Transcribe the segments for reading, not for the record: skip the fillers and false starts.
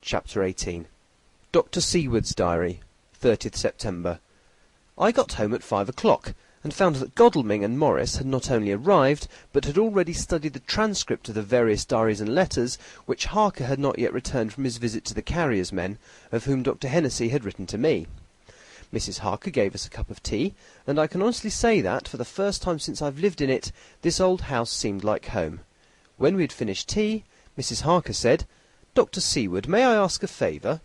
Chapter 18. Dr. Seward's Diary, 30th September. I got home at 5 o'clock, and found that Godalming and Morris had not only arrived, but had already studied the transcript of the various diaries and letters which Harker had not yet returned from his visit to the carrier's men, of whom Dr. Hennessy had written to me. Mrs. Harker gave us a cup of tea, and I can honestly say that, for the first time since I've lived in it, this old house seemed like home. When we had finished tea, Mrs. Harker said, "Dr. Seward, may I ask a favour?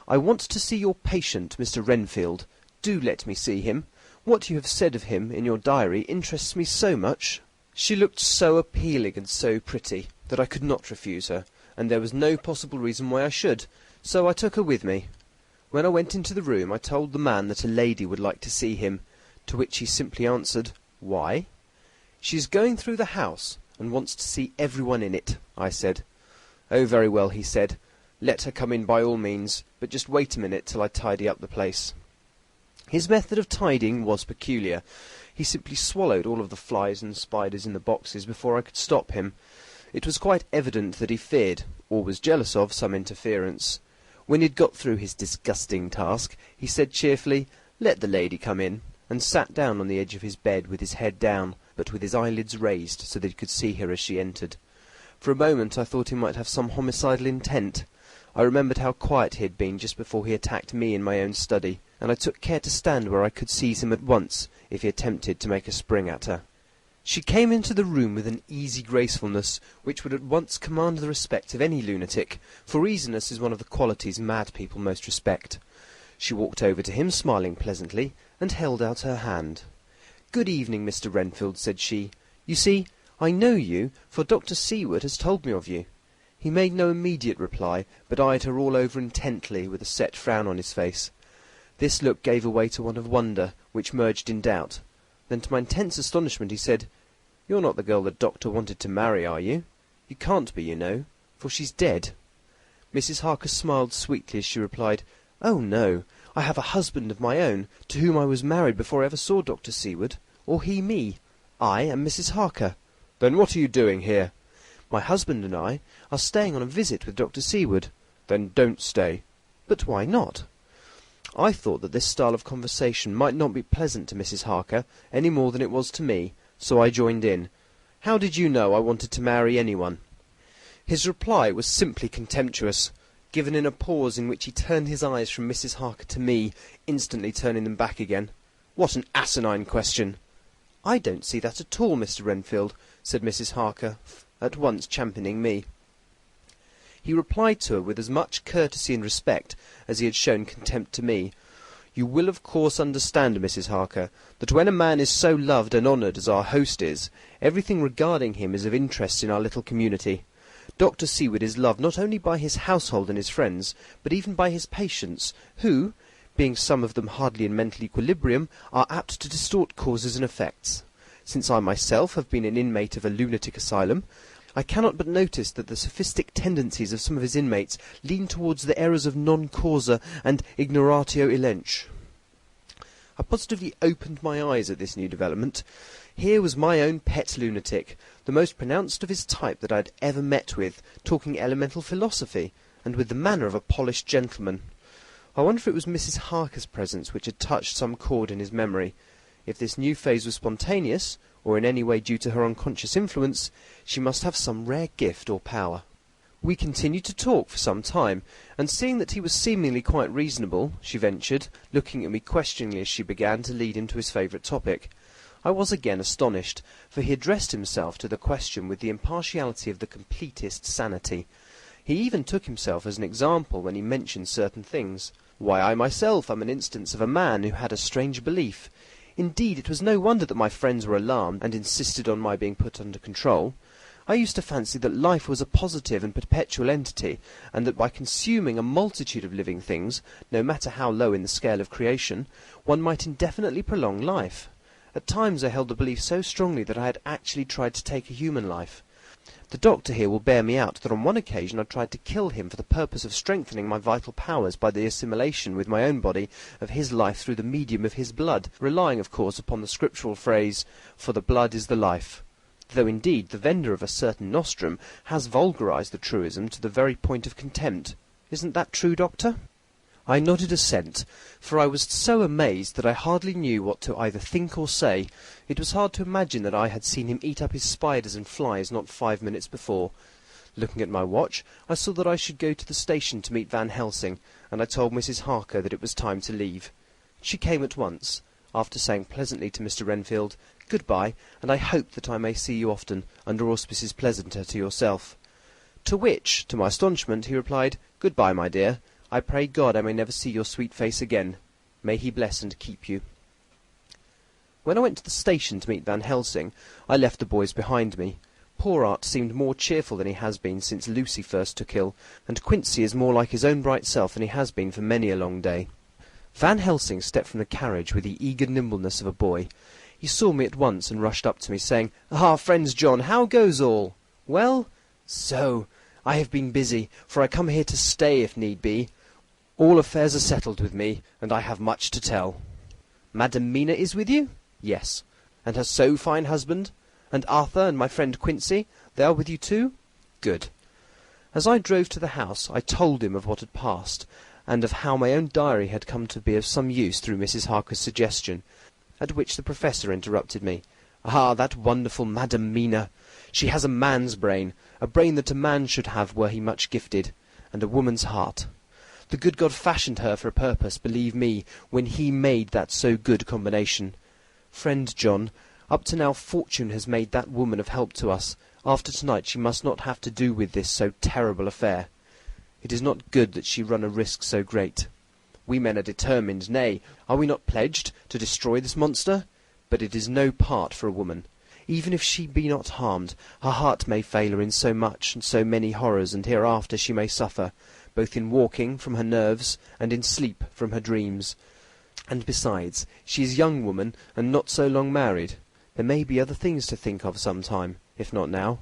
I want to see your patient, Mr. Renfield. Do let me see him. What you have said of him in your diary interests me so much." She looked so appealing and so pretty that I could not refuse her, and there was no possible reason why I should, so I took her with me. When I went into the room, I told the man that a lady would like to see him, to which he simply answered, "Why?" "She is going through the house, and wants to see everyone in it," I said. "Oh, very well," he said. "Let her come in by all means, but just wait a minute till I tidy up the place." His method of tidying was peculiar. He simply swallowed all of the flies and spiders in the boxes before I could stop him. It was quite evident that he feared, or was jealous of, some interference. When he had got through his disgusting task, he said cheerfully, "Let the lady come in," and sat down on the edge of his bed with his head down, but with his eyelids raised so that he could see her as she entered. For a moment I thought he might have some homicidal intent. I remembered how quiet he had been just before he attacked me in my own study, and I took care to stand where I could seize him at once if he attempted to make a spring at her. She came into the room with an easy gracefulness which would at once command the respect of any lunatic, for easiness is one of the qualities mad people most respect. She walked over to him, smiling pleasantly, and held out her hand. "Good evening, Mr. Renfield," said she. "You see, I know you, for Dr. Seward has told me of you." He made no immediate reply, but eyed her all over intently, with a set frown on his face. This look gave way to one of wonder, which merged in doubt. Then, to my intense astonishment, he said, "You're not the girl the doctor wanted to marry, are you? You can't be, you know, for she's dead." Mrs. Harker smiled sweetly as she replied, "Oh, no, I have a husband of my own, to whom I was married before I ever saw Dr. Seward, or he me. I am Mrs. Harker." "Then what are you doing here?" "My husband and I are staying on a visit with Dr. Seward." "Then don't stay." "But why not?" I thought that this style of conversation might not be pleasant to Mrs. Harker any more than it was to me, so I joined in. "How did you know I wanted to marry anyone?" His reply was simply contemptuous, given in a pause in which he turned his eyes from Mrs. Harker to me, instantly turning them back again. "What an asinine question!" "I don't see that at all, Mr. Renfield," said Mrs. Harker, at once championing me. He replied to her with as much courtesy and respect as he had shown contempt to me. "You will of course understand, Mrs. Harker, that when a man is so loved and honoured as our host is, everything regarding him is of interest in our little community. Dr. Seward is loved not only by his household and his friends, but even by his patients, who, being some of them hardly in mental equilibrium, are apt to distort causes and effects. Since I myself have been an inmate of a lunatic asylum, I cannot but notice that the sophistic tendencies of some of his inmates lean towards the errors of non causa and ignoratio elench." I positively opened my eyes at this new development. Here was my own pet lunatic, the most pronounced of his type that I had ever met with, talking elemental philosophy, and with the manner of a polished gentleman. I wonder if it was Mrs. Harker's presence which had touched some chord in his memory. If this new phase was spontaneous, or in any way due to her unconscious influence, she must have some rare gift or power. We continued to talk for some time, and seeing that he was seemingly quite reasonable, she ventured, looking at me questioningly as she began to lead him to his favourite topic. I was again astonished, for he addressed himself to the question with the impartiality of the completest sanity. He even took himself as an example when he mentioned certain things. "Why, I myself am an instance of a man who had a strange belief. Indeed, it was no wonder that my friends were alarmed, and insisted on my being put under control. I used to fancy that life was a positive and perpetual entity, and that by consuming a multitude of living things, no matter how low in the scale of creation, one might indefinitely prolong life. At times I held the belief so strongly that I had actually tried to take a human life. The doctor here will bear me out that on one occasion I tried to kill him for the purpose of strengthening my vital powers by the assimilation with my own body of his life through the medium of his blood, relying of course upon the scriptural phrase, 'For the blood is the life,' though indeed the vendor of a certain nostrum has vulgarized the truism to the very point of contempt. Isn't that true, Doctor?" I nodded assent, for I was so amazed that I hardly knew what to either think or say. It was hard to imagine that I had seen him eat up his spiders and flies not 5 minutes before. Looking at my watch, I saw that I should go to the station to meet Van Helsing, and I told Mrs. Harker that it was time to leave. She came at once, after saying pleasantly to Mr. Renfield, "Good-bye, and I hope that I may see you often, under auspices pleasanter to yourself." To which, to my astonishment, he replied, "Good-bye, my dear. I pray God I may never see your sweet face again. May he bless and keep you." When I went to the station to meet Van Helsing, I left the boys behind me. Poor Art seemed more cheerful than he has been since Lucy first took ill, and Quincy is more like his own bright self than he has been for many a long day. Van Helsing stepped from the carriage with the eager nimbleness of a boy. He saw me at once and rushed up to me, saying, "Ah, friends John, how goes all? Well? So, I have been busy, for I come here to stay if need be. All affairs are settled with me, and I have much to tell." "Madam Mina is with you?" "Yes." "And her so fine husband? And Arthur and my friend Quincy, they are with you too?" "Good." As I drove to the house, I told him of what had passed, and of how my own diary had come to be of some use through Mrs. Harker's suggestion, at which the Professor interrupted me. "Ah, that wonderful Madam Mina! She has a man's brain, a brain that a man should have were he much gifted, and a woman's heart. The good God fashioned her for a purpose, believe me, when he made that so good combination. Friend John, up to now fortune has made that woman of help to us. After tonight she must not have to do with this so terrible affair. It is not good that she run a risk so great. We men are determined, nay, are we not pledged, to destroy this monster? But it is no part for a woman. Even if she be not harmed, her heart may fail her in so much and so many horrors, and hereafter she may suffer, both in walking from her nerves, and in sleep from her dreams. And besides, she is a young woman, and not so long married. There may be other things to think of some time, if not now.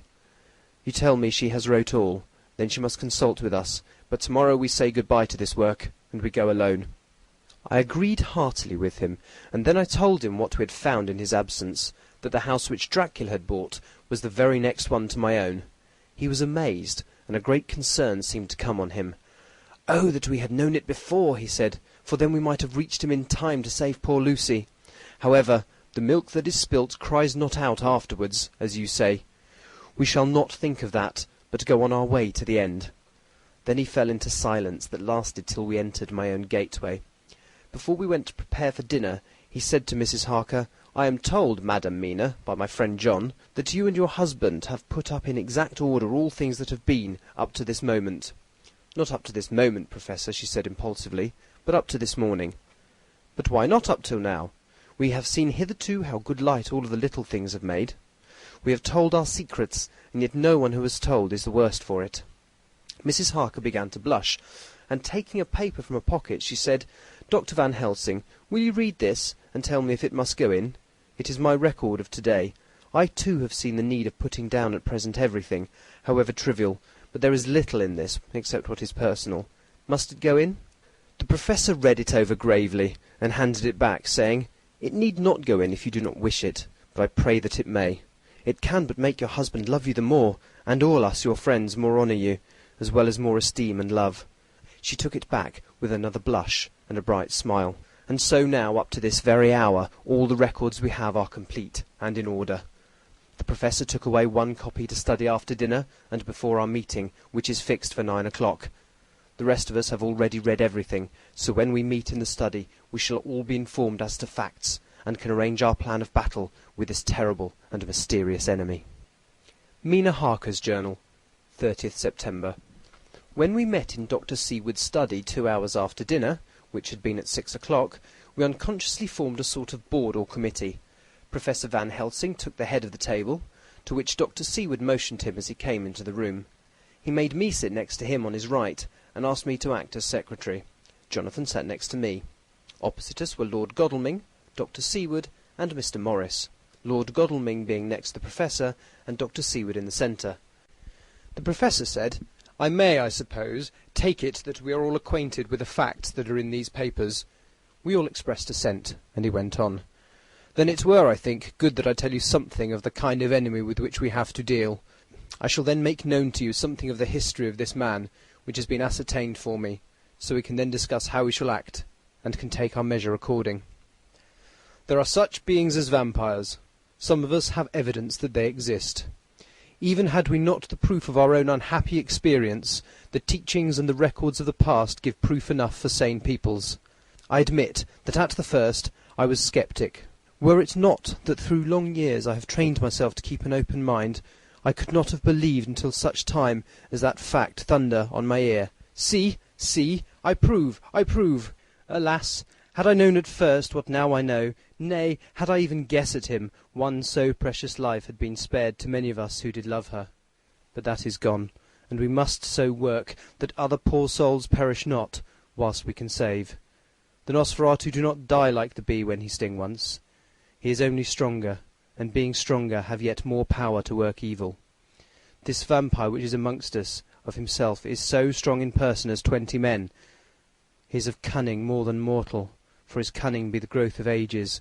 You tell me she has wrote all, then she must consult with us, but tomorrow we say good-bye to this work, and we go alone." I agreed heartily with him, and then I told him what we had found in his absence, that the house which Dracula had bought was the very next one to my own. He was amazed, and a great concern seemed to come on him. "Oh, that we had known it before," he said, "for then we might have reached him in time to save poor Lucy. However, the milk that is spilt cries not out afterwards, as you say. We shall not think of that, but go on our way to the end." Then he fell into silence that lasted till we entered my own gateway. Before we went to prepare for dinner, he said to Mrs. Harker, "I am told, Madam Mina, by my friend John, that you and your husband have put up in exact order all things that have been up to this moment." "Not up to this moment, Professor," she said impulsively, "but up to this morning." "But why not up till now? We have seen hitherto how good light all of the little things have made. We have told our secrets, and yet no one who has told is the worse for it." Mrs. Harker began to blush, and taking a paper from her pocket, she said, "Dr. Van Helsing, will you read this, and tell me if it must go in? It is my record of to-day. I too have seen the need of putting down at present everything, however trivial, but there is little in this, except what is personal. Must it go in?" The Professor read it over gravely, and handed it back, saying, "It need not go in if you do not wish it, but I pray that it may. It can but make your husband love you the more, and all us, your friends, more honour you, as well as more esteem and love." She took it back with another blush and a bright smile. "And so now, up to this very hour, all the records we have are complete and in order. The Professor took away one copy to study after dinner and before our meeting, which is fixed for 9 o'clock. The rest of us have already read everything, so when we meet in the study we shall all be informed as to facts, and can arrange our plan of battle with this terrible and mysterious enemy." Mina Harker's Journal, 30th September. When we met in Dr. Seward's study 2 hours after dinner, which had been at 6 o'clock, we unconsciously formed a sort of board or committee. Professor Van Helsing took the head of the table, to which Dr. Seward motioned him as he came into the room. He made me sit next to him on his right, and asked me to act as secretary. Jonathan sat next to me. Opposite us were Lord Godalming, Dr. Seward, and Mr. Morris, Lord Godalming being next the Professor, and Dr. Seward in the centre. The Professor said, "I may, I suppose, take it that we are all acquainted with the facts that are in these papers." We all expressed assent, and he went on. "Then it were, I think, good that I tell you something of the kind of enemy with which we have to deal. I shall then make known to you something of the history of this man, which has been ascertained for me, so we can then discuss how we shall act, and can take our measure according. There are such beings as vampires. Some of us have evidence that they exist. Even had we not the proof of our own unhappy experience, the teachings and the records of the past give proof enough for sane peoples. I admit that at the first I was sceptic. Were it not that through long years I have trained myself to keep an open mind, I could not have believed until such time as that fact thunder on my ear. See, see, I prove, I prove. Alas, had I known at first what now I know, nay, had I even guessed at him, one so precious life had been spared to many of us who did love her. But that is gone, and we must so work that other poor souls perish not, whilst we can save. The Nosferatu do not die like the bee when he sting once. He is only stronger, and being stronger have yet more power to work evil. This vampire which is amongst us of himself is so strong in person as 20 men. He is of cunning more than mortal, for his cunning be the growth of ages,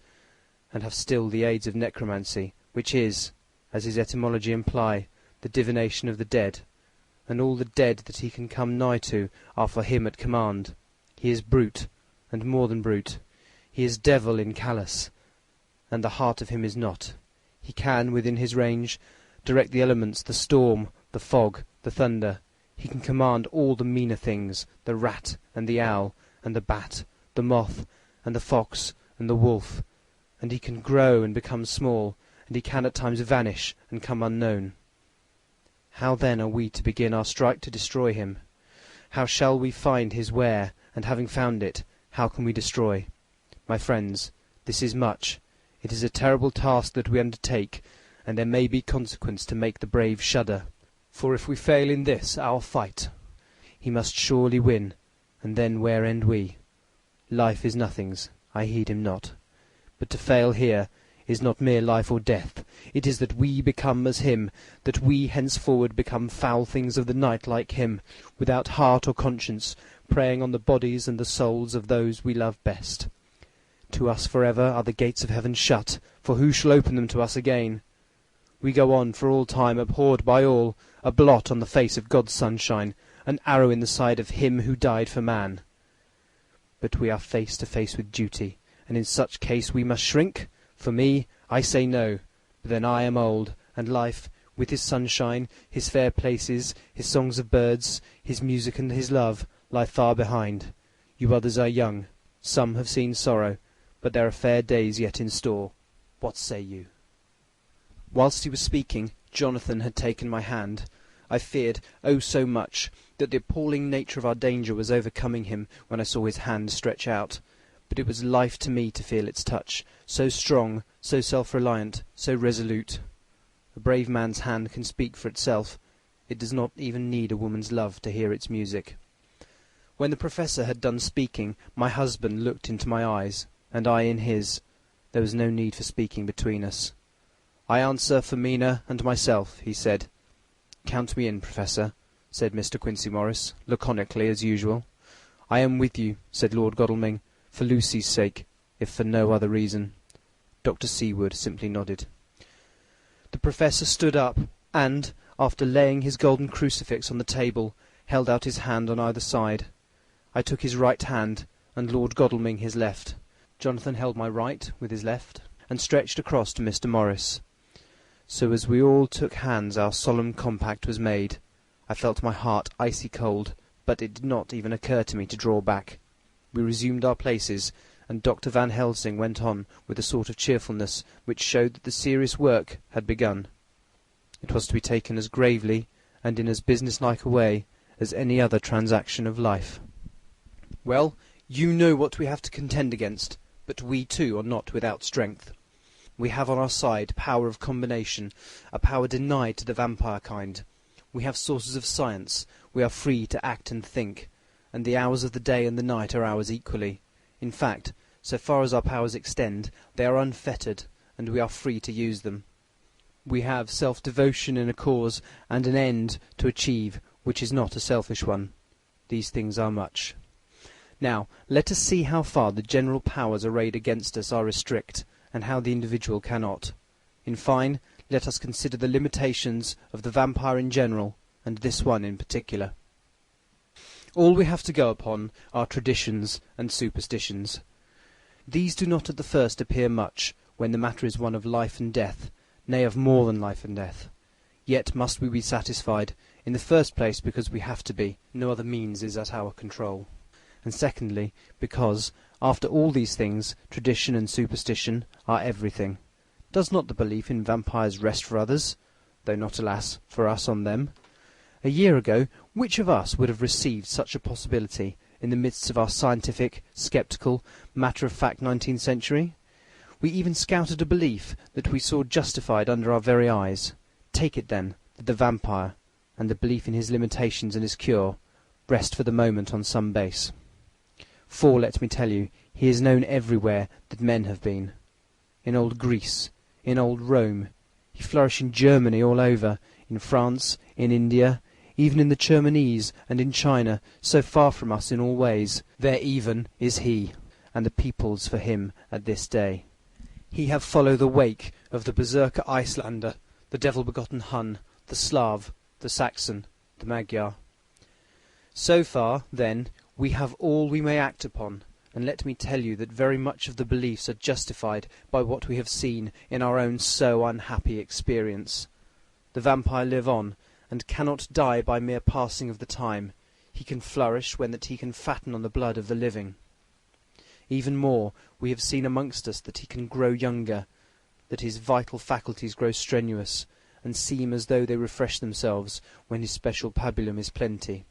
and have still the aids of necromancy, which is, as his etymology imply, the divination of the dead, and all the dead that he can come nigh to are for him at command. He is brute, and more than brute. He is devil in callous, and the heart of him is not. He can, within his range, direct the elements, the storm, the fog, the thunder. He can command all the meaner things, the rat and the owl, and the bat, the moth, and the fox, and the wolf, and he can grow and become small, and he can at times vanish and come unknown. How then are we to begin our strike to destroy him? How shall we find his where, and having found it, how can we destroy? My friends, this is much. It is a terrible task that we undertake, and there may be consequence to make the brave shudder. For if we fail in this our fight, he must surely win, and then where end we? Life is nothing's, I heed him not. But to fail here is not mere life or death. It is that we become as him, that we henceforward become foul things of the night like him, without heart or conscience, preying on the bodies and the souls of those we love best. To us forever are the gates of heaven shut, for who shall open them to us again? We go on for all time abhorred by all, a blot on the face of God's sunshine, an arrow in the side of him who died for man. But we are face to face with duty, and in such case we must shrink? For me, I say no, but then I am old, and life, with his sunshine, his fair places, his songs of birds, his music and his love, lie far behind. You others are young, some have seen sorrow, but there are fair days yet in store. What say you? Whilst he was speaking, Jonathan had taken my hand. I feared, oh so much, that the appalling nature of our danger was overcoming him when I saw his hand stretch out. But it was life to me to feel its touch, so strong, so self-reliant, so resolute. A brave man's hand can speak for itself. It does not even need a woman's love to hear its music. When the professor had done speaking, my husband looked into my eyes, and I in his. There was no need for speaking between us. "I answer for Mina and myself," he said. "Count me in, Professor," said Mr. Quincey Morris, laconically as usual. "I am with you," said Lord Godalming, "for Lucy's sake, if for no other reason." Dr. Seward simply nodded. The Professor stood up, and, after laying his golden crucifix on the table, held out his hand on either side. I took his right hand, and Lord Godalming his left. Jonathan held my right with his left, and stretched across to Mr. Morris. So as we all took hands our solemn compact was made. I felt my heart icy cold, but it did not even occur to me to draw back. We resumed our places, and Dr. Van Helsing went on with a sort of cheerfulness which showed that the serious work had begun. It was to be taken as gravely and in as business-like a way as any other transaction of life. "Well, you know what we have to contend against, but we too are not without strength. We have on our side power of combination, a power denied to the vampire kind. We have sources of science, we are free to act and think, and the hours of the day and the night are ours equally. In fact, so far as our powers extend, they are unfettered, and we are free to use them. We have self-devotion in a cause, and an end to achieve, which is not a selfish one. These things are much. Now, let us see how far the general powers arrayed against us are restrict, and how the individual cannot. In fine, let us consider the limitations of the vampire in general, and this one in particular. All we have to go upon are traditions and superstitions. These do not at the first appear much, when the matter is one of life and death, nay, of more than life and death. Yet must we be satisfied, in the first place because we have to be, no other means is at our control. And secondly, because, after all these things, tradition and superstition are everything. Does not the belief in vampires rest for others, though not, alas, for us on them? A year ago, which of us would have received such a possibility in the midst of our scientific, sceptical, matter-of-fact 19th century? We even scouted a belief that we saw justified under our very eyes. Take it, then, that the vampire, and the belief in his limitations and his cure, rest for the moment on some base. For, let me tell you, he is known everywhere that men have been. In old Greece, in old Rome, he flourished in Germany all over, in France, in India, even in the Chermonese and in China, so far from us in all ways. There even is he, and the peoples for him at this day. He have followed the wake of the berserker Icelander, the devil-begotten Hun, the Slav, the Saxon, the Magyar. So far, then, we have all we may act upon, and let me tell you that very much of the beliefs are justified by what we have seen in our own so unhappy experience. The vampire live on, and cannot die by mere passing of the time. He can flourish when that he can fatten on the blood of the living. Even more, we have seen amongst us that he can grow younger, that his vital faculties grow strenuous, and seem as though they refresh themselves when his special pabulum is plenty.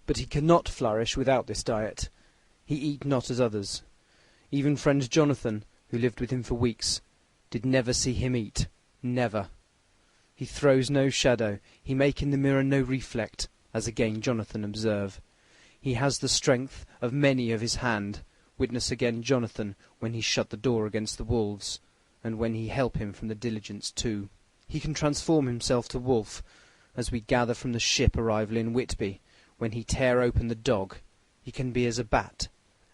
But he cannot flourish without this diet. He eat not as others. Even friend Jonathan, who lived with him for weeks, did never see him eat. Never. He throws no shadow, he make in the mirror no reflect, as again Jonathan observe. He has the strength of many of his hand, witness again Jonathan when he shut the door against the wolves, and when he help him from the diligence too. He can transform himself to wolf, as we gather from the ship arrival in Whitby, when he tear open the dog. He can be as a bat,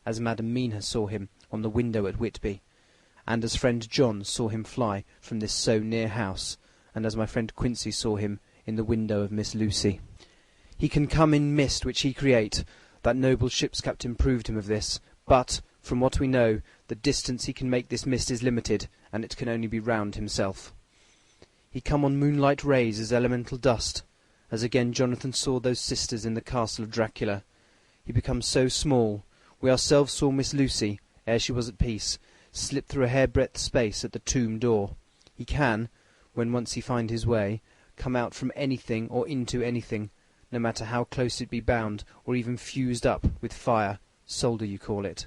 as Madam Mina saw him on the window at Whitby, and as friend John saw him fly from this so near house, and as my friend Quincy saw him in the window of Miss Lucy. He can come in mist which he create. That noble ship's captain proved him of this, but, from what we know, the distance he can make this mist is limited, and it can only be round himself. He come on moonlight rays as elemental dust, as again Jonathan saw those sisters in the castle of Dracula. He becomes so small. We ourselves saw Miss Lucy, ere she was at peace, slip through a hair-breadth space at the tomb door. He can, when once he find his way, come out from anything or into anything, no matter how close it be bound, or even fused up with fire, solder you call it.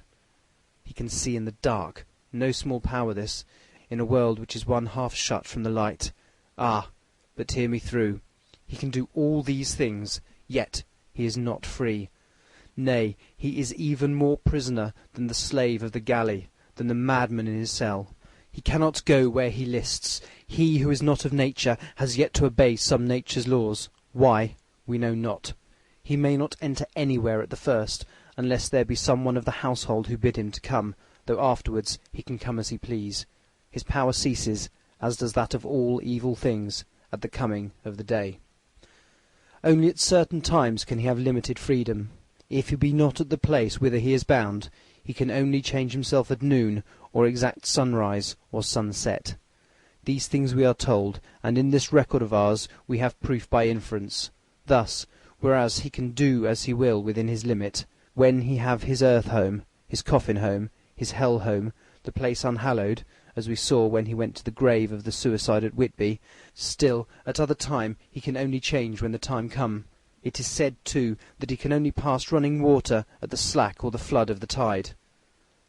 He can see in the dark, no small power this, in a world which is one half shut from the light. Ah, but hear me through. He can do all these things, yet he is not free. Nay, he is even more prisoner than the slave of the galley, than the madman in his cell. He cannot go where he lists. He who is not of nature has yet to obey some nature's laws. Why, we know not. He may not enter anywhere at the first, unless there be some one of the household who bid him to come, though afterwards he can come as he please. His power ceases, as does that of all evil things, at the coming of the day. Only at certain times can he have limited freedom. If he be not at the place whither he is bound, he can only change himself at noon, or exact sunrise or sunset. These things we are told, and in this record of ours we have proof by inference. Thus, whereas he can do as he will within his limit, when he have his earth home, his coffin home, his hell home, the place unhallowed, as we saw when he went to the grave of the suicide at Whitby, still at other time he can only change when the time come. It is said, too, that he can only pass running water at the slack or the flood of the tide.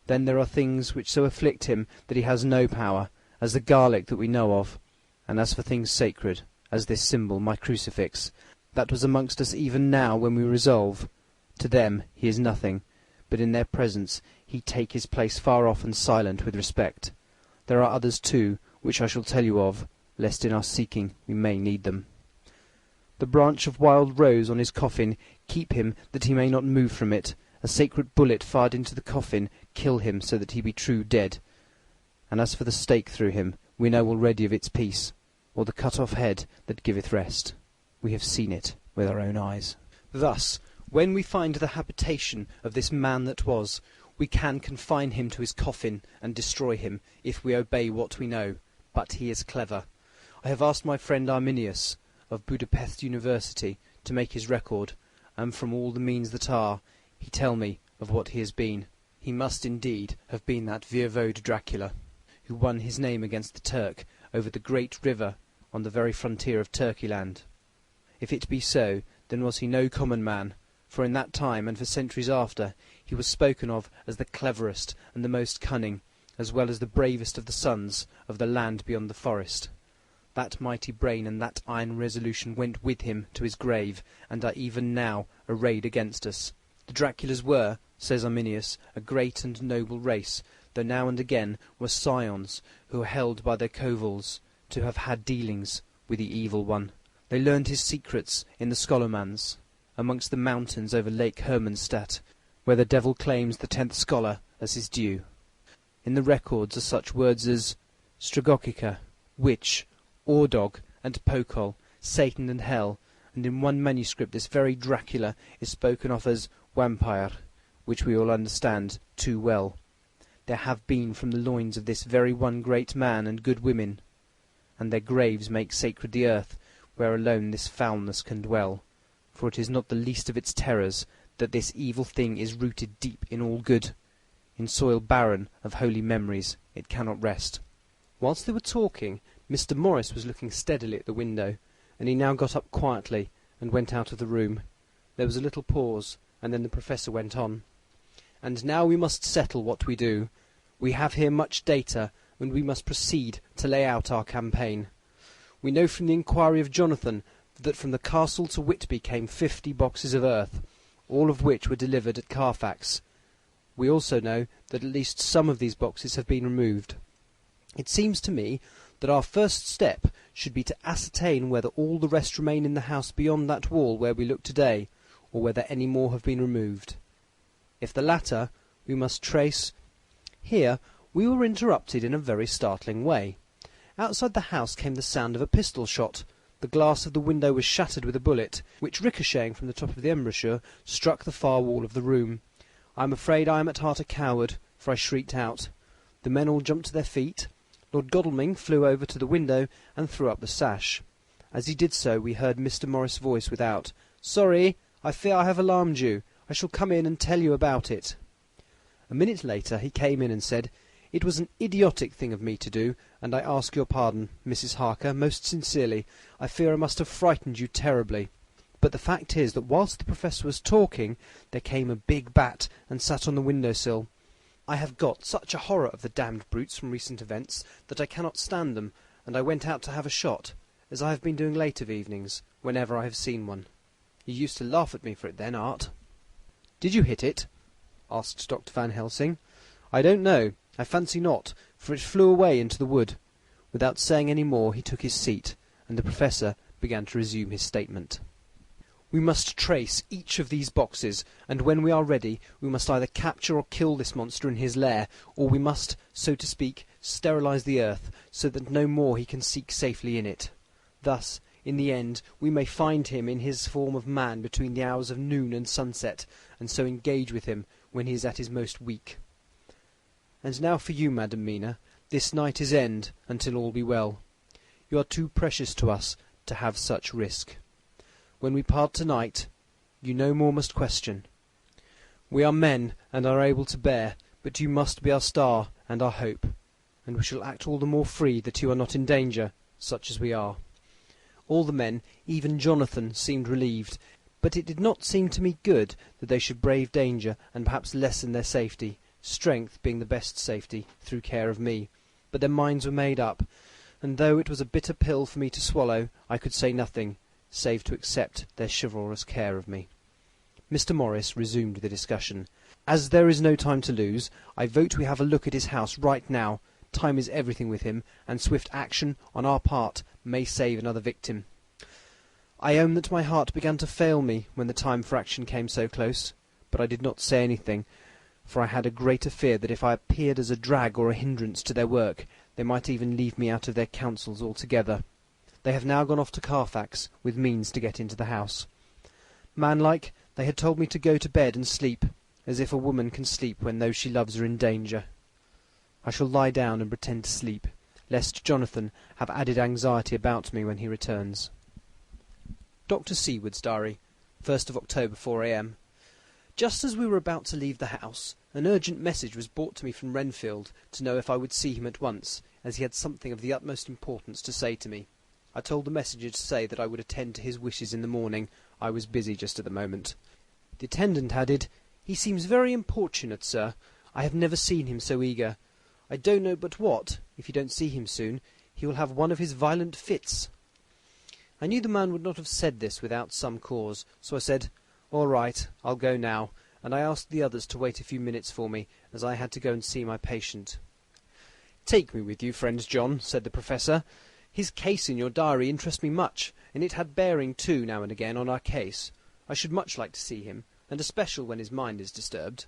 Then there are things which so afflict him that he has no power, as the garlic that we know of. And as for things sacred, as this symbol, my crucifix, that was amongst us even now when we resolve. To them he is nothing, but in their presence he take his place far off and silent with respect. There are others too, which I shall tell you of, lest in our seeking we may need them. The branch of wild rose on his coffin keep him that he may not move from it. A sacred bullet fired into the coffin kill him so that he be true dead. And as for the stake through him, we know already of its peace, or the cut-off head that giveth rest. We have seen it with our own eyes. Thus, When we find the habitation of this man that was, we can confine him to his coffin and destroy him, if we obey what we know. But he is clever. I have asked my friend Arminius, of Budapest University, to make his record, and from all the means that are, he tell me of what he has been. He must indeed have been that voivode Dracula, who won his name against the Turk over the great river on the very frontier of Turkeyland. If it be so, then was he no common man, for in that time, and for centuries after, he was spoken of as the cleverest and the most cunning, as well as the bravest of the sons of the land beyond the forest. That mighty brain and that iron resolution went with him to his grave, and are even now arrayed against us. The Draculas were, says Arminius, a great and noble race, though now and again were scions who were held by their covils to have had dealings with the evil one. They learned his secrets in the Scholomans, amongst the mountains over Lake Hermannstadt, where the devil claims the 10th scholar as his due. In the records are such words as Stragogica, witch, Ordog, and Pokol, Satan and hell, and in one manuscript this very Dracula is spoken of as Vampire, which we all understand too well. There have been from the loins of this very one great man and good women, and their graves make sacred the earth, where alone this foulness can dwell. For it is not the least of its terrors that this evil thing is rooted deep in all good. In soil barren of holy memories it cannot rest. Whilst they were talking, Mr. Morris was looking steadily at the window, and he now got up quietly and went out of the room. There was a little pause, and then the Professor went on. "And now we must settle what we do. We have here much data, and we must proceed to lay out our campaign. We know from the inquiry of Jonathan that from the castle to Whitby came 50 boxes of earth, all of which were delivered at Carfax. We also know that at least some of these boxes have been removed. It seems to me that our first step should be to ascertain whether all the rest remain in the house beyond that wall where we look today, or whether any more have been removed. If the latter, we must trace—" Here we were interrupted in a very startling way. Outside the house came the sound of a pistol shot. The glass of the window was shattered with a bullet, which, ricocheting from the top of the embrasure, struck the far wall of the room. I am afraid I am at heart a coward, for I shrieked out. The men all jumped to their feet. Lord Godalming flew over to the window and threw up the sash. As he did so, we heard Mr. Morris' voice without. "Sorry, I fear I have alarmed you. I shall come in and tell you about it." A minute later he came in and said, "It was an idiotic thing of me to do, and I ask your pardon, Mrs. Harker, most sincerely. I fear I must have frightened you terribly. But the fact is that whilst the Professor was talking, there came a big bat and sat on the window-sill. I have got such a horror of the damned brutes from recent events that I cannot stand them, and I went out to have a shot, as I have been doing late of evenings, whenever I have seen one. You used to laugh at me for it then, Art." "Did you hit it?" asked Dr. Van Helsing. "I don't know. I fancy not, for it flew away into the wood." Without saying any more, he took his seat, and the Professor began to resume his statement. "We must trace each of these boxes, and when we are ready, we must either capture or kill this monster in his lair, or we must, so to speak, sterilize the earth, so that no more he can seek safely in it. Thus, in the end, we may find him in his form of man between the hours of noon and sunset, and so engage with him when he is at his most weak. And now for you, Madam Mina. This night is end, until all be well. You are too precious to us to have such risk. When we part tonight, you no more must question. We are men, and are able to bear, but you must be our star and our hope, and we shall act all the more free that you are not in danger, such as we are." All the men, even Jonathan, seemed relieved, but it did not seem to me good that they should brave danger and perhaps lessen their safety, strength being the best safety, through care of me. But their minds were made up, and though it was a bitter pill for me to swallow, I could say nothing, save to accept their chivalrous care of me. Mr. Morris resumed the discussion. "As there is no time to lose, I vote we have a look at his house right now. Time is everything with him, and swift action on our part may save another victim." I own that my heart began to fail me when the time for action came so close, but I did not say anything, for I had a greater fear that if I appeared as a drag or a hindrance to their work, they might even leave me out of their counsels altogether. They have now gone off to Carfax, with means to get into the house. Manlike, They had told me to go to bed and sleep, as if a woman can sleep when those she loves are in danger. I shall lie down and pretend to sleep, lest Jonathan have added anxiety about me when he returns. Dr. Seward's Diary, 1st of October, 4 a.m. Just as we were about to leave the house, an urgent message was brought to me from Renfield to know if I would see him at once, as he had something of the utmost importance to say to me. I told the messenger to say that I would attend to his wishes in the morning. I was busy just at the moment. The attendant added, "He seems very importunate, sir. I have never seen him so eager. I don't know but what, if you don't see him soon, he will have one of his violent fits." I knew the man would not have said this without some cause, so I said, "All right, I'll go now," and I asked the others to wait a few minutes for me, as I had to go and see my patient. "Take me with you, friend John," said the Professor. "His case in your diary interests me much, and it had bearing, too, now and again, on our case. I should much like to see him, and especially when his mind is disturbed."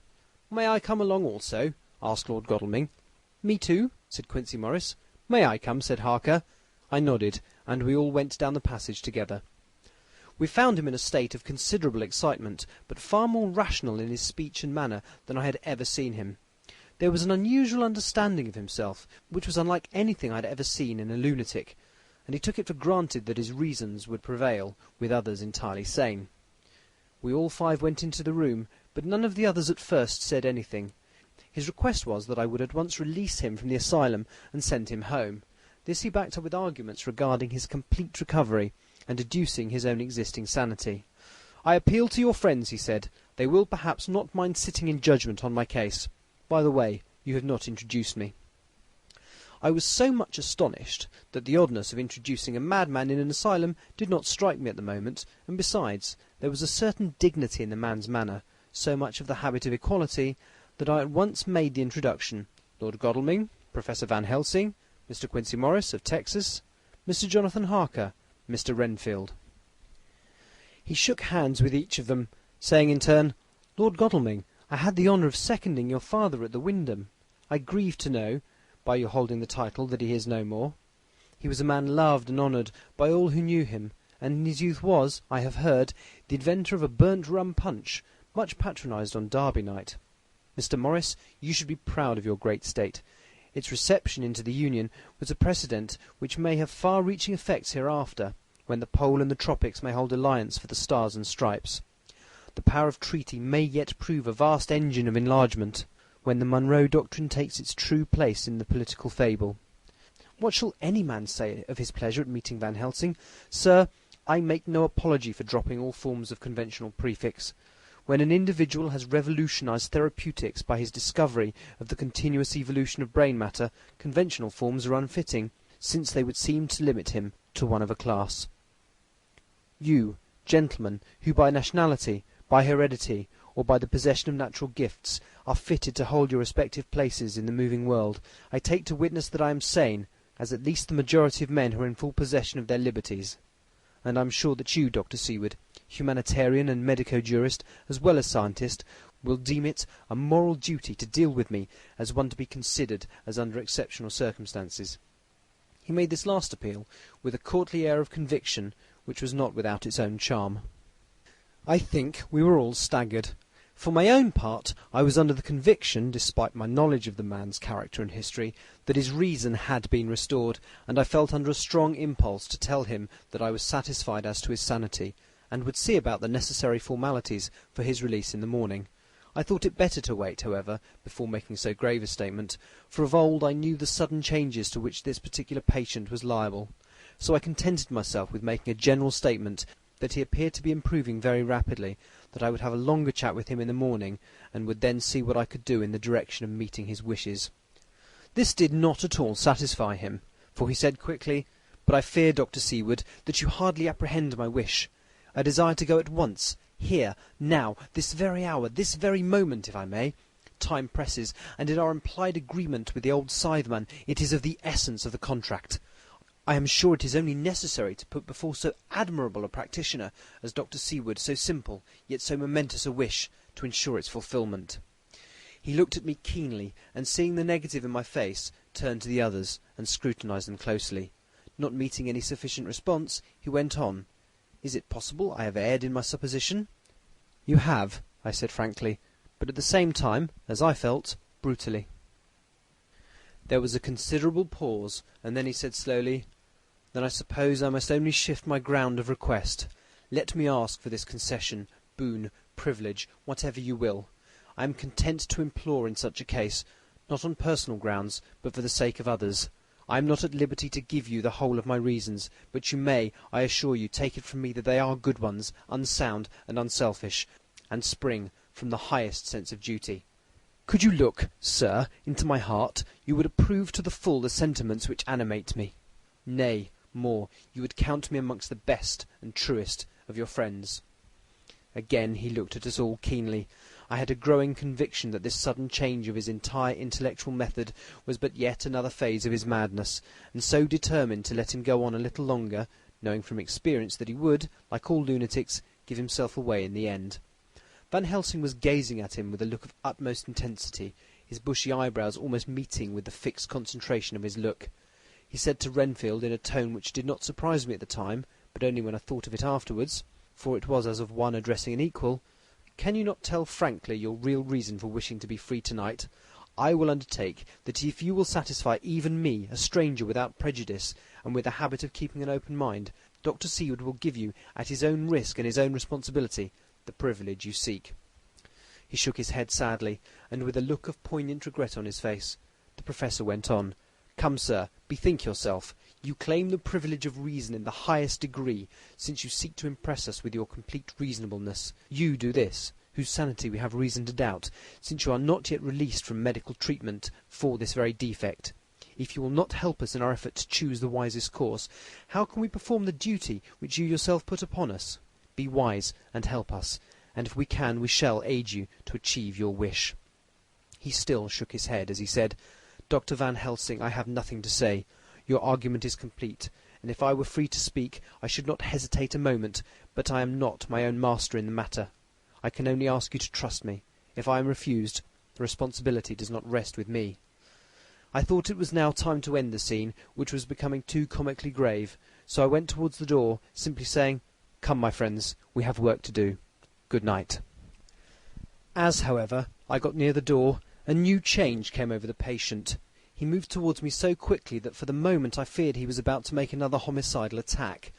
"May I come along also?" asked Lord Godalming. "Me too," said Quincey Morris. "May I come?" said Harker. I nodded, and we all went down the passage together. We found him in a state of considerable excitement, but far more rational in his speech and manner than I had ever seen him. There was an unusual understanding of himself, which was unlike anything I had ever seen in a lunatic, and he took it for granted that his reasons would prevail, with others entirely sane. We all five went into the room, but none of the others at first said anything. His request was that I would at once release him from the asylum and send him home. This he backed up with arguments regarding his complete recovery, and deducing his own existing sanity. "I appeal to your friends," he said. "They will perhaps not mind sitting in judgment on my case. By the way, you have not introduced me." I was so much astonished that the oddness of introducing a madman in an asylum did not strike me at the moment, and besides, there was a certain dignity in the man's manner, so much of the habit of equality, that I at once made the introduction. Lord Godalming, Professor Van Helsing, Mr. Quincey Morris of Texas, Mr. Jonathan Harker, Mr. Renfield. He shook hands with each of them, saying in turn, "Lord Godalming, I had the honour of seconding your father at the Wyndham. I grieve to know, by your holding the title, that he is no more. He was a man loved and honoured by all who knew him, and in his youth was, I have heard, the inventor of a burnt rum punch, much patronised on Derby night. Mr. Morris, you should be proud of your great state. Its reception into the Union was a precedent which may have far-reaching effects hereafter, when the Pole and the Tropics may hold alliance for the Stars and Stripes. The power of treaty may yet prove a vast engine of enlargement, when the Monroe Doctrine takes its true place in the political fable. What shall any man say of his pleasure at meeting Van Helsing? Sir, I make no apology for dropping all forms of conventional prefix. When an individual has revolutionized therapeutics by his discovery of the continuous evolution of brain matter, conventional forms are unfitting, since they would seem to limit him to one of a class. You, gentlemen, who by nationality, by heredity, or by the possession of natural gifts, are fitted to hold your respective places in the moving world, I take to witness that I am sane, as at least the majority of men who are in full possession of their liberties. And I am sure that you, Dr. Seward, humanitarian and medico-jurist, as well as scientist, will deem it a moral duty to deal with me as one to be considered as under exceptional circumstances. He made this last appeal with a courtly air of conviction, which was not without its own charm. I think we were all staggered. For my own part, I was under the conviction, despite my knowledge of the man's character and history, that his reason had been restored, and I felt under a strong impulse to tell him that I was satisfied as to his sanity, and would see about the necessary formalities for his release in the morning. I thought it better to wait, however, before making so grave a statement, for of old I knew the sudden changes to which this particular patient was liable. So I contented myself with making a general statement that he appeared to be improving very rapidly, that I would have a longer chat with him in the morning, and would then see what I could do in the direction of meeting his wishes. This did not at all satisfy him, for he said quickly, "But I fear, Dr. Seward, that you hardly apprehend my wish. I desire to go at once, here, now, this very hour, this very moment, if I may. Time presses, and in our implied agreement with the old scytheman it is of the essence of the contract. I am sure it is only necessary to put before so admirable a practitioner as Dr. Seward so simple, yet so momentous a wish, to ensure its fulfilment." He looked at me keenly, and seeing the negative in my face, turned to the others, and scrutinized them closely. Not meeting any sufficient response, he went on, "Is it possible I have erred in my supposition?" "You have," I said frankly, but at the same time, as I felt, brutally. There was a considerable pause, and then he said slowly, "Then I suppose I must only shift my ground of request. Let me ask for this concession, boon, privilege, whatever you will. I am content to implore in such a case, not on personal grounds, but for the sake of others. I am not at liberty to give you the whole of my reasons, but you may, I assure you, take it from me that they are good ones, unsound and unselfish, and spring from the highest sense of duty. Could you look, sir, into my heart, you would approve to the full the sentiments which animate me. Nay, more, you would count me amongst the best and truest of your friends." Again he looked at us all keenly. I had a growing conviction that this sudden change of his entire intellectual method was but yet another phase of his madness, and so determined to let him go on a little longer, knowing from experience that he would, like all lunatics, give himself away in the end. Van Helsing was gazing at him with a look of utmost intensity, his bushy eyebrows almost meeting with the fixed concentration of his look. He said to Renfield in a tone which did not surprise me at the time, but only when I thought of it afterwards, for it was as of one addressing an equal, "Can you not tell frankly your real reason for wishing to be free tonight? I will undertake that if you will satisfy even me, a stranger without prejudice, and with a habit of keeping an open mind, Dr. Seward will give you, at his own risk and his own responsibility, the privilege you seek." He shook his head sadly, and with a look of poignant regret on his face. The Professor went on, "Come, sir, bethink yourself. You claim the privilege of reason in the highest degree, since you seek to impress us with your complete reasonableness. You do this, whose sanity we have reason to doubt, since you are not yet released from medical treatment for this very defect. If you will not help us in our effort to choose the wisest course, how can we perform the duty which you yourself put upon us? Be wise and help us, and if we can, we shall aid you to achieve your wish." He still shook his head as he said, "Dr. Van Helsing, I have nothing to say. Your argument is complete, and if I were free to speak, I should not hesitate a moment, but I am not my own master in the matter. I can only ask you to trust me. If I am refused, the responsibility does not rest with me." I thought it was now time to end the scene, which was becoming too comically grave, so I went towards the door, simply saying, "Come, my friends, we have work to do. Good night." As, however, I got near the door, a new change came over the patient. He moved towards me so quickly that for the moment I feared he was about to make another homicidal attack.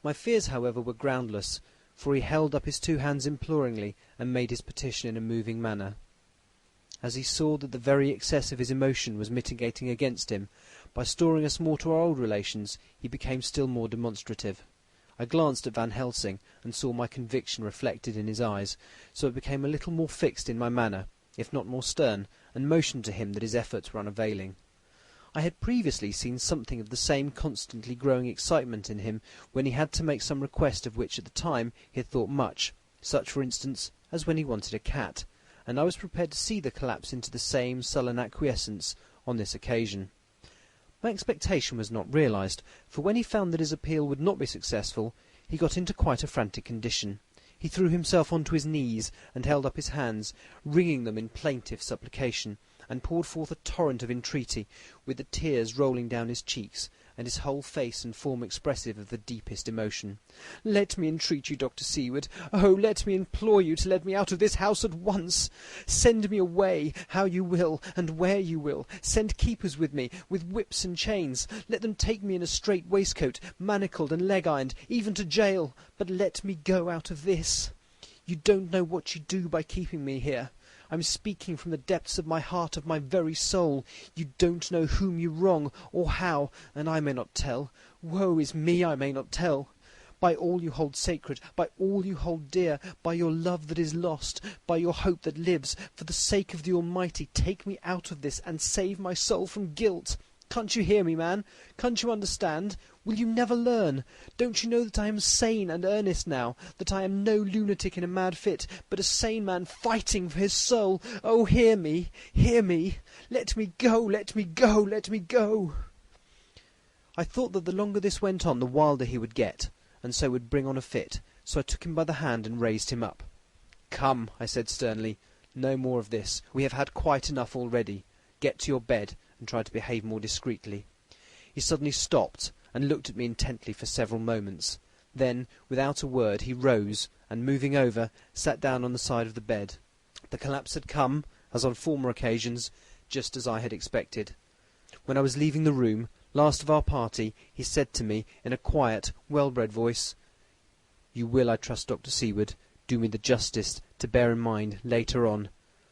My fears, however, were groundless, for he held up his two hands imploringly and made his petition in a moving manner. As he saw that the very excess of his emotion was mitigating against him, by storing us more to our old relations, he became still more demonstrative. I glanced at Van Helsing, and saw my conviction reflected in his eyes, so it became a little more fixed in my manner, if not more stern, and motioned to him that his efforts were unavailing. I had previously seen something of the same constantly growing excitement in him when he had to make some request of which at the time he had thought much, such, for instance, as when he wanted a cat, and I was prepared to see the collapse into the same sullen acquiescence on this occasion. My expectation was not realized, for when he found that his appeal would not be successful, he got into quite a frantic condition. He threw himself on to his knees and held up his hands, wringing them in plaintive supplication, and poured forth a torrent of entreaty, with the tears rolling down his cheeks, and his whole face and form expressive of the deepest emotion. "Let me entreat you, Dr. Seward. Oh, let me implore you to let me out of this house at once. Send me away, how you will, and where you will. Send keepers with me, with whips and chains. Let them take me in a strait waistcoat, manacled and leg-ironed, even to jail. But let me go out of this. You don't know what you do by keeping me here. I'm speaking from the depths of my heart, of my very soul. You don't know whom you wrong, or how, and I may not tell. Woe is me, I may not tell. By all you hold sacred, by all you hold dear, by your love that is lost, by your hope that lives, for the sake of the Almighty, take me out of this, and save my soul from guilt. Can't you hear me, man? Can't you understand? Will you never learn? Don't you know that I am sane and earnest now, that I am no lunatic in a mad fit, but a sane man fighting for his soul? Oh, hear me, hear me! Let me go, let me go, let me go!" I thought that the longer this went on, the wilder he would get, and so would bring on a fit, so I took him by the hand and raised him up. "Come," I said sternly, "no more of this. We have had quite enough already. Get to your bed, and try to behave more discreetly." He suddenly stopped, and looked at me intently for several moments. Then, without a word, he rose, and moving over, sat down on the side of the bed. The collapse had come, as on former occasions, just as I had expected. When I was leaving the room, last of our party, he said to me, in a quiet, well-bred voice, "You will, I trust, Dr. Seward, do me the justice to bear in mind, later on,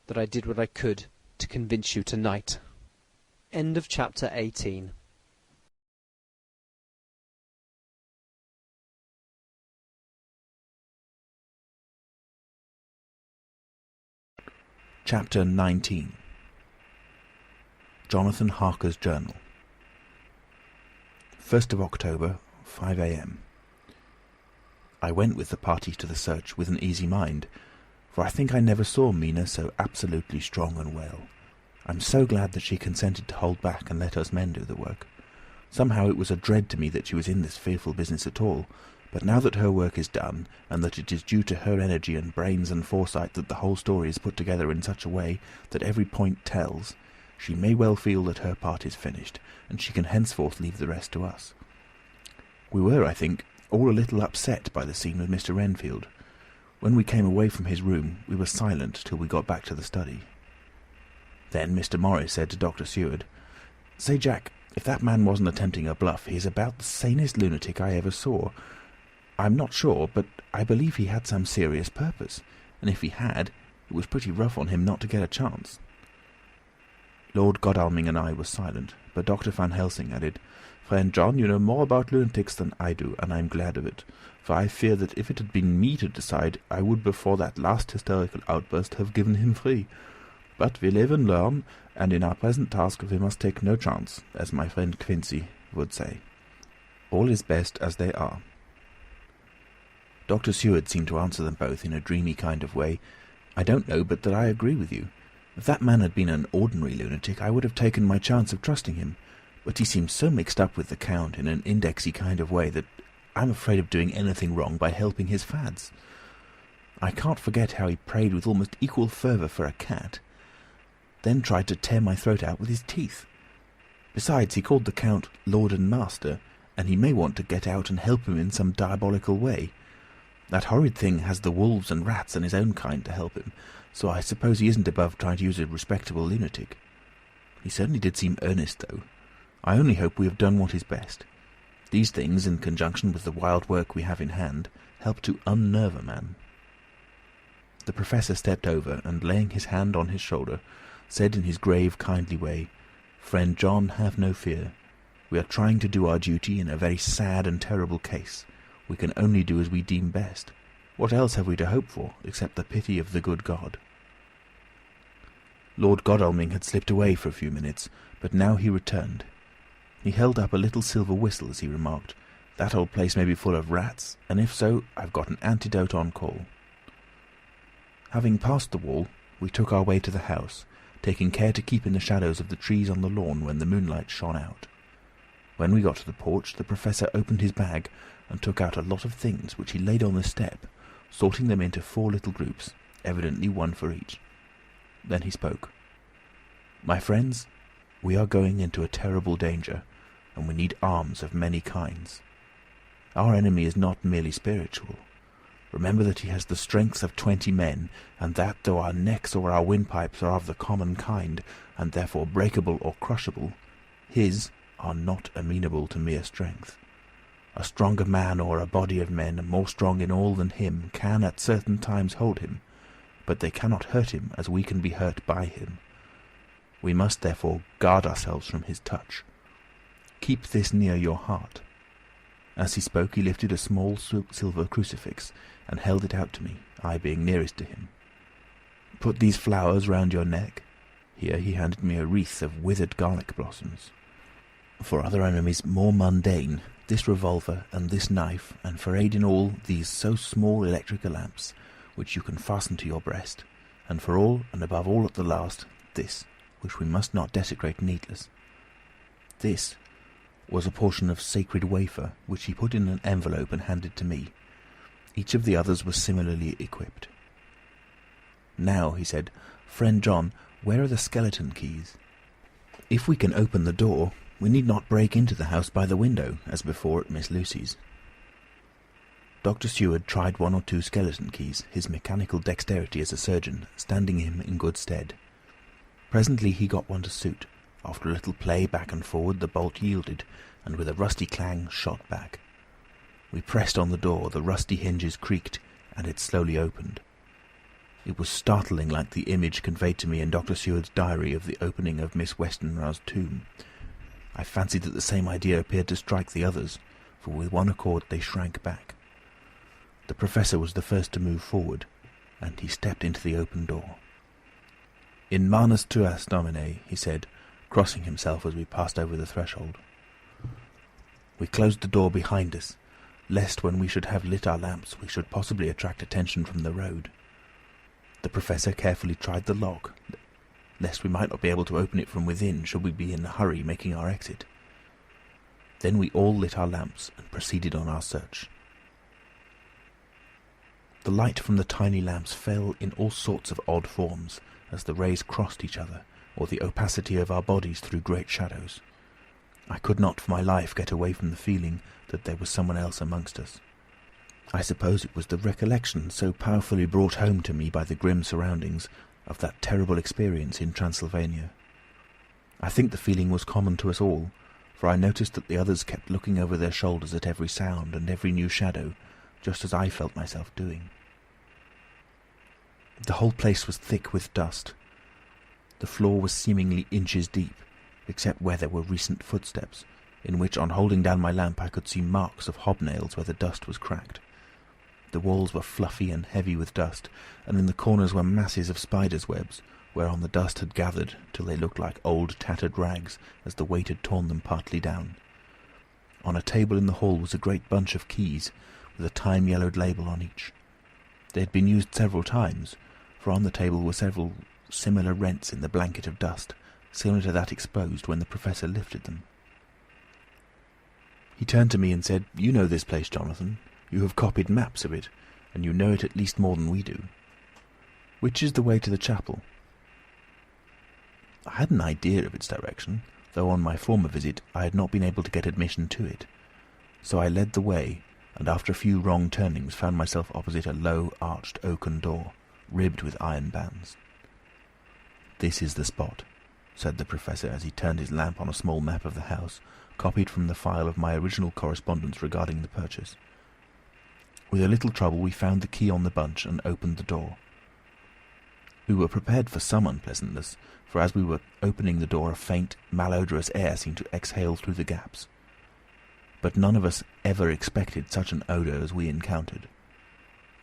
that I did what I could to convince you tonight." End of chapter 18. Chapter 19. Jonathan Harker's Journal. 1st of October, 5 a.m. I went with the party to the search with an easy mind, for I think I never saw Mina so absolutely strong and well. I'm so glad that she consented to hold back and let us men do the work. Somehow it was a dread to me that she was in this fearful business at all, but now that her work is done, and that it is due to her energy and brains and foresight that the whole story is put together in such a way that every point tells, she may well feel that her part is finished, and she can henceforth leave the rest to us. We were, I think, all a little upset by the scene with Mr. Renfield. When we came away from his room, we were silent till we got back to the study. Then Mr. Morris said to Dr. Seward, "Say, Jack, if that man wasn't attempting a bluff, he is about the sanest lunatic I ever saw. I'm not sure, but I believe he had some serious purpose, and if he had, it was pretty rough on him not to get a chance." Lord Godalming and I were silent, but Dr. Van Helsing added, "Friend John, you know more about lunatics than I do, and I'm glad of it, for I fear that if it had been me to decide, I would before that last hysterical outburst have given him free. But we live and learn, and in our present task we must take no chance, as my friend Quincy would say. All is best as they are." Dr. Seward seemed to answer them both in a dreamy kind of way. "I don't know but that I agree with you. If that man had been an ordinary lunatic, I would have taken my chance of trusting him, but he seems so mixed up with the Count in an indexy kind of way that I'm afraid of doing anything wrong by helping his fads. I can't forget how he prayed with almost equal fervour for a cat, then tried to tear my throat out with his teeth. Besides, he called the Count Lord and Master, and he may want to get out and help him in some diabolical way. That horrid thing has the wolves and rats and his own kind to help him, so I suppose he isn't above trying to use a respectable lunatic. He certainly did seem earnest, though. I only hope we have done what is best. These things, in conjunction with the wild work we have in hand, help to unnerve a man." The Professor stepped over, and laying his hand on his shoulder, said in his grave, kindly way, "Friend John, have no fear. We are trying to do our duty in a very sad and terrible case. We can only do as we deem best. What else have we to hope for, except the pity of the good God?" Lord Godalming had slipped away for a few minutes, but now he returned. He held up a little silver whistle as he remarked, "That old place may be full of rats, and if so, I've got an antidote on call." Having passed the wall, we took our way to the house, taking care to keep in the shadows of the trees on the lawn when the moonlight shone out. When we got to the porch, the Professor opened his bag and took out a lot of things, which he laid on the step, sorting them into 4 little groups, evidently one for each. Then he spoke. "My friends, we are going into a terrible danger, and we need arms of many kinds. Our enemy is not merely spiritual. Remember that he has the strength of 20 men, and that, though our necks or our windpipes are of the common kind, and therefore breakable or crushable, his are not amenable to mere strength. A stronger man or a body of men, more strong in all than him, can at certain times hold him, but they cannot hurt him as we can be hurt by him. We must therefore guard ourselves from his touch. Keep this near your heart." As he spoke, he lifted a small silver crucifix and held it out to me, I being nearest to him. "Put these flowers round your neck." Here he handed me a wreath of withered garlic blossoms. "For other enemies more mundane, this revolver and this knife, and for aid in all, these so small electrical lamps, which you can fasten to your breast, and for all, and above all at the last, this, which we must not desecrate needless." This was a portion of sacred wafer, which he put in an envelope and handed to me. Each of the others was similarly equipped. "Now," he said, "Friend John, where are the skeleton keys? If we can open the door, we need not break into the house by the window, as before at Miss Lucy's." Dr. Seward tried 1 or 2 skeleton keys, his mechanical dexterity as a surgeon standing him in good stead. Presently he got one to suit. After a little play back and forward, the bolt yielded, and with a rusty clang shot back. We pressed on the door, the rusty hinges creaked, and it slowly opened. It was startling like the image conveyed to me in Dr. Seward's diary of the opening of Miss Westenra's tomb. I fancied that the same idea appeared to strike the others, for with one accord they shrank back. The Professor was the first to move forward, and he stepped into the open door. "In manus tuas, Domine," he said, crossing himself as we passed over the threshold. We closed the door behind us, lest when we should have lit our lamps we should possibly attract attention from the road. The Professor carefully tried the lock, lest we might not be able to open it from within should we be in a hurry making our exit. Then we all lit our lamps and proceeded on our search. The light from the tiny lamps fell in all sorts of odd forms as the rays crossed each other, or the opacity of our bodies threw great shadows. I could not for my life get away from the feeling that there was someone else amongst us. I suppose it was the recollection so powerfully brought home to me by the grim surroundings of that terrible experience in Transylvania. I think the feeling was common to us all, for I noticed that the others kept looking over their shoulders at every sound and every new shadow, just as I felt myself doing. The whole place was thick with dust. The floor was seemingly inches deep, except where there were recent footsteps, in which, on holding down my lamp, I could see marks of hobnails where the dust was cracked. The walls were fluffy and heavy with dust, and in the corners were masses of spiders' webs, whereon the dust had gathered till they looked like old tattered rags as the weight had torn them partly down. On a table in the hall was a great bunch of keys, with a time-yellowed label on each. They had been used several times, for on the table were several similar rents in the blanket of dust, similar to that exposed when the Professor lifted them. He turned to me and said, "You know this place, Jonathan. You have copied maps of it, and you know it at least more than we do. Which is the way to the chapel?" I had an idea of its direction, though on my former visit I had not been able to get admission to it. So I led the way, and after a few wrong turnings found myself opposite a low, arched oaken door, ribbed with iron bands. "This is the spot," said the Professor as he turned his lamp on a small map of the house, copied from the file of my original correspondence regarding the purchase. With a little trouble we found the key on the bunch and opened the door. We were prepared for some unpleasantness, for as we were opening the door a faint, malodorous air seemed to exhale through the gaps. But none of us ever expected such an odour as we encountered.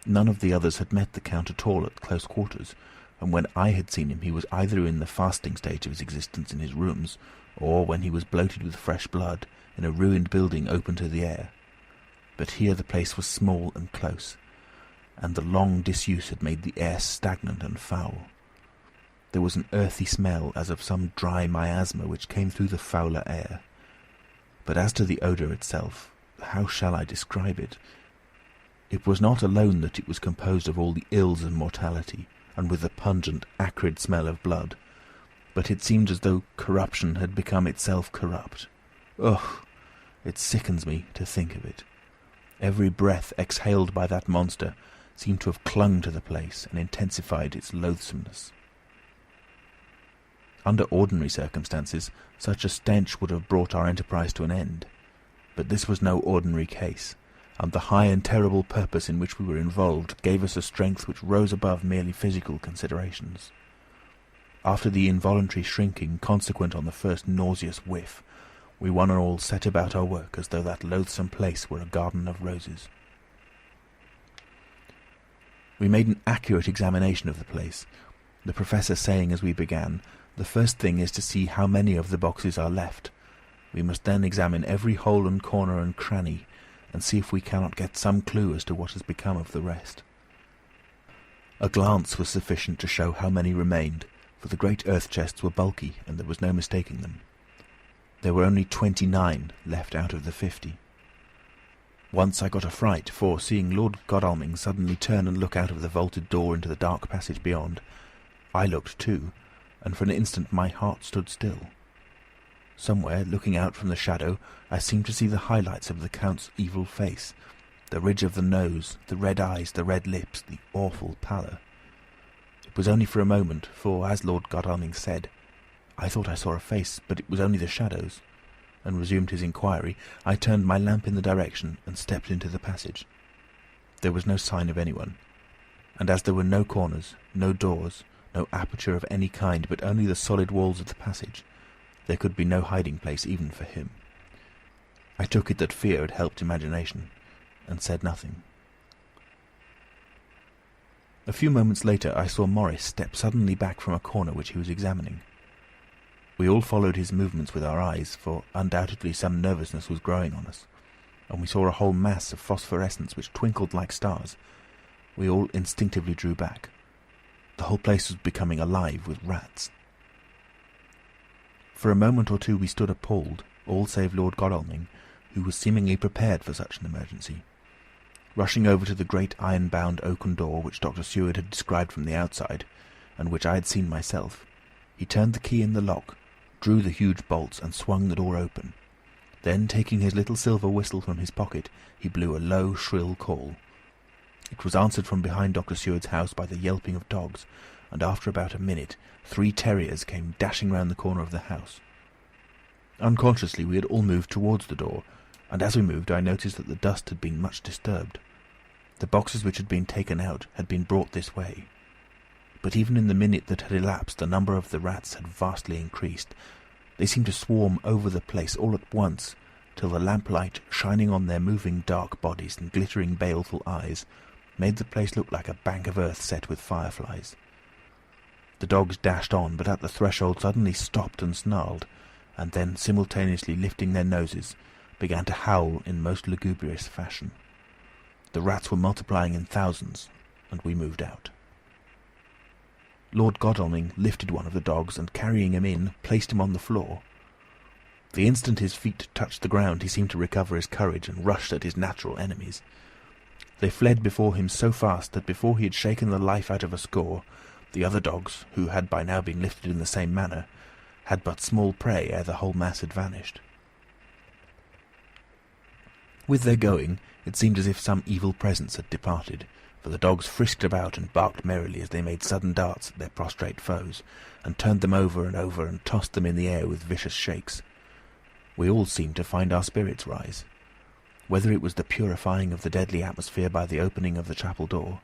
None of the others had met the Count at all at close quarters, and when I had seen him he was either in the fasting stage of his existence in his rooms, or when he was bloated with fresh blood, in a ruined building open to the air. But here the place was small and close, and the long disuse had made the air stagnant and foul. There was an earthy smell as of some dry miasma which came through the fouler air. But as to the odour itself, how shall I describe it? It was not alone that it was composed of all the ills of mortality, and with the pungent, acrid smell of blood, but it seemed as though corruption had become itself corrupt. Ugh! It sickens me to think of it. Every breath exhaled by that monster seemed to have clung to the place and intensified its loathsomeness. Under ordinary circumstances, such a stench would have brought our enterprise to an end. But this was no ordinary case, and the high and terrible purpose in which we were involved gave us a strength which rose above merely physical considerations. After the involuntary shrinking consequent on the first nauseous whiff, we one and all set about our work as though that loathsome place were a garden of roses. We made an accurate examination of the place, the Professor saying as we began, "The first thing is to see how many of the boxes are left. We must then examine every hole and corner and cranny, and see if we cannot get some clue as to what has become of the rest." A glance was sufficient to show how many remained, for the great earth chests were bulky, and there was no mistaking them. There were only 29 left out of the 50. Once I got a fright, for, seeing Lord Godalming suddenly turn and look out of the vaulted door into the dark passage beyond, I looked too, and for an instant my heart stood still. Somewhere, looking out from the shadow, I seemed to see the highlights of the Count's evil face, The ridge of the nose, the red eyes, the red lips, the awful pallor. It was only for a moment, for, as Lord Godalming said, I thought I saw a face, but it was only the shadows, and resumed his inquiry. I turned my lamp in the direction and stepped into the passage. There was no sign of anyone, and as there were no corners, no doors, no aperture of any kind, but only the solid walls of the passage, there could be no hiding place even for him. I took it that fear had helped imagination, and said nothing. A few moments later I saw Morris step suddenly back from a corner which he was examining. We all followed his movements with our eyes, for undoubtedly some nervousness was growing on us, and we saw a whole mass of phosphorescence which twinkled like stars. We all instinctively drew back. The whole place was becoming alive with rats. For a moment or two we stood appalled, all save Lord Godalming, who was seemingly prepared for such an emergency. Rushing over to the great iron-bound oaken door which Dr. Seward had described from the outside, and which I had seen myself, he turned the key in the lock, drew the huge bolts, and swung the door open. Then, taking his little silver whistle from his pocket, he blew a low, shrill call. It was answered from behind Dr. Seward's house by the yelping of dogs, and after about a minute 3 terriers came dashing round the corner of the house. Unconsciously we had all moved towards the door, and as we moved I noticed that the dust had been much disturbed. The boxes which had been taken out had been brought this way. But even in the minute that had elapsed the number of the rats had vastly increased. They seemed to swarm over the place all at once, till the lamplight, shining on their moving dark bodies and glittering baleful eyes, made the place look like a bank of earth set with fireflies. The dogs dashed on, but at the threshold suddenly stopped and snarled, and then, simultaneously lifting their noses, began to howl in most lugubrious fashion. The rats were multiplying in thousands, and we moved out. Lord Godalming lifted one of the dogs, and carrying him in, placed him on the floor. The instant his feet touched the ground he seemed to recover his courage, and rushed at his natural enemies. They fled before him so fast that before he had shaken the life out of a score, the other dogs, who had by now been lifted in the same manner, had but small prey ere the whole mass had vanished. With their going, it seemed as if some evil presence had departed, for the dogs frisked about and barked merrily as they made sudden darts at their prostrate foes, and turned them over and tossed them in the air with vicious shakes. We all seemed to find our spirits rise. Whether it was the purifying of the deadly atmosphere by the opening of the chapel door,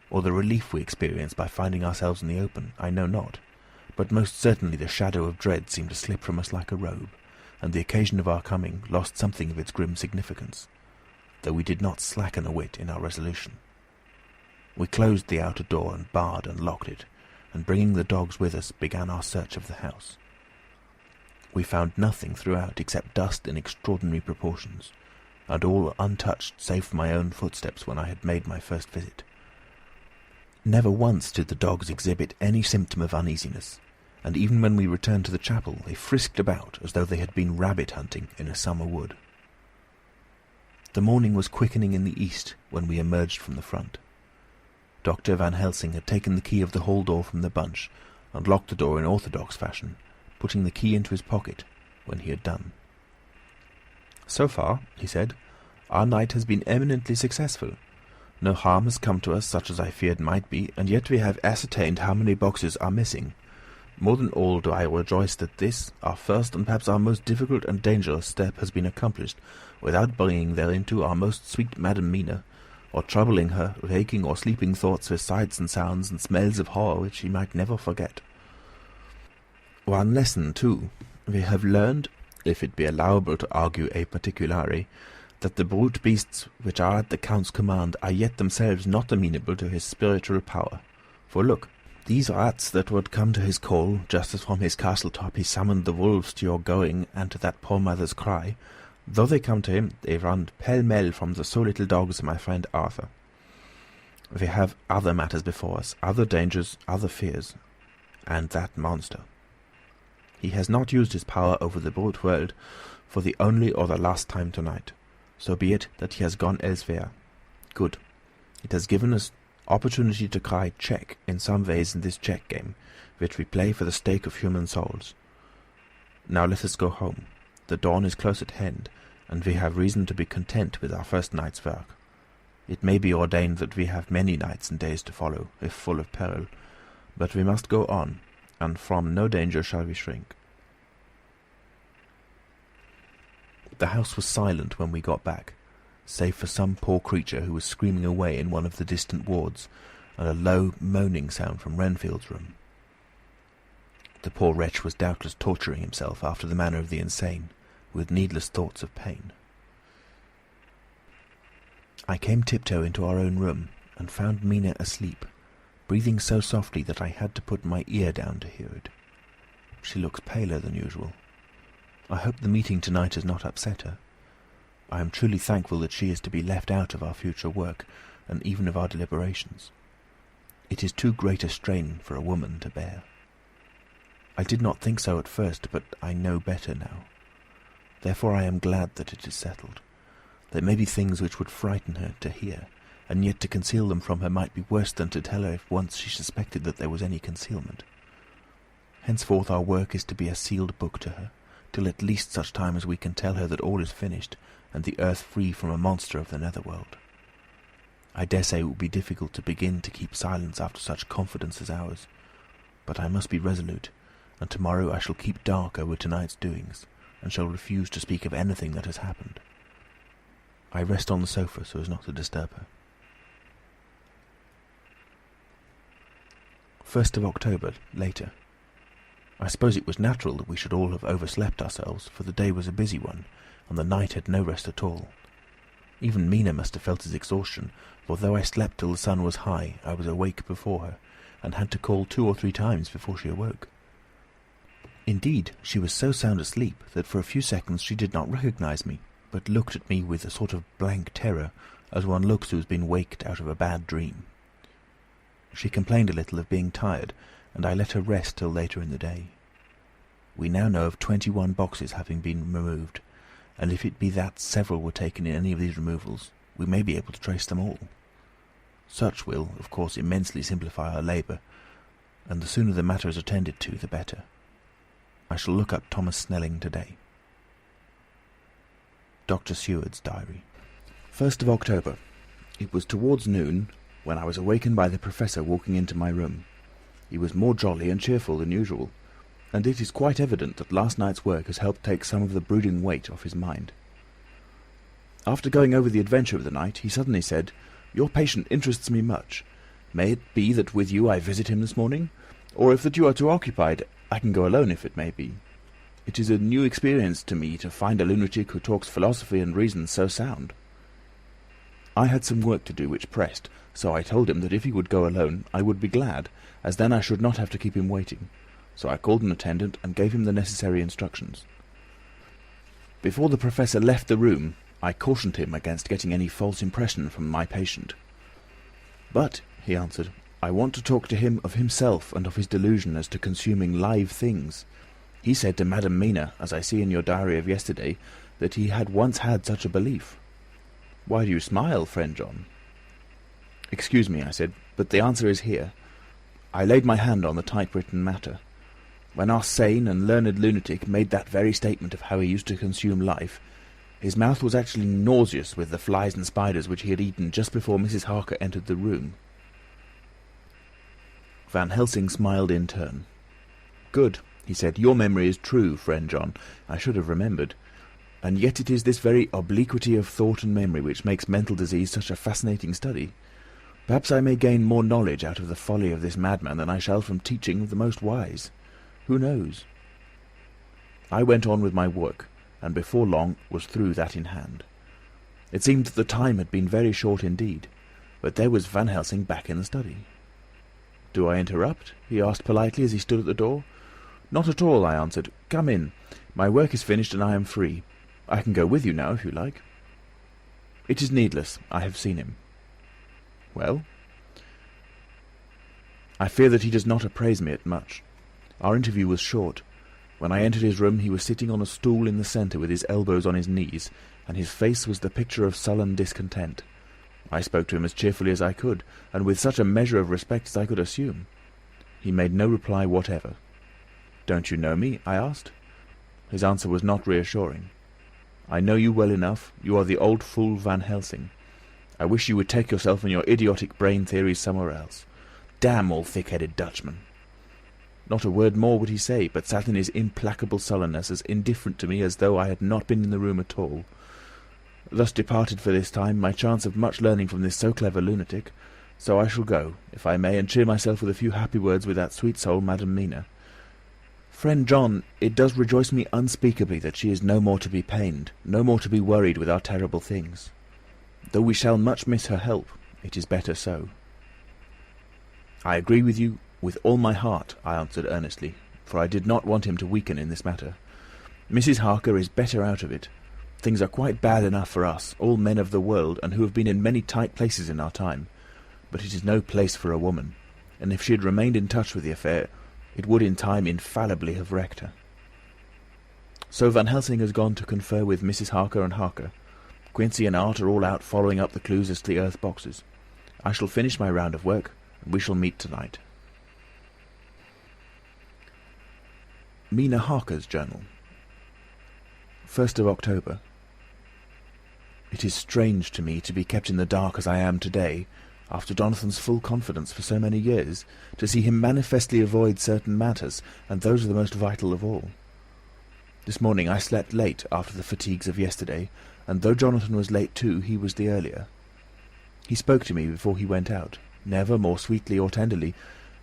or the relief we experienced by finding ourselves in the open, I know not, but most certainly the shadow of dread seemed to slip from us like a robe, and the occasion of our coming lost something of its grim significance, though we did not slacken a whit in our resolution. We closed the outer door and barred and locked it, and bringing the dogs with us, began our search of the house. We found nothing throughout except dust in extraordinary proportions, and all untouched save for my own footsteps when I had made my first visit. Never once did the dogs exhibit any symptom of uneasiness, and even when we returned to the chapel they frisked about as though they had been rabbit hunting in a summer wood. The morning was quickening in the east when we emerged from the front. Dr. Van Helsing had taken the key of the hall door from the bunch, and locked the door in orthodox fashion, putting the key into his pocket when he had done. "So far," he said, "our night has been eminently successful. No harm has come to us such as I feared might be, and yet we have ascertained how many boxes are missing. More than all do I rejoice that this, our first and perhaps our most difficult and dangerous step, has been accomplished, without bringing thereinto our most sweet Madam Mina, or troubling her waking or sleeping thoughts with sights and sounds and smells of horror which she might never forget. One lesson, too, we have learned, if it be allowable to argue a particulari, that the brute beasts which are at the Count's command are yet themselves not amenable to his spiritual power. For look, these rats that would come to his call, just as from his castle top he summoned the wolves to your going and to that poor mother's cry, though they come to him, they run pell-mell from the so little dogs, my friend Arthur. We have other matters before us, other dangers, other fears, and that monster. He has not used his power over the brute world for the only or the last time tonight. So be it that he has gone elsewhere. Good. It has given us opportunity to cry check in some ways in this check game, which we play for the stake of human souls. Now let us go home. The dawn is close at hand, and we have reason to be content with our first night's work. It may be ordained that we have many nights and days to follow, if full of peril, but we must go on, and from no danger shall we shrink. The house was silent when we got back, save for some poor creature who was screaming away in one of the distant wards, and a low moaning sound from Renfield's room. The poor wretch was doubtless torturing himself after the manner of the insane, with needless thoughts of pain. I came tiptoe into our own room, and found Mina asleep, breathing so softly that I had to put my ear down to hear it. She looks paler than usual. I hope the meeting tonight has not upset her. I am truly thankful that she is to be left out of our future work, and even of our deliberations. It is too great a strain for a woman to bear. I did not think so at first, but I know better now. Therefore I am glad that it is settled. There may be things which would frighten her to hear, and yet to conceal them from her might be worse than to tell her if once she suspected that there was any concealment. Henceforth our work is to be a sealed book to her, till at least such time as we can tell her that all is finished, and the earth free from a monster of the netherworld. I dare say it will be difficult to begin to keep silence after such confidence as ours, but I must be resolute, and tomorrow I shall keep dark over tonight's doings, and shall refuse to speak of anything that has happened. I rest on the sofa so as not to disturb her. 1st of October, later. I suppose it was natural that we should all have overslept ourselves, for the day was a busy one, and the night had no rest at all. Even Mina must have felt his exhaustion, for though I slept till the sun was high, I was awake before her, and had to call 2 or 3 times before she awoke. Indeed, she was so sound asleep that for a few seconds she did not recognize me, but looked at me with a sort of blank terror, as one looks who has been waked out of a bad dream. She complained a little of being tired, and I let her rest till later in the day. We now know of 21 boxes having been removed, and if it be that several were taken in any of these removals, we may be able to trace them all. Such will, of course, immensely simplify our labour, and the sooner the matter is attended to, the better. I shall look up Thomas Snelling today. Dr. Seward's diary. 1st of October. It was towards noon when I was awakened by the Professor walking into my room. He was more jolly and cheerful than usual, and it is quite evident that last night's work has helped take some of the brooding weight off his mind. After going over the adventure of the night, he suddenly said, "Your patient interests me much. May it be that with you I visit him this morning? Or if that you are too occupied, I can go alone if it may be. It is a new experience to me to find a lunatic who talks philosophy and reasons so sound." I had some work to do which pressed, so I told him that if he would go alone, I would be glad, as then I should not have to keep him waiting. So I called an attendant and gave him the necessary instructions. Before the Professor left the room, I cautioned him against getting any false impression from my patient. "But," he answered, "I want to talk to him of himself and of his delusion as to consuming live things. He said to Madam Mina, as I see in your diary of yesterday, that he had once had such a belief." "Why do you smile, friend John?" "Excuse me," I said, "but the answer is here." I laid my hand on the typewritten matter. When our sane and learned lunatic made that very statement of how he used to consume life, his mouth was actually nauseous with the flies and spiders which he had eaten just before Mrs. Harker entered the room. Van Helsing smiled in turn. "Good," he said. "Your memory is true, friend John. I should have remembered. And yet it is this very obliquity of thought and memory which makes mental disease such a fascinating study. Perhaps I may gain more knowledge out of the folly of this madman than I shall from teaching of the most wise. Who knows?" I went on with my work, and before long was through that in hand. It seemed that the time had been very short indeed, but there was Van Helsing back in the study. "Do I interrupt?" he asked politely as he stood at the door. "Not at all," I answered. "Come in. My work is finished and I am free. I can go with you now, if you like." "It is needless. I have seen him." "Well?" "I fear that he does not appraise me at much. Our interview was short. When I entered his room he was sitting on a stool in the centre with his elbows on his knees, and his face was the picture of sullen discontent. I spoke to him as cheerfully as I could, and with such a measure of respect as I could assume. He made no reply whatever. "Don't you know me?" I asked. His answer was not reassuring. "I know you well enough. You are the old fool Van Helsing. I wish you would take yourself and your idiotic brain theories somewhere else. Damn all thick-headed Dutchmen." Not a word more would he say, but sat in his implacable sullenness, as indifferent to me as though I had not been in the room at all. Thus departed for this time my chance of much learning from this so clever lunatic, so I shall go, if I may, and cheer myself with a few happy words with that sweet soul, Madam Mina. Friend John, it does rejoice me unspeakably that she is no more to be pained, no more to be worried with our terrible things. Though we shall much miss her help, it is better so. I agree with you with all my heart, I answered earnestly, for I did not want him to weaken in this matter. Mrs. Harker is better out of it. Things are quite bad enough for us, all men of the world, and who have been in many tight places in our time. But it is no place for a woman, and if she had remained in touch with the affair, it would in time infallibly have wrecked her. So Van Helsing has gone to confer with Mrs. Harker and Harker. Quincy and Art are all out following up the clues as to the earth boxes. I shall finish my round of work, and we shall meet tonight. Mina Harker's Journal. 1st of October. It is strange to me to be kept in the dark as I am today, after Jonathan's full confidence for so many years, to see him manifestly avoid certain matters, and those are the most vital of all. This morning I slept late after the fatigues of yesterday, and though Jonathan was late too, he was the earlier. He spoke to me before he went out, never more sweetly or tenderly,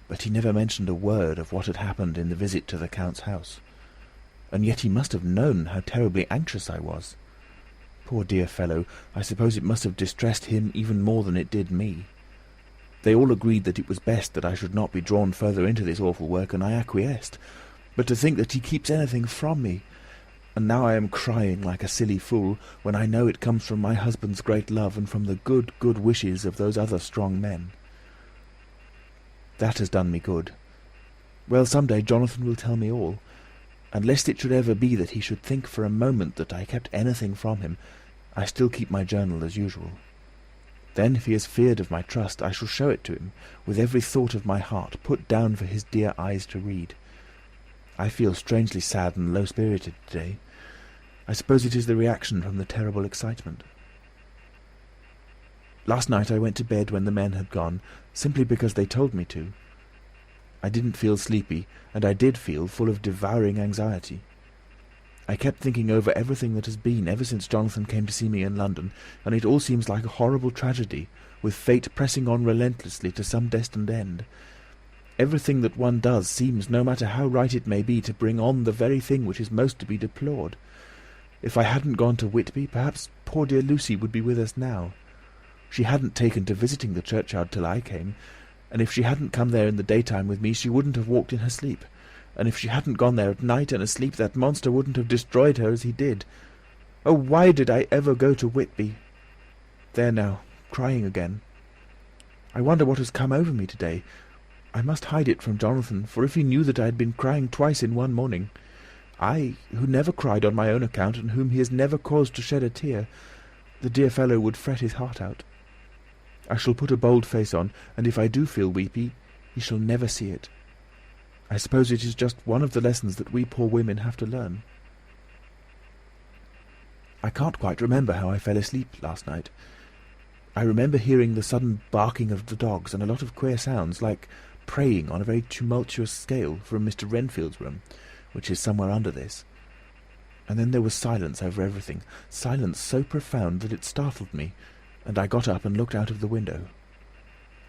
but he never mentioned a word of what had happened in the visit to the Count's house. And yet he must have known how terribly anxious I was. Poor dear fellow, I suppose it must have distressed him even more than it did me. They all agreed that it was best that I should not be drawn further into this awful work, and I acquiesced. But to think that he keeps anything from me! And now I am crying like a silly fool, when I know it comes from my husband's great love, and from the good, good wishes of those other strong men. That has done me good. Well, some day Jonathan will tell me all, and lest it should ever be that he should think for a moment that I kept anything from him, I still keep my journal as usual. Then, if he is feared of my trust, I shall show it to him, with every thought of my heart put down for his dear eyes to read. I feel strangely sad and low-spirited today. I suppose it is the reaction from the terrible excitement. Last night I went to bed when the men had gone, simply because they told me to. I didn't feel sleepy, and I did feel full of devouring anxiety. I kept thinking over everything that has been ever since Jonathan came to see me in London, and it all seems like a horrible tragedy, with fate pressing on relentlessly to some destined end. Everything that one does seems, no matter how right it may be, to bring on the very thing which is most to be deplored. If I hadn't gone to Whitby, perhaps poor dear Lucy would be with us now. She hadn't taken to visiting the churchyard till I came, and if she hadn't come there in the daytime with me, she wouldn't have walked in her sleep, and if she hadn't gone there at night and asleep, that monster wouldn't have destroyed her as he did. Oh, why did I ever go to Whitby? There now, crying again. I wonder what has come over me today. I must hide it from Jonathan, for if he knew that I had been crying twice in one morning, I, who never cried on my own account, and whom he has never caused to shed a tear, the dear fellow would fret his heart out. I shall put a bold face on, and if I do feel weepy, he shall never see it. I suppose it is just one of the lessons that we poor women have to learn. I can't quite remember how I fell asleep last night. I remember hearing the sudden barking of the dogs and a lot of queer sounds, like praying on a very tumultuous scale, from Mr. Renfield's room, which is somewhere under this. And then there was silence over everything, silence so profound that it startled me, and I got up and looked out of the window.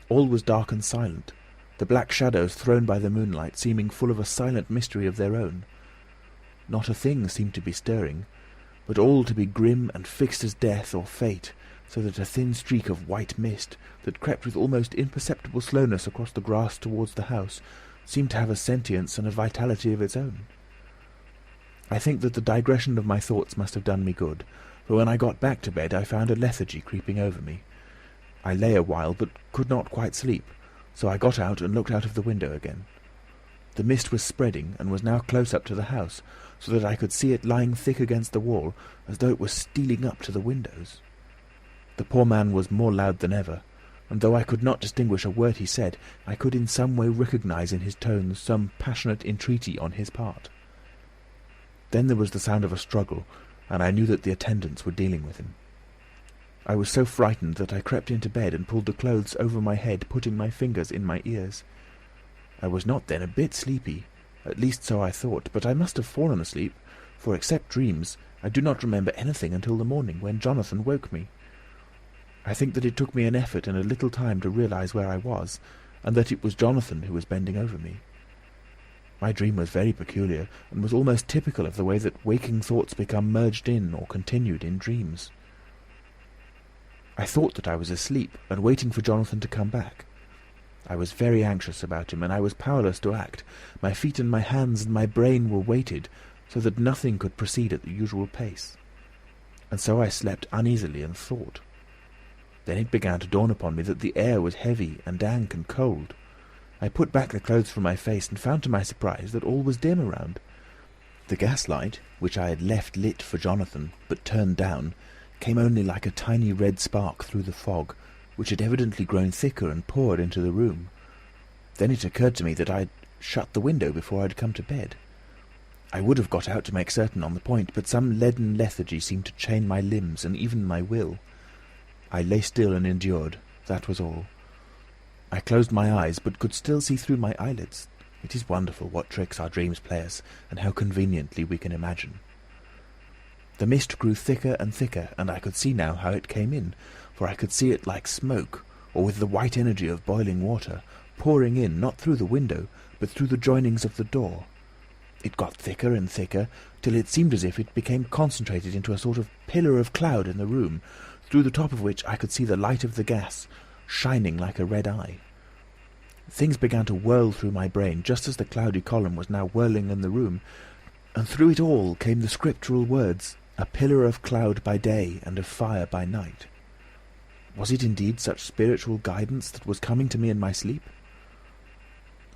All was dark and silent, the black shadows thrown by the moonlight seeming full of a silent mystery of their own. Not a thing seemed to be stirring, but all to be grim and fixed as death or fate, so that a thin streak of white mist, that crept with almost imperceptible slowness across the grass towards the house, seemed to have a sentience and a vitality of its own. I think that the digression of my thoughts must have done me good, for when I got back to bed I found a lethargy creeping over me. I lay a while, but could not quite sleep, so I got out and looked out of the window again. The mist was spreading, and was now close up to the house, so that I could see it lying thick against the wall, as though it was stealing up to the windows. The poor man was more loud than ever, and though I could not distinguish a word he said, I could in some way recognize in his tones some passionate entreaty on his part. Then there was the sound of a struggle, and I knew that the attendants were dealing with him. I was so frightened that I crept into bed and pulled the clothes over my head, putting my fingers in my ears. I was not then a bit sleepy, at least so I thought, but I must have fallen asleep, for except dreams, I do not remember anything until the morning, when Jonathan woke me. I think that it took me an effort and a little time to realize where I was, and that it was Jonathan who was bending over me. My dream was very peculiar, and was almost typical of the way that waking thoughts become merged in or continued in dreams. I thought that I was asleep and waiting for Jonathan to come back. I was very anxious about him, and I was powerless to act. My feet and my hands and my brain were weighted, so that nothing could proceed at the usual pace. And so I slept uneasily and thought. Then it began to dawn upon me that the air was heavy and dank and cold. I put back the clothes from my face and found to my surprise that all was dim around. The gaslight, which I had left lit for Jonathan, but turned down, came only like a tiny red spark through the fog, which had evidently grown thicker and poured into the room. Then it occurred to me that I had shut the window before I had come to bed. I would have got out to make certain on the point, but some leaden lethargy seemed to chain my limbs and even my will. I lay still and endured, that was all. I closed my eyes, but could still see through my eyelids. It is wonderful what tricks our dreams play us, and how conveniently we can imagine. The mist grew thicker and thicker, and I could see now how it came in, for I could see it like smoke, or with the white energy of boiling water, pouring in, not through the window, but through the joinings of the door. It got thicker and thicker, till it seemed as if it became concentrated into a sort of pillar of cloud in the room, through the top of which I could see the light of the gas, shining like a red eye. Things began to whirl through my brain, just as the cloudy column was now whirling in the room, and through it all came the scriptural words, "A pillar of cloud by day and of fire by night." Was it indeed such spiritual guidance that was coming to me in my sleep?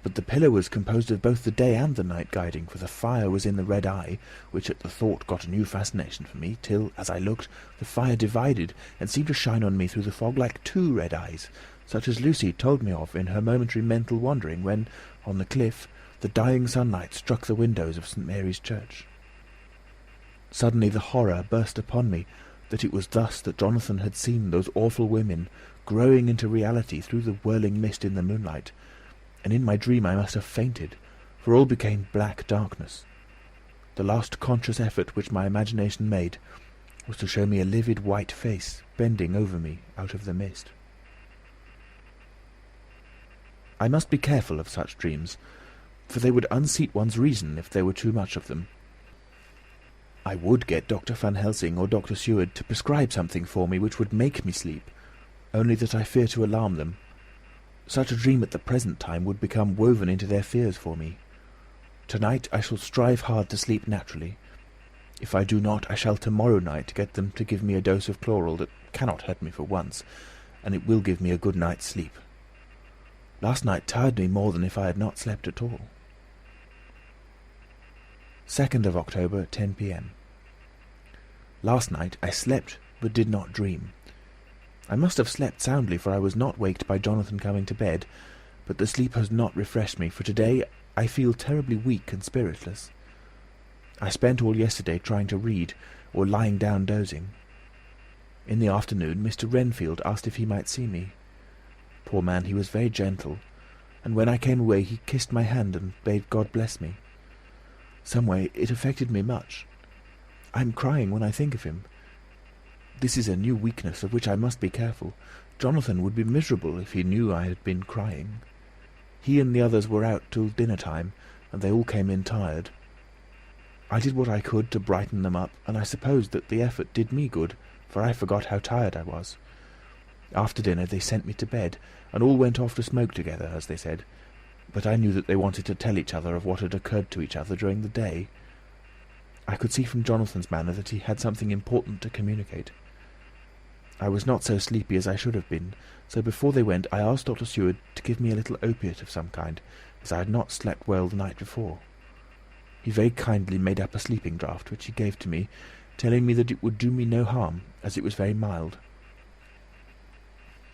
But the pillar was composed of both the day and the night guiding, for the fire was in the red eye, which at the thought got a new fascination for me, till, as I looked, the fire divided, and seemed to shine on me through the fog like two red eyes, such as Lucy told me of in her momentary mental wandering, when, on the cliff, the dying sunlight struck the windows of St. Mary's Church. Suddenly the horror burst upon me, that it was thus that Jonathan had seen those awful women growing into reality through the whirling mist in the moonlight, and in my dream I must have fainted, for all became black darkness. The last conscious effort which my imagination made was to show me a livid white face bending over me out of the mist. I must be careful of such dreams, for they would unseat one's reason if there were too much of them. I would get Dr. Van Helsing or Dr. Seward to prescribe something for me which would make me sleep, only that I fear to alarm them. Such a dream at the present time would become woven into their fears for me. Tonight I shall strive hard to sleep naturally. If I do not, I shall tomorrow night get them to give me a dose of chloral that cannot hurt me for once, and it will give me a good night's sleep. Last night tired me more than if I had not slept at all. 2nd of October, 10 p.m. Last night I slept, but did not dream. I must have slept soundly, for I was not waked by Jonathan coming to bed, but the sleep has not refreshed me, for today I feel terribly weak and spiritless. I spent all yesterday trying to read, or lying down dozing. In the afternoon Mr. Renfield asked if he might see me. Poor man, he was very gentle, and when I came away he kissed my hand and bade God bless me. Some way it affected me much. I am crying when I think of him. This is a new weakness of which I must be careful. Jonathan would be miserable if he knew I had been crying. He and the others were out till dinner-time, and they all came in tired. I did what I could to brighten them up, and I supposed that the effort did me good, for I forgot how tired I was. After dinner they sent me to bed, and all went off to smoke together, as they said, but I knew that they wanted to tell each other of what had occurred to each other during the day. I could see from Jonathan's manner that he had something important to communicate. I was not so sleepy as I should have been, so before they went I asked Dr. Seward to give me a little opiate of some kind, as I had not slept well the night before. He very kindly made up a sleeping draught, which he gave to me, telling me that it would do me no harm, as it was very mild.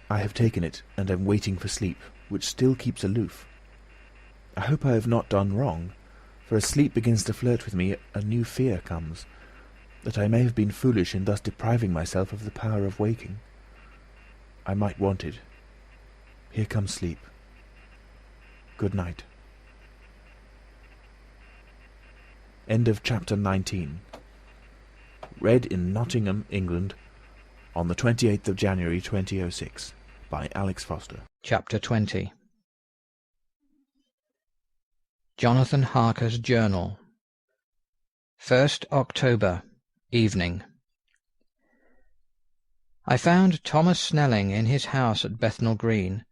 I have taken it, and am waiting for sleep, which still keeps aloof. I hope I have not done wrong, for as sleep begins to flirt with me, a new fear comes, that I may have been foolish in thus depriving myself of the power of waking. I might want it. Here comes sleep. Good night. End of chapter 19. Read in Nottingham, England, on the 28th of January 2006, by Alex Foster. Chapter 20. Jonathan Harker's Journal. 1st October, evening. I found Thomas Snelling in his house at Bethnal Green,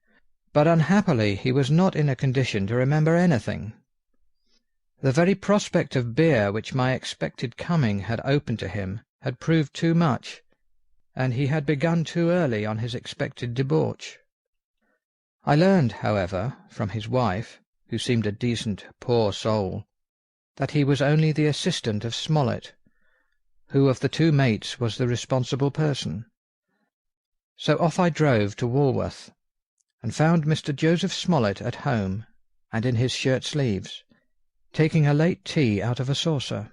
but unhappily he was not in a condition to remember anything. The very prospect of beer which my expected coming had opened to him had proved too much, and he had begun too early on his expected debauch. I learned, however, from his wife, who seemed a decent, poor soul, that he was only the assistant of Smollett, who of the two mates was the responsible person. So off I drove to Walworth, and found Mr. Joseph Smollett at home, and in his shirt-sleeves, taking a late tea out of a saucer.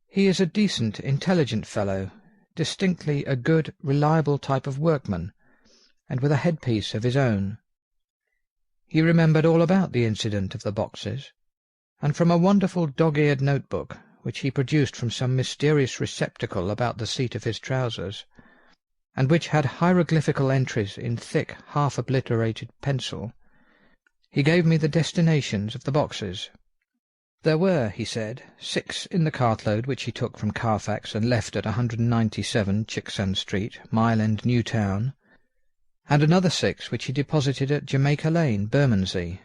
He is a decent, intelligent fellow, distinctly a good, reliable type of workman, and with a headpiece of his own. He remembered all about the incident of the boxes, and from a wonderful dog-eared notebook, which he produced from some mysterious receptacle about the seat of his trousers, and which had hieroglyphical entries in thick, half-obliterated pencil, he gave me the destinations of the boxes. There were, he said, 6 in the cartload which he took from Carfax and left at 197 Chicksand Street, Mile End, New Town, and another 6 which he deposited at Jamaica Lane, Bermondsey.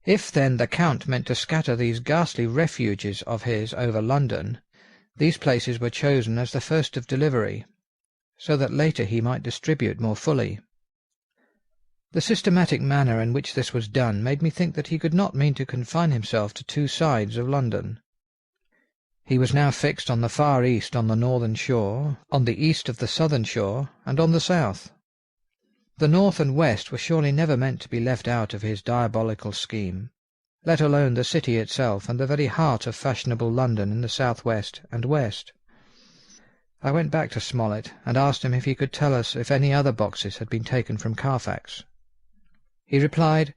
If, then, the Count meant to scatter these ghastly refuges of his over London, these places were chosen as the first of delivery, so that later he might distribute more fully. The systematic manner in which this was done made me think that he could not mean to confine himself to 2 sides of London. He was now fixed on the far east on the northern shore, on the east of the southern shore, and on the south. The north and west were surely never meant to be left out of his diabolical scheme, let alone the city itself and the very heart of fashionable London in the south-west and west. I went back to Smollett and asked him if he could tell us if any other boxes had been taken from Carfax. He replied,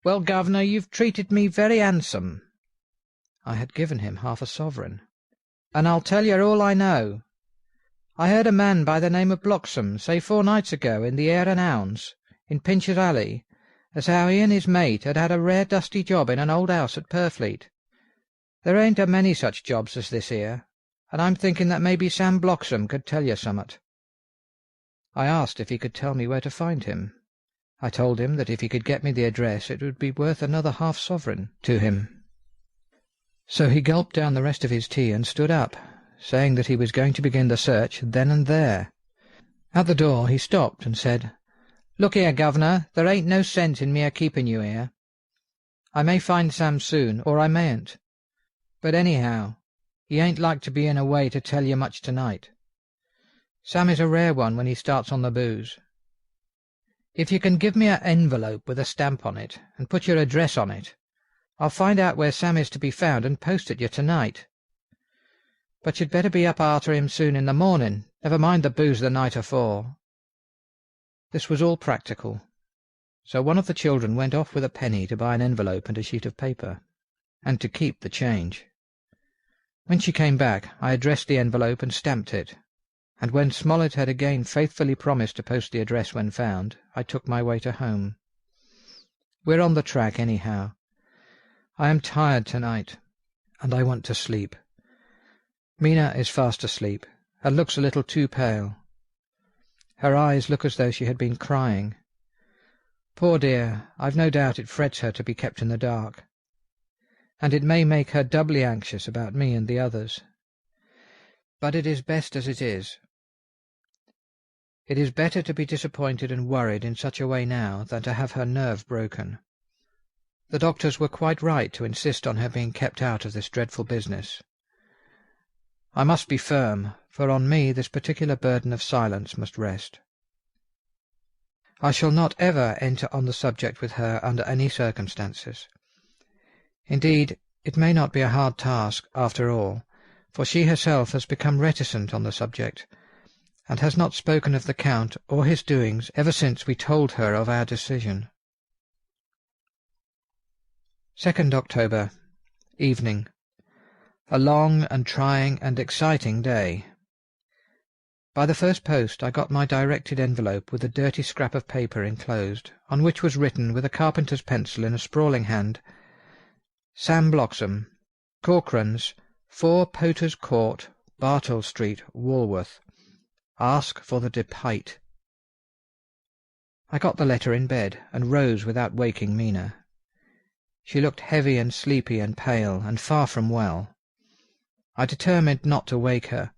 "Well, governor, you've treated me very handsome." I had given him half a sovereign. "And I'll tell you all I know. I heard a man by the name of Bloxham say 4 nights ago in the Hare and Hounds, in Pincher's Alley, as how he and his mate had had a rare dusty job in an old house at Purfleet. There ain't a many such jobs as this here, and I'm thinking that maybe Sam Bloxham could tell you summat." I asked if he could tell me where to find him. I told him that if he could get me the address it would be worth another half-sovereign to him. So he gulped down the rest of his tea and stood up, saying that he was going to begin the search then and there. At the door he stopped and said, "Look here, governor, there ain't no sense in me a-keeping you here. I may find Sam soon, or I mayn't. But anyhow, he ain't like to be in a way to tell you much tonight. Sam is a rare one when he starts on the booze. If you can give me an envelope with a stamp on it, and put your address on it, I'll find out where Sam is to be found and post it you tonight. But you'd better be up arter him soon in the morning, never mind the booze the night afore." This was all practical, so one of the children went off with a penny to buy an envelope and a sheet of paper, and to keep the change. When she came back, I addressed the envelope and stamped it, and when Smollett had again faithfully promised to post the address when found, I took my way to home. We're on the track, anyhow. I am tired tonight, and I want to sleep. Mina is fast asleep, and looks a little too pale. Her eyes look as though she had been crying. Poor dear, I've no doubt it frets her to be kept in the dark, and it may make her doubly anxious about me and the others. But it is best as it is. It is better to be disappointed and worried in such a way now than to have her nerve broken. The doctors were quite right to insist on her being kept out of this dreadful business. I must be firm, for on me this particular burden of silence must rest. I shall not ever enter on the subject with her under any circumstances. Indeed, it may not be a hard task, after all, for she herself has become reticent on the subject, and has not spoken of the Count or his doings ever since we told her of our decision. 2nd October. Evening. A long and trying and exciting day. By the first post I got my directed envelope with a dirty scrap of paper enclosed, on which was written with a carpenter's pencil in a sprawling hand, Sam Bloxham, Corcoran's, 4 Poter's Court, Bartle Street, Walworth. Ask for the Depite. I got the letter in bed, and rose without waking Mina. She looked heavy and sleepy and pale, and far from well. I determined not to wake her,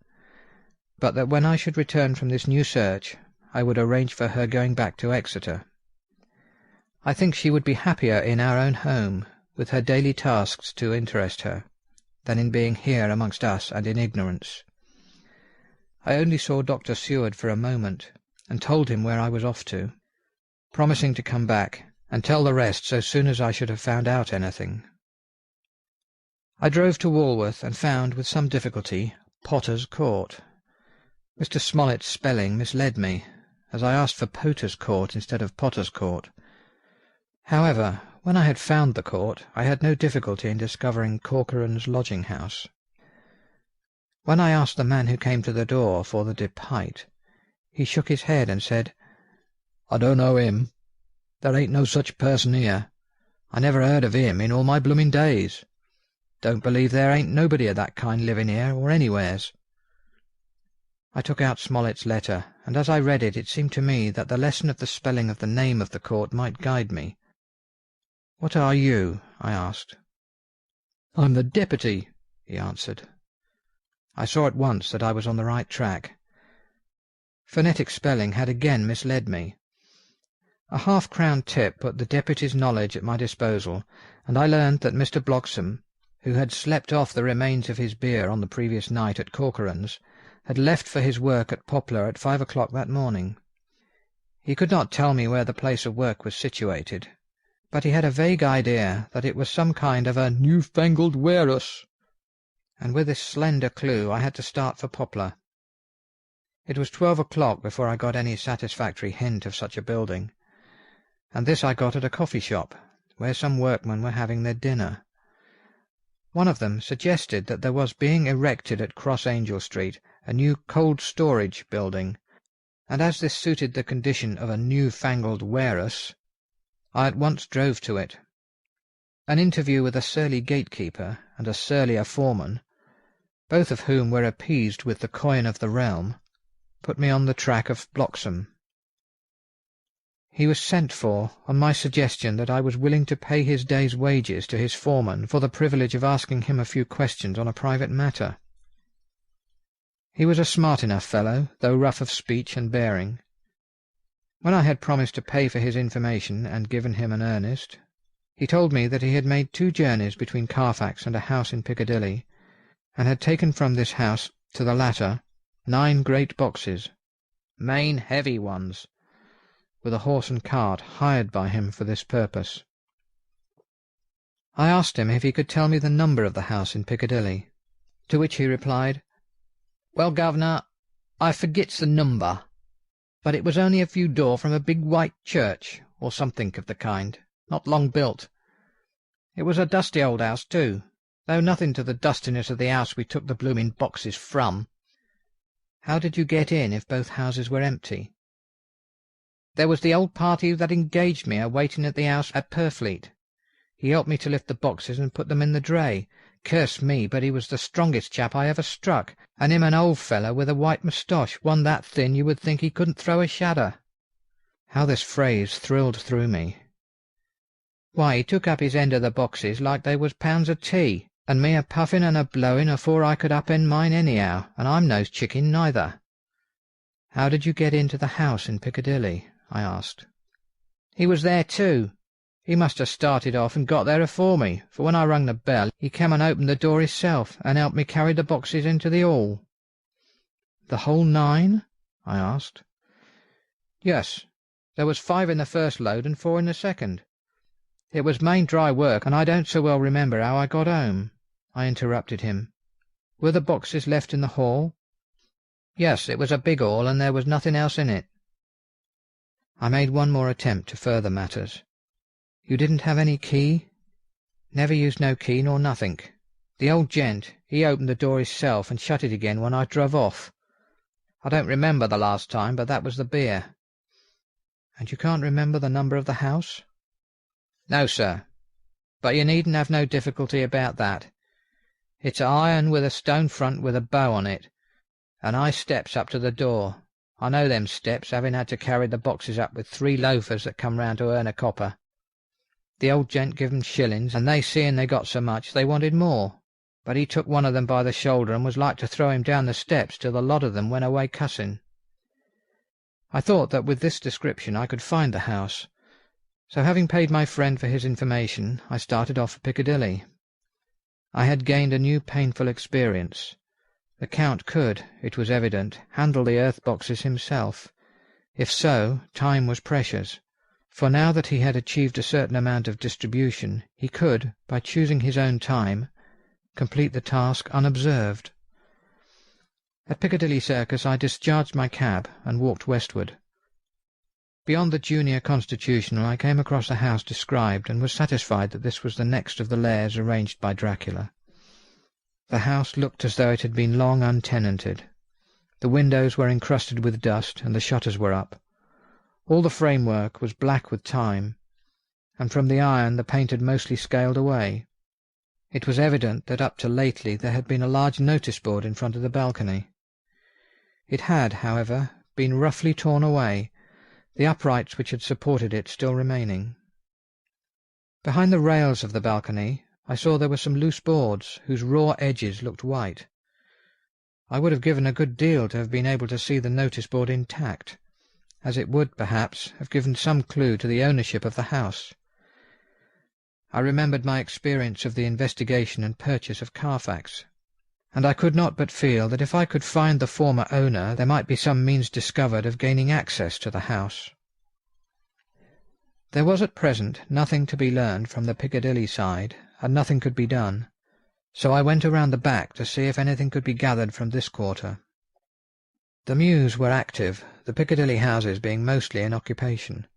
but that when I should return from this new search, I would arrange for her going back to Exeter. I think she would be happier in our own home, with her daily tasks to interest her, than in being here amongst us and in ignorance. I only saw Dr. Seward for a moment, and told him where I was off to, promising to come back and tell the rest so soon as I should have found out anything. I drove to Walworth and found, with some difficulty, Potter's Court. Mr. Smollett's spelling misled me, as I asked for Poter's Court instead of Potter's Court. However, when I had found the court, I had no difficulty in discovering Corcoran's lodging-house. When I asked the man who came to the door for the Depite, he shook his head and said, "I don't know him. There ain't no such person here. I never heard of him in all my bloomin' days. Don't believe there ain't nobody of that kind living here or anywheres." I took out Smollett's letter, and as I read it, it seemed to me that the lesson of the spelling of the name of the court might guide me. "What are you?" I asked. "I'm the deputy," he answered. I saw at once that I was on the right track. Phonetic spelling had again misled me. A half-crown tip put the deputy's knowledge at my disposal, and I learned that Mr. Bloxham, who had slept off the remains of his beer on the previous night at Corcoran's, had left for his work at Poplar at 5 o'clock that morning. He could not tell me where the place of work was situated, but he had a vague idea that it was some kind of a new-fangled warehouse, and with this slender clue I had to start for Poplar. It was 12 o'clock before I got any satisfactory hint of such a building, and this I got at a coffee shop, where some workmen were having their dinner. One of them suggested that there was being erected at Cross Angel Street a new cold storage building, and as this suited the condition of a new-fangled warehouse, I at once drove to it. An interview with a surly gatekeeper and a surlier foreman, both of whom were appeased with the coin of the realm, put me on the track of Bloxham. He was sent for on my suggestion that I was willing to pay his day's wages to his foreman for the privilege of asking him a few questions on a private matter. He was a smart enough fellow, though rough of speech and bearing. When I had promised to pay for his information and given him an earnest, he told me that he had made 2 journeys between Carfax and a house in Piccadilly, and had taken from this house to the latter 9 great boxes, main heavy ones, with a horse and cart hired by him for this purpose. I asked him if he could tell me the number of the house in Piccadilly, to which he replied, "Well, governor, I forgets the number, but it was only a few door from a big white church, or something of the kind, not long built. It was a dusty old house, too, though nothing to the dustiness of the house we took the blooming boxes from." "How did you get in if both houses were empty?" "There was the old party that engaged me a-waiting at the house at Purfleet. He helped me to lift the boxes and put them in the dray. Curse me, but he was the strongest chap I ever struck, and him an old fellow with a white moustache, one that thin you would think he couldn't throw a shadder." How this phrase thrilled through me. "Why, he took up his end of the boxes like they was pounds of tea, and me a-puffing and a-blowing afore I could up-end mine anyhow, and I'm no chicken neither." "How did you get into the house in Piccadilly?" I asked. "He was there too. He must have started off and got there afore me, for when I rung the bell he came and opened the door himself, and helped me carry the boxes into the hall." "The whole 9?" I asked. "Yes. There was 5 in the first load and 4 in the second. It was main dry work, and I don't so well remember how I got home." I interrupted him. "Were the boxes left in the hall?" Yes, it was a big hall, and there was nothing else in it. I made one more attempt to further matters. You didn't have any key? Never used no key nor nothink. The old gent, he opened the door hisself and shut it again when I druv off. I don't remember the last time, but that was the beer. And you can't remember the number of the house? No, sir. But you needn't have no difficulty about that. It's iron with a stone front with a bow on it, and high steps up to the door. I know them steps, having had to carry the boxes up with 3 loafers that come round to earn a copper. The old gent give 'em shillings, and they, seeing they got so much, they wanted more. But he took one of them by the shoulder and was like to throw him down the steps till the lot of them went away cussing. I thought that with this description I could find the house, so having paid my friend for his information, I started off for Piccadilly. I had gained a new painful experience. The Count could, it was evident, handle the earth boxes himself. If so, time was precious, for now that he had achieved a certain amount of distribution, he could, by choosing his own time, complete the task unobserved. At Piccadilly Circus I discharged my cab and walked westward. Beyond the Junior Constitutional I came across the house described, and was satisfied that this was the next of the lairs arranged by Dracula. The house looked as though it had been long untenanted. The windows were encrusted with dust, and the shutters were up. All the framework was black with time, and from the iron the paint had mostly scaled away. It was evident that up to lately there had been a large notice board in front of the balcony. It had, however, been roughly torn away, the uprights which had supported it still remaining. Behind the rails of the balcony I saw there were some loose boards, whose raw edges looked white. I would have given a good deal to have been able to see the notice board intact, as it would, perhaps, have given some clue to the ownership of the house. I remembered my experience of the investigation and purchase of Carfax, and I could not but feel that if I could find the former owner there might be some means discovered of gaining access to the house. There was at present nothing to be learned from the Piccadilly side, and nothing could be done, so I went around the back to see if anything could be gathered from this quarter. The mews were active, the Piccadilly houses being mostly in occupation.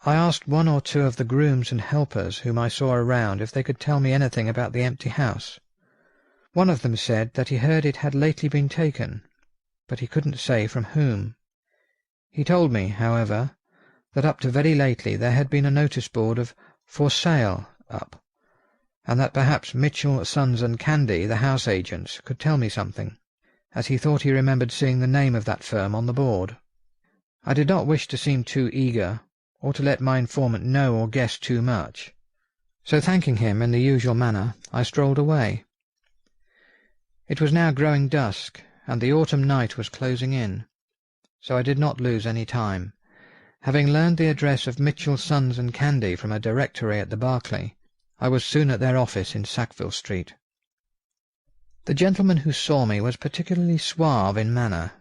I asked 1 or 2 of the grooms and helpers whom I saw around if they could tell me anything about the empty house. One of them said that he heard it had lately been taken, but he couldn't say from whom. He told me, however, that up to very lately there had been a notice board of "For Sale" up, and that perhaps Mitchell, Sons and Candy, the house agents, could tell me something, as he thought he remembered seeing the name of that firm on the board. I did not wish to seem too eager, or to let my informant know or guess too much, so thanking him in the usual manner, I strolled away. It was now growing dusk, and the autumn night was closing in, so I did not lose any time. Having learned the address of Mitchell, Sons and Candy from a directory at the Berkeley, I was soon at their office in Sackville Street. The gentleman who saw me was particularly suave in manner,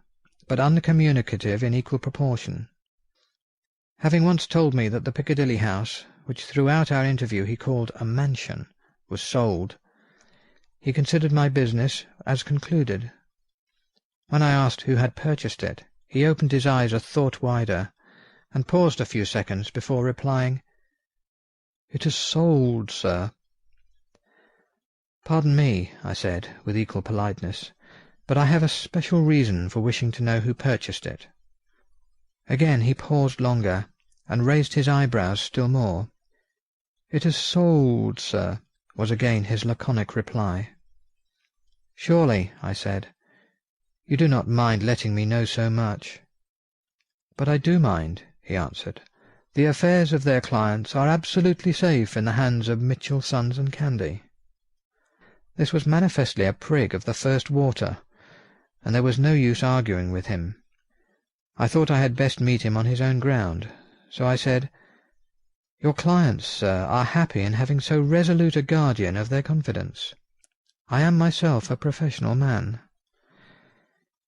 but uncommunicative in equal proportion. Having once told me that the Piccadilly house, which throughout our interview he called a mansion, was sold, he considered my business as concluded. When I asked who had purchased it, he opened his eyes a thought wider, and paused a few seconds before replying, "It is sold, sir." "Pardon me," I said, with equal politeness, "but I have a special reason for wishing to know who purchased it." Again he paused longer, and raised his eyebrows still more. "It is sold, sir," was again his laconic reply. "Surely," I said, "you do not mind letting me know so much?" "But I do mind," he answered. "The affairs of their clients are absolutely safe in the hands of Mitchell, Sons and Candy." This was manifestly a prig of the first water, and there was no use arguing with him. I thought I had best meet him on his own ground, so I said, "Your clients, sir, are happy in having so resolute a guardian of their confidence. I am myself a professional man."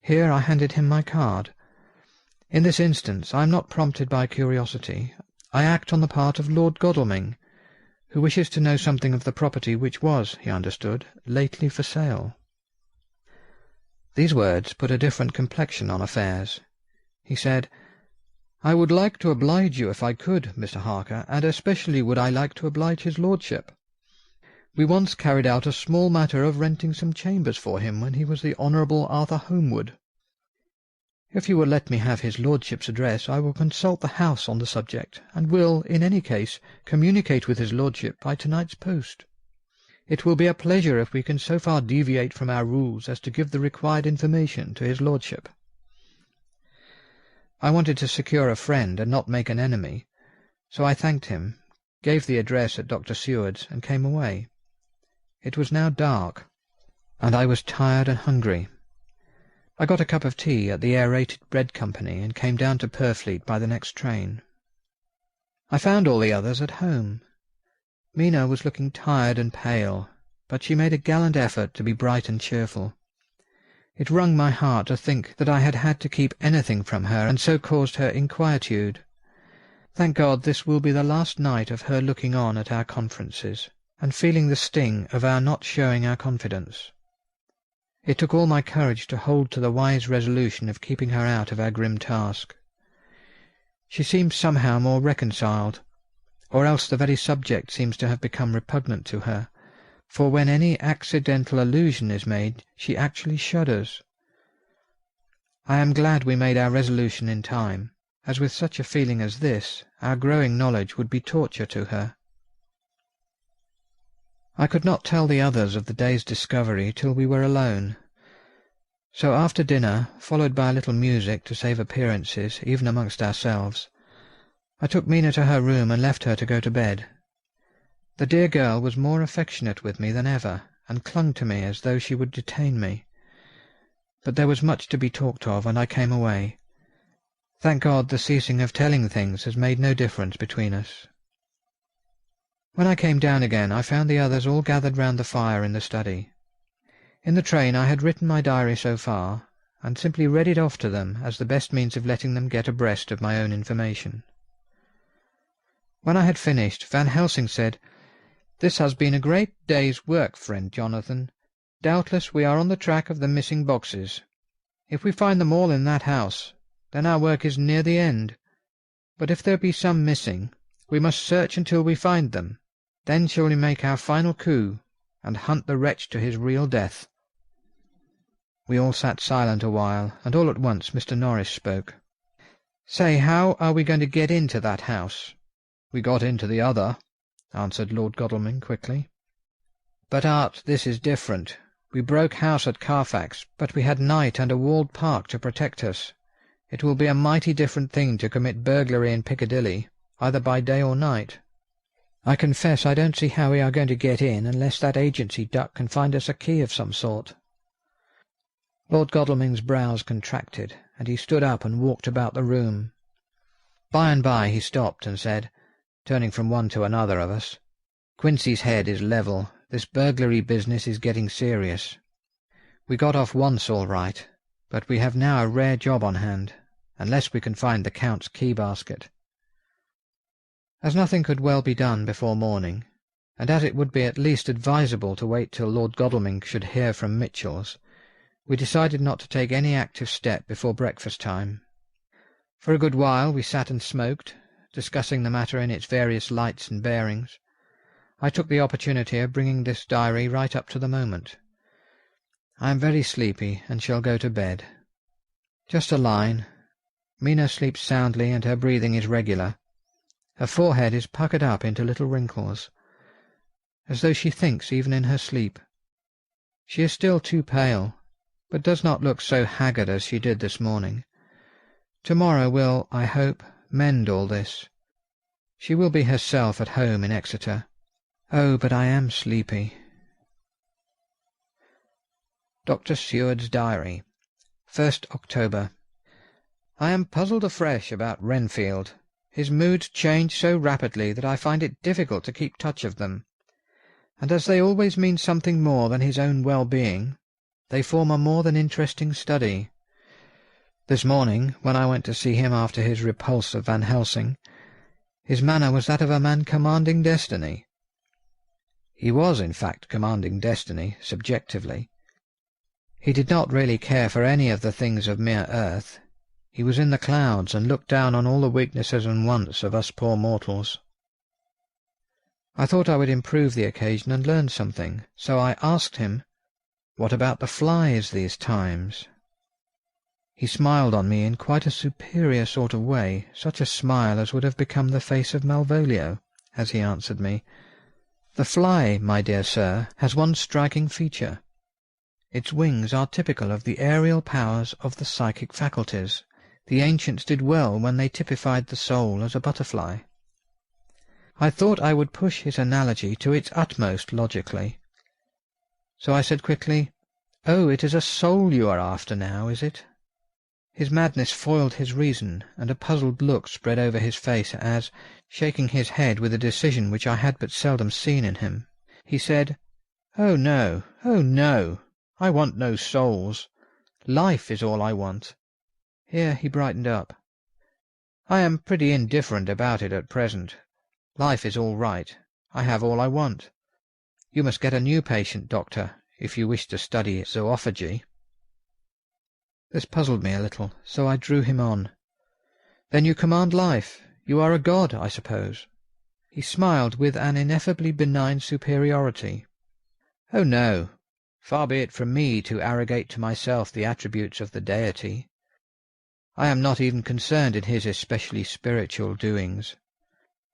Here I handed him my card. In this instance I am not prompted by curiosity. I act on the part of Lord Godalming, who wishes to know something of the property which was, he understood, lately for sale. These words put a different complexion on affairs. He said, "I would like to oblige you if I could, Mr. Harker, and especially would I like to oblige his lordship. We once carried out a small matter of renting some chambers for him when he was the Honourable Arthur Holmwood. If you will let me have his lordship's address, I will consult the house on the subject, and will, in any case, communicate with his lordship by to-night's post. It will be a pleasure if we can so far deviate from our rules as to give the required information to his lordship." I wanted to secure a friend and not make an enemy, so I thanked him, gave the address at Dr. Seward's, and came away. It was now dark, and I was tired and hungry. I got a cup of tea at the Aerated Bread Company and came down to Purfleet by the next train. I found all the others at home. Mina was looking tired and pale, but she made a gallant effort to be bright and cheerful. It wrung my heart to think that I had had to keep anything from her, and so caused her inquietude. Thank God this will be the last night of her looking on at our conferences, and feeling the sting of our not showing our confidence. It took all my courage to hold to the wise resolution of keeping her out of our grim task. She seems somehow more reconciled, or else the very subject seems to have become repugnant to her, for when any accidental allusion is made, she actually shudders. I am glad we made our resolution in time, as with such a feeling as this, our growing knowledge would be torture to her. I could not tell the others of the day's discovery till we were alone. So after dinner, followed by a little music to save appearances, even amongst ourselves, I took Mina to her room and left her to go to bed. The dear girl was more affectionate with me than ever, and clung to me as though she would detain me. But there was much to be talked of, and I came away. Thank God the ceasing of telling things has made no difference between us. When I came down again, I found the others all gathered round the fire in the study. In the train I had written my diary so far, and simply read it off to them as the best means of letting them get abreast of my own information. When I had finished, Van Helsing said, "This has been a great day's work, friend Jonathan. Doubtless we are on the track of the missing boxes. If we find them all in that house, then our work is near the end. But if there be some missing, we must search until we find them. Then shall we make our final coup, and hunt the wretch to his real death." We all sat silent a while, and all at once Mr. Norris spoke. "Say, how are we going to get into that house?" "We got into the other," answered Lord Godalming quickly. "But, Art, this is different. We broke house at Carfax, but we had night and a walled park to protect us. It will be a mighty different thing to commit burglary in Piccadilly, either by day or night. I confess I don't see how we are going to get in unless that agency duck can find us a key of some sort." Lord Godalming's brows contracted, and he stood up and walked about the room. By and by he stopped and said, turning from one to another of us, "Quincy's head is level. This burglary business is getting serious. We got off once all right, but we have now a rare job on hand, unless we can find the Count's key-basket." As nothing could well be done before morning, and as it would be at least advisable to wait till Lord Godalming should hear from Mitchell's, we decided not to take any active step before breakfast-time. For a good while we sat and smoked, discussing the matter in its various lights and bearings. I took the opportunity of bringing this diary right up to the moment. I am very sleepy, and shall go to bed. Just a line. Mina sleeps soundly, and her breathing is regular. Her forehead is puckered up into little wrinkles, as though she thinks even in her sleep. She is still too pale, but does not look so haggard as she did this morning. Tomorrow will, I hope, mend all this. She will be herself at home in Exeter. Oh, but I am sleepy. Dr. Seward's Diary, 1st October. I am puzzled afresh about Renfield. His moods change so rapidly that I find it difficult to keep touch of them, and as they always mean something more than his own well-being, they form a more than interesting study. This morning, when I went to see him after his repulse of Van Helsing, his manner was that of a man commanding destiny. He was, in fact, commanding destiny, subjectively. He did not really care for any of the things of mere earth. He was in the clouds and looked down on all the weaknesses and wants of us poor mortals. I thought I would improve the occasion and learn something, so I asked him, "What about the flies these times?" He smiled on me in quite a superior sort of way, such a smile as would have become the face of Malvolio, as he answered me, "The fly, my dear sir, has one striking feature. Its wings are typical of the aerial powers of the psychic faculties. The ancients did well when they typified the soul as a butterfly." I thought I would push his analogy to its utmost logically. So I said quickly, "Oh, it is a soul you are after now, is it?" His madness foiled his reason, and a puzzled look spread over his face as, shaking his head with a decision which I had but seldom seen in him, he said, "Oh no, oh no, I want no souls. Life is all I want." Here he brightened up. "I am pretty indifferent about it at present. Life is all right. I have all I want. You must get a new patient, doctor, if you wish to study zoophagy." This puzzled me a little, so I drew him on. "Then you command life. You are a god, I suppose?" He smiled with an ineffably benign superiority. "Oh no, far be it from me to arrogate to myself the attributes of the deity. I am not even concerned in his especially spiritual doings.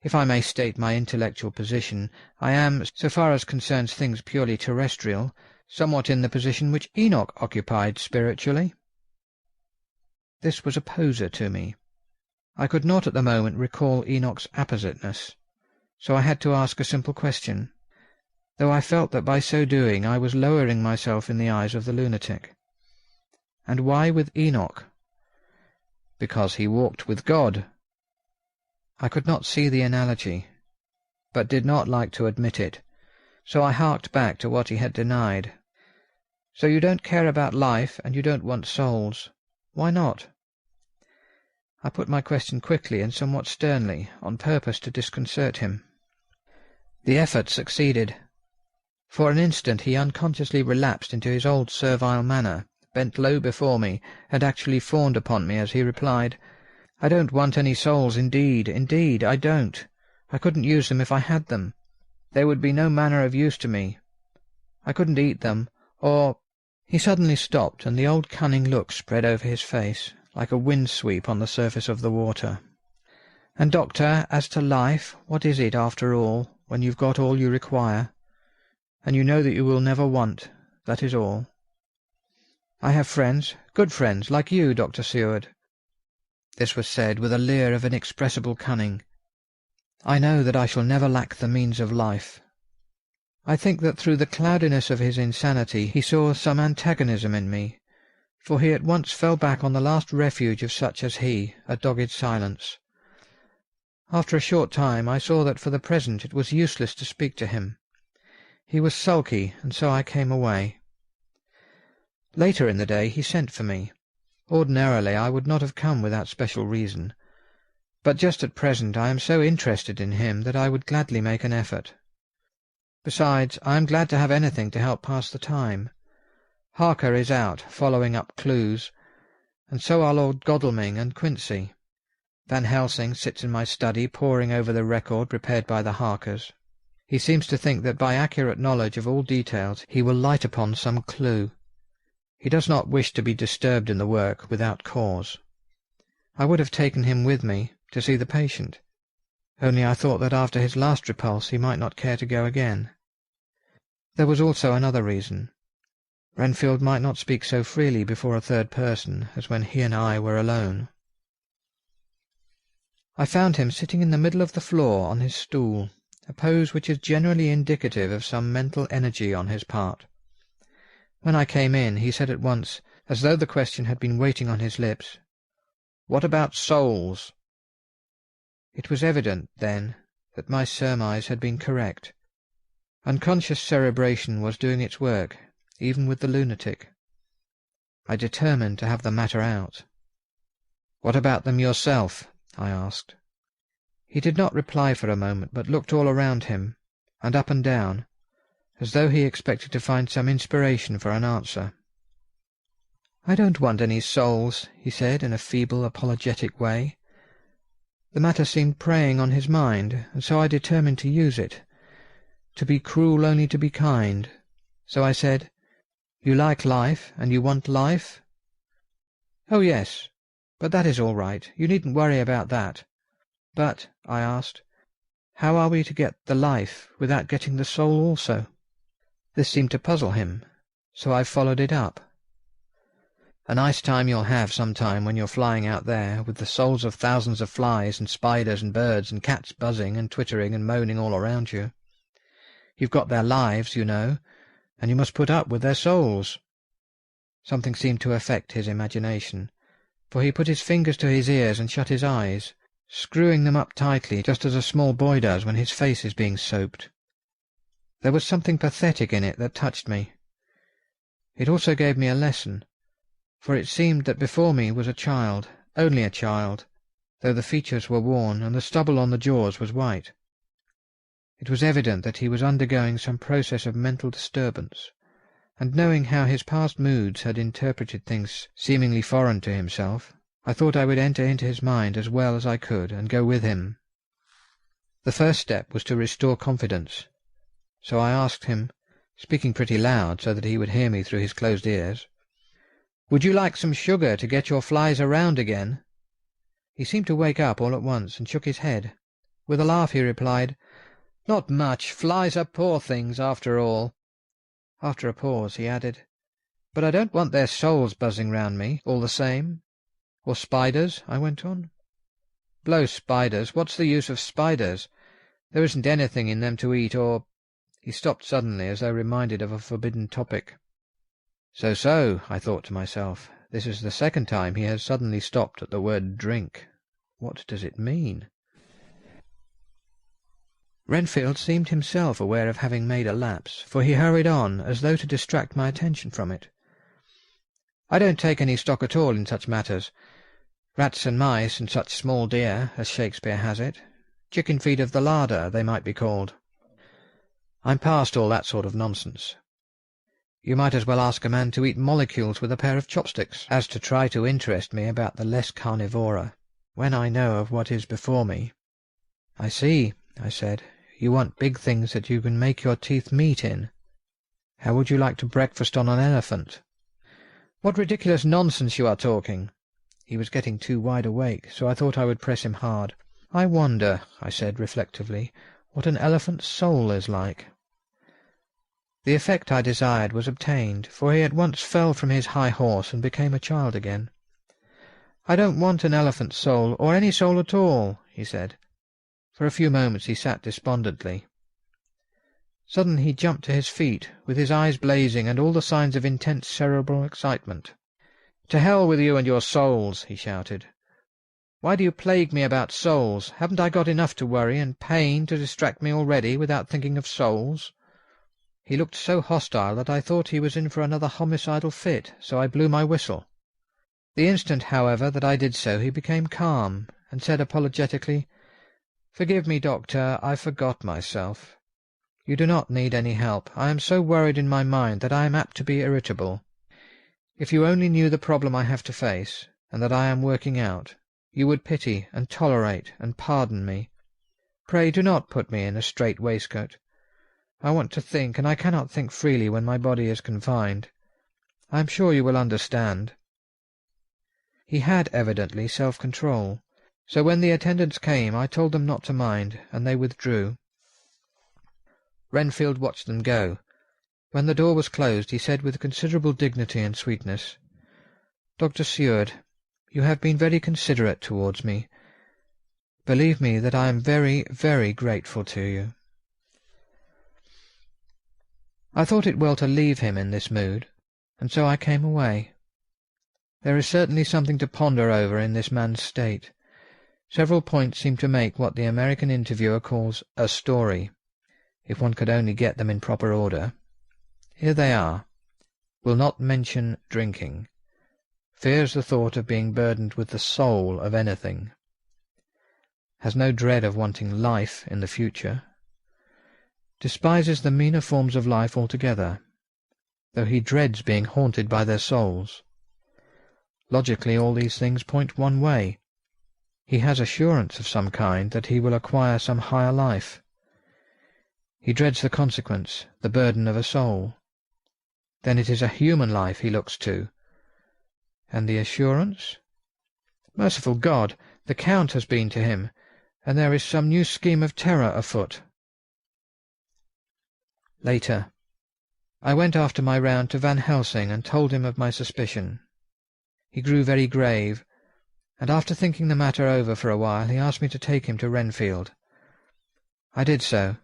If I may state my intellectual position, I am, so far as concerns things purely terrestrial, somewhat in the position which Enoch occupied spiritually." This was a poser to me. I could not at the moment recall Enoch's appositeness, so I had to ask a simple question, though I felt that by so doing I was lowering myself in the eyes of the lunatic. "And why with Enoch?" "Because he walked with God." I could not see the analogy, but did not like to admit it, so I harked back to what he had denied. "So you don't care about life, and you don't want souls. Why not?" I put my question quickly and somewhat sternly, on purpose to disconcert him. The effort succeeded. For an instant he unconsciously relapsed into his old servile manner, bent low before me, and actually fawned upon me as he replied, "I don't want any souls, indeed, indeed, I don't. I couldn't use them if I had them. They would be no manner of use to me. I couldn't eat them, or—" He suddenly stopped, and the old cunning look spread over his face, like a wind-sweep on the surface of the water. "And, doctor, as to life, what is it, after all, when you've got all you require, and you know that you will never want, that is all? I have friends, good friends, like you, Dr. Seward." This was said with a leer of inexpressible cunning. "I know that I shall never lack the means of life." I think that through the cloudiness of his insanity he saw some antagonism in me, for he at once fell back on the last refuge of such as he, a dogged silence. After a short time I saw that for the present it was useless to speak to him. He was sulky, and so I came away. Later in the day he sent for me. Ordinarily I would not have come without special reason, but just at present I am so interested in him that I would gladly make an effort. Besides, I am glad to have anything to help pass the time. Harker is out, following up clues, and so are Lord Godalming and Quincy. Van Helsing sits in my study poring over the record prepared by the Harkers. He seems to think that by accurate knowledge of all details he will light upon some clue. He does not wish to be disturbed in the work without cause. I would have taken him with me to see the patient, only I thought that after his last repulse he might not care to go again. There was also another reason. Renfield might not speak so freely before a third person as when he and I were alone. I found him sitting in the middle of the floor on his stool, a pose which is generally indicative of some mental energy on his part. When I came in, he said at once, as though the question had been waiting on his lips, "What about souls?" It was evident, then, that my surmise had been correct. Unconscious cerebration was doing its work, even with the lunatic. I determined to have the matter out. "What about them yourself?" I asked. He did not reply for a moment, but looked all around him, and up and down, as though he expected to find some inspiration for an answer. "I don't want any souls," he said in a feeble, apologetic way. The matter seemed preying on his mind, and so I determined to use it. To be cruel only to be kind. So I said, "You like life, and you want life?" "Oh, yes. But that is all right. You needn't worry about that." "But," I asked, "how are we to get the life without getting the soul also?" This seemed to puzzle him, so I followed it up. "A nice time you'll have some time when you're flying out there, with the souls of thousands of flies and spiders and birds and cats buzzing and twittering and moaning all around you. You've got their lives, you know, and you must put up with their souls." Something seemed to affect his imagination, for he put his fingers to his ears and shut his eyes, screwing them up tightly just as a small boy does when his face is being soaped. There was something pathetic in it that touched me. It also gave me a lesson, for it seemed that before me was a child, only a child, though the features were worn and the stubble on the jaws was white. It was evident that he was undergoing some process of mental disturbance, and knowing how his past moods had interpreted things seemingly foreign to himself, I thought I would enter into his mind as well as I could and go with him. The first step was to restore confidence, so I asked him, speaking pretty loud so that he would hear me through his closed ears, "Would you like some sugar to get your flies around again?" He seemed to wake up all at once and shook his head. With a laugh he replied, "Not much. Flies are poor things, after all." After a pause he added, "But I don't want their souls buzzing round me, all the same." "Or spiders?" I went on. "Blow spiders. What's the use of spiders? There isn't anything in them to eat or—" He stopped suddenly, as though reminded of a forbidden topic. So, I thought to myself, this is the second time he has suddenly stopped at the word drink. What does it mean? Renfield seemed himself aware of having made a lapse, for he hurried on, as though to distract my attention from it. "I don't take any stock at all in such matters. Rats and mice and such small deer, as Shakespeare has it. Chicken feed of the larder, they might be called. I'm past all that sort of nonsense. You might as well ask a man to eat molecules with a pair of chopsticks, as to try to interest me about the less carnivora, when I know of what is before me." "I see," I said. "You want big things that you can make your teeth meet in. How would you like to breakfast on an elephant?" "What ridiculous nonsense you are talking!" He was getting too wide awake, so I thought I would press him hard. "I wonder," I said reflectively, "what an elephant's soul is like." The effect I desired was obtained, for he at once fell from his high horse and became a child again. "I don't want an elephant's soul, or any soul at all," he said. For a few moments he sat despondently. Suddenly he jumped to his feet, with his eyes blazing and all the signs of intense cerebral excitement. "To hell with you and your souls!" he shouted. "Why do you plague me about souls? Haven't I got enough to worry and pain to distract me already without thinking of souls?" He looked so hostile that I thought he was in for another homicidal fit, so I blew my whistle. The instant, however, that I did so he became calm, and said apologetically, "Forgive me, Doctor, I forgot myself. You do not need any help. I am so worried in my mind that I am apt to be irritable. If you only knew the problem I have to face, and that I am working out, you would pity and tolerate and pardon me. Pray do not put me in a strait waistcoat. I want to think, and I cannot think freely when my body is confined. I am sure you will understand." He had evidently self-control, so when the attendants came I told them not to mind, and they withdrew. Renfield watched them go. When the door was closed he said with considerable dignity and sweetness, "Dr. Seward, you have been very considerate towards me. Believe me that I am very, very grateful to you." I thought it well to leave him in this mood, and so I came away. There is certainly something to ponder over in this man's state. Several points seem to make what the American interviewer calls a story, if one could only get them in proper order. Here they are. Will not mention drinking. Fears the thought of being burdened with the soul of anything. Has no dread of wanting life in the future. Despises the meaner forms of life altogether, though he dreads being haunted by their souls. Logically, all these things point one way. He has assurance of some kind that he will acquire some higher life. He dreads the consequence, the burden of a soul. Then it is a human life he looks to. And the assurance? Merciful God, the Count has been to him, and there is some new scheme of terror afoot. Later. I went after my round to Van Helsing and told him of my suspicion. He grew very grave, and after thinking the matter over for a while he asked me to take him to Renfield. I did so.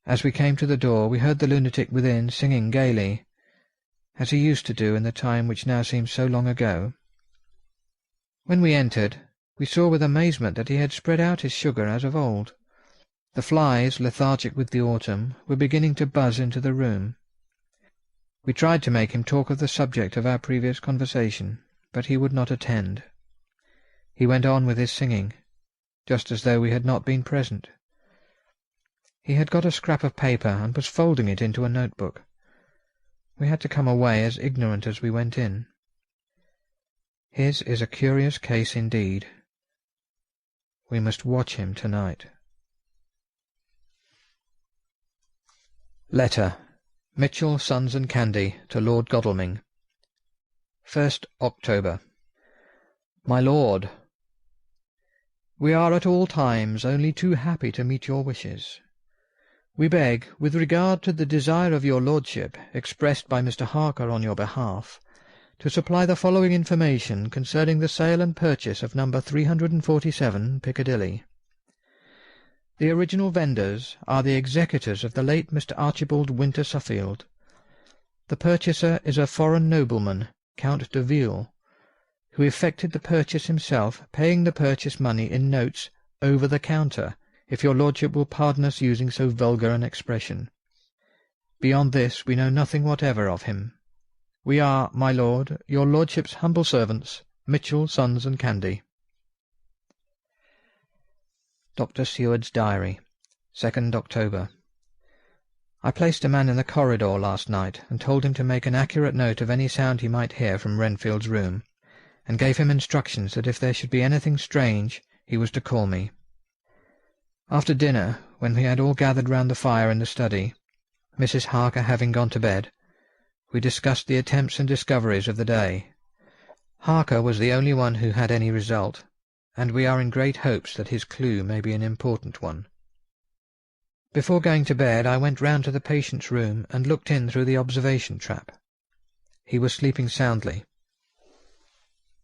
As we came to the door we heard the lunatic within singing gaily, as he used to do in the time which now seems so long ago. When we entered, we saw with amazement that he had spread out his sugar as of old. The flies, lethargic with the autumn, were beginning to buzz into the room. We tried to make him talk of the subject of our previous conversation, but he would not attend. He went on with his singing, just as though we had not been present. He had got a scrap of paper and was folding it into a notebook. We had to come away as ignorant as we went in. His is a curious case indeed. We must watch him tonight. Letter. Mitchell, Sons and Candy, to Lord Godalming. 1st October. My Lord, we are at all times only too happy to meet your wishes. We beg, with regard to the desire of your Lordship, expressed by Mr. Harker on your behalf, to supply the following information concerning the sale and purchase of number 347 Piccadilly. The original vendors are the executors of the late Mr. Archibald Winter Suffield. The purchaser is a foreign nobleman, Count de Ville, who effected the purchase himself, paying the purchase money in notes over the counter, if your Lordship will pardon us using so vulgar an expression. Beyond this we know nothing whatever of him. We are, my Lord, your Lordship's humble servants, Mitchell, Sons and Candy. Dr. Seward's Diary, 2nd October. I placed a man in the corridor last night, and told him to make an accurate note of any sound he might hear from Renfield's room, and gave him instructions that if there should be anything strange, he was to call me. After dinner, when we had all gathered round the fire in the study, Mrs. Harker having gone to bed, we discussed the attempts and discoveries of the day. Harker was the only one who had any result, and we are in great hopes that his clue may be an important one. Before going to bed I went round to the patient's room and looked in through the observation trap. He was sleeping soundly.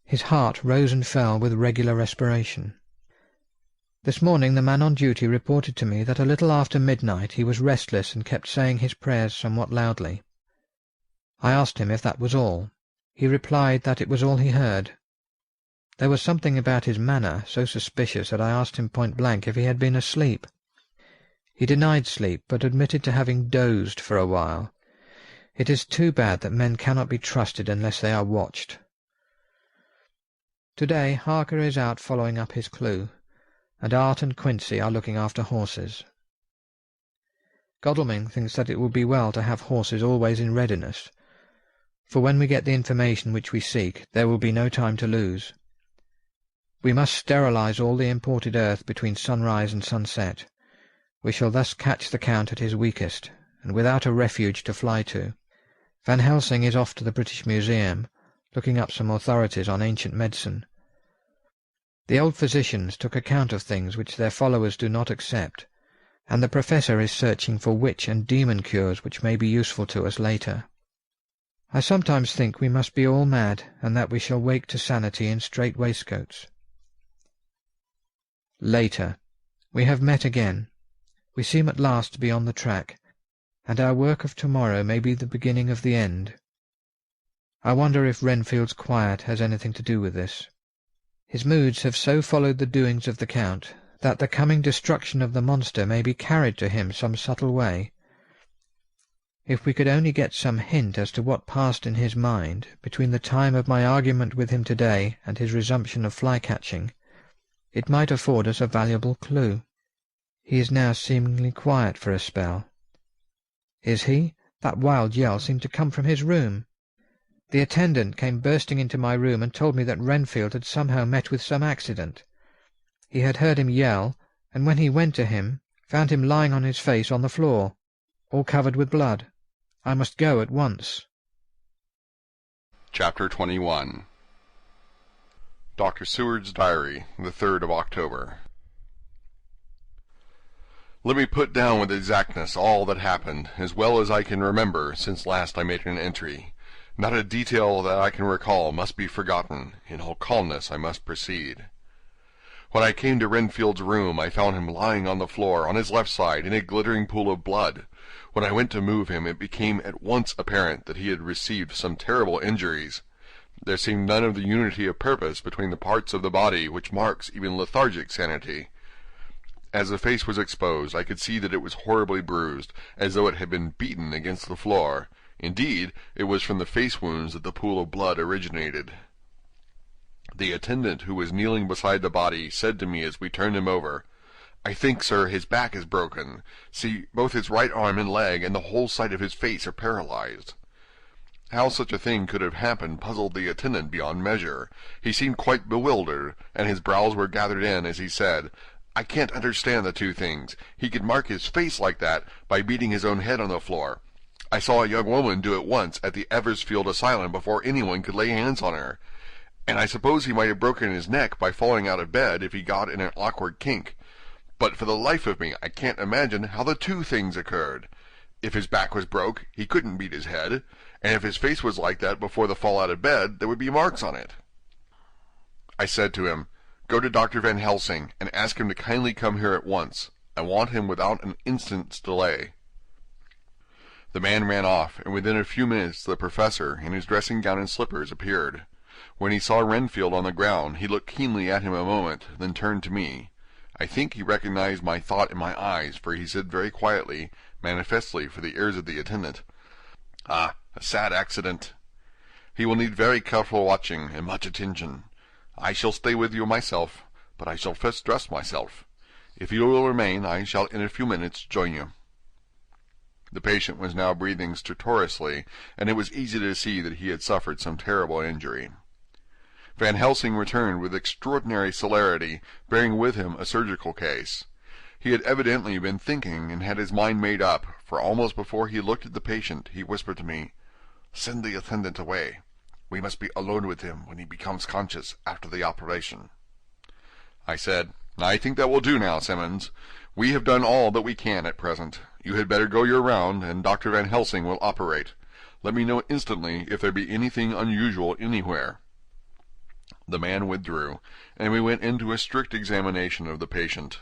His heart rose and fell with regular respiration. This morning the man on duty reported to me that a little after midnight he was restless and kept saying his prayers somewhat loudly. I asked him if that was all. He replied that it was all he heard. There was something about his manner so suspicious that I asked him point-blank if he had been asleep. He denied sleep, but admitted to having dozed for a while. It is too bad that men cannot be trusted unless they are watched. To-day Harker is out following up his clue, and Art and Quincy are looking after horses. Godalming thinks that it would be well to have horses always in readiness, for when we get the information which we seek, there will be no time to lose. We must sterilize all the imported earth between sunrise and sunset. We shall thus catch the Count at his weakest, and without a refuge to fly to. Van Helsing is off to the British Museum, looking up some authorities on ancient medicine. The old physicians took account of things which their followers do not accept, and the Professor is searching for witch and demon cures which may be useful to us later. I sometimes think we must be all mad, and that we shall wake to sanity in strait waistcoats. Later. We have met again. We seem at last to be on the track, and our work of tomorrow may be the beginning of the end. I wonder if Renfield's quiet has anything to do with this. His moods have so followed the doings of the Count that the coming destruction of the monster may be carried to him some subtle way. If we could only get some hint as to what passed in his mind between the time of my argument with him today and his resumption of fly-catching, it might afford us a valuable clue. He is now seemingly quiet for a spell. Is he? That wild yell seemed to come from his room. The attendant came bursting into my room and told me that Renfield had somehow met with some accident. He had heard him yell, and when he went to him, found him lying on his face on the floor, all covered with blood. I must go at once. Chapter 21. Dr. Seward's Diary, the 3rd of October. Let me put down with exactness all that happened, as well as I can remember since last I made an entry. Not a detail that I can recall must be forgotten. In all calmness I must proceed. When I came to Renfield's room, I found him lying on the floor, on his left side, in a glittering pool of blood. When I went to move him, it became at once apparent that he had received some terrible injuries. There seemed none of the unity of purpose between the parts of the body which marks even lethargic sanity. As the face was exposed, I could see that it was horribly bruised, as though it had been beaten against the floor. Indeed, it was from the face wounds that the pool of blood originated. The attendant who was kneeling beside the body said to me as we turned him over, "I think, sir, his back is broken. See, both his right arm and leg and the whole side of his face are paralyzed." How such a thing could have happened puzzled the attendant beyond measure. He seemed quite bewildered, and his brows were gathered in as he said, "I can't understand the two things. He could mark his face like that by beating his own head on the floor. I saw a young woman do it once at the Eversfield Asylum before anyone could lay hands on her. And I suppose he might have broken his neck by falling out of bed if he got in an awkward kink. But for the life of me, I can't imagine how the two things occurred. If his back was broke, he couldn't beat his head, and if his face was like that before the fall out of bed, there would be marks on it." I said to him, "Go to Dr. Van Helsing, and ask him to kindly come here at once. I want him without an instant's delay." The man ran off, and within a few minutes the professor, in his dressing gown and slippers, appeared. When he saw Renfield on the ground, he looked keenly at him a moment, then turned to me. I think he recognized my thought in my eyes, for he said very quietly, manifestly for the ears of the attendant, "Ah, a sad accident. He will need very careful watching and much attention. I shall stay with you myself, but I shall first dress myself. If you will remain, I shall in a few minutes join you." The patient was now breathing stertorously, and it was easy to see that he had suffered some terrible injury. Van Helsing returned with extraordinary celerity, bearing with him a surgical case. He had evidently been thinking and had his mind made up, for almost before he looked at the patient he whispered to me, "Send the attendant away. We must be alone with him when he becomes conscious after the operation." I said, "I think that will do now, Simmons. We have done all that we can at present. You had better go your round, and Dr. Van Helsing will operate. Let me know instantly if there be anything unusual anywhere." The man withdrew, and we went into a strict examination of the patient.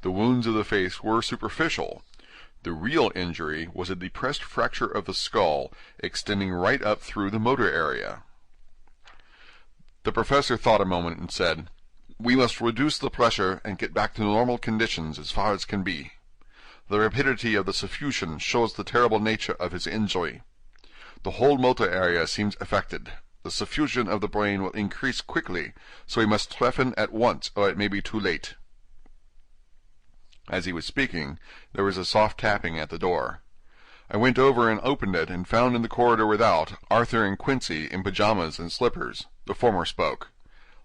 The wounds of the face were superficial. The real injury was a depressed fracture of the skull, extending right up through the motor area. The professor thought a moment and said, "We must reduce the pressure and get back to normal conditions as far as can be. The rapidity of the suffusion shows the terrible nature of his injury. The whole motor area seems affected. The suffusion of the brain will increase quickly, so we must trephine at once, or it may be too late." As he was speaking, there was a soft tapping at the door. I went over and opened it, and found in the corridor without Arthur and Quincy in pajamas and slippers. The former spoke.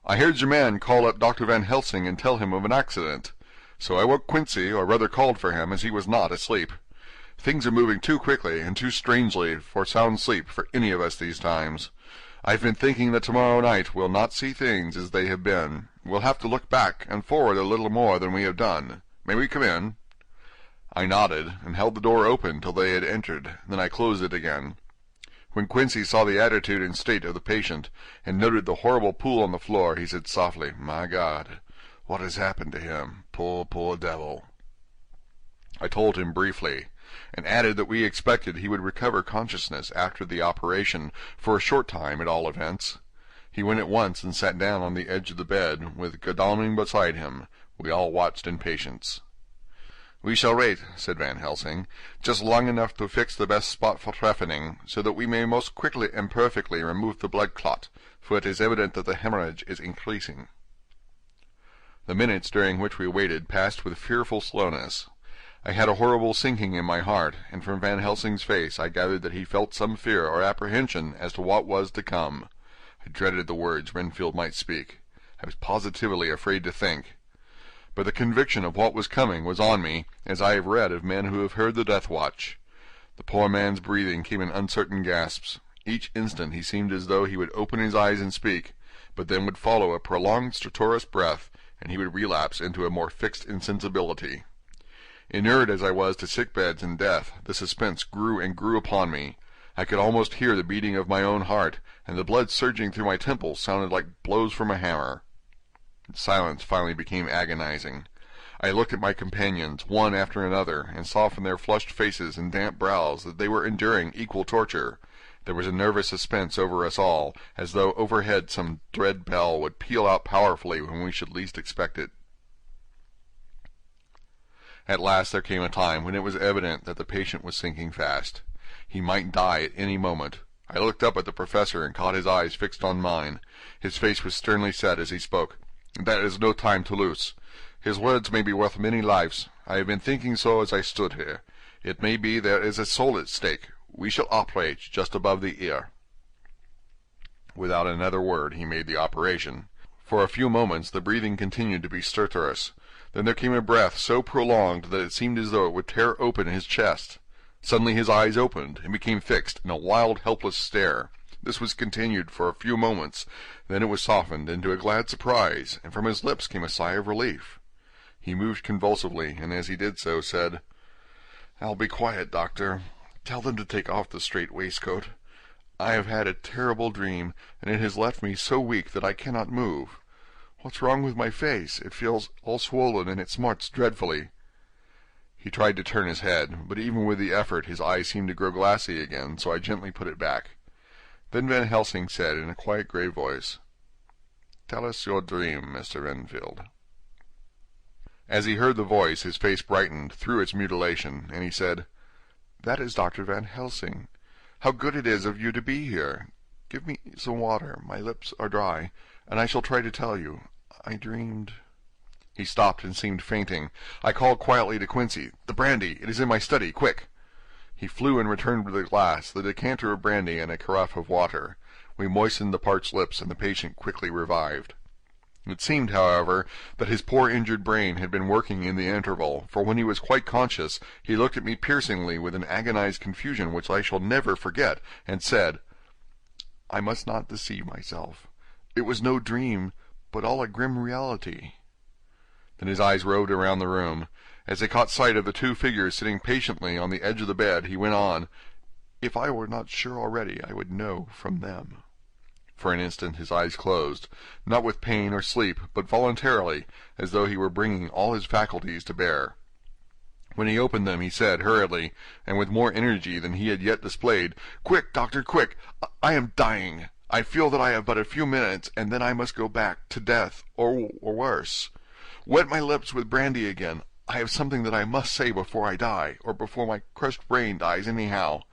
"I heard your man call up Dr. Van Helsing and tell him of an accident. So I woke Quincy, or rather called for him, as he was not asleep. Things are moving too quickly and too strangely for sound sleep for any of us these times. I've been thinking that tomorrow night we'll not see things as they have been. We'll have to look back and forward a little more than we have done. May we come in?" I nodded, and held the door open till they had entered. Then I closed it again. When Quincy saw the attitude and state of the patient, and noted the horrible pool on the floor, he said softly, "My God, what has happened to him? Poor, poor devil." I told him briefly, and added that we expected he would recover consciousness after the operation, for a short time at all events. He went at once and sat down on the edge of the bed, with Godalming beside him. We all watched in patience. "We shall wait," said Van Helsing, "just long enough to fix the best spot for trephining, so that we may most quickly and perfectly remove the blood clot, for it is evident that the hemorrhage is increasing." The minutes during which we waited passed with fearful slowness. I had a horrible sinking in my heart, and from Van Helsing's face I gathered that he felt some fear or apprehension as to what was to come. I dreaded the words Renfield might speak. I was positively afraid to think. But the conviction of what was coming was on me, as I have read of men who have heard the death watch. The poor man's breathing came in uncertain gasps. Each instant he seemed as though he would open his eyes and speak, but then would follow a prolonged stertorous breath, and he would relapse into a more fixed insensibility. Inured as I was to sick beds and death, the suspense grew and grew upon me. I could almost hear the beating of my own heart, and the blood surging through my temples sounded like blows from a hammer. Silence finally became agonizing. I looked at my companions, one after another, and saw from their flushed faces and damp brows that they were enduring equal torture. There was a nervous suspense over us all, as though overhead some dread bell would peal out powerfully when we should least expect it. At last there came a time when it was evident that the patient was sinking fast. He might die at any moment. I looked up at the professor and caught his eyes fixed on mine. His face was sternly set as he spoke. "There is no time to lose. His words may be worth many lives. I have been thinking so as I stood here. It may be there is a soul at stake. We shall operate just above the ear." Without another word he made the operation. For a few moments the breathing continued to be stertorous. Then there came a breath so prolonged that it seemed as though it would tear open his chest. Suddenly his eyes opened and became fixed in a wild, helpless stare. This was continued for a few moments. Then it was softened into a glad surprise, and from his lips came a sigh of relief. He moved convulsively, and as he did so, said, "I'll be quiet, doctor. Tell them to take off the strait waistcoat. I have had a terrible dream, and it has left me so weak that I cannot move. What's wrong with my face? It feels all swollen, and it smarts dreadfully." He tried to turn his head, but even with the effort his eyes seemed to grow glassy again, so I gently put it back. Then Van Helsing said in a quiet, grave voice, "Tell us your dream, Mr. Renfield." As he heard the voice, his face brightened through its mutilation, and he said, "That is Dr. Van Helsing. How good it is of you to be here. Give me some water. My lips are dry, and I shall try to tell you. I dreamed—" He stopped and seemed fainting. I called quietly to Quincy, "The brandy! It is in my study! Quick!" He flew and returned with a glass, the decanter of brandy, and a carafe of water. We moistened the parched lips, and the patient quickly revived. It seemed, however, that his poor injured brain had been working in the interval, for when he was quite conscious, he looked at me piercingly with an agonized confusion which I shall never forget, and said, "I must not deceive myself. It was no dream, but all a grim reality." Then his eyes roved around the room. As they caught sight of the two figures sitting patiently on the edge of the bed, he went on, "If I were not sure already, I would know from them." For an instant his eyes closed, not with pain or sleep, but voluntarily, as though he were bringing all his faculties to bear. When he opened them, he said, hurriedly, and with more energy than he had yet displayed, "Quick, doctor, quick! I am dying. I feel that I have but a few minutes, and then I must go back to death, or worse. Wet my lips with brandy again. I have something that I must say before I die, or before my crushed brain dies anyhow.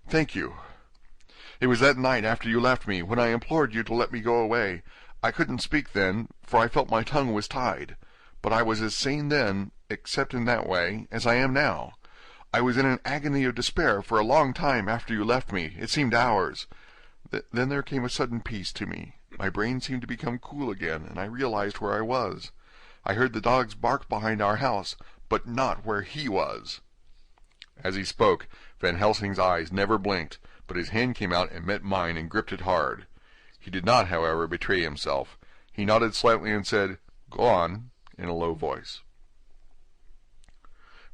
Thank you. It was that night after you left me, when I implored you to let me go away. I couldn't speak then, for I felt my tongue was tied. But I was as sane then, except in that way, as I am now. I was in an agony of despair for a long time after you left me. It seemed hours. Then there came a sudden peace to me. My brain seemed to become cool again, and I realized where I was. I heard the dogs bark behind our house, but not where he was." As he spoke, Van Helsing's eyes never blinked, but his hand came out and met mine and gripped it hard. He did not, however, betray himself. He nodded slightly and said, "Go on," in a low voice.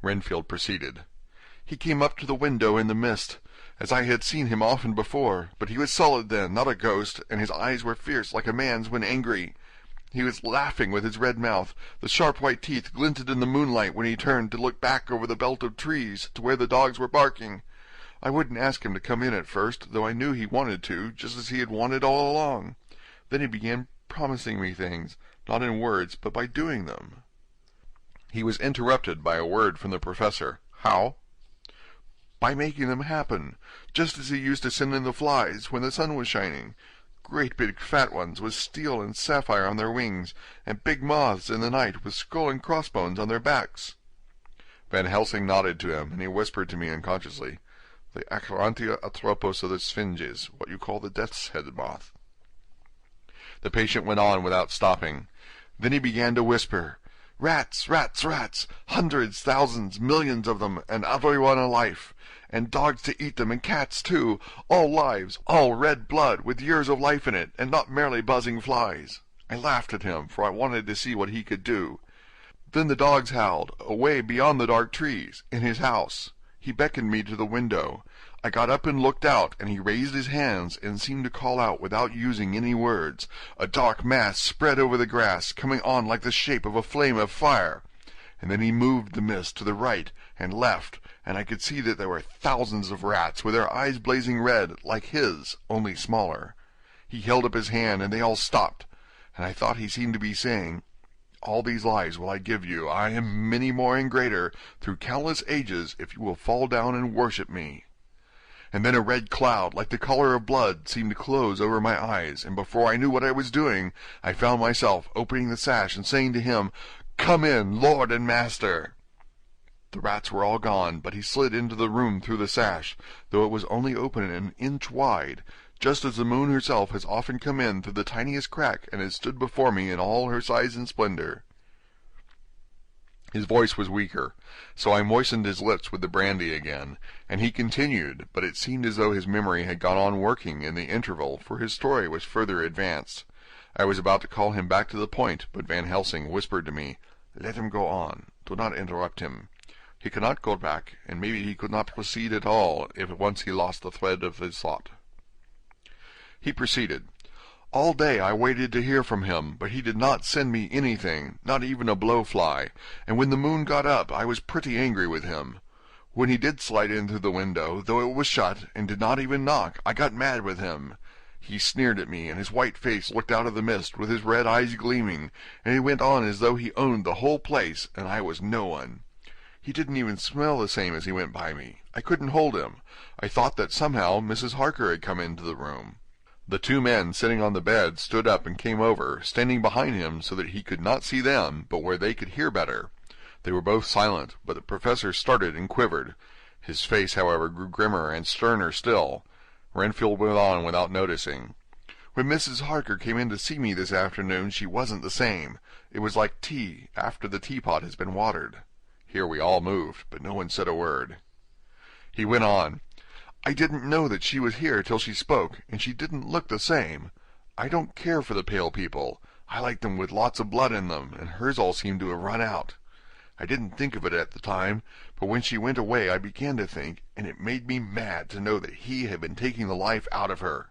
Renfield proceeded. "He came up to the window in the mist, as I had seen him often before, but he was solid then, not a ghost, and his eyes were fierce like a man's when angry. He was laughing with his red mouth. The sharp white teeth glinted in the moonlight when he turned to look back over the belt of trees to where the dogs were barking. I wouldn't ask him to come in at first, though I knew he wanted to, just as he had wanted all along. Then he began promising me things, not in words, but by doing them." He was interrupted by a word from the professor. "How?" "By making them happen, just as he used to send in the flies when the sun was shining. Great big fat ones with steel and sapphire on their wings, and big moths in the night with skull and crossbones on their backs." Van Helsing nodded to him, and he whispered to me unconsciously, "The Acherontia atropos of the Sphinges, what you call the death's head moth." The patient went on without stopping. Then he began to whisper, "Rats, rats, rats! Hundreds, thousands, millions of them, and every one a life. And dogs to eat them, and cats too. All lives, all red blood, with years of life in it, and not merely buzzing flies." I laughed at him, for I wanted to see what he could do. Then the dogs howled, away beyond the dark trees, in his house. He beckoned me to the window. I got up and looked out, and he raised his hands and seemed to call out without using any words. A dark mass spread over the grass, coming on like the shape of a flame of fire. And then he moved the mist to the right and left, and I could see that there were thousands of rats, with their eyes blazing red, like his, only smaller. He held up his hand, and they all stopped, and I thought he seemed to be saying, "All these lives will I give you, I am many more and greater, through countless ages, if you will fall down and worship me." And then a red cloud, like the color of blood, seemed to close over my eyes, and before I knew what I was doing, I found myself opening the sash and saying to him, "Come in, Lord and Master." The rats were all gone, but he slid into the room through the sash, though it was only open an inch wide, just as the moon herself has often come in through the tiniest crack and has stood before me in all her size and splendor. His voice was weaker, so I moistened his lips with the brandy again, and he continued, but it seemed as though his memory had gone on working in the interval, for his story was further advanced. I was about to call him back to the point, but Van Helsing whispered to me, "Let him go on. Do not interrupt him. He cannot go back, and maybe he could not proceed at all if once he lost the thread of his thought." He proceeded. "All day I waited to hear from him, but he did not send me anything, not even a blowfly, and when the moon got up I was pretty angry with him. When he did slide in through the window, though it was shut, and did not even knock, I got mad with him. He sneered at me, and his white face looked out of the mist, with his red eyes gleaming, and he went on as though he owned the whole place, and I was no one. He didn't even smell the same as he went by me. I couldn't hold him. I thought that somehow Mrs. Harker had come into the room." The two men sitting on the bed stood up and came over, standing behind him so that he could not see them, but where they could hear better. They were both silent, but the professor started and quivered. His face, however, grew grimmer and sterner still. Renfield went on without noticing. "When Mrs. Harker came in to see me this afternoon, she wasn't the same. It was like tea, after the teapot has been watered." Here we all moved, but no one said a word. He went on, "I didn't know that she was here till she spoke, and she didn't look the same. I don't care for the pale people. I like them with lots of blood in them, and hers all seemed to have run out. I didn't think of it at the time, but when she went away I began to think, and it made me mad to know that he had been taking the life out of her."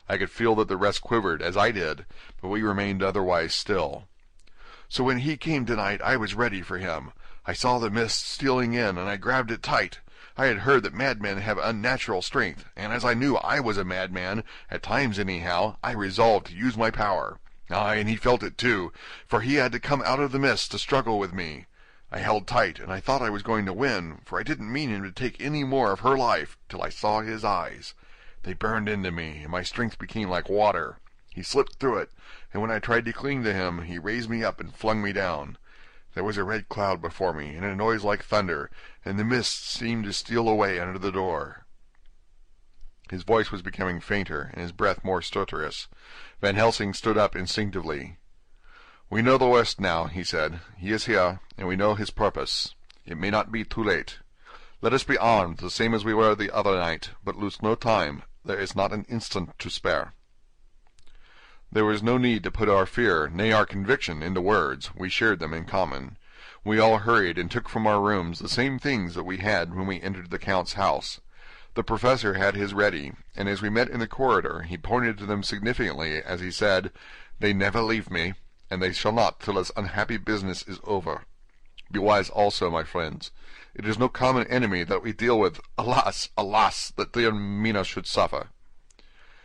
I could feel that the rest quivered, as I did, but we remained otherwise still. "So when he came tonight I was ready for him. I saw the mist stealing in, and I grabbed it tight. I had heard that madmen have unnatural strength, and as I knew I was a madman, at times anyhow, I resolved to use my power. Aye, and he felt it too, for he had to come out of the mist to struggle with me. I held tight, and I thought I was going to win, for I didn't mean him to take any more of her life, till I saw his eyes. They burned into me, and my strength became like water. He slipped through it, and when I tried to cling to him, he raised me up and flung me down. There was a red cloud before me, and a noise like thunder, and the mist seemed to steal away under the door." His voice was becoming fainter, and his breath more stertorous. Van Helsing stood up instinctively. "We know the worst now," he said. "He is here, and we know his purpose. It may not be too late. Let us be armed, the same as we were the other night, but lose no time. There is not an instant to spare." There was no need to put our fear, nay, our conviction, into words. We shared them in common. We all hurried and took from our rooms the same things that we had when we entered the Count's house. The professor had his ready, and as we met in the corridor he pointed to them significantly as he said, "They never leave me, and they shall not till this unhappy business is over. Be wise also, my friends. It is no common enemy that we deal with. Alas, alas, that dear Mina should suffer."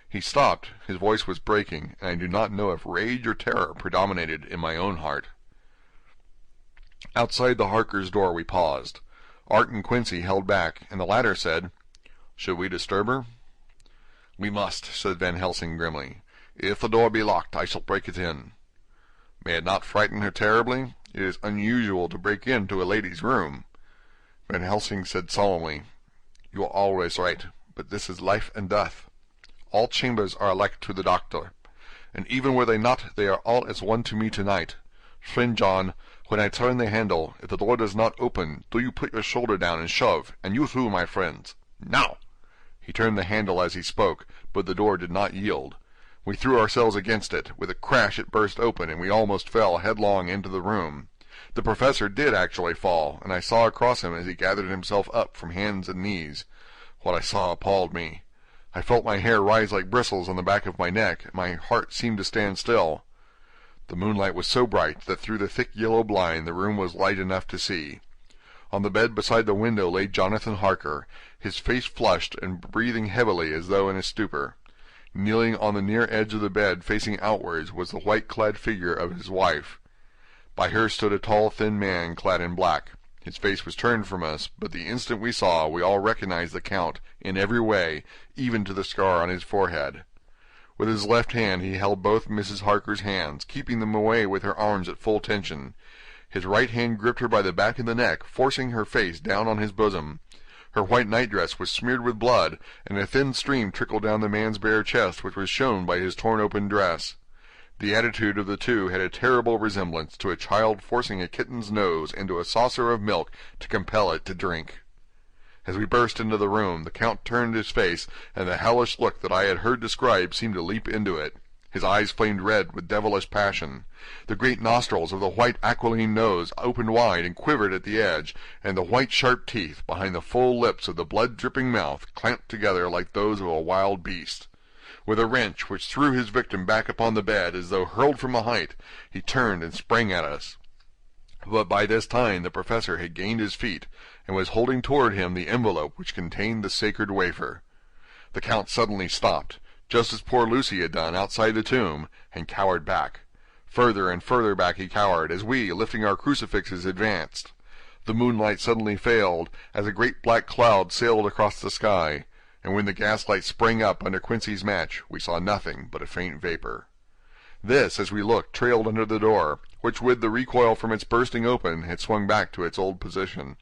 He stopped. His voice was breaking, and I do not know if rage or terror predominated in my own heart. Outside the Harkers' door we paused. Art and Quincy held back, and the latter said, "Should we disturb her?" "We must," said Van Helsing grimly. "If the door be locked, I shall break it in." "May it not frighten her terribly? It is unusual to break into a lady's room." Van Helsing said solemnly, "You are always right, but this is life and death. All chambers are alike to the doctor, and even were they not, they are all as one to me tonight. Friend John, when I turn the handle, if the door does not open, do you put your shoulder down and shove, and you too, my friends. Now!" He turned the handle as he spoke, but the door did not yield. We threw ourselves against it. With a crash it burst open, and we almost fell headlong into the room. The professor did actually fall, and I saw across him as he gathered himself up from hands and knees. What I saw appalled me. I felt my hair rise like bristles on the back of my neck, and my heart seemed to stand still. The moonlight was so bright that through the thick yellow blind the room was light enough to see. On the bed beside the window lay Jonathan Harker, his face flushed and breathing heavily as though in a stupor. Kneeling on the near edge of the bed, facing outwards, was the white-clad figure of his wife. By her stood a tall, thin man clad in black. His face was turned from us, but the instant we saw, we all recognized the Count in every way, even to the scar on his forehead. With his left hand he held both Mrs. Harker's hands, keeping them away with her arms at full tension. His right hand gripped her by the back of the neck, forcing her face down on his bosom. Her white nightdress was smeared with blood, and a thin stream trickled down the man's bare chest, which was shown by his torn-open dress. The attitude of the two had a terrible resemblance to a child forcing a kitten's nose into a saucer of milk to compel it to drink. As we burst into the room, the Count turned his face, and the hellish look that I had heard described seemed to leap into it. His eyes flamed red with devilish passion. The great nostrils of the white aquiline nose opened wide and quivered at the edge, and the white sharp teeth behind the full lips of the blood-dripping mouth clamped together like those of a wild beast. With a wrench which threw his victim back upon the bed as though hurled from a height, he turned and sprang at us. But by this time the professor had gained his feet, and was holding toward him the envelope which contained the sacred wafer. The Count suddenly stopped, just as poor Lucy had done outside the tomb, and cowered back. Further and further back he cowered, as we, lifting our crucifixes, advanced. The moonlight suddenly failed, as a great black cloud sailed across the sky, and when the gaslight sprang up under Quincy's match, we saw nothing but a faint vapor. This, as we looked, trailed under the door, which with the recoil from its bursting open had swung back to its old position.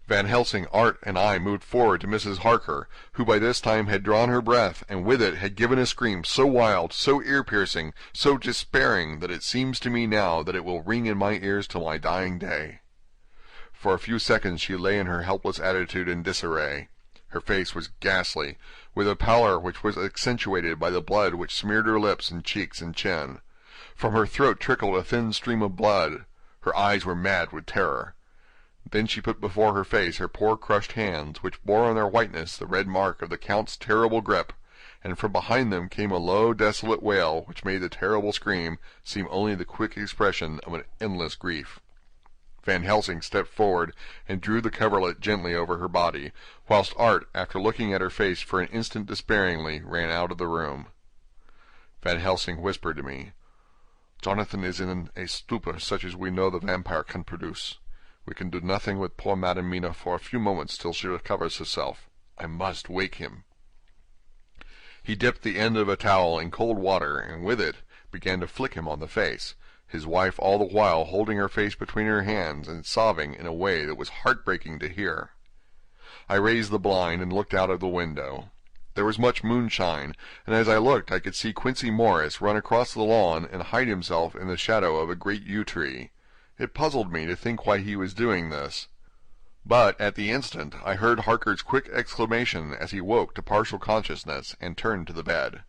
Van Helsing, Art, and I moved forward to Mrs. Harker, who by this time had drawn her breath, and with it had given a scream so wild, so ear-piercing, so despairing, that it seems to me now that it will ring in my ears till my dying day. For a few seconds she lay in her helpless attitude in disarray. Her face was ghastly, with a pallor which was accentuated by the blood which smeared her lips and cheeks and chin. From her throat trickled a thin stream of blood. Her eyes were mad with terror. Then she put before her face her poor crushed hands, which bore on their whiteness the red mark of the Count's terrible grip, and from behind them came a low, desolate wail which made the terrible scream seem only the quick expression of an endless grief. Van Helsing stepped forward and drew the coverlet gently over her body, whilst Art, after looking at her face for an instant despairingly, ran out of the room. Van Helsing whispered to me, "Jonathan is in a stupor such as we know the vampire can produce. We can do nothing with poor Madam Mina for a few moments till she recovers herself. I must wake him." He dipped the end of a towel in cold water, and with it began to flick him on the face, his wife all the while holding her face between her hands and sobbing in a way that was heartbreaking to hear. I raised the blind and looked out of the window. There was much moonshine, and as I looked I could see Quincy Morris run across the lawn and hide himself in the shadow of a great yew tree. It puzzled me to think why he was doing this. But at the instant I heard Harker's quick exclamation as he woke to partial consciousness and turned to the bed.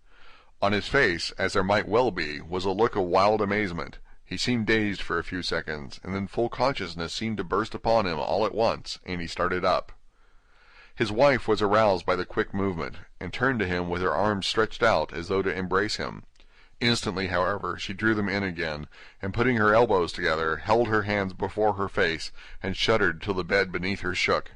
On his face, as there might well be, was a look of wild amazement. He seemed dazed for a few seconds, and then full consciousness seemed to burst upon him all at once, and he started up. His wife was aroused by the quick movement, and turned to him with her arms stretched out as though to embrace him. Instantly, however, she drew them in again, and putting her elbows together, held her hands before her face, and shuddered till the bed beneath her shook.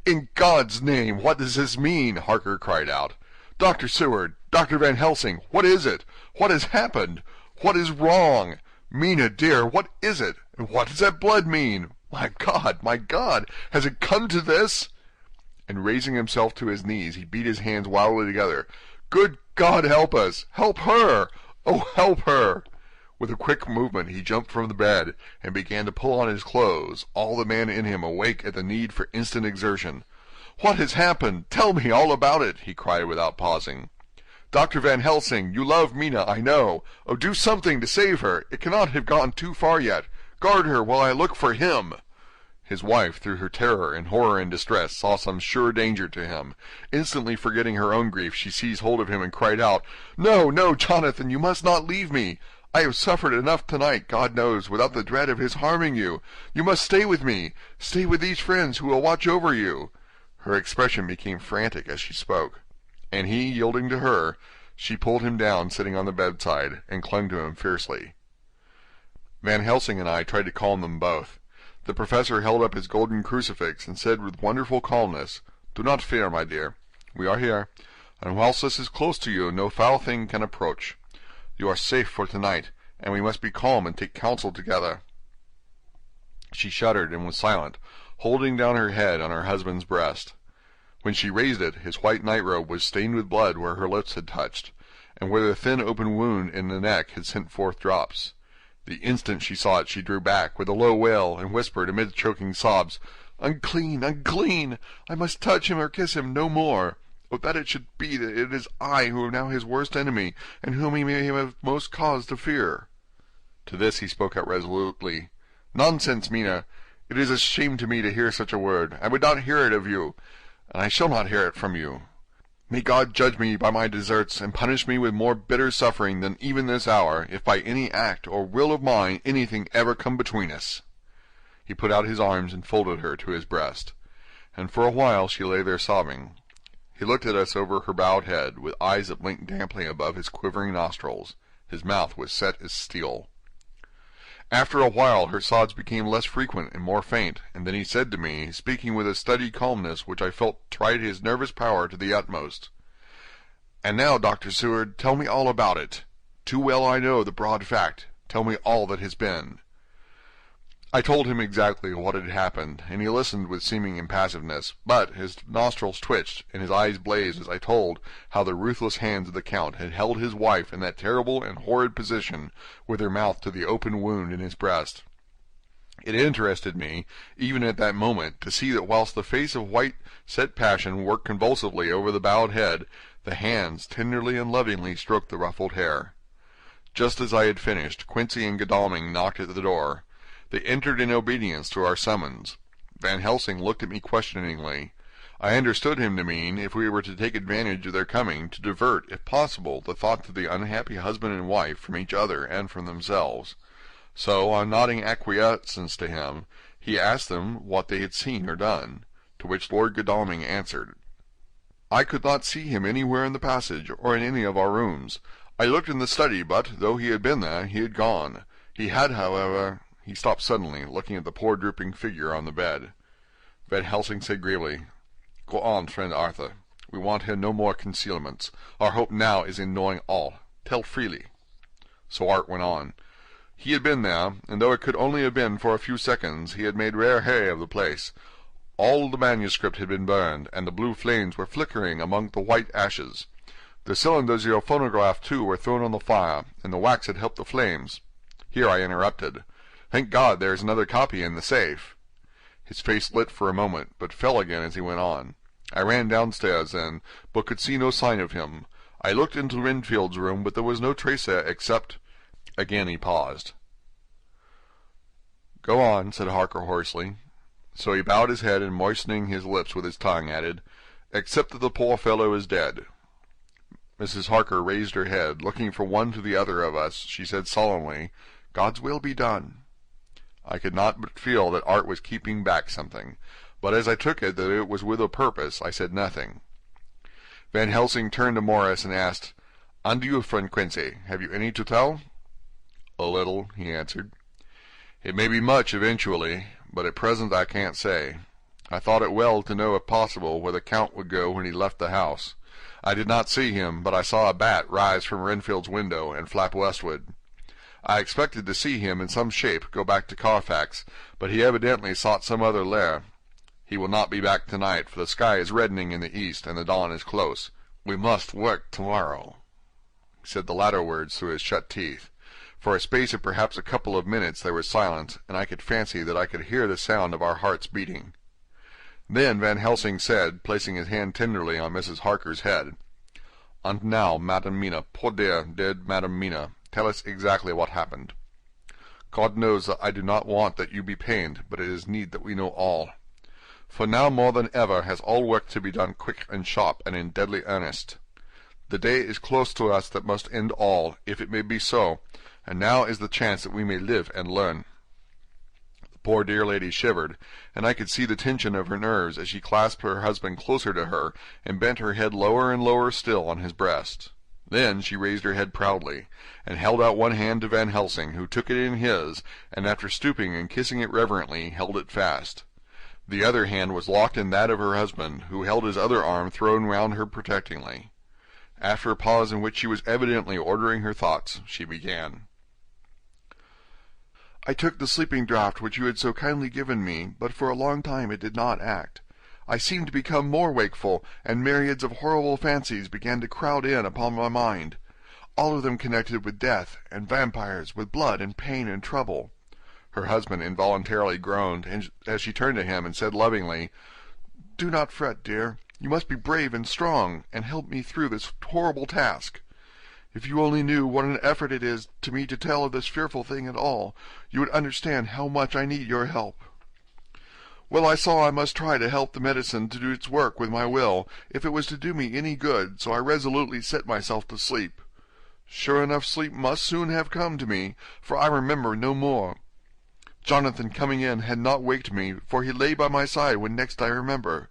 "In God's name, what does this mean?" Harker cried out. "Dr. Seward, Dr. Van Helsing, what is it? What has happened? What is wrong? Mina, dear, what is it? And what does that blood mean? My God, has it come to this?" And raising himself to his knees, he beat his hands wildly together. "Good God, help us! Help her! Oh, help her!" With a quick movement he jumped from the bed and began to pull on his clothes, all the man in him awake at the need for instant exertion. "What has happened? Tell me all about it," he cried without pausing. "Dr. Van Helsing, you love Mina, I know. Oh, do something to save her. It cannot have gone too far yet. Guard her while I look for him." His wife, through her terror and horror and distress, saw some sure danger to him. Instantly forgetting her own grief, she seized hold of him and cried out, "No, no, Jonathan, you must not leave me. I have suffered enough tonight, God knows, without the dread of his harming you. You must stay with me. Stay with these friends who will watch over you." Her expression became frantic as she spoke, and he, yielding to her, she pulled him down sitting on the bedside, and clung to him fiercely. Van Helsing and I tried to calm them both. The professor held up his golden crucifix and said with wonderful calmness, "Do not fear, my dear. We are here, and whilst this is close to you, no foul thing can approach. You are safe for tonight, and we must be calm and take counsel together." She shuddered and was silent, holding down her head on her husband's breast. When she raised it, his white nightrobe was stained with blood where her lips had touched, and where the thin open wound in the neck had sent forth drops. The instant she saw it, she drew back with a low wail, and whispered amid choking sobs, "Unclean, unclean! I must touch him or kiss him no more. Oh, that it should be that it is I who am now his worst enemy, and whom he may have most cause to fear." To this he spoke out resolutely, "Nonsense, Mina! It is a shame to me to hear such a word. I would not hear it of you, and I shall not hear it from you. May God judge me by my deserts, and punish me with more bitter suffering than even this hour, if by any act or will of mine anything ever come between us." He put out his arms and folded her to his breast, and for a while she lay there sobbing. He looked at us over her bowed head, with eyes that blinked damply above his quivering nostrils. His mouth was set as steel. After a while her sobs became less frequent and more faint, and then he said to me, speaking with a steady calmness which I felt tried his nervous power to the utmost, "And now, Dr. Seward, tell me all about it. Too well I know the broad fact. Tell me all that has been." I told him exactly what had happened, and he listened with seeming impassiveness, but his nostrils twitched and his eyes blazed as I told how the ruthless hands of the Count had held his wife in that terrible and horrid position, with her mouth to the open wound in his breast. It interested me, even at that moment, to see that whilst the face of white set passion worked convulsively over the bowed head, the hands tenderly and lovingly stroked the ruffled hair. Just as I had finished, Quincy and Godalming knocked at the door. They entered in obedience to our summons. Van Helsing looked at me questioningly. I understood him to mean, if we were to take advantage of their coming, to divert, if possible, the thoughts of the unhappy husband and wife from each other and from themselves. So, on nodding acquiescence to him, he asked them what they had seen or done, to which Lord Godalming answered, "I could not see him anywhere in the passage, or in any of our rooms. I looked in the study, but, though he had been there, he had gone. He had, however—" He stopped suddenly, looking at the poor drooping figure on the bed. Van Helsing said gravely, "Go on, friend Arthur. We want here no more concealments. Our hope now is in knowing all. Tell freely." So Art went on. He had been there, and though it could only have been for a few seconds, he had made rare hay of the place. All the manuscript had been burned, and the blue flames were flickering among the white ashes. The cylinders of your phonograph, too, were thrown on the fire, and the wax had helped the flames. Here I interrupted. "Thank God there is another copy in the safe." His face lit for a moment, but fell again as he went on. I ran downstairs then, but could see no sign of him. I looked into Renfield's room, but there was no trace there except— Again he paused. "Go on," said Harker hoarsely. So he bowed his head and, moistening his lips with his tongue, added, "Except that the poor fellow is dead." Mrs. Harker raised her head. Looking from one to the other of us, she said solemnly, "God's will be done." I could not but feel that Art was keeping back something, but as I took it that it was with a purpose, I said nothing. Van Helsing turned to Morris and asked, "And you, friend Quincy, have you any to tell?" "A little," he answered. "It may be much eventually, but at present I can't say. I thought it well to know if possible where the Count would go when he left the house. I did not see him, but I saw a bat rise from Renfield's window and flap westward. I expected to see him in some shape go back to Carfax, but he evidently sought some other lair. He will not be back tonight, for the sky is reddening in the east, and the dawn is close. We must work tomorrow." He said the latter words through his shut teeth, For a space of perhaps a couple of minutes there was silence, and I could fancy that I could hear the sound of our hearts beating. Then Van Helsing said, placing his hand tenderly on Mrs. Harker's head, "And now, Madam Mina, poor dead Madam Mina, tell us exactly what happened. God knows that I do not want that you be pained, but it is need that we know all. For now more than ever has all work to be done quick and sharp and in deadly earnest. The day is close to us that must end all, if it may be so, and now is the chance that we may live and learn." The poor dear lady shivered, and I could see the tension of her nerves as she clasped her husband closer to her and bent her head lower and lower still on his breast. Then she raised her head proudly, and held out one hand to Van Helsing, who took it in his, and after stooping and kissing it reverently, held it fast. The other hand was locked in that of her husband, who held his other arm thrown round her protectingly. After a pause in which she was evidently ordering her thoughts, she began. "I took the sleeping draught which you had so kindly given me, but for a long time it did not act. I seemed to become more wakeful, and myriads of horrible fancies began to crowd in upon my mind, all of them connected with death, and vampires, with blood and pain and trouble." Her husband involuntarily groaned, as she turned to him and said lovingly, "Do not fret, dear. You must be brave and strong, and help me through this horrible task. If you only knew what an effort it is to me to tell of this fearful thing at all, you would understand how much I need your help." Well, I saw I must try to help the medicine to do its work with my will, if it was to do me any good, so I resolutely set myself to sleep. Sure enough, sleep must soon have come to me, for I remember no more. Jonathan coming in had not waked me, for he lay by my side when next I remember.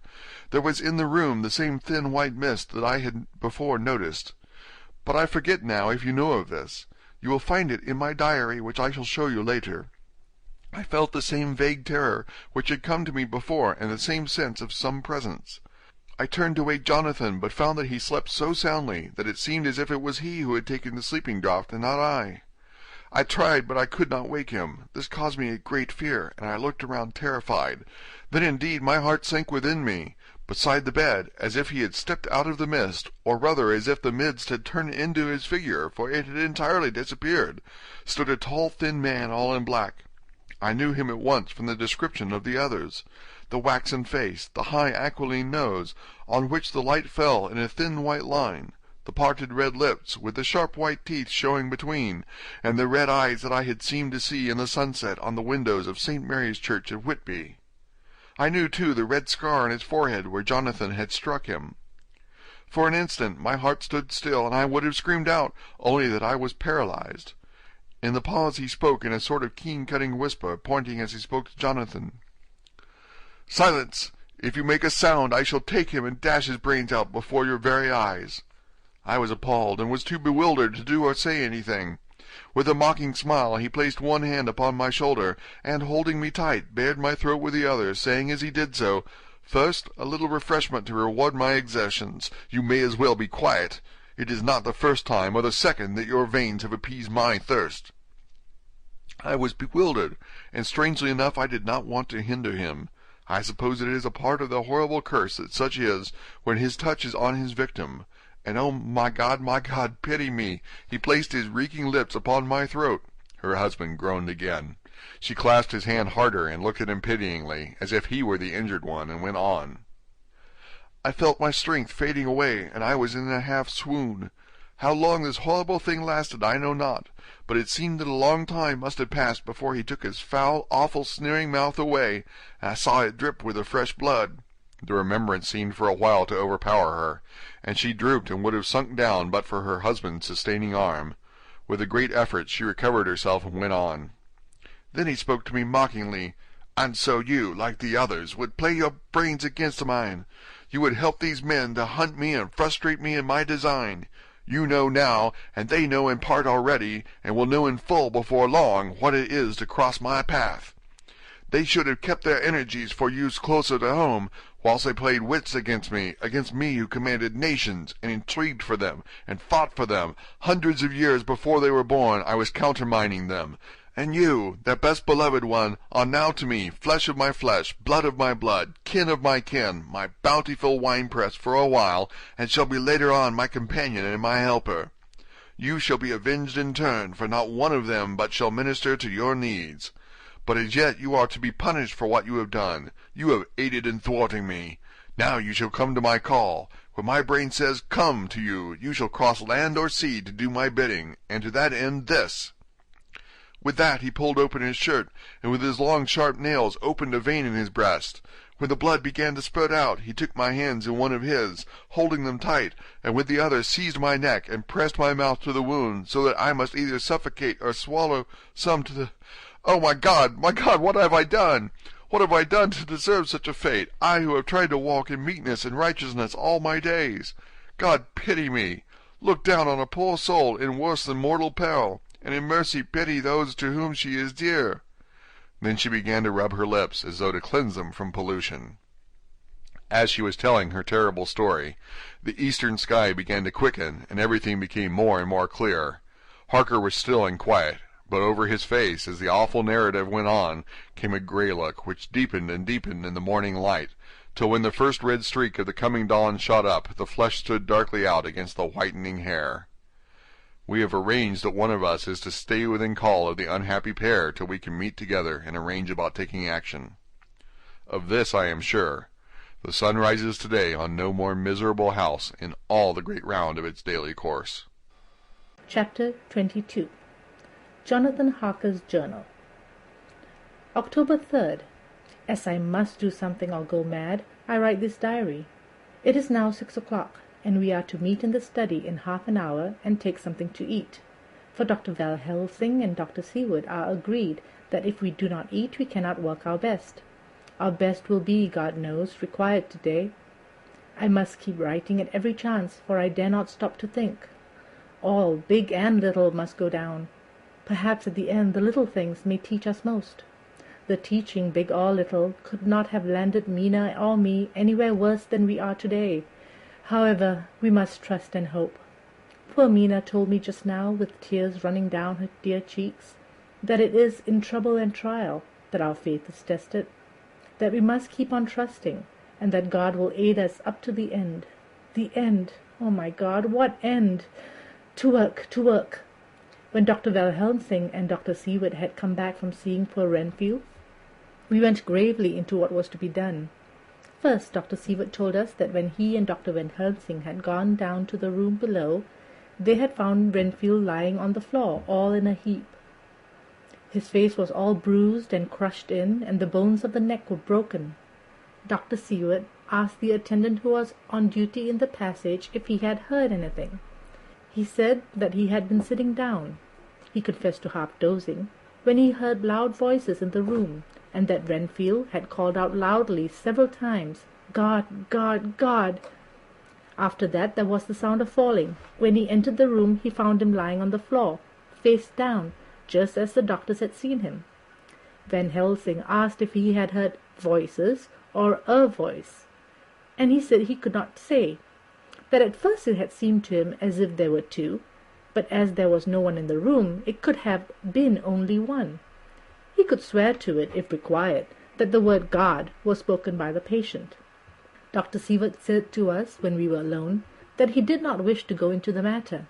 There was in the room the same thin white mist that I had before noticed. But I forget now if you know of this. You will find it in my diary, which I shall show you later. I felt the same vague terror which had come to me before, and the same sense of some presence. I turned to wake Jonathan, but found that he slept so soundly that it seemed as if it was he who had taken the sleeping draught, and not I. I tried, but I could not wake him. This caused me a great fear, and I looked around terrified. Then indeed my heart sank within me. Beside the bed, as if he had stepped out of the mist, or rather as if the mist had turned into his figure, for it had entirely disappeared, stood a tall thin man all in black. I knew him at once from the description of the others. The waxen face, the high aquiline nose, on which the light fell in a thin white line, the parted red lips, with the sharp white teeth showing between, and the red eyes that I had seemed to see in the sunset on the windows of St. Mary's Church at Whitby. I knew, too, the red scar on his forehead where Jonathan had struck him. For an instant my heart stood still, and I would have screamed out, only that I was paralyzed. In the pause he spoke in a sort of keen-cutting whisper, pointing as he spoke to Jonathan. "Silence! If you make a sound, I shall take him and dash his brains out before your very eyes." I was appalled, and was too bewildered to do or say anything. With a mocking smile he placed one hand upon my shoulder, and, holding me tight, bared my throat with the other, saying as he did so, "First, a little refreshment to reward my exertions. You may as well be quiet. It is not the first time or the second that your veins have appeased my thirst." I was bewildered, and strangely enough I did not want to hinder him. I suppose it is a part of the horrible curse that such is, when his touch is on his victim. And oh, my God, pity me! He placed his reeking lips upon my throat. Her husband groaned again. She clasped his hand harder and looked at him pityingly, as if he were the injured one, and went on. I felt my strength fading away, and I was in a half-swoon. How long this horrible thing lasted I know not, but it seemed that a long time must have passed before he took his foul, awful, sneering mouth away, and I saw it drip with the fresh blood. The remembrance seemed for a while to overpower her, and she drooped and would have sunk down but for her husband's sustaining arm. With a great effort she recovered herself and went on. Then he spoke to me mockingly. "And so you, like the others, would play your brains against mine. You would help these men to hunt me and frustrate me in my design. You know now, and they know in part already, and will know in full before long, what it is to cross my path. They should have kept their energies for use closer to home, whilst they played wits against me who commanded nations, and intrigued for them, and fought for them. Hundreds of years before they were born I was countermining them. And you, their best beloved one, are now to me flesh of my flesh, blood of my blood, kin of my kin, my bountiful winepress for a while, and shall be later on my companion and my helper. You shall be avenged in turn, for not one of them but shall minister to your needs. But as yet you are to be punished for what you have done. You have aided in thwarting me. Now you shall come to my call. When my brain says, 'Come' to you, you shall cross land or sea to do my bidding, and to that end this." With that he pulled open his shirt, and with his long sharp nails opened a vein in his breast. When the blood began to spurt out, he took my hands in one of his, holding them tight, and with the other seized my neck and pressed my mouth to the wound, so that I must either suffocate or swallow some to the... Oh, my God, what have I done? What have I done to deserve such a fate, I who have tried to walk in meekness and righteousness all my days? God, pity me! Look down on a poor soul in worse than mortal peril, and in mercy pity those to whom she is dear." Then she began to rub her lips, as though to cleanse them from pollution. As she was telling her terrible story, the eastern sky began to quicken, and everything became more and more clear. Harker was still and quiet, but over his face, as the awful narrative went on, came a grey look, which deepened and deepened in the morning light, till when the first red streak of the coming dawn shot up, the flesh stood darkly out against the whitening hair. "We have arranged that one of us is to stay within call of the unhappy pair till we can meet together and arrange about taking action. Of this I am sure. The sun rises today on no more miserable house in all the great round of its daily course." Chapter 22. Jonathan Harker's Journal. October 3rd. As I must do something or go mad, I write this diary. It is now 6 o'clock, and we are to meet in the study in half an hour and take something to eat. For Dr. Van Helsing and Dr. Seward are agreed that if we do not eat, we cannot work our best. Our best will be, God knows, required today. I must keep writing at every chance, for I dare not stop to think. All, big and little, must go down. Perhaps at the end the little things may teach us most. The teaching, big or little, could not have landed Mina or me anywhere worse than we are today. However, we must trust and hope. Poor Mina told me just now, with tears running down her dear cheeks, that it is in trouble and trial that our faith is tested, that we must keep on trusting, and that God will aid us up to the end. The end! Oh, my God, what end? To work, to work! When Dr. Van Helsing and Dr. Seward had come back from seeing poor Renfield, we went gravely into what was to be done. First, Dr. Seward told us that when he and Dr. Van Helsing had gone down to the room below, they had found Renfield lying on the floor, all in a heap. His face was all bruised and crushed in, and the bones of the neck were broken. Dr. Seward asked the attendant who was on duty in the passage if he had heard anything. He said that he had been sitting down, he confessed to half dozing, when he heard loud voices in the room, and that Renfield had called out loudly several times, "God, God, God!" After that there was the sound of falling. When he entered the room he found him lying on the floor, face down, just as the doctors had seen him. Van Helsing asked if he had heard voices or a voice, and he said he could not say, that at first it had seemed to him as if there were two, but as there was no one in the room, it could have been only one. He could swear to it, if required, that the word God was spoken by the patient. Dr. Seward said to us, when we were alone, that he did not wish to go into the matter.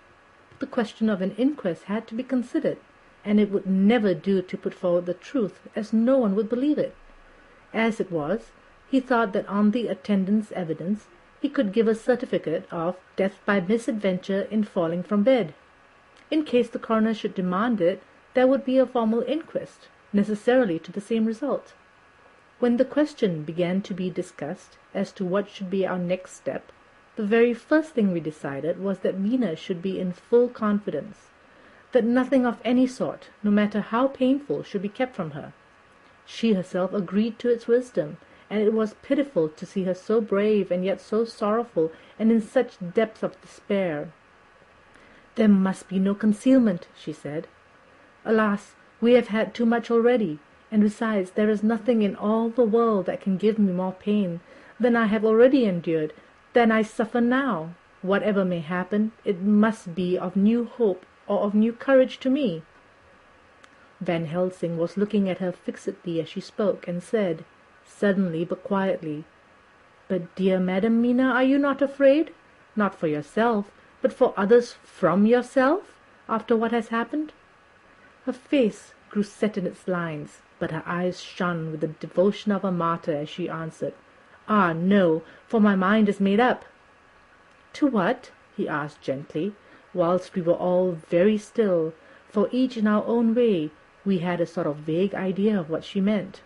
The question of an inquest had to be considered, and it would never do to put forward the truth, as no one would believe it. As it was, he thought that on the attendant's evidence he could give a certificate of death by misadventure in falling from bed. In case the coroner should demand it, there would be a formal inquest, necessarily to the same result. When the question began to be discussed as to what should be our next step, the very first thing we decided was that Mina should be in full confidence, that nothing of any sort, no matter how painful, should be kept from her. She herself agreed to its wisdom, and it was pitiful to see her so brave and yet so sorrowful and in such depths of despair. "There must be no concealment," she said. "Alas, we have had too much already, and besides there is nothing in all the world that can give me more pain than I have already endured, than I suffer now. Whatever may happen, it must be of new hope or of new courage to me." Van Helsing was looking at her fixedly as she spoke, and said, suddenly but quietly, "But, dear Madam Mina, are you not afraid? Not for yourself, but for others from yourself? after what has happened?" Her face grew set in its lines, but her eyes shone with the devotion of a martyr as she answered, "Ah, no, for my mind is made up." "To what?" he asked gently, whilst we were all very still, for each in our own way we had a sort of vague idea of what she meant.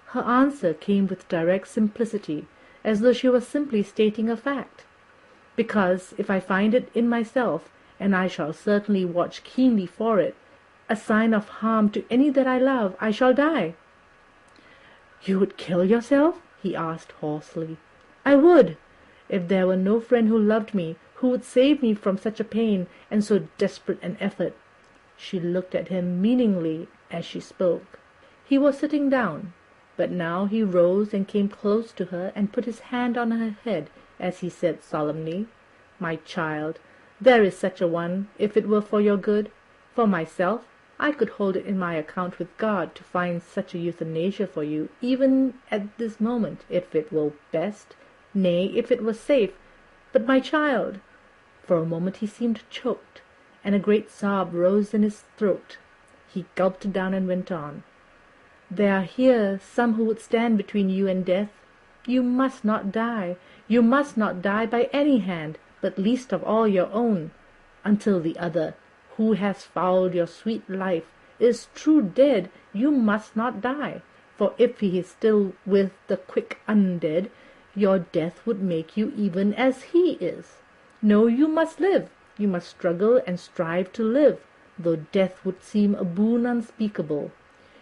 Her answer came with direct simplicity, as though she was simply stating a fact. "Because if I find it in myself, and I shall certainly watch keenly for it, a sign of harm to any that I love, I shall die." "You would kill yourself?" he asked hoarsely. "I would, if there were no friend who loved me, who would save me from such a pain and so desperate an effort." She looked at him meaningly as she spoke. He was sitting down, but now he rose and came close to her and put his hand on her head as he said solemnly, "My child, there is such a one, if it were for your good. For myself, I could hold it in my account with God to find such a euthanasia for you, even at this moment, if it were best, nay, if it were safe. But my child—" For a moment he seemed choked, and a great sob rose in his throat. He gulped it down and went on, "There are here some who would stand between you and death. You must not die. You must not die by any hand, but least of all your own, until the other, who has fouled your sweet life, is true dead. You must not die, for if he is still with the quick undead, your death would make you even as he is. No, you must live. You must struggle and strive to live, though death would seem a boon unspeakable.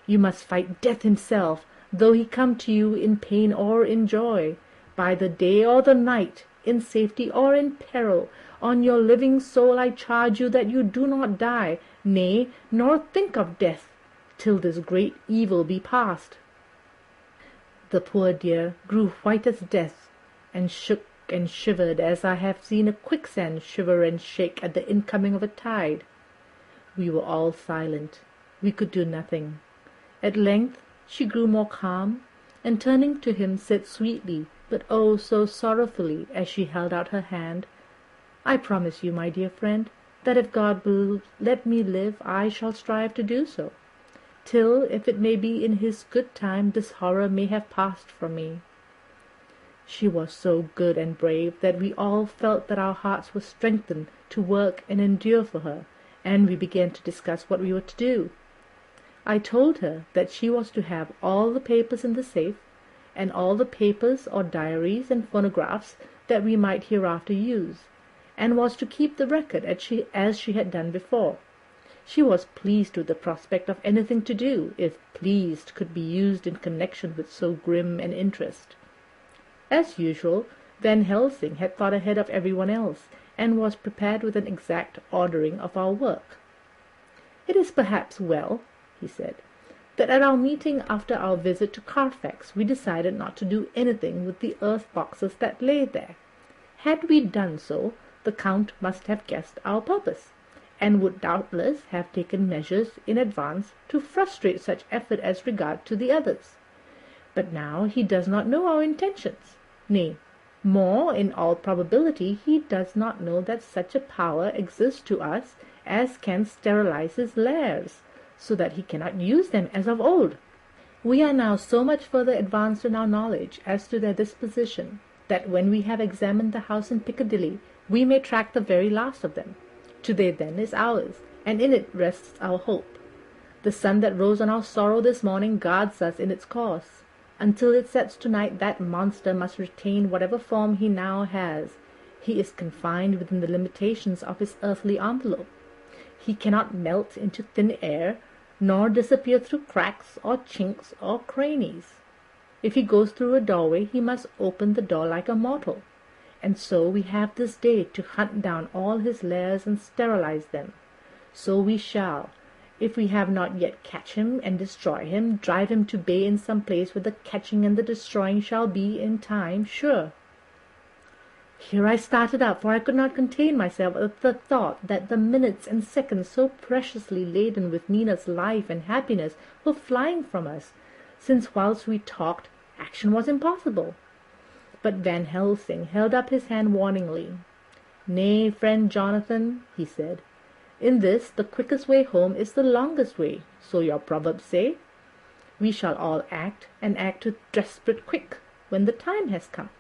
You must fight death himself, though he come to you in pain or in joy, by the day or the night, in safety or in peril. On your living soul I charge you that you do not die, nay, nor think of death, till this great evil be past." The poor dear grew white as death, and shook and shivered as I have seen a quicksand shiver and shake at the incoming of a tide. We were all silent. We could do nothing. At length she grew more calm, and turning to him said sweetly, but oh so sorrowfully, as she held out her hand, "I promise you, my dear friend, that if God will let me live, I shall strive to do so, till, if it may be in his good time, this horror may have passed from me." She was so good and brave that we all felt that our hearts were strengthened to work and endure for her, and we began to discuss what we were to do. I told her that she was to have all the papers in the safe, and all the papers or diaries and phonographs that we might hereafter use, and was to keep the record as she had done before. She was pleased with the prospect of anything to do, if pleased could be used in connection with so grim an interest. As usual, Van Helsing had thought ahead of everyone else, and was prepared with an exact ordering of our work. "It is perhaps well," he said, "that at our meeting after our visit to Carfax we decided not to do anything with the earth boxes that lay there. Had we done so, the Count must have guessed our purpose, and would doubtless have taken measures in advance to frustrate such effort as regard to the others. But now he does not know our intentions. Nay, more, in all probability, he does not know that such a power exists to us as can sterilize his lairs, so that he cannot use them as of old. We are now so much further advanced in our knowledge as to their disposition, that when we have examined the house in Piccadilly, we may track the very last of them. Today then is ours, and in it rests our hope. The sun that rose on our sorrow this morning guards us in its course. Until it sets tonight, that monster must retain whatever form he now has. He is confined within the limitations of his earthly envelope. He cannot melt into thin air, nor disappear through cracks or chinks or crannies. If he goes through a doorway, he must open the door like a mortal. And so we have this day to hunt down all his lairs and sterilize them. So we shall, if we have not yet catch him and destroy him, drive him to bay in some place where the catching and the destroying shall be, in time, sure." Here I started up, for I could not contain myself at the thought that the minutes and seconds so preciously laden with Nina's life and happiness were flying from us, since whilst we talked, action was impossible. But Van Helsing held up his hand warningly. "Nay, friend Jonathan," he said, In this, the quickest way home is the longest way, so your proverbs say. We shall all act, and act with desperate quick, when the time has come.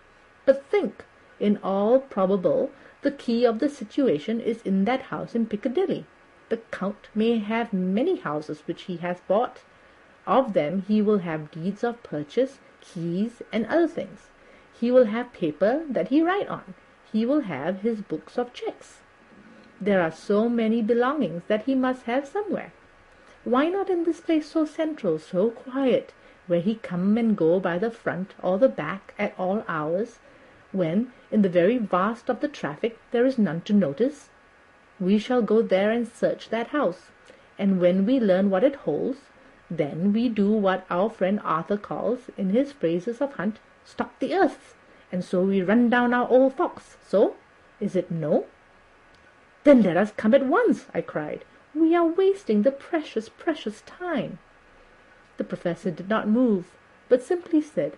But think, in all probable, the key of the situation is in that house in Piccadilly. The Count may have many houses which he has bought. Of them he will have deeds of purchase, keys, and other things. He will have paper that he write on. He will have his books of checks. There are so many belongings that he must have somewhere. Why not in this place so central, so quiet, where he come and go by the front or the back at all hours, when, in the very vast of the traffic, there is none to notice? We shall go there and search that house, and when we learn what it holds, then we do what our friend Arthur calls, in his phrases of hunt, stock the earth, and so we run down our old fox. So, is it no? Then let us come at once, I cried. We are wasting the precious, precious time. The professor did not move, but simply said,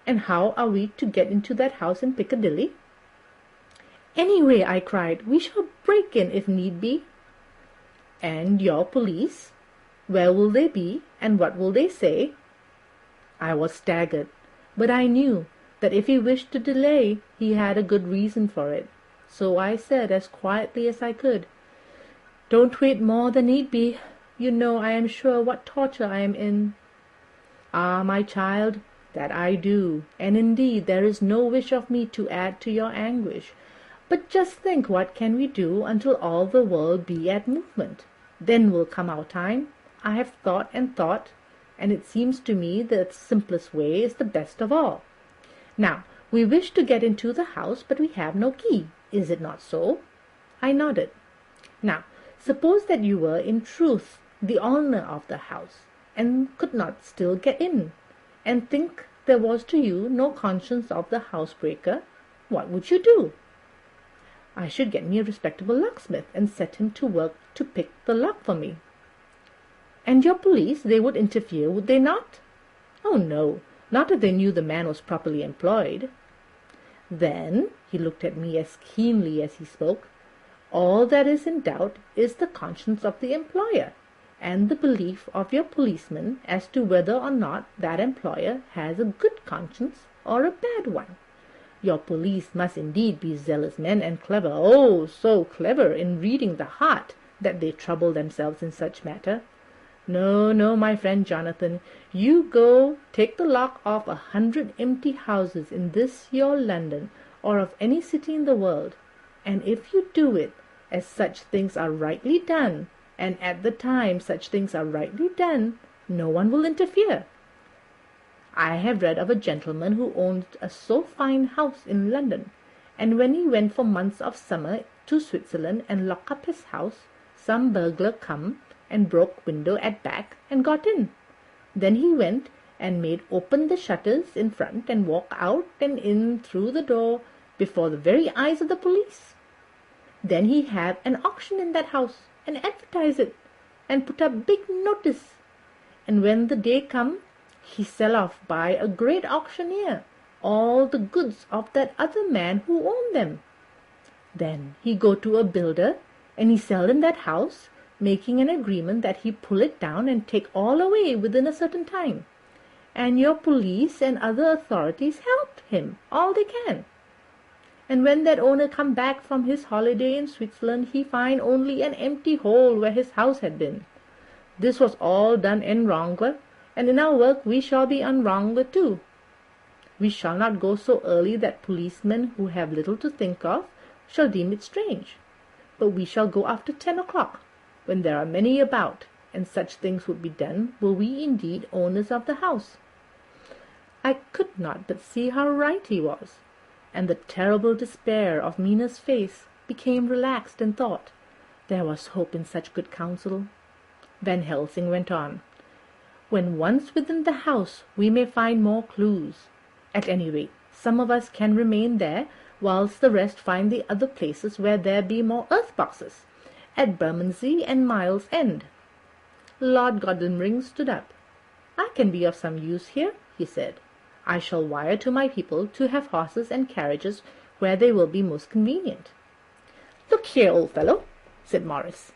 And how are we to get into that house in Piccadilly? Anyway, I cried, we shall break in if need be. And your police? Where will they be, and what will they say? I was staggered, but I knew that if he wished to delay, he had a good reason for it. So I said as quietly as I could, Don't wait more than need be. You know, I am sure, what torture I am in. Ah, my child, that I do, and indeed there is no wish of me to add to your anguish. But just think what can we do until all the world be at movement. Then will come our time. I have thought and thought, and it seems to me the simplest way is the best of all. Now, we wish to get into the house, but we have no key. Is it not so? I nodded. Now, suppose that you were in truth the owner of the house, and could not still get in, and think there was to you no conscience of the housebreaker, what would you do? I should get me a respectable locksmith, and set him to work to pick the lock for me. And your police, they would interfere, would they not? Oh, no, not if they knew the man was properly employed. Then, he looked at me as keenly as he spoke, all that is in doubt is the conscience of the employer, and the belief of your policeman as to whether or not that employer has a good conscience or a bad one. Your police must indeed be zealous men and clever, oh, so clever in reading the heart, that they trouble themselves in such matter. No, no, my friend Jonathan, you go take the lock off 100 empty houses in this your London, or of any city in the world, and if you do it, as such things are rightly done, and at the time such things are rightly done, no one will interfere. I have read of a gentleman who owned a so fine house in London, and when he went for months of summer to Switzerland and locked up his house, some burglar come and broke window at back and got in. Then he went and made open the shutters in front and walk out and in through the door before the very eyes of the police. Then he have an auction in that house and advertise it and put up big notice, and when the day come, he sell off by a great auctioneer all the goods of that other man who owned them. Then he go to a builder and he sell in that house, making an agreement that he pull it down and take all away within a certain time. And your police and other authorities help him all they can. And when that owner come back from his holiday in Switzerland, he find only an empty hole where his house had been. This was all done en wrangler, and in our work we shall be en wrangler too. We shall not go so early that policemen who have little to think of shall deem it strange, but we shall go after 10 o'clock, when there are many about, and such things would be done were we indeed owners of the house. I could not but see how right he was, and the terrible despair of Mina's face became relaxed in thought. There was hope in such good counsel. Van Helsing went on. When once within the house we may find more clues. At any rate, some of us can remain there, whilst the rest find the other places where there be more earth-boxes, at Bermondsey and Miles End. Lord Godalming stood up. I can be of some use here, he said. I shall wire to my people to have horses and carriages where they will be most convenient. Look here, old fellow, said Morris.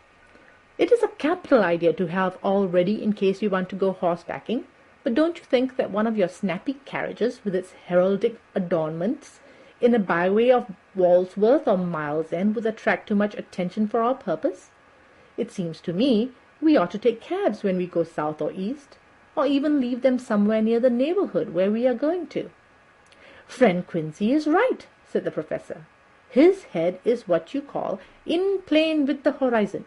"It is a capital idea to have all ready in case we want to go horsebacking, but don't you think that one of your snappy carriages with its heraldic adornments in a byway of Walsworth or Miles End would attract too much attention for our purpose? It seems to me we ought to take cabs when we go south or east, or even leave them somewhere near the neighborhood where we are going to." "Friend Quincy is right," said the professor. "His head is what you call in plane with the horizon.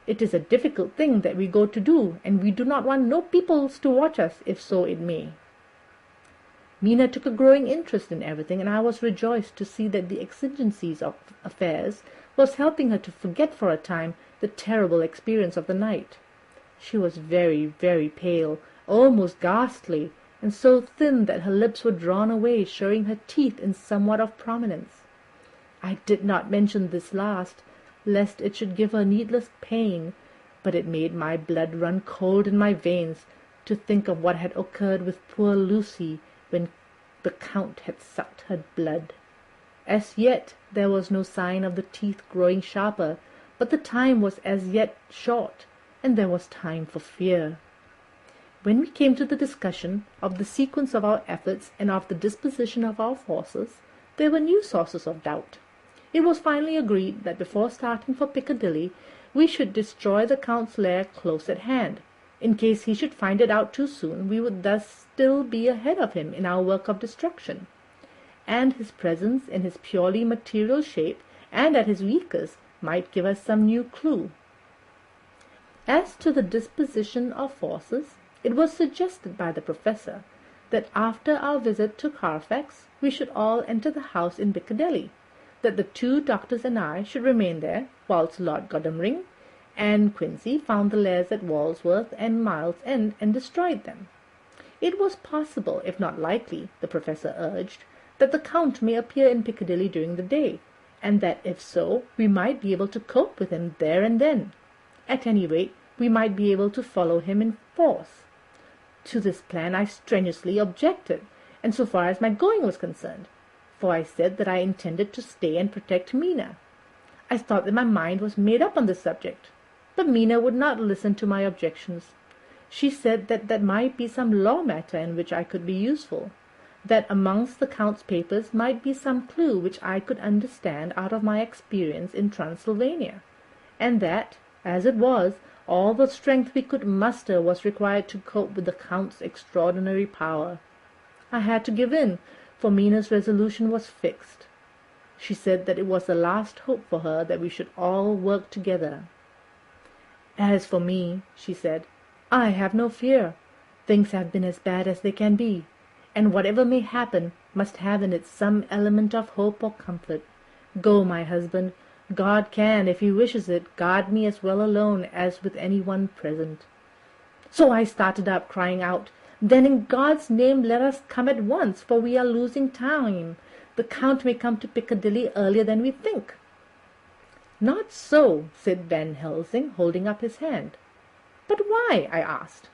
It is a difficult thing that we go to do, and we do not want no peoples to watch us, if so it may." Mina took a growing interest in everything, and I was rejoiced to see that the exigencies of affairs was helping her to forget for a time the terrible experience of the night. She was very, very pale, almost ghastly, and so thin that her lips were drawn away, showing her teeth in somewhat of prominence. I did not mention this last, lest it should give her needless pain, but it made my blood run cold in my veins to think of what had occurred with poor Lucy when the Count had sucked her blood. As yet there was no sign of the teeth growing sharper, but the time was as yet short, and there was time for fear. When we came to the discussion of the sequence of our efforts and of the disposition of our forces, there were new sources of doubt. It was finally agreed that before starting for Piccadilly we should destroy the Count's lair close at hand. In case he should find it out too soon, we would thus still be ahead of him in our work of destruction, and his presence in his purely material shape and at his weakest might give us some new clue. As to the disposition of forces, it was suggested by the professor that after our visit to Carfax we should all enter the house in Piccadilly, that the 2 doctors and I should remain there, whilst Lord Godalming and Quincy found the lairs at Walsworth and Miles End and destroyed them. It was possible, if not likely, the professor urged, that the Count may appear in Piccadilly during the day, and that if so, we might be able to cope with him there and then. At any rate, we might be able to follow him in force. To this plan I strenuously objected, and so far as my going was concerned, for I said that I intended to stay and protect Mina. I thought that my mind was made up on this subject, but Mina would not listen to my objections. She said that there might be some law matter in which I could be useful, that amongst the Count's papers might be some clue which I could understand out of my experience in Transylvania, and that, as it was, all the strength we could muster was required to cope with the Count's extraordinary power. I had to give in, for Mina's resolution was fixed. She said that it was the last hope for her that we should all work together. "As for me," she said, "I have no fear. Things have been as bad as they can be, and whatever may happen must have in it some element of hope or comfort. Go, my husband. God can, if he wishes it, guard me as well alone as with any one present." So I started up, crying out, "Then in God's name let us come at once, for we are losing time. The Count may come to Piccadilly earlier than we think." "Not so," said Van Helsing, holding up his hand. "But why?" I asked.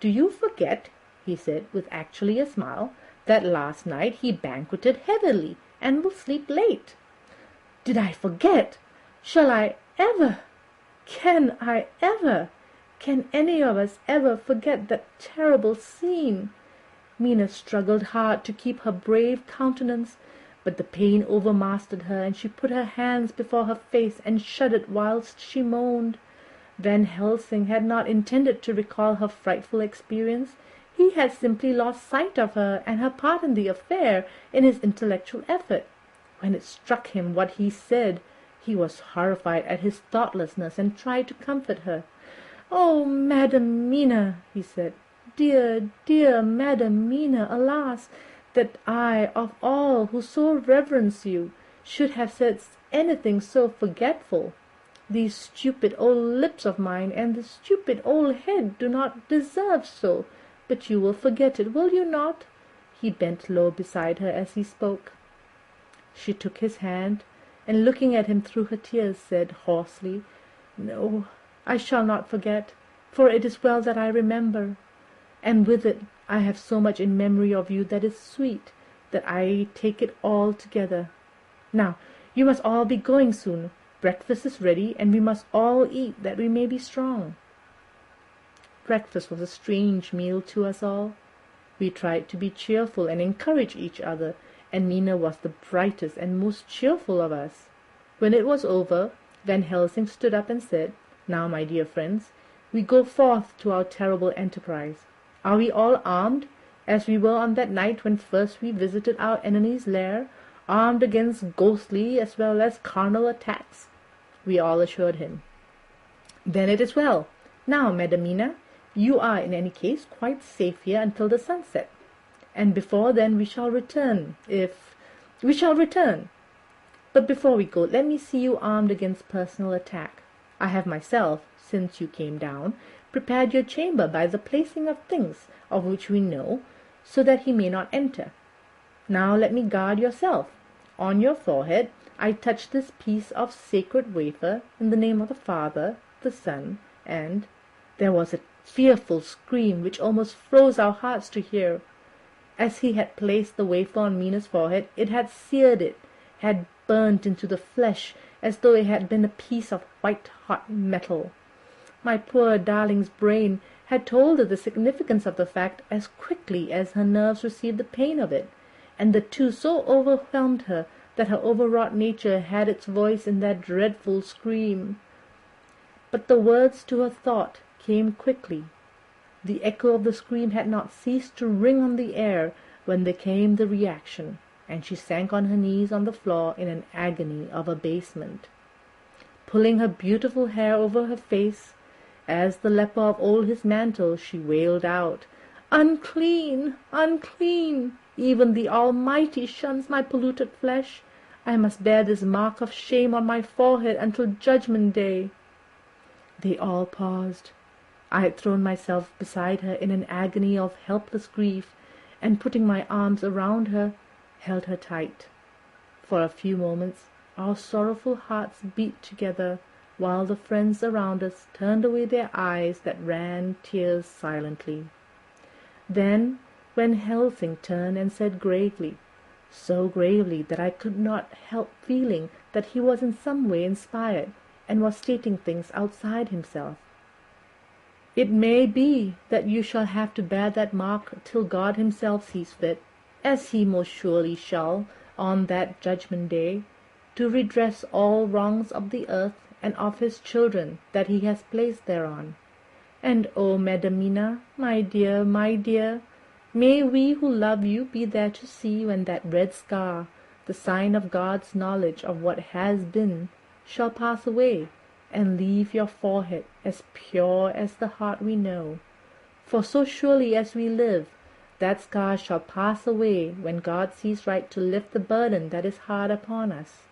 "Do you forget," he said, with actually a smile, "that last night he banqueted heavily, and will sleep late?" "Did I forget? Shall I ever? Can I ever? Can any of us ever forget that terrible scene?" Mina struggled hard to keep her brave countenance, but the pain overmastered her, and she put her hands before her face and shuddered whilst she moaned. Van Helsing had not intended to recall her frightful experience. He had simply lost sight of her and her part in the affair in his intellectual effort. When it struck him what he said, he was horrified at his thoughtlessness and tried to comfort her. "Oh, Madam Mina," he said, "dear, dear Madam Mina, alas, that I, of all who so reverence you, should have said anything so forgetful. These stupid old lips of mine and the stupid old head do not deserve so, but you will forget it, will you not?" He bent low beside her as he spoke. She took his hand, and looking at him through her tears, said hoarsely, "No, I shall not forget, for it is well that I remember, and with it I have so much in memory of you that is sweet, that I take it all together. Now, you must all be going soon, Breakfast is ready, and we must all eat that we may be strong." Breakfast was a strange meal to us all. We tried to be cheerful and encourage each other, and Mina was the brightest and most cheerful of us. When it was over, Van Helsing stood up and said, "Now, my dear friends, we go forth to our terrible enterprise. Are we all armed, as we were on that night when first we visited our enemy's lair, armed against ghostly as well as carnal attacks?" We all assured him. "Then it is well. Now, Madam Mina, you are in any case quite safe here until the sunset, and before then we shall return, we shall return. But before we go, let me see you armed against personal attack. I have myself, since you came down, prepared your chamber by the placing of things of which we know, so that he may not enter. Now let me guard yourself. On your forehead I touch this piece of sacred wafer in the name of the Father, the Son, and—" There was a fearful scream which almost froze our hearts to hear. As he had placed the wafer on Mina's forehead, it had seared it, had burnt into the flesh, as though it had been a piece of white-hot metal. My poor darling's brain had told her the significance of the fact as quickly as her nerves received the pain of it, and the two so overwhelmed her that her overwrought nature had its voice in that dreadful scream. But the words to her thought came quickly. The echo of the scream had not ceased to ring on the air when there came the reaction, and she sank on her knees on the floor in an agony of abasement. Pulling her beautiful hair over her face, as the leper of old his mantle, she wailed out, "Unclean! Unclean! Even the Almighty shuns my polluted flesh. I must bear this mark of shame on my forehead until Judgment Day." They all paused. I had thrown myself beside her in an agony of helpless grief, and putting my arms around her, held her tight. For a few moments our sorrowful hearts beat together, while the friends around us turned away their eyes that ran tears silently. Then Van Helsing turned and said gravely, so gravely that I could not help feeling that he was in some way inspired, and was stating things outside himself. "It may be that you shall have to bear that mark till God himself sees fit, as he most surely shall, on that Judgment Day, to redress all wrongs of the earth and of his children that he has placed thereon. And oh, Madam Mina, my dear, may we who love you be there to see when that red scar, the sign of God's knowledge of what has been, shall pass away, and leave your forehead as pure as the heart we know. For so surely as we live, that scar shall pass away when God sees right to lift the burden that is hard upon us.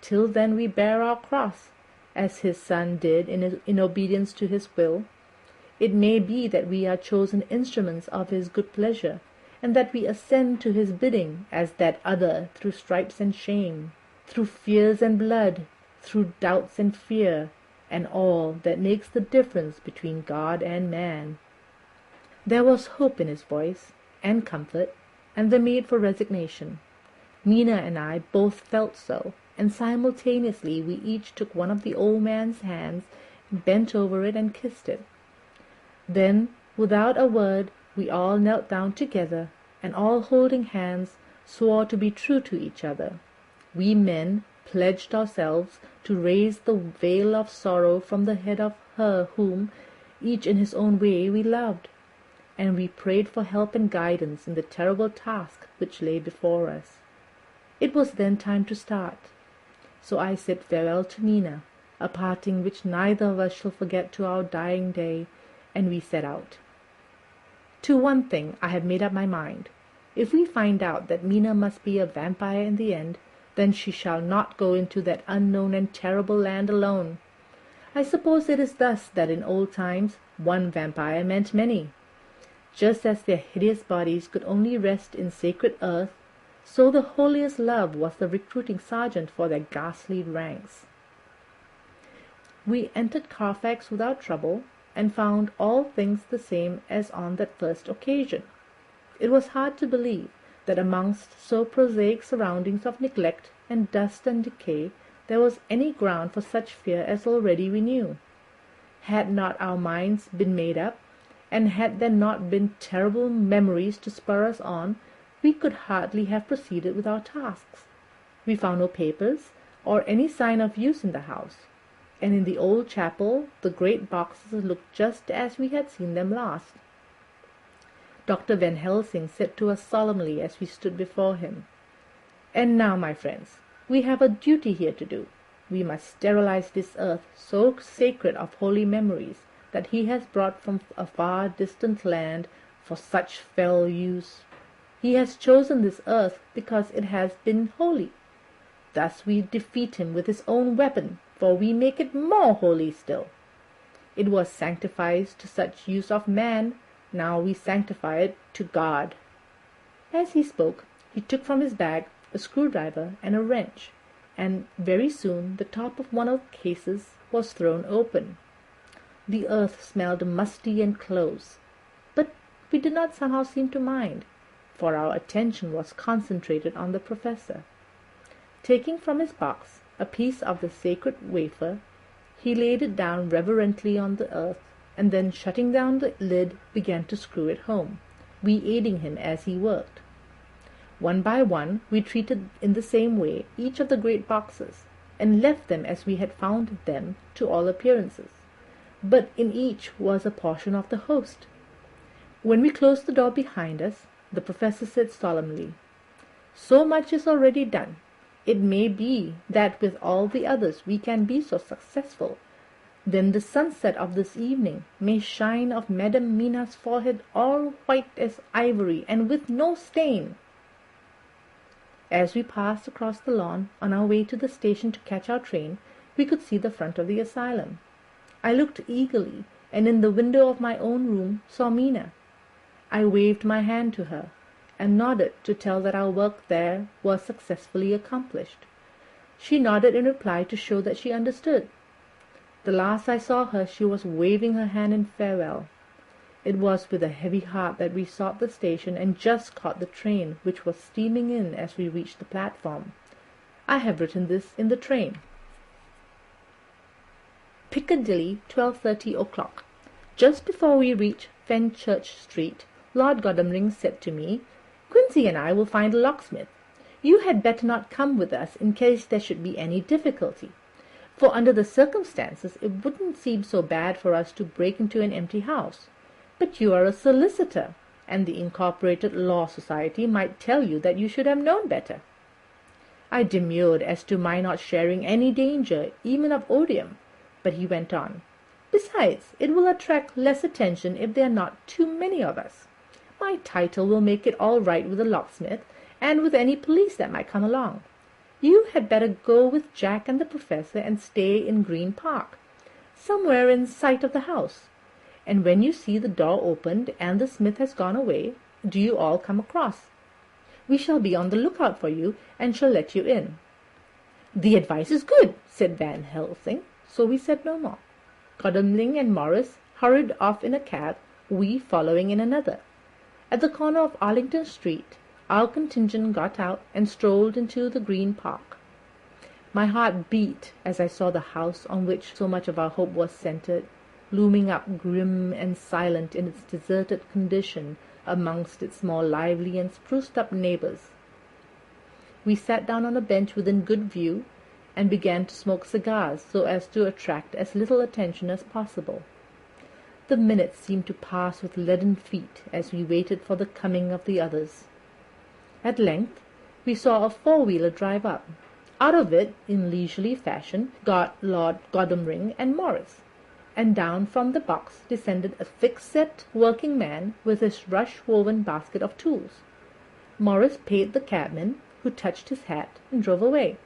Till then we bear our cross, as his Son did in obedience to his will. It may be that we are chosen instruments of his good pleasure, and that we ascend to his bidding as that other through stripes and shame, through fears and blood, through doubts and fear, and all that makes the difference between God and man." There was hope in his voice, and comfort, and the need for resignation. Mina and I both felt so, and simultaneously we each took one of the old man's hands, bent over it and kissed it. Then, without a word, we all knelt down together, and all holding hands, swore to be true to each other. We men pledged ourselves to raise the veil of sorrow from the head of her whom, each in his own way, we loved, and we prayed for help and guidance in the terrible task which lay before us. It was then time to start. So I said farewell to Mina, a parting which neither of us shall forget to our dying day, and we set out. To one thing I have made up my mind. If we find out that Mina must be a vampire in the end, then she shall not go into that unknown and terrible land alone. I suppose it is thus that in old times one vampire meant many. Just as their hideous bodies could only rest in sacred earth, so the holiest love was the recruiting sergeant for their ghastly ranks. We entered Carfax without trouble, and found all things the same as on that first occasion. It was hard to believe that amongst so prosaic surroundings of neglect and dust and decay, there was any ground for such fear as already we knew. Had not our minds been made up, and had there not been terrible memories to spur us on, we could hardly have proceeded with our tasks. We found no papers or any sign of use in the house, and in the old chapel the great boxes looked just as we had seen them last. Dr. Van Helsing said to us solemnly as we stood before him, "And now, my friends, we have a duty here to do. We must sterilize this earth, so sacred of holy memories, that he has brought from a far distant land for such fell use. He has chosen this earth because it has been holy. Thus we defeat him with his own weapon, for we make it more holy still. It was sanctified to such use of man, now we sanctify it to God." As he spoke, he took from his bag a screwdriver and a wrench, and very soon the top of one of the cases was thrown open. The earth smelled musty and close, but we did not somehow seem to mind, for our attention was concentrated on the professor. Taking from his box a piece of the sacred wafer, he laid it down reverently on the earth, and then shutting down the lid began to screw it home, we aiding him as he worked. One by one we treated in the same way each of the great boxes, and left them as we had found them to all appearances, but in each was a portion of the host. When we closed the door behind us, the professor said solemnly, "So much is already done. It may be that with all the others we can be so successful. Then the sunset of this evening may shine of Madam Mina's forehead all white as ivory and with no stain." As we passed across the lawn on our way to the station to catch our train, we could see the front of the asylum. I looked eagerly, and in the window of my own room saw Mina. I waved my hand to her, and nodded to tell that our work there was successfully accomplished. She nodded in reply to show that she understood. The last I saw her, she was waving her hand in farewell. It was with a heavy heart that we sought the station and just caught the train, which was steaming in as we reached the platform. I have written this in the train. Piccadilly, 12:30 o'clock. Just before we reached Fenchurch Street, Lord Godalming said to me, "Quincy and I will find a locksmith. You had better not come with us in case there should be any difficulty, for under the circumstances it wouldn't seem so bad for us to break into an empty house. But you are a solicitor, and the Incorporated Law Society might tell you that you should have known better." I demurred as to my not sharing any danger, even of odium, but he went on, "Besides, it will attract less attention if there are not too many of us. My title will make it all right with the locksmith, and with any police that might come along. You had better go with Jack and the professor and stay in Green Park, somewhere in sight of the house, and when you see the door opened and the smith has gone away, do you all come across. We shall be on the lookout for you, and shall let you in." "The advice is good," said Van Helsing, so we said no more. Godalming and Morris hurried off in a cab, we following in another. At the corner of Arlington Street, our contingent got out and strolled into the Green Park. My heart beat as I saw the house on which so much of our hope was centered, looming up grim and silent in its deserted condition amongst its more lively and spruced-up neighbours. We sat down on a bench within good view, and began to smoke cigars so as to attract as little attention as possible. The minutes seemed to pass with leaden feet as we waited for the coming of the others. At length we saw a four-wheeler drive up. Out of it, in leisurely fashion, got Lord Godalming and Morris, and down from the box descended a thick-set working man with his rush-woven basket of tools. Morris paid the cabman, who touched his hat and drove away.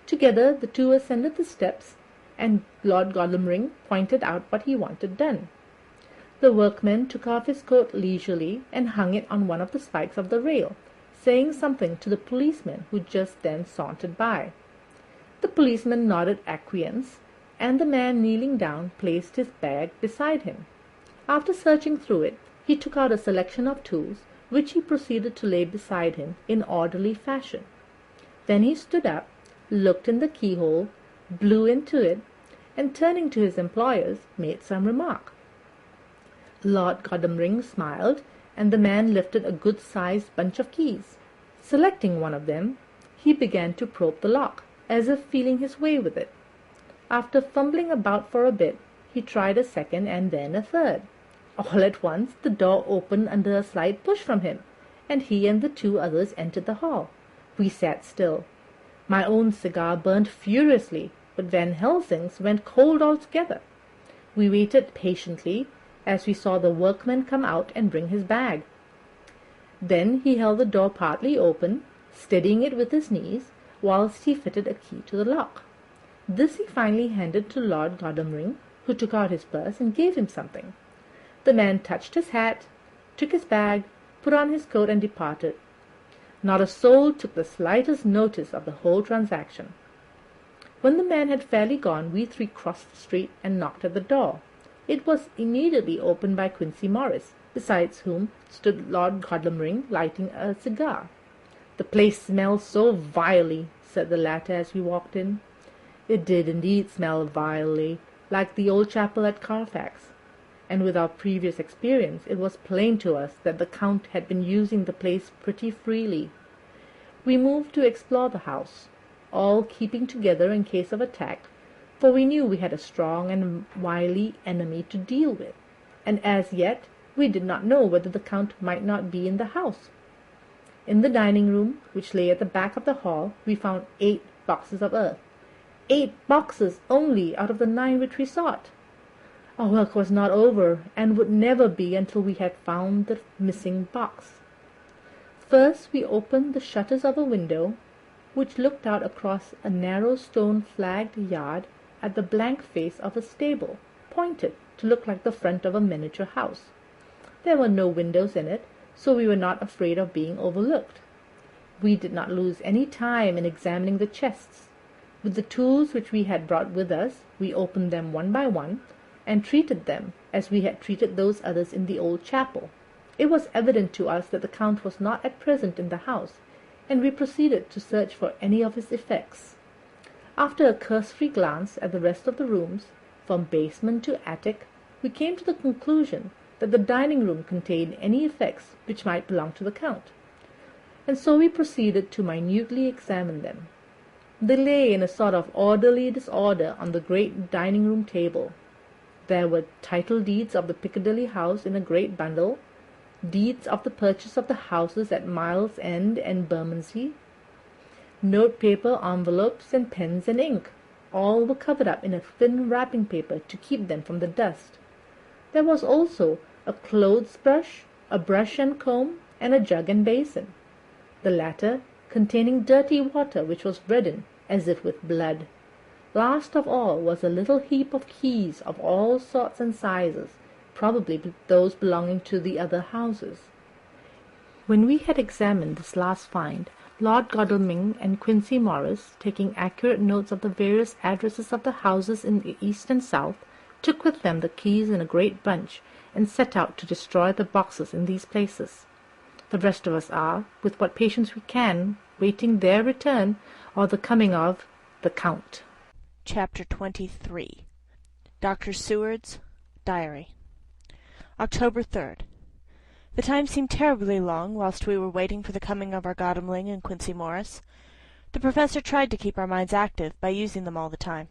Together the two ascended the steps, and Lord Godalming pointed out what he wanted done. The workman took off his coat leisurely and hung it on one of the spikes of the rail, saying something to the policeman who just then sauntered by. The policeman nodded acquiescence, and the man kneeling down placed his bag beside him. After searching through it, he took out a selection of tools, which he proceeded to lay beside him in orderly fashion. Then he stood up, looked in the keyhole, blew into it, and turning to his employers, made some remark. Lord Godalming smiled, and the man lifted a good-sized bunch of keys. Selecting one of them, he began to probe the lock, as if feeling his way with it. After fumbling about for a bit, he tried a second and then a third. All at once the door opened under a slight push from him, and he and the two others entered the hall. We sat still. My own cigar burned furiously, but Van Helsing's went cold altogether. We waited patiently as we saw the workman come out and bring his bag. Then he held the door partly open, steadying it with his knees, whilst he fitted a key to the lock. This he finally handed to Lord Godalming, who took out his purse and gave him something. The man touched his hat, took his bag, put on his coat, and departed. Not a soul took the slightest notice of the whole transaction. When the man had fairly gone, we three crossed the street and knocked at the door. It was immediately opened by Quincey Morris, besides whom stood Lord Godalming lighting a cigar. "The place smells so vilely," said the latter as we walked in. It did indeed smell vilely, like the old chapel at Carfax, and with our previous experience it was plain to us that the Count had been using the place pretty freely. We moved to explore the house, all keeping together in case of attack, for we knew we had a strong and wily enemy to deal with, and as yet we did not know whether the Count might not be in the house. In the dining-room, which lay at the back of the hall, we found 8 boxes of earth. 8 boxes only out of the 9 which we sought. Our work was not over, and would never be until we had found the missing box. First we opened the shutters of a window, which looked out across a narrow stone-flagged yard at the blank face of a stable, pointed to look like the front of a miniature house. There were no windows in it, so we were not afraid of being overlooked. We did not lose any time in examining the chests. With the tools which we had brought with us, we opened them one by one, and treated them as we had treated those others in the old chapel. It was evident to us that the Count was not at present in the house, and we proceeded to search for any of his effects. After a cursory glance at the rest of the rooms, from basement to attic, we came to the conclusion that the dining-room contained any effects which might belong to the Count, and so we proceeded to minutely examine them. They lay in a sort of orderly disorder on the great dining-room table. There were title deeds of the Piccadilly house in a great bundle, deeds of the purchase of the houses at Miles End and Bermondsey, note-paper, envelopes, and pens and ink. All were covered up in a thin wrapping paper to keep them from the dust. There was also a clothes-brush, a brush and comb, and a jug and basin, the latter containing dirty water which was reddened as if with blood. Last of all was a little heap of keys of all sorts and sizes, probably those belonging to the other houses. When we had examined this last find, Lord Godalming and Quincey Morris, taking accurate notes of the various addresses of the houses in the east and south, took with them the keys in a great bunch, and set out to destroy the boxes in these places. The rest of us are, with what patience we can, waiting their return or the coming of the Count. Chapter 23. Dr. Seward's Diary. October 3rd. The time seemed terribly long whilst we were waiting for the coming of our Godalming and Quincey Morris. The Professor tried to keep our minds active by using them all the time.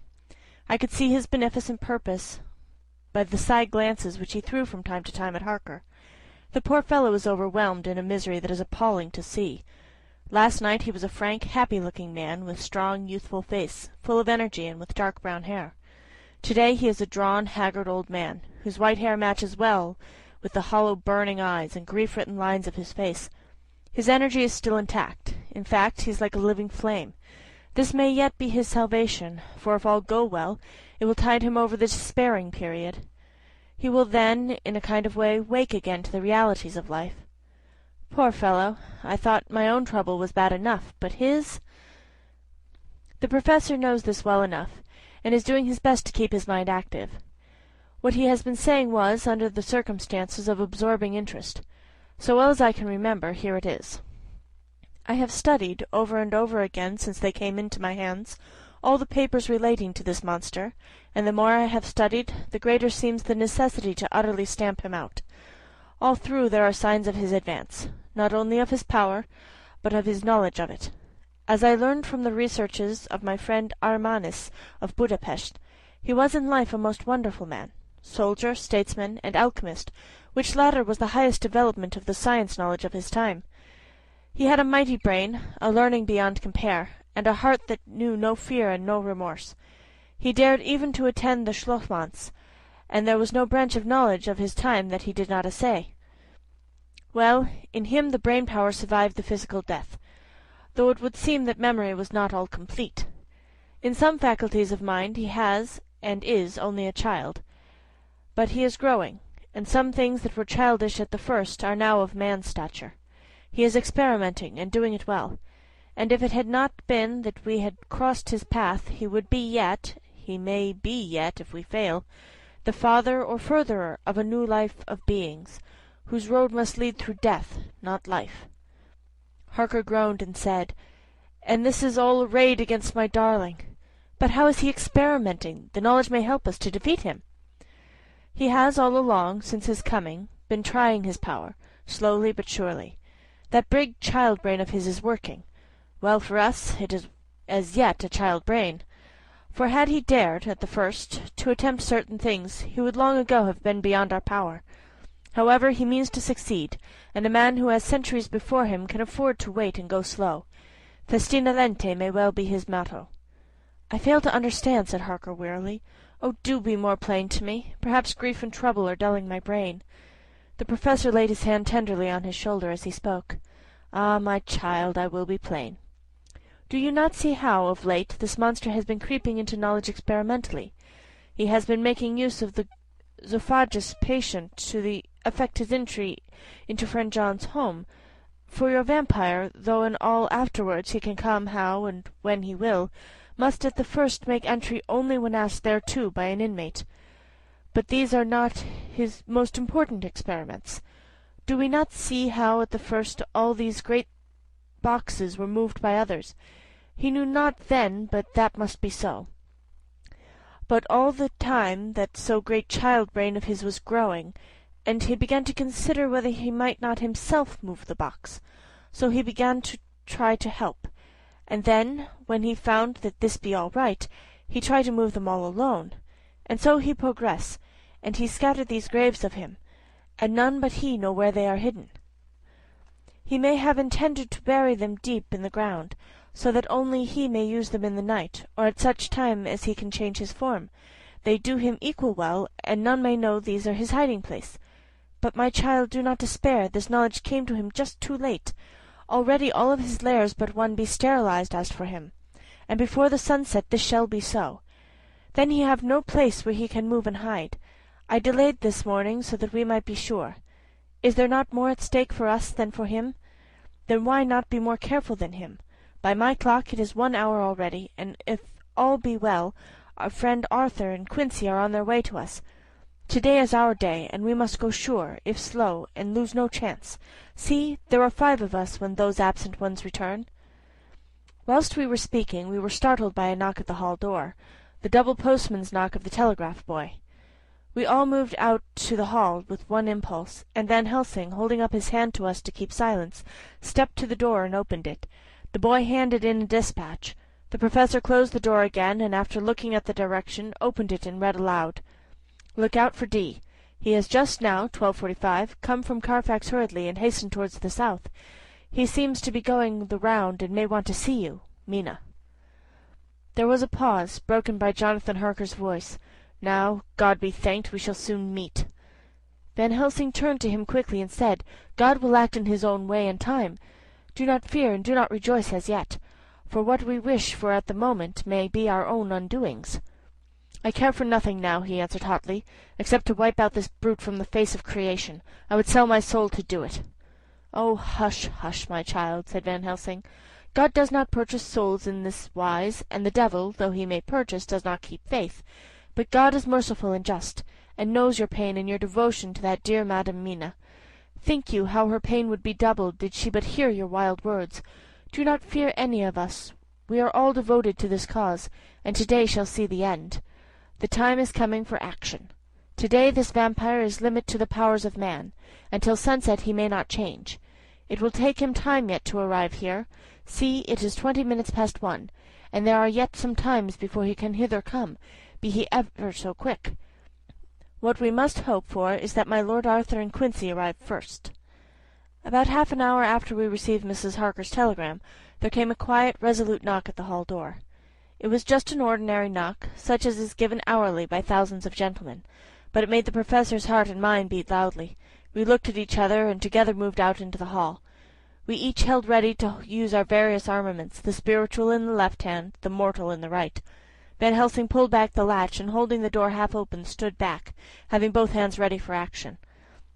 I could see his beneficent purpose by the side glances which he threw from time to time at Harker. The poor fellow is overwhelmed in a misery that is appalling to see. Last night he was a frank, happy-looking man, with strong, youthful face, full of energy and with dark brown hair. To-day he is a drawn, haggard old man, whose white hair matches well with the hollow, burning eyes and grief-written lines of his face. His energy is still intact. In fact, he is like a living flame. This may yet be his salvation, for if all go well, it will tide him over the despairing period. He will then, in a kind of way, wake again to the realities of life. Poor fellow! I thought my own trouble was bad enough, but his— The Professor knows this well enough, and is doing his best to keep his mind active. What he has been saying was, under the circumstances, of absorbing interest. So well as I can remember, here it is. I have studied, over and over again since they came into my hands, all the papers relating to this monster, and the more I have studied, the greater seems the necessity to utterly stamp him out. All through there are signs of his advance, not only of his power, but of his knowledge of it. As I learned from the researches of my friend Armanis of Budapest, he was in life a most wonderful man, soldier, statesman, and alchemist, which latter was the highest development of the science knowledge of his time. He had a mighty brain, a learning beyond compare, and a heart that knew no fear and no remorse. He dared even to attend the Schlossmanns, and there was no branch of knowledge of his time that he did not essay. Well, in him the brain power survived the physical death, though it would seem that memory was not all complete. In some faculties of mind he has and is only a child, but he is growing, and some things that were childish at the first are now of man's stature. He is experimenting, and doing it well, and if it had not been that we had crossed his path, he would be yet, he may be yet if we fail, the father or furtherer of a new life of beings, whose road must lead through death, not life. Harker groaned and said, "And this is all arrayed against my darling. But how is he experimenting? The knowledge may help us to defeat him." "He has all along, since his coming, been trying his power, slowly but surely. That big child brain of his is working. Well for us, it is as yet a child brain. For had he dared, at the first, to attempt certain things, he would long ago have been beyond our power. However, he means to succeed, and a man who has centuries before him can afford to wait and go slow. Festina lente may well be his motto." "I fail to understand," said Harker wearily. "Oh, do be more plain to me. Perhaps grief and trouble are dulling my brain." The Professor laid his hand tenderly on his shoulder as he spoke. "Ah, my child, I will be plain. Do you not see how, of late, this monster has been creeping into knowledge experimentally? He has been making use of the zoophagous patient to effect his entry into friend John's home, for your vampire, though in all afterwards he can come how and when he will, must at the first make entry only when asked thereto by an inmate. But these are not his most important experiments. Do we not see how at the first all these great boxes were moved by others? He knew not then but that must be so. But all the time that so great child brain of his was growing, and he began to consider whether he might not himself move the box. So he began to try to help, and then, when he found that this be all right, he tried to move them all alone. And so he progress, and he scattered these graves of him, and none but he know where they are hidden. He may have intended to bury them deep in the ground, so that only he may use them in the night, or at such time as he can change his form. They do him equal well, and none may know these are his hiding-place. But, my child, do not despair, this knowledge came to him just too late. Already all of his lairs but one be sterilized as for him, and before the sunset this shall be so. Then he have no place where he can move and hide. I delayed this morning so that we might be sure. Is there not more at stake for us than for him? Then why not be more careful than him? By my clock it is 1 hour already, and if all be well, our friend Arthur and Quincy are on their way to us. To-day is our day, and we must go sure, if slow, and lose no chance. See, there are 5 of us when those absent ones return." Whilst we were speaking, we were startled by a knock at the hall door, the double postman's knock of the telegraph boy. We all moved out to the hall with one impulse, and Van Helsing, holding up his hand to us to keep silence, stepped to the door and opened it. The boy handed in a dispatch. The Professor closed the door again, and after looking at the direction, opened it and read aloud. "Look out for D. He has just now, 12:45, come from Carfax hurriedly and hastened towards the south. He seems to be going the round and may want to see you. Mina." There was a pause, broken by Jonathan Harker's voice. "Now, God be thanked, we shall soon meet." Van Helsing turned to him quickly and said, "God will act in his own way and time. Do not fear and do not rejoice as yet, for what we wish for at the moment may be our own undoings." "I care for nothing now," he answered hotly, "except to wipe out this brute from the face of creation. I would sell my soul to do it." "Oh, hush, hush, my child," said Van Helsing. "God does not purchase souls in this wise, and the devil, though he may purchase, does not keep faith. But God is merciful and just, and knows your pain and your devotion to that dear Madam Mina. Think you how her pain would be doubled did she but hear your wild words? Do not fear any of us. We are all devoted to this cause, and to-day shall see the end. The time is coming for action. To-day this vampire is limit to the powers of man. Until sunset he may not change. It will take him time yet to arrive here. See, it is 20 minutes past 1, and there are yet some times before he can hither come, be he ever so quick. What we must hope for is that my Lord Arthur and Quincey arrive first." About half an hour after we received Mrs. Harker's telegram, there came a quiet, resolute knock at the hall door. It was just an ordinary knock, such as is given hourly by thousands of gentlemen, but it made the Professor's heart and mine beat loudly. We looked at each other, and together moved out into the hall. We each held ready to use our various armaments, the spiritual in the left hand, the mortal in the right. Van Helsing pulled back the latch, and holding the door half open, stood back, having both hands ready for action.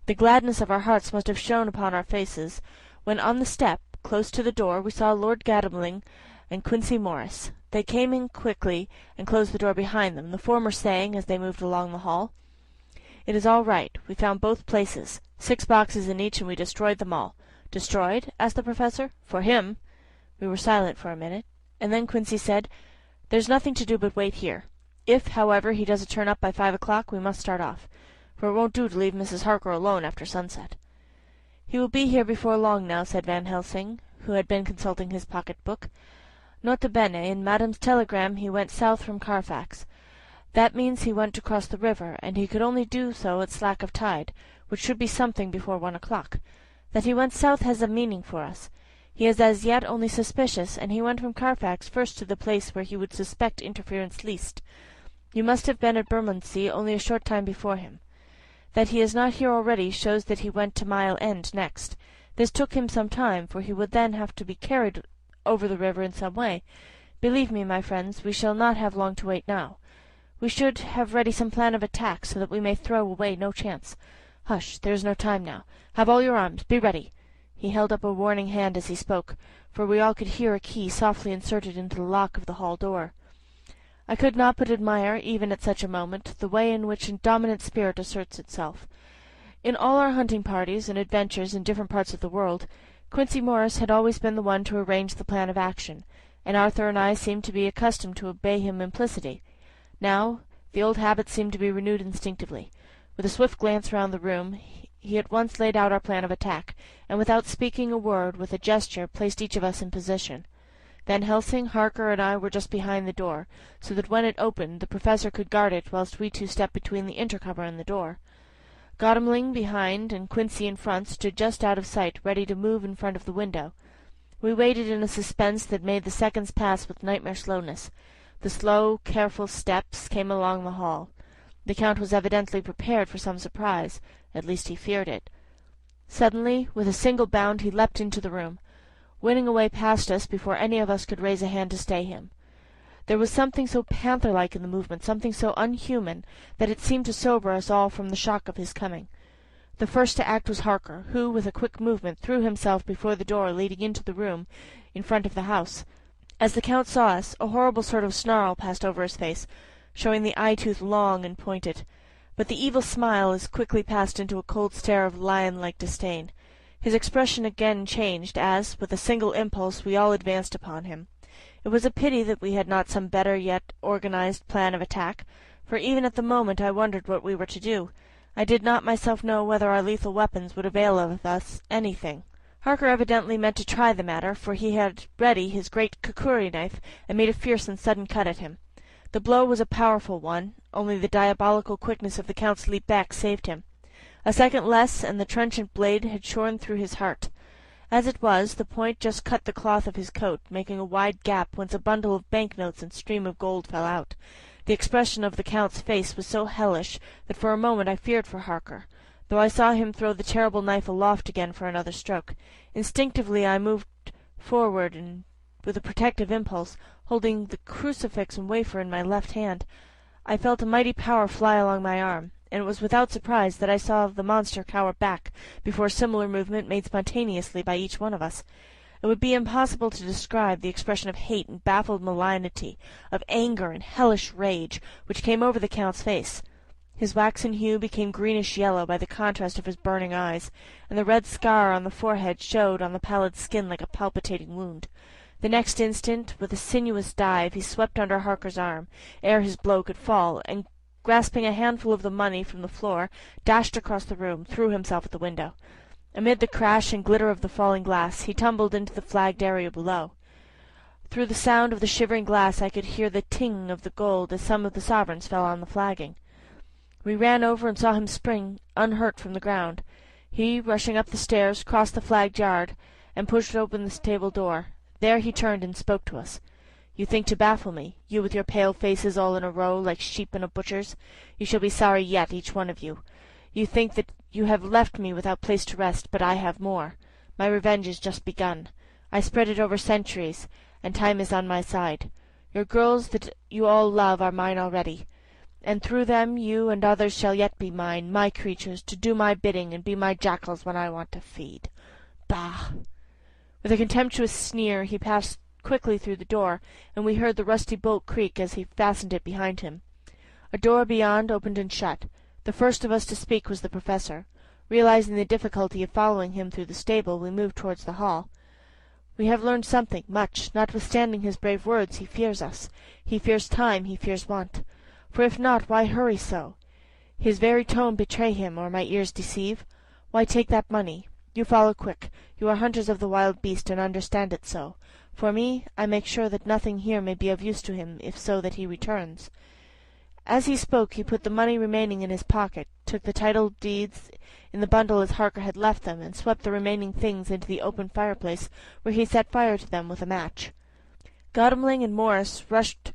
The gladness of our hearts must have shone upon our faces, when on the step, close to the door, we saw Lord Godalming and Quincey Morris. They came in quickly and closed the door behind them, the former saying, as they moved along the hall, "It is all right. We found both places. 6 boxes in each, and we destroyed them all." "Destroyed?" asked the Professor. "For him." We were silent for a minute, and then Quincey said, "There's nothing to do but wait here. If, however, he doesn't turn up by 5 o'clock, we must start off, for it won't do to leave Mrs. Harker alone after sunset." "He will be here before long now," said Van Helsing, who had been consulting his pocket-book. "Nota bene, in Madame's telegram he went south from Carfax. That means he went to cross the river, and he could only do so at slack of tide, which should be something before 1 o'clock. That he went south has a meaning for us. He is as yet only suspicious, and he went from Carfax first to the place where he would suspect interference least. You must have been at Bermondsey only a short time before him. That he is not here already shows that he went to Mile End next. This took him some time, for he would then have to be carried over the river in some way. Believe me, my friends, we shall not have long to wait now. We should have ready some plan of attack, so that we may throw away no chance. Hush, there is no time now. Have all your arms. Be ready." He held up a warning hand as he spoke, for we all could hear a key softly inserted into the lock of the hall door. I could not but admire, even at such a moment, the way in which a dominant spirit asserts itself. In all our hunting parties and adventures in different parts of the world, Quincey Morris had always been the one to arrange the plan of action, and Arthur and I seemed to be accustomed to obey him implicitly. Now the old habit seemed to be renewed instinctively. With a swift glance round the room, he at once laid out our plan of attack, and without speaking a word, with a gesture, placed each of us in position. Van Helsing, Harker, and I were just behind the door, so that when it opened the Professor could guard it whilst we two stepped between the intercomer and the door. Godalming behind and Quincey in front stood just out of sight, ready to move in front of the window. We waited in a suspense that made the seconds pass with nightmare slowness. The slow, careful steps came along the hall. The Count was evidently prepared for some surprise, at least he feared it. Suddenly, with a single bound, he leapt into the room, winning away past us before any of us could raise a hand to stay him. There was something so panther-like in the movement, something so unhuman, that it seemed to sober us all from the shock of his coming. The first to act was Harker, who, with a quick movement, threw himself before the door leading into the room in front of the house. As the Count saw us, a horrible sort of snarl passed over his face, showing the eye-tooth long and pointed, but the evil smile as quickly passed into a cold stare of lion-like disdain. His expression again changed as, with a single impulse, we all advanced upon him. It was a pity that we had not some better yet organized plan of attack, for even at the moment I wondered what we were to do. I did not myself know whether our lethal weapons would avail of us anything. Harker evidently meant to try the matter, for he had ready his great kukuri knife, and made a fierce and sudden cut at him. The blow was a powerful one, only the diabolical quickness of the Count's leap back saved him. A second less, and the trenchant blade had shorn through his heart. As it was, the point just cut the cloth of his coat, making a wide gap whence a bundle of bank-notes and stream of gold fell out. The expression of the Count's face was so hellish that for a moment I feared for Harker, though I saw him throw the terrible knife aloft again for another stroke. Instinctively I moved forward, and with a protective impulse, holding the crucifix and wafer in my left hand, I felt a mighty power fly along my arm, and it was without surprise that I saw the monster cower back before a similar movement made spontaneously by each one of us. It would be impossible to describe the expression of hate and baffled malignity, of anger and hellish rage, which came over the Count's face. His waxen hue became greenish-yellow by the contrast of his burning eyes, and the red scar on the forehead showed on the pallid skin like a palpitating wound. The next instant, with a sinuous dive, he swept under Harker's arm, ere his blow could fall, and grasping a handful of the money from the floor, dashed across the room, threw himself at the window. Amid the crash and glitter of the falling glass, he tumbled into the flagged area below. Through the sound of the shivering glass I could hear the ting of the gold as some of the sovereigns fell on the flagging. We ran over and saw him spring, unhurt, from the ground. He, rushing up the stairs, crossed the flagged yard, and pushed open the stable door. There he turned and spoke to us. "You think to baffle me, you with your pale faces all in a row, like sheep in a butcher's? You shall be sorry yet, each one of you. You think that you have left me without place to rest, but I have more. My revenge is just begun. I spread it over centuries, and time is on my side. Your girls that you all love are mine already, and through them you and others shall yet be mine, my creatures, to do my bidding and be my jackals when I want to feed. Bah!" With a contemptuous sneer he passed quickly through the door, and we heard the rusty bolt creak as he fastened it behind him. A door beyond opened and shut. The first of us to speak was the Professor. Realizing the difficulty of following him through the stable, we moved towards the hall. "We have learned something, much. Notwithstanding his brave words, he fears us. He fears time, he fears want. For if not, why hurry so? His very tone betray him, or my ears deceive? Why take that money? You follow quick. You are hunters of the wild beast, and understand it so. For me, I make sure that nothing here may be of use to him, if so that he returns." As he spoke he put the money remaining in his pocket, took the title deeds in the bundle as Harker had left them, and swept the remaining things into the open fireplace, where he set fire to them with a match. Godalming and Morris rushed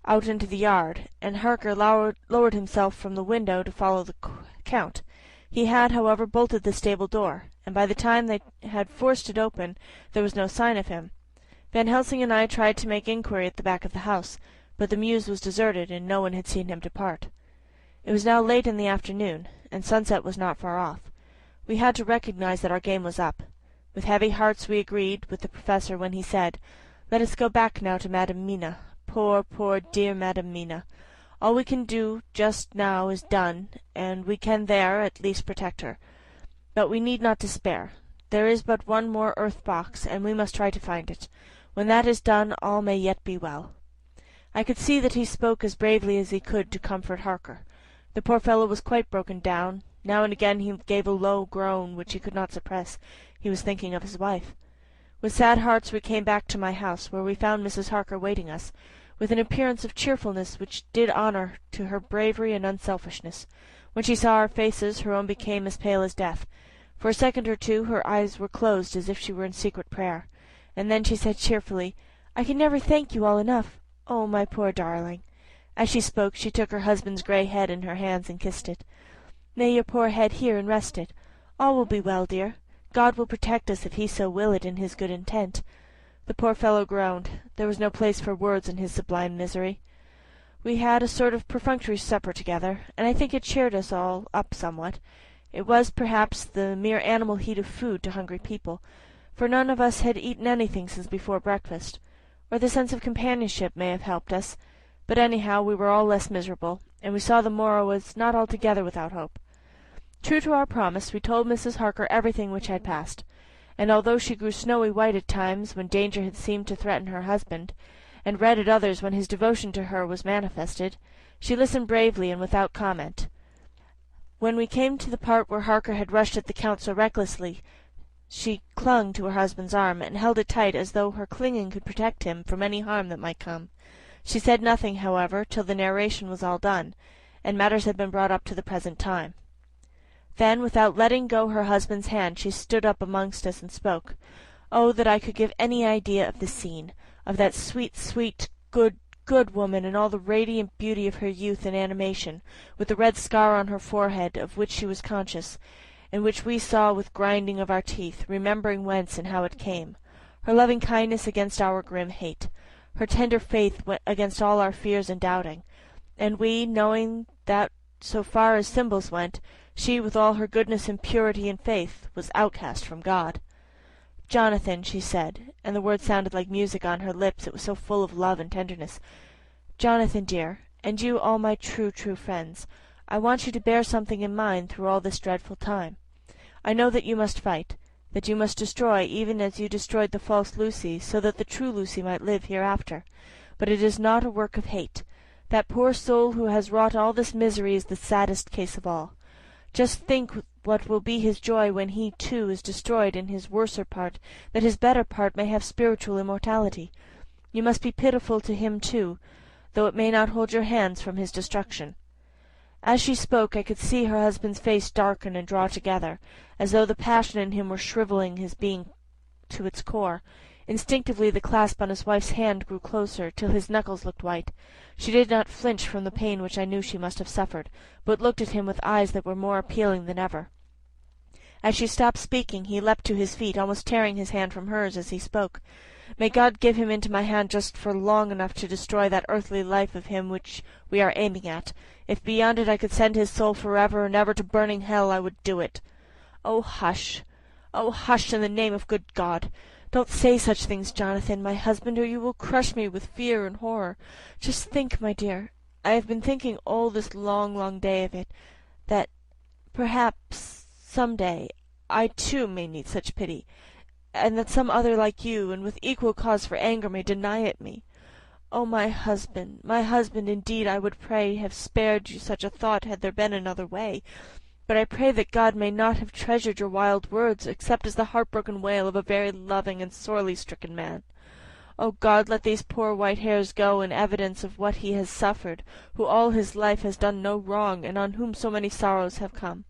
out into the yard, and Harker lowered himself from the window to follow the Count. He had, however, bolted the stable door, and by the time they had forced it open there was no sign of him. Van Helsing and I tried to make inquiry at the back of the house, but the mews was deserted, and no one had seen him depart. It was now late in the afternoon, and sunset was not far off. We had to recognize that our game was up. With heavy hearts we agreed with the Professor when he said, "Let us go back now to Madam Mina. Poor, poor, dear Madam Mina. All we can do just now is done, and we can there at least protect her. But we need not despair. There is but one more earth box, and we must try to find it. When that is done, all may yet be well." I could see that he spoke as bravely as he could to comfort Harker. The poor fellow was quite broken down. Now and again he gave a low groan which he could not suppress. He was thinking of his wife. With sad hearts we came back to my house, where we found Mrs. Harker waiting us, with an appearance of cheerfulness which did honour to her bravery and unselfishness. When she saw our faces, her own became as pale as death. For a second or two her eyes were closed as if she were in secret prayer, and then she said cheerfully, "I can never thank you all enough. Oh, my poor darling!" As she spoke she took her husband's grey head in her hands and kissed it. "May your poor head hear and rest it. All will be well, dear. God will protect us if he so will it in his good intent." The poor fellow groaned. There was no place for words in his sublime misery. We had a sort of perfunctory supper together, and I think it cheered us all up somewhat. It was, perhaps, the mere animal heat of food to hungry people, for none of us had eaten anything since before breakfast. Or the sense of companionship may have helped us, but anyhow we were all less miserable, and we saw the morrow was not altogether without hope. True to our promise, we told Mrs. Harker everything which had passed, and although she grew snowy white at times when danger had seemed to threaten her husband, and red at others when his devotion to her was manifested, she listened bravely and without comment. When we came to the part where Harker had rushed at the Count so recklessly, she clung to her husband's arm, and held it tight as though her clinging could protect him from any harm that might come. She said nothing, however, till the narration was all done, and matters had been brought up to the present time. Then, without letting go her husband's hand, she stood up amongst us and spoke. Oh, that I could give any idea of the scene, of that sweet, sweet, good, good woman in all the radiant beauty of her youth and animation, with the red scar on her forehead of which she was conscious, and which we saw with grinding of our teeth, remembering whence and how it came, her loving kindness against our grim hate, her tender faith against all our fears and doubting, and we, knowing that, so far as symbols went, she, with all her goodness and purity and faith, was outcast from God. "Jonathan," she said, and the word sounded like music on her lips, it was so full of love and tenderness. "Jonathan, dear, and you all my true, true friends, I want you to bear something in mind through all this dreadful time. I know that you must fight, that you must destroy even as you destroyed the false Lucy, so that the true Lucy might live hereafter. But it is not a work of hate. That poor soul who has wrought all this misery is the saddest case of all. Just think what will be his joy when he, too, is destroyed in his worser part, that his better part may have spiritual immortality. You must be pitiful to him, too, though it may not hold your hands from his destruction." As she spoke I could see her husband's face darken and draw together, as though the passion in him were shrivelling his being to its core. Instinctively the clasp on his wife's hand grew closer, till his knuckles looked white. She did not flinch from the pain which I knew she must have suffered, but looked at him with eyes that were more appealing than ever. As she stopped speaking he leapt to his feet, almost tearing his hand from hers as he spoke. "May God give him into my hand just for long enough to destroy that earthly life of him which we are aiming at. If beyond it I could send his soul forever and ever to burning hell, I would do it. Oh, hush! Oh, hush, in the name of good God! Don't say such things, Jonathan, my husband, or you will crush me with fear and horror. Just think, my dear, I have been thinking all this long, long day of it, that perhaps some day I too may need such pity, and that some other like you, and with equal cause for anger, may deny it me. Oh, my husband, indeed I would pray have spared you such a thought had there been another way. But I pray that God may not have treasured your wild words, except as the heartbroken wail of a very loving and sorely stricken man. O God, let these poor white hairs go in evidence of what he has suffered, who all his life has done no wrong, and on whom so many sorrows have come."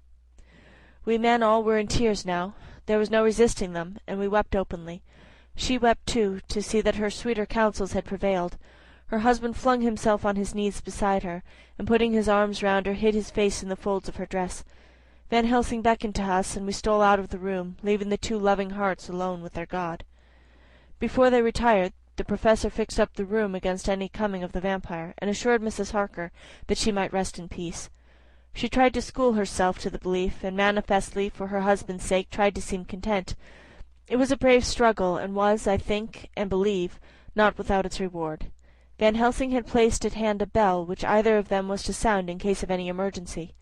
We men all were in tears now. There was no resisting them, and we wept openly. She wept too, to see that her sweeter counsels had prevailed. Her husband flung himself on his knees beside her, and putting his arms round her hid his face in the folds of her dress. Van Helsing beckoned to us, and we stole out of the room, leaving the two loving hearts alone with their God. Before they retired, the Professor fixed up the room against any coming of the vampire, and assured Mrs. Harker that she might rest in peace. She tried to school herself to the belief, and manifestly, for her husband's sake, tried to seem content. It was a brave struggle, and was, I think, and believe, not without its reward. Van Helsing had placed at hand a bell, which either of them was to sound in case of any emergency.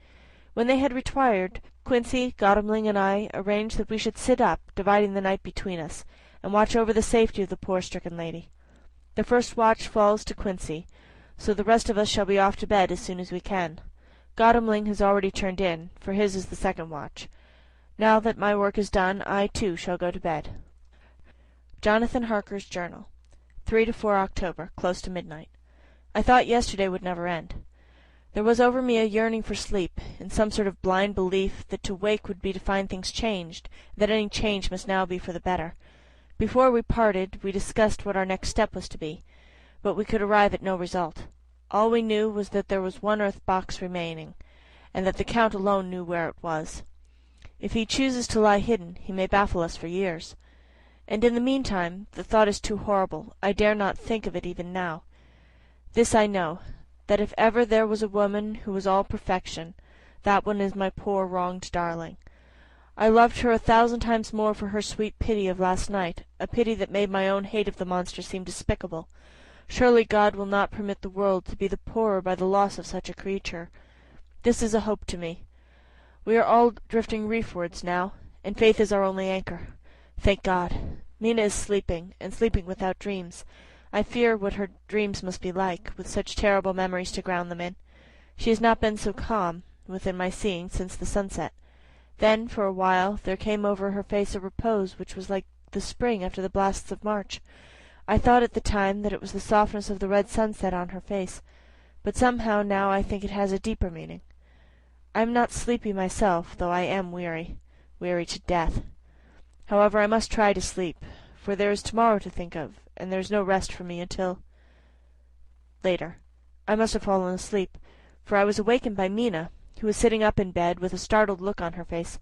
When they had retired, Quincy, Godalming, and I arranged that we should sit up, dividing the night between us, and watch over the safety of the poor stricken lady. The first watch falls to Quincy, so the rest of us shall be off to bed as soon as we can. Godalming has already turned in, for his is the second watch. Now that my work is done, I too shall go to bed. Jonathan Harker's Journal, 3 to 4 October, close to midnight. I thought yesterday would never end. There was over me a yearning for sleep, in some sort of blind belief that to wake would be to find things changed, and that any change must now be for the better. Before we parted, we discussed what our next step was to be, but we could arrive at no result. All we knew was that there was one earth box remaining, and that the Count alone knew where it was. If he chooses to lie hidden, he may baffle us for years. And in the meantime, the thought is too horrible. I dare not think of it even now. This I know, that if ever there was a woman who was all perfection, that one is my poor wronged darling. I loved her 1,000 times more for her sweet pity of last night, a pity that made my own hate of the monster seem despicable. Surely God will not permit the world to be the poorer by the loss of such a creature. This is a hope to me. We are all drifting reefwards now, and faith is our only anchor. Thank God. Mina is sleeping, and sleeping without dreams. I fear what her dreams must be like, with such terrible memories to ground them in. She has not been so calm, within my seeing, since the sunset. Then, for a while, there came over her face a repose which was like the spring after the blasts of March. I thought at the time that it was the softness of the red sunset on her face, but somehow now I think it has a deeper meaning. I am not sleepy myself, though I am weary to death. However, I must try to sleep, for there is tomorrow to think of, and there is no rest for me until later. I must have fallen asleep, for I was awakened by Mina, who was sitting up in bed with a startled look on her face.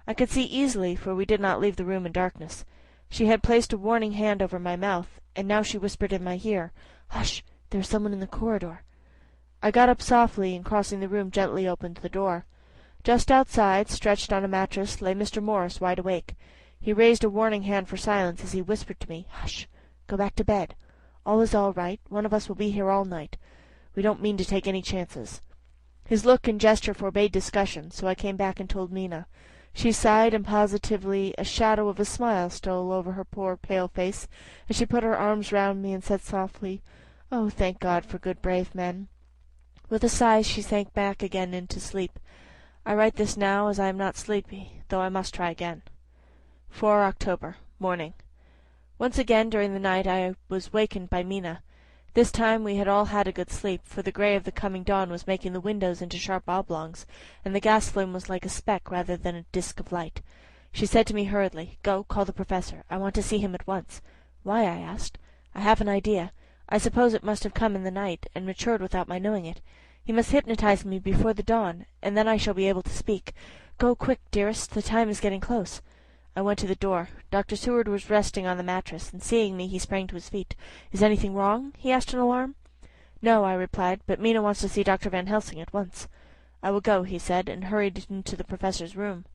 I could see easily, for we did not leave the room in darkness. She had placed a warning hand over my mouth, and now she whispered in my ear, "Hush! There is someone in the corridor." I got up softly, and crossing the room gently opened the door. Just outside, stretched on a mattress, lay Mr. Morris wide awake. He raised a warning hand for silence as he whispered to me, "Hush! Go back to bed. All is all right. One of us will be here all night. We don't mean to take any chances." His look and gesture forbade discussion, so I came back and told Mina. She sighed, and positively a shadow of a smile stole over her poor pale face as she put her arms round me and said softly, "Oh, thank God for good brave men." With a sigh she sank back again into sleep. I write this now as I am not sleepy, though I must try again. 4 October, morning. Once again during the night I was wakened by Mina. This time we had all had a good sleep, for the grey of the coming dawn was making the windows into sharp oblongs, and the gas flame was like a speck rather than a disk of light. She said to me hurriedly, "Go, call the Professor. I want to see him at once." "Why?" I asked. "I have an idea. I suppose it must have come in the night, and matured without my knowing it. He must hypnotize me before the dawn, and then I shall be able to speak. Go quick, dearest, the time is getting close." I went to the door. Dr. Seward was resting on the mattress, and seeing me he sprang to his feet. "Is anything wrong?" he asked in alarm. "No," I replied, "but Mina wants to see Dr. Van Helsing at once." "I will go," he said, and hurried into the Professor's room.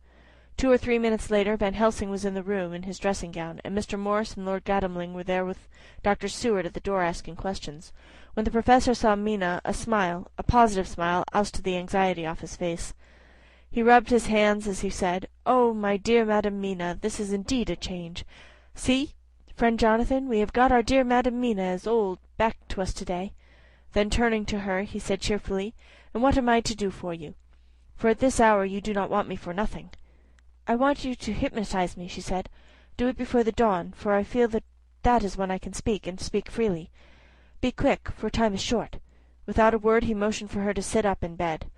2 or 3 minutes later Van Helsing was in the room in his dressing-gown, and Mr. Morris and Lord Godalming were there with Dr. Seward at the door asking questions. When the Professor saw Mina, a smile, a positive smile, ousted the anxiety off his face. He rubbed his hands as he said, "Oh, my dear Madam Mina, this is indeed a change. See, friend Jonathan, we have got our dear Madam Mina as old back to us to-day." Then turning to her, he said cheerfully, "And what am I to do for you? For at this hour you do not want me for nothing." "I want you to hypnotize me," she said. "Do it before the dawn, for I feel that is when I can speak, and speak freely. Be quick, for time is short." Without a word he motioned for her to sit up in bed.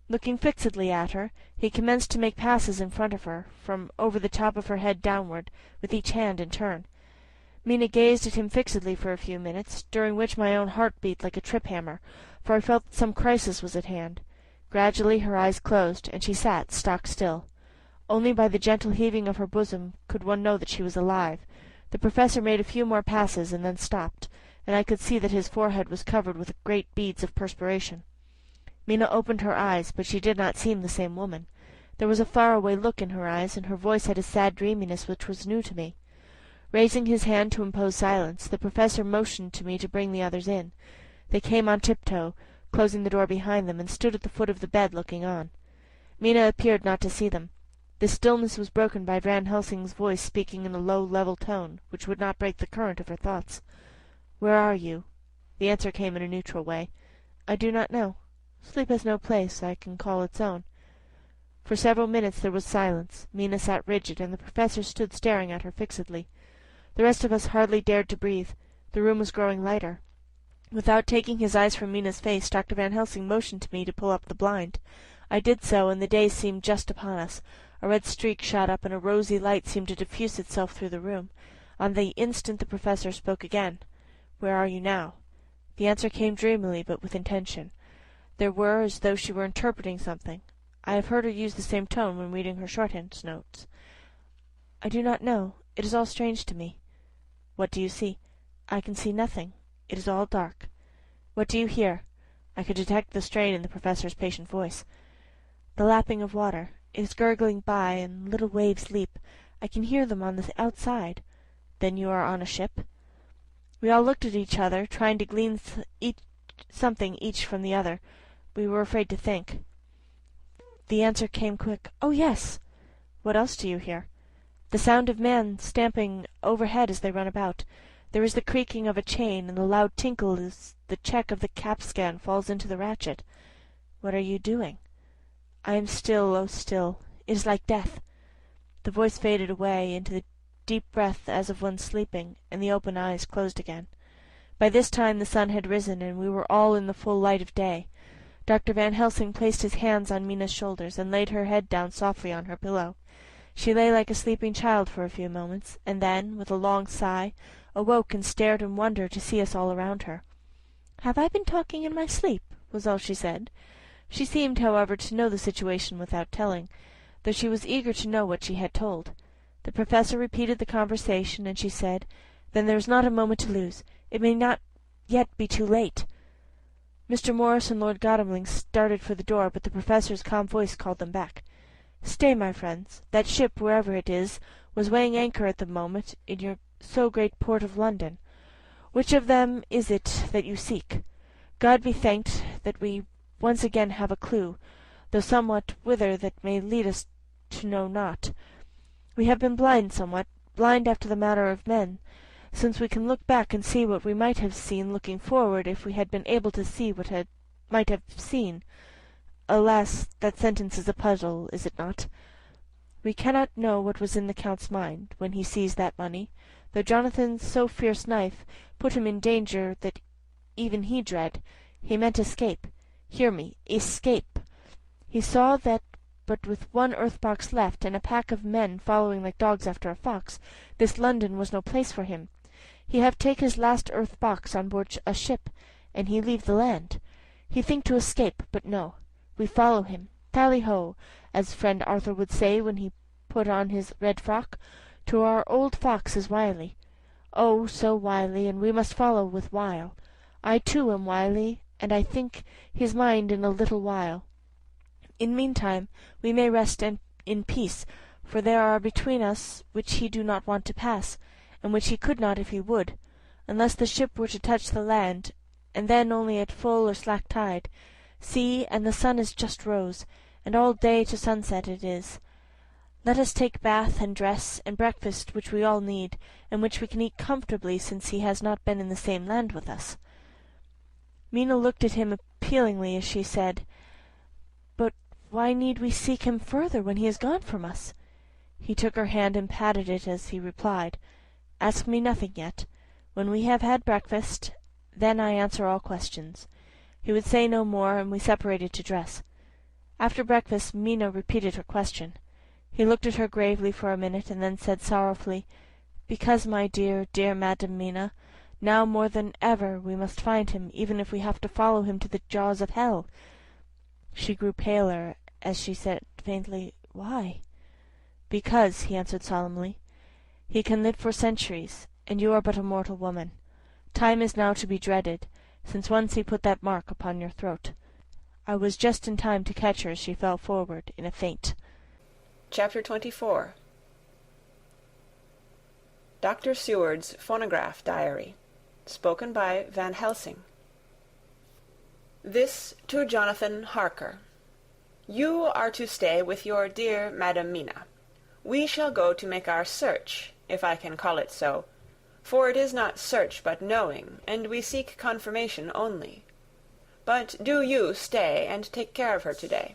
Looking fixedly at her, he commenced to make passes in front of her, from over the top of her head downward, with each hand in turn. Mina gazed at him fixedly for a few minutes, during which my own heart beat like a trip-hammer, for I felt that some crisis was at hand. Gradually her eyes closed, and she sat stock still. Only by the gentle heaving of her bosom could one know that she was alive. The Professor made a few more passes and then stopped, and I could see that his forehead was covered with great beads of perspiration. Mina opened her eyes, but she did not seem the same woman. There was a far-away look in her eyes, and her voice had a sad dreaminess which was new to me. Raising his hand to impose silence, the Professor motioned to me to bring the others in. They came on tiptoe, closing the door behind them, and stood at the foot of the bed looking on. Mina appeared not to see them. The stillness was broken by Van Helsing's voice speaking in a low, level tone, which would not break the current of her thoughts. "Where are you?" The answer came in a neutral way. "I do not know. Sleep has no place I can call its own." For several minutes there was silence. Mina sat rigid, and the Professor stood staring at her fixedly. The rest of us hardly dared to breathe. The room was growing lighter. Without taking his eyes from Mina's face, Dr. Van Helsing motioned to me to pull up the blind. I did so, and the day seemed just upon us. A red streak shot up, and a rosy light seemed to diffuse itself through the room. On the instant the Professor spoke again. "Where are you now?" The answer came dreamily, but with intention. There were as though she were interpreting something. I have heard her use the same tone when reading her shorthand notes. "I do not know. It is all strange to me." "What do you see?" "I can see nothing. It is all dark." "What do you hear?" I could detect the strain in the Professor's patient voice. "The lapping of water. It is gurgling by, and little waves leap. I can hear them on the outside." "Then you are on a ship?" We all looked at each other, trying to glean something each from the other. We were afraid to think. The answer came quick. "Oh, yes." "What else do you hear?" "The sound of men stamping overhead as they run about. There is the creaking of a chain, and the loud tinkle as the check of the capstan falls into the ratchet." "What are you doing?" "I am still, oh still. It is like death." The voice faded away into the deep breath as of one sleeping, and the open eyes closed again. By this time the sun had risen, and we were all in the full light of day. Dr. Van Helsing placed his hands on Mina's shoulders, and laid her head down softly on her pillow. She lay like a sleeping child for a few moments, and then, with a long sigh, awoke and stared in wonder to see us all around her. "Have I been talking in my sleep?" was all she said. She seemed, however, to know the situation without telling, though she was eager to know what she had told. The Professor repeated the conversation, and she said, "Then there is not a moment to lose. It may not yet be too late." Mr. Morris and Lord Godalming started for the door, but the Professor's calm voice called them back. "Stay, my friends. That ship, wherever it is, was weighing anchor at the moment in your so great port of London. Which of them is it that you seek? God be thanked that we once again have a clue, though somewhat whither that may lead us to know not. We have been blind somewhat, blind after the manner of men, since we can look back and see what we might have seen looking forward if we had been able to see what might have seen. Alas, that sentence is a puzzle, is it not? We cannot know what was in the Count's mind when he seized that money, though Jonathan's so fierce knife put him in danger that even he dread. He meant escape. Hear me, escape. He saw that but with one earth-box left, and a pack of men following like dogs after a fox, this London was no place for him. He have take his last earth-box on board a ship, and he leave the land. He think to escape, but no. We follow him. Tally-ho, as friend Arthur would say when he put on his red frock, to our old fox is wily. Oh, so wily, and we must follow with wile. I too am wily, and I think his mind in a little while. In meantime we may rest in peace, for there are between us which he do not want to pass, and which he could not if he would, unless the ship were to touch the land, and then only at full or slack tide. See, and the sun is just rose, and all day to sunset it is. Let us take bath and dress and breakfast, which we all need, and which we can eat comfortably, since he has not been in the same land with us." Mina looked at him appealingly as she said, "But why need we seek him further when he is gone from us?" He took her hand and patted it as he replied, "Ask me nothing yet. When we have had breakfast, then I answer all questions." He would say no more, and we separated to dress. After breakfast Mina repeated her question. He looked at her gravely for a minute, and then said sorrowfully, "Because, my dear, dear Madam Mina, now more than ever we must find him, even if we have to follow him to the jaws of hell." She grew paler as she said faintly, "Why?" "Because," he answered solemnly, "he can live for centuries, and you are but a mortal woman. Time is now to be dreaded, since once he put that mark upon your throat." I was just in time to catch her as she fell forward in a faint. Chapter 24. Dr. Seward's Phonograph Diary. Spoken by Van Helsing. This to Jonathan Harker. You are to stay with your dear Madam Mina. We shall go to make our search, if I can call it so, for it is not search but knowing, and we seek confirmation only. But do you stay and take care of her today.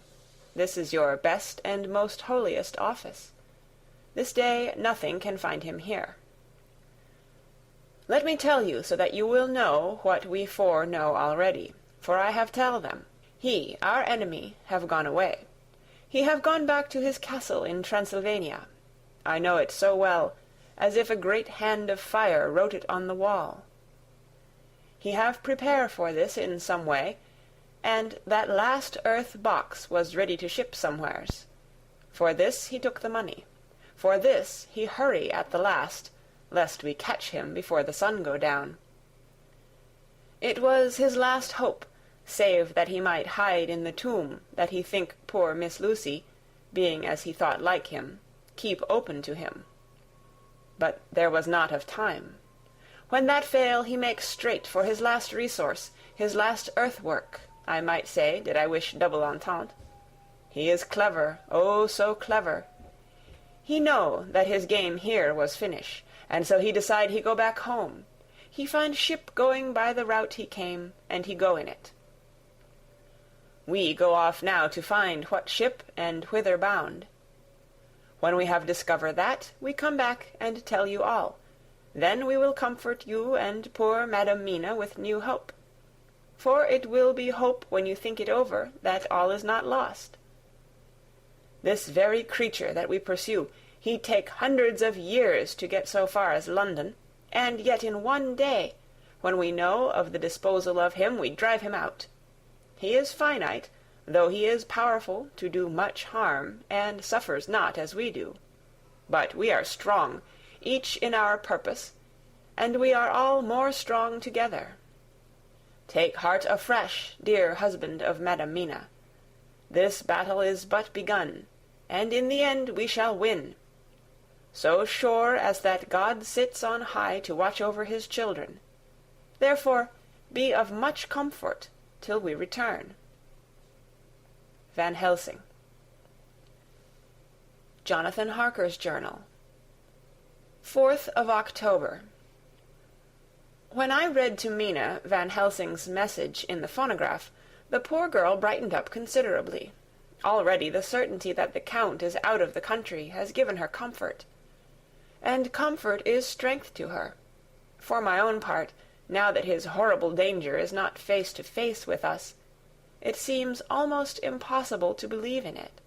This is your best and most holiest office. This day nothing can find him here. Let me tell you, so that you will know what we four know already, for I have tell them. He, our enemy, have gone away. He have gone back to his castle in Transylvania. I know it so well, as if a great hand of fire wrote it on the wall. He have prepare for this in some way, and that last earth box was ready to ship somewheres. For this he took the money. For this he hurry at the last, lest we catch him before the sun go down. It was his last hope, save that he might hide in the tomb that he think poor Miss Lucy, being as he thought like him, keep open to him. But there was not of time. When that fail, he makes straight for his last resource, his last earth-work, I might say, did I wish double entente. He is clever, oh, so clever. He know that his game here was finish, and so he decide he go back home. He find ship going by the route he came, and he go in it. We go off now to find what ship and whither bound. When we have discovered that, we come back and tell you all. Then we will comfort you and poor Madam Mina with new hope. For it will be hope when you think it over that all is not lost. This very creature that we pursue, he take hundreds of years to get so far as London, and yet in one day, when we know of the disposal of him, we drive him out. He is finite, though he is powerful to do much harm, and suffers not as we do. But we are strong, each in our purpose, and we are all more strong together. Take heart afresh, dear husband of Madam Mina. This battle is but begun, and in the end we shall win. So sure as that God sits on high to watch over his children. Therefore be of much comfort till we return. Van Helsing. Jonathan Harker's Journal. 4th of October. When I read to Mina Van Helsing's message in the phonograph, the poor girl brightened up considerably. Already the certainty that the Count is out of the country has given her comfort. And comfort is strength to her. For my own part, now that his horrible danger is not face to face with us, it seems almost impossible to believe in it.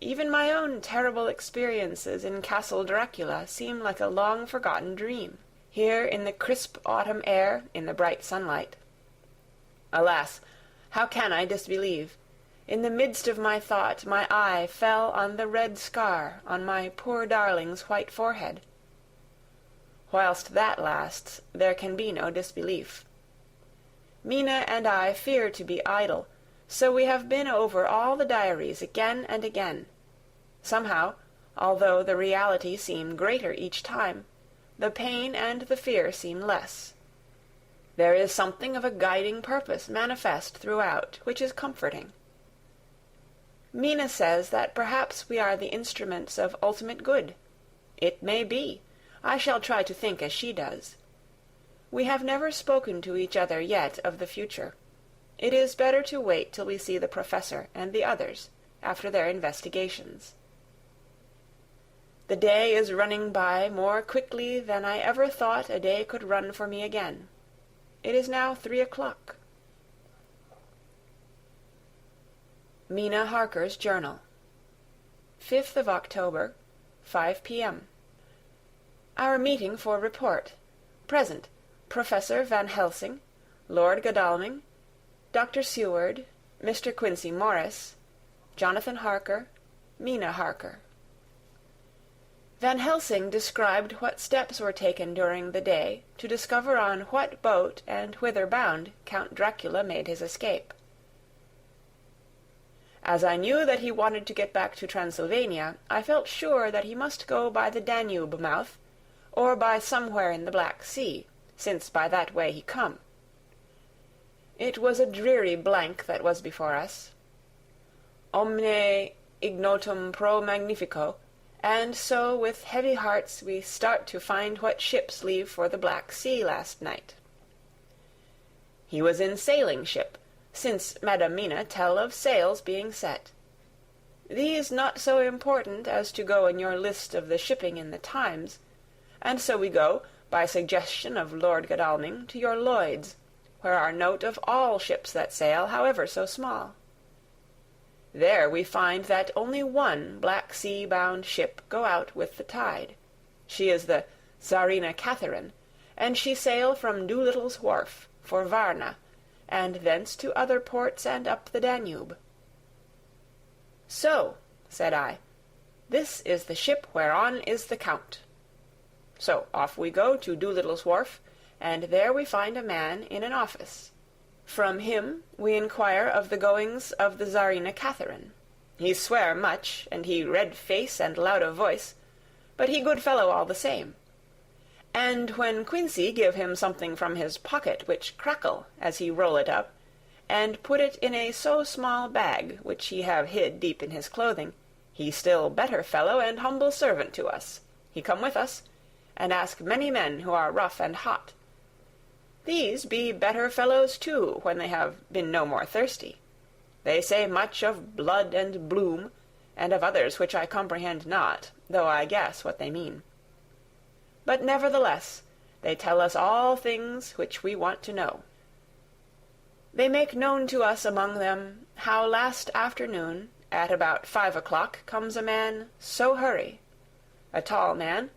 Even my own terrible experiences in Castle Dracula seem like a long-forgotten dream, here in the crisp autumn air, in the bright sunlight. Alas, how can I disbelieve? In the midst of my thought, my eye fell on the red scar on my poor darling's white forehead. Whilst that lasts, there can be no disbelief. Mina and I fear to be idle, so we have been over all the diaries again and again. Somehow, although the reality seem greater each time, the pain and the fear seem less. There is something of a guiding purpose manifest throughout, which is comforting. Mina says that perhaps we are the instruments of ultimate good. It may be. I shall try to think as she does. We have never spoken to each other yet of the future. It is better to wait till we see the professor and the others, after their investigations. The day is running by more quickly than I ever thought a day could run for me again. It is now 3 o'clock. Mina Harker's Journal. 5th of October, 5 p.m. Our meeting for report. Present, Professor Van Helsing, Lord Godalming, Dr. Seward, Mr. Quincey Morris, Jonathan Harker, Mina Harker. Van Helsing described what steps were taken during the day to discover on what boat and whither bound Count Dracula made his escape. As I knew that he wanted to get back to Transylvania, I felt sure that he must go by the Danube mouth, or by somewhere in the Black Sea, since by that way he come. It was a dreary blank that was before us. Omne ignotum pro magnifico, and so with heavy hearts we start to find what ships leave for the Black Sea last night. He was in sailing ship, since Madam Mina tell of sails being set. These not so important as to go in your list of the shipping in the Times, and so we go, by suggestion of Lord Godalming, to your Lloyd's, where are note of all ships that sail, however so small. There we find that only one Black Sea-bound ship go out with the tide. She is the Tsarina Catherine, and she sail from Doolittle's Wharf for Varna, and thence to other ports and up the Danube. So, said I, this is the ship whereon is the Count. So off we go to Doolittle's Wharf, and there we find a man in an office. From him we inquire of the goings of the Tsarina Catherine. He swear much, and he red face and loud of voice, but he good fellow all the same. And when Quincey give him something from his pocket which crackle as he roll it up, and put it in a so small bag which he have hid deep in his clothing, he still better fellow and humble servant to us. He come with us, and ask many men who are rough and hot. These be better fellows too, when they have been no more thirsty. They say much of blood and bloom, and of others which I comprehend not, though I guess what they mean. But nevertheless, they tell us all things which we want to know. They make known to us among them how last afternoon, at about 5 o'clock, comes a man so hurry, a tall man,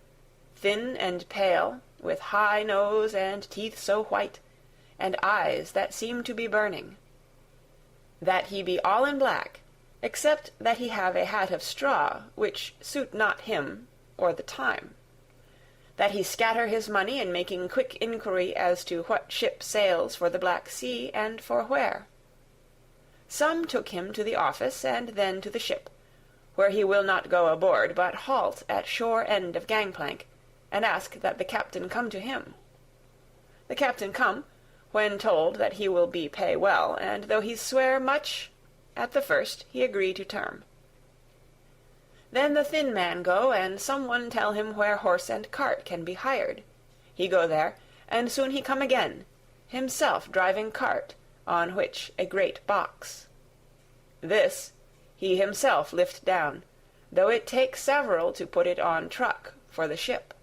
thin and pale, with high nose and teeth so white, and eyes that seem to be burning. That he be all in black, except that he have a hat of straw, which suit not him or the time. That he scatter his money in making quick inquiry as to what ship sails for the Black Sea, and for where. Some took him to the office, and then to the ship, where he will not go aboard, but halt at shore end of gangplank, and ask that the captain come to him. The captain come, when told that he will be pay well, and though he swear much, at the first he agree to term. Then the thin man go, and some one tell him where horse and cart can be hired. He go there, and soon he come again, himself driving cart, on which a great box. This he himself lift down, though it take several to put it on truck for the ship.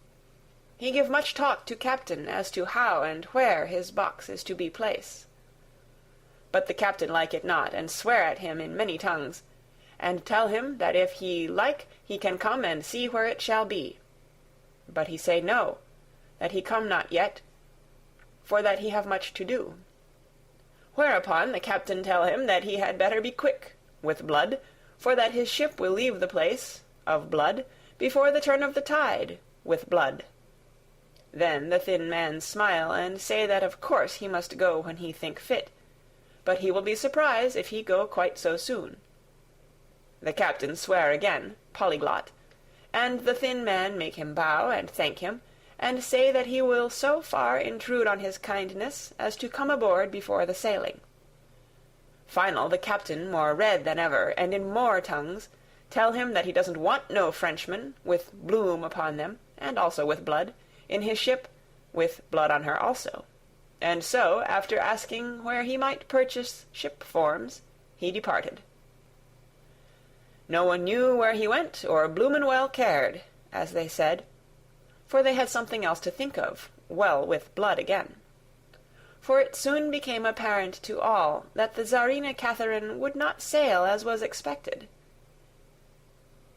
He give much talk to captain as to how and where his box is to be placed. But the captain like it not, and swear at him in many tongues, and tell him that if he like he can come and see where it shall be. But he say no, that he come not yet, for that he have much to do. Whereupon the captain tell him that he had better be quick, with blood, for that his ship will leave the place, of blood, before the turn of the tide, with blood. Then the thin man smile, and say that of course he must go when he think fit, but he will be surprised if he go quite so soon. The captain swear again, polyglot, and the thin man make him bow and thank him, and say that he will so far intrude on his kindness as to come aboard before the sailing. Final, the captain, more red than ever, and in more tongues, tell him that he doesn't want no Frenchmen, with bloom upon them, and also with blood, in his ship, with blood on her also. And so, after asking where he might purchase ship forms, he departed. No one knew where he went, or bloomin' well cared, as they said, for they had something else to think of, well with blood again. For it soon became apparent to all that the Czarina Catherine would not sail as was expected.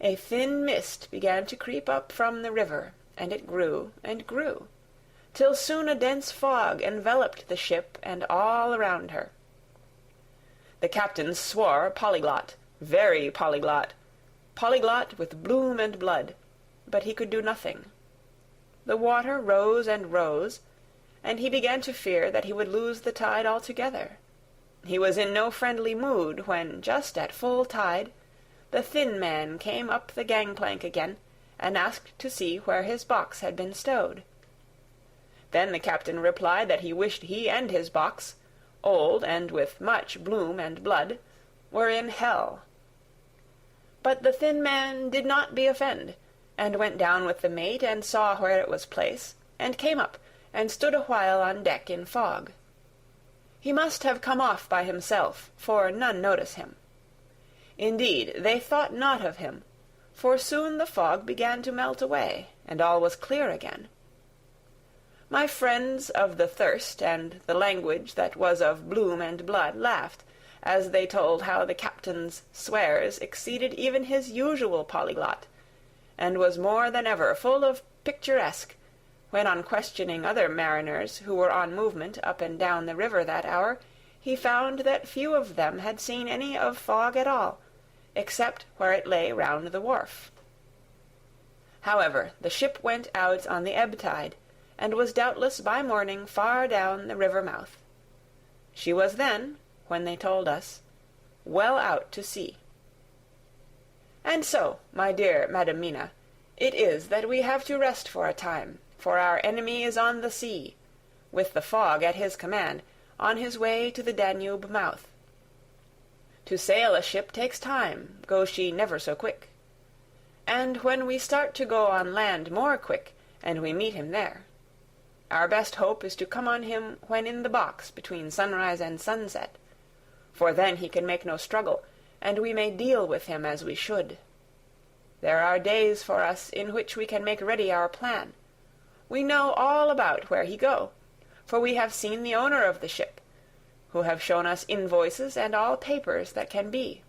A thin mist began to creep up from the river, and it grew and grew, till soon a dense fog enveloped the ship and all around her. The captain swore polyglot, very polyglot, polyglot with bloom and blood, but he could do nothing. The water rose and rose, and he began to fear that he would lose the tide altogether. He was in no friendly mood when, just at full tide, the thin man came up the gangplank again, and asked to see where his box had been stowed. Then the captain replied that he wished he and his box, old and with much bloom and blood, were in hell. But the thin man did not be offend, and went down with the mate and saw where it was placed, and came up, and stood a while on deck in fog. He must have come off by himself, for none notice him. Indeed, they thought not of him, for soon the fog began to melt away, and all was clear again. My friends of the thirst and the language that was of bloom and blood laughed, as they told how the captain's swears exceeded even his usual polyglot, and was more than ever full of picturesque, when on questioning other mariners who were on movement up and down the river that hour, he found that few of them had seen any of fog at all, except where it lay round the wharf. However, the ship went out on the ebb tide, and was doubtless by morning far down the river mouth. She was then, when they told us, well out to sea. And so, my dear Madam Mina, it is that we have to rest for a time, for our enemy is on the sea, with the fog at his command, on his way to the Danube mouth. To sail a ship takes time, go she never so quick. And when we start to go on land more quick, and we meet him there, our best hope is to come on him when in the box between sunrise and sunset, for then he can make no struggle, and we may deal with him as we should. There are days for us in which we can make ready our plan. We know all about where he go, for we have seen the owner of the ship, who have shown us invoices and all papers that can be.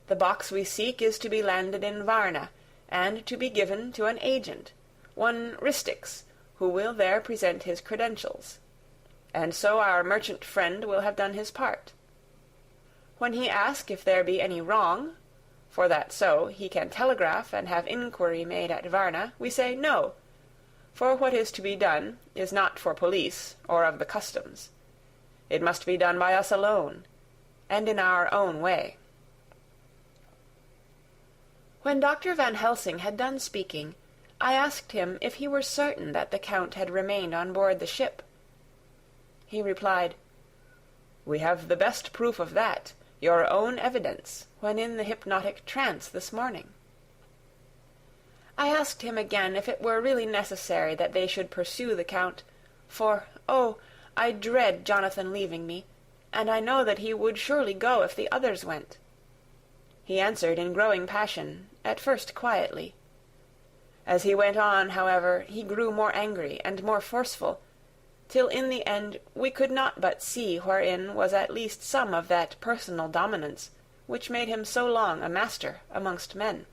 The box we seek is to be landed in Varna, and to be given to an agent, one Ristix, who will there present his credentials. And so our merchant friend will have done his part. When he asks if there be any wrong, for that so he can telegraph and have inquiry made at Varna, we say no, for what is to be done is not for police or of the customs. It must be done by us alone, and in our own way. When Dr. Van Helsing had done speaking, I asked him if he were certain that the Count had remained on board the ship. He replied, "We have the best proof of that, your own evidence, when in the hypnotic trance this morning. I asked him again if it were really necessary that they should pursue the Count, for, oh, I dread Jonathan leaving me, and I know that he would surely go if the others went. He answered in growing passion, at first quietly. As he went on, however, he grew more angry and more forceful, till in the end we could not but see wherein was at least some of that personal dominance which made him so long a master amongst men.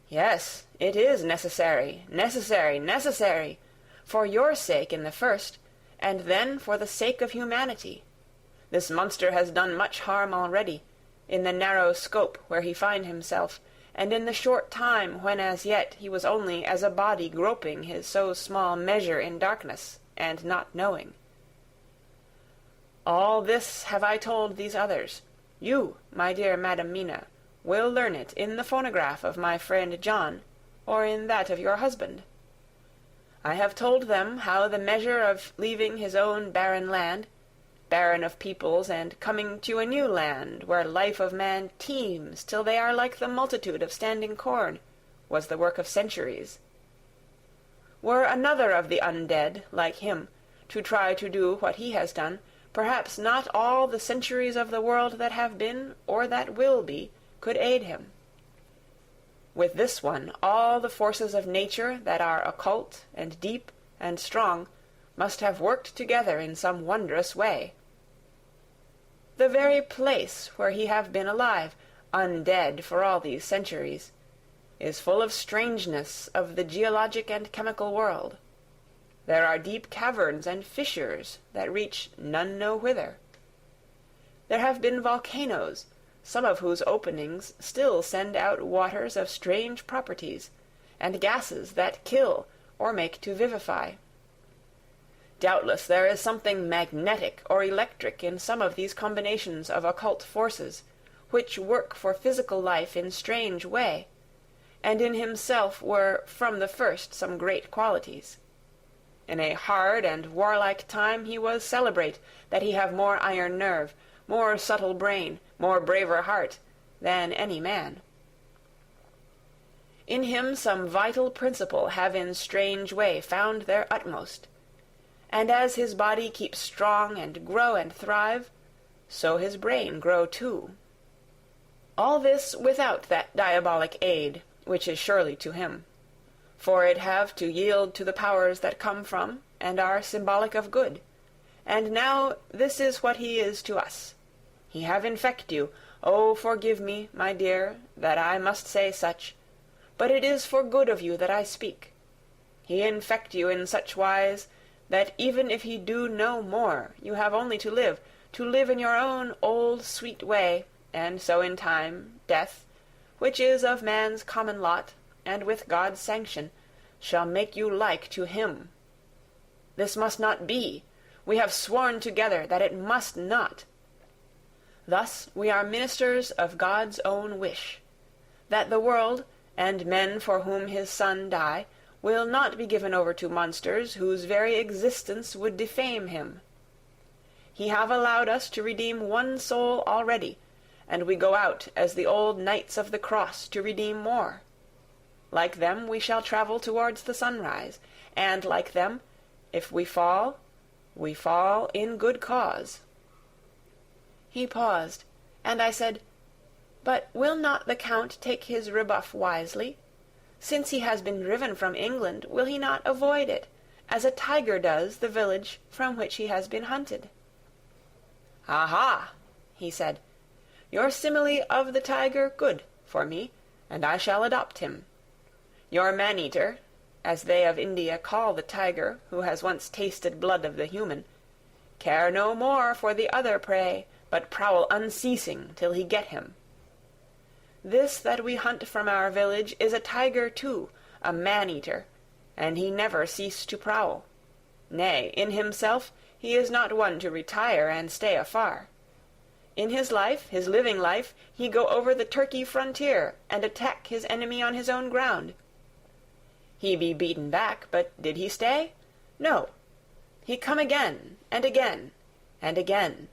Yes, it is necessary, necessary, necessary, for your sake in the first, and then for the sake of humanity. This monster has done much harm already, in the narrow scope where he find himself, and in the short time when as yet he was only as a body groping his so small measure in darkness, and not knowing. All this have I told these others. You, my dear Madam Mina, will learn it in the phonograph of my friend John, or in that of your husband. I have told them how the measure of leaving his own barren land, barren of peoples, and coming to a new land where life of man teems till they are like the multitude of standing corn, was the work of centuries. Were another of the undead, like him, to try to do what he has done, perhaps not all the centuries of the world that have been, or that will be, could aid him. With this one, all the forces of nature that are occult and deep and strong must have worked together in some wondrous way. The very place where he have been alive, undead for all these centuries, is full of strangeness of the geologic and chemical world. There are deep caverns and fissures that reach none know whither. There have been volcanoes, some of whose openings still send out waters of strange properties, and gases that kill or make to vivify. Doubtless there is something magnetic or electric in some of these combinations of occult forces, which work for physical life in strange way, and in himself were from the first some great qualities. In a hard and warlike time he was celebrate that he have more iron nerve, more subtle brain, more braver heart, than any man. In him some vital principle have in strange way found their utmost, and as his body keeps strong and grow and thrive, so his brain grow too. All this without that diabolic aid, which is surely to him, for it have to yield to the powers that come from, and are symbolic of good, and now this is what he is to us. He have infect you, oh, forgive me, my dear, that I must say such, but it is for good of you that I speak. He infect you in such wise that even if he do no more, you have only to live in your own old sweet way, and so in time, death, which is of man's common lot, and with God's sanction, shall make you like to him. This must not be. We have sworn together that it must not. Thus we are ministers of God's own wish, that the world, and men for whom his Son die, will not be given over to monsters whose very existence would defame him. He have allowed us to redeem one soul already, and we go out as the old knights of the cross to redeem more. Like them we shall travel towards the sunrise, and like them, if we fall in good cause. He paused, and I said, But will not the Count take his rebuff wisely? Since he has been driven from England, will he not avoid it, as a tiger does the village from which he has been hunted? Aha, he said, your simile of the tiger good for me, and I shall adopt him. Your man-eater, as they of India call the tiger who has once tasted blood of the human, care no more for the other prey, but prowl unceasing till he get him. This that we hunt from our village is a tiger too, a man-eater, and he never cease to prowl. Nay, in himself he is not one to retire and stay afar. In his life, his living life, he go over the Turkey frontier, and attack his enemy on his own ground. He be beaten back, but did he stay? No. He come again, and again, and again.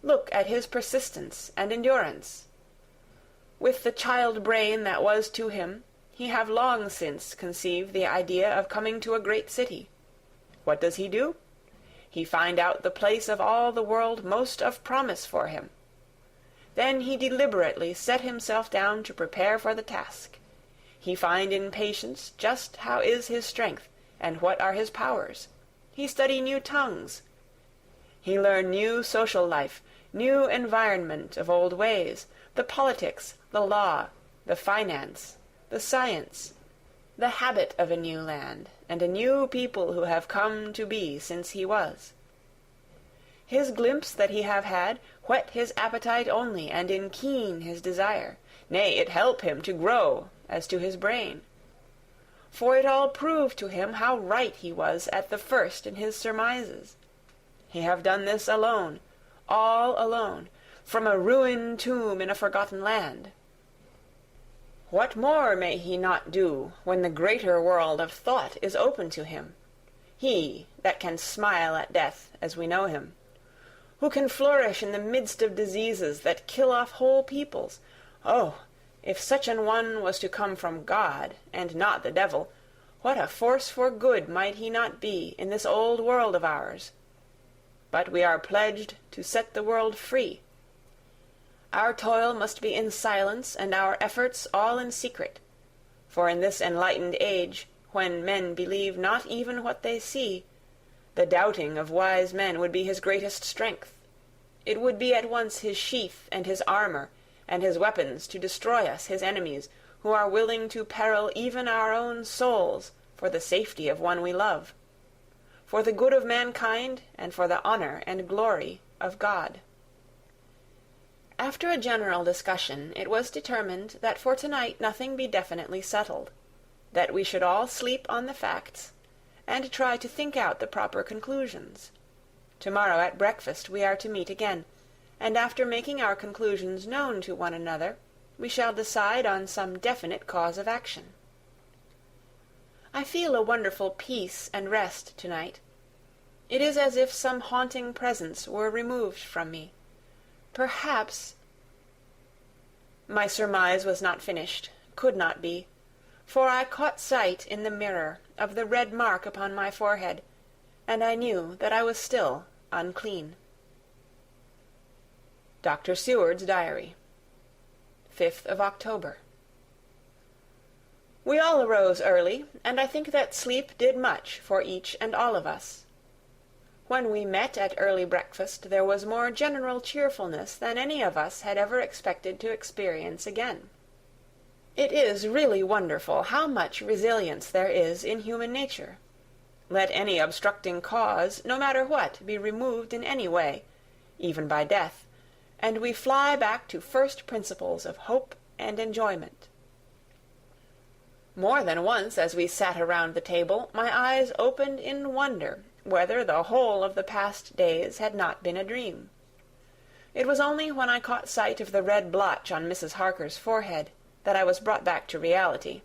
Look at his persistence and endurance. With the child brain that was to him, he have long since conceived the idea of coming to a great city. What does he do? He find out the place of all the world most of promise for him. Then he deliberately set himself down to prepare for the task. He find in patience just how is his strength, and what are his powers. He study new tongues. He learn new social life, new environment of old ways, the politics, the law, the finance, the science, the habit of a new land, and a new people who have come to be since he was. His glimpse that he have had whet his appetite only, and in keen his desire, nay, it help him to grow as to his brain. For it all proved to him how right he was at the first in his surmises. He have done this alone, all alone, from a ruined tomb in a forgotten land. What more may he not do when the greater world of thought is open to him? He that can smile at death as we know him, who can flourish in the midst of diseases that kill off whole peoples. Oh, if such an one was to come from God, and not the devil, what a force for good might he not be in this old world of ours! But we are pledged to set the world free. Our toil must be in silence, and our efforts all in secret. For in this enlightened age, when men believe not even what they see, the doubting of wise men would be his greatest strength. It would be at once his sheath and his armor, and his weapons to destroy us, his enemies, who are willing to peril even our own souls for the safety of one we love, for the good of mankind, and for the honor and glory of God. After a general discussion, it was determined that for tonight nothing be definitely settled, that we should all sleep on the facts, and try to think out the proper conclusions. Tomorrow at breakfast we are to meet again, and after making our conclusions known to one another, we shall decide on some definite cause of action. I feel a wonderful peace and rest tonight. It is as if some haunting presence were removed from me. Perhaps— My surmise was not finished, could not be, for I caught sight in the mirror of the red mark upon my forehead, and I knew that I was still unclean. Dr. Seward's Diary, 5th of October. We all arose early, and I think that sleep did much for each and all of us. When we met at early breakfast, there was more general cheerfulness than any of us had ever expected to experience again. It is really wonderful how much resilience there is in human nature. Let any obstructing cause, no matter what, be removed in any way, even by death, and we fly back to first principles of hope and enjoyment. More than once, as we sat around the table, my eyes opened in wonder whether the whole of the past days had not been a dream. It was only when I caught sight of the red blotch on Mrs. Harker's forehead that I was brought back to reality.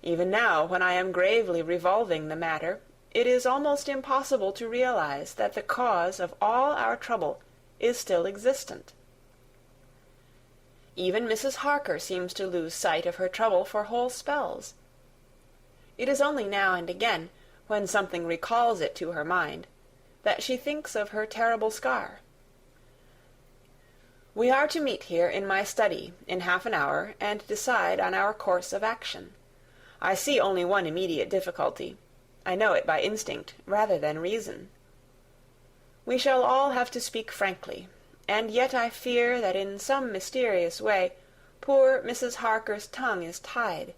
Even now, when I am gravely revolving the matter, it is almost impossible to realize that the cause of all our trouble is still existent. Even Mrs. Harker seems to lose sight of her trouble for whole spells. It is only now and again, when something recalls it to her mind, that she thinks of her terrible scar. We are to meet here in my study in half an hour and decide on our course of action. I see only one immediate difficulty. I know it by instinct rather than reason. We shall all have to speak frankly, and yet I fear that in some mysterious way poor Mrs. Harker's tongue is tied.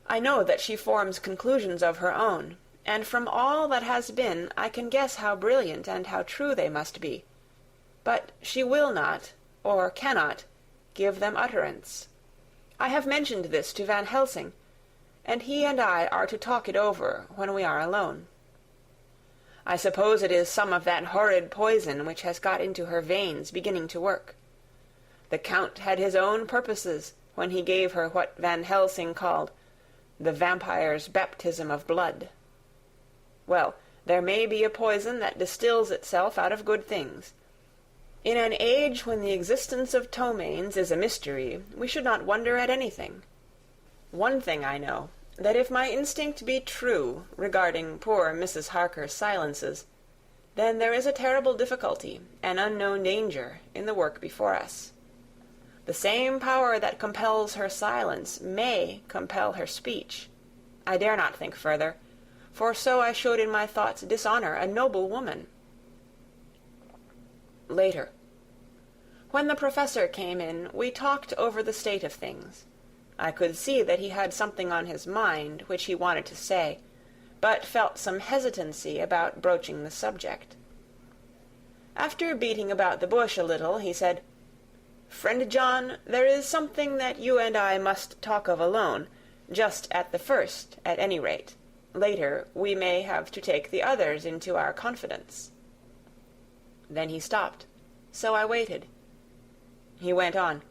I know that she forms conclusions of her own, and from all that has been I can guess how brilliant and how true they must be. But she will not, or cannot, give them utterance. I have mentioned this to Van Helsing, and he and I are to talk it over when we are alone. I suppose it is some of that horrid poison which has got into her veins beginning to work. The Count had his own purposes when he gave her what Van Helsing called the vampire's baptism of blood. Well, there may be a poison that distills itself out of good things. In an age when the existence of ptomaines is a mystery, we should not wonder at anything. One thing I know, that if my instinct be true regarding poor Mrs. Harker's silences, then there is a terrible difficulty, an unknown danger, in the work before us. The same power that compels her silence may compel her speech. I dare not think further, for so I should in my thoughts dishonour a noble woman. Later. When the Professor came in, we talked over the state of things. I could see that he had something on his mind which he wanted to say, but felt some hesitancy about broaching the subject. After beating about the bush a little, he said, "Friend John, there is something that you and I must talk of alone, just at the first, at any rate. Later, we may have to take the others into our confidence." Then he stopped, so I waited. He went on.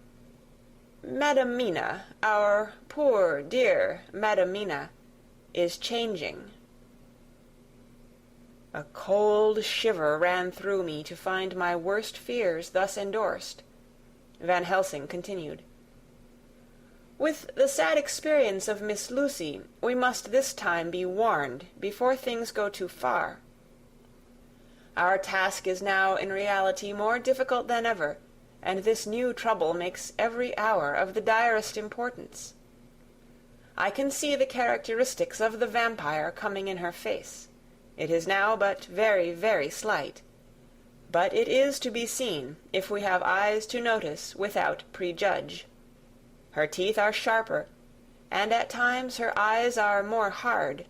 "Madam Mina, our poor, dear Madam Mina, is changing." A cold shiver ran through me to find my worst fears thus endorsed. Van Helsing continued. "With the sad experience of Miss Lucy, we must this time be warned before things go too far. Our task is now in reality more difficult than ever, and this new trouble makes every hour of the direst importance. I can see the characteristics of the vampire coming in her face. It is now but very, very slight. But it is to be seen, if we have eyes to notice without prejudge. Her teeth are sharper, and at times her eyes are more hard.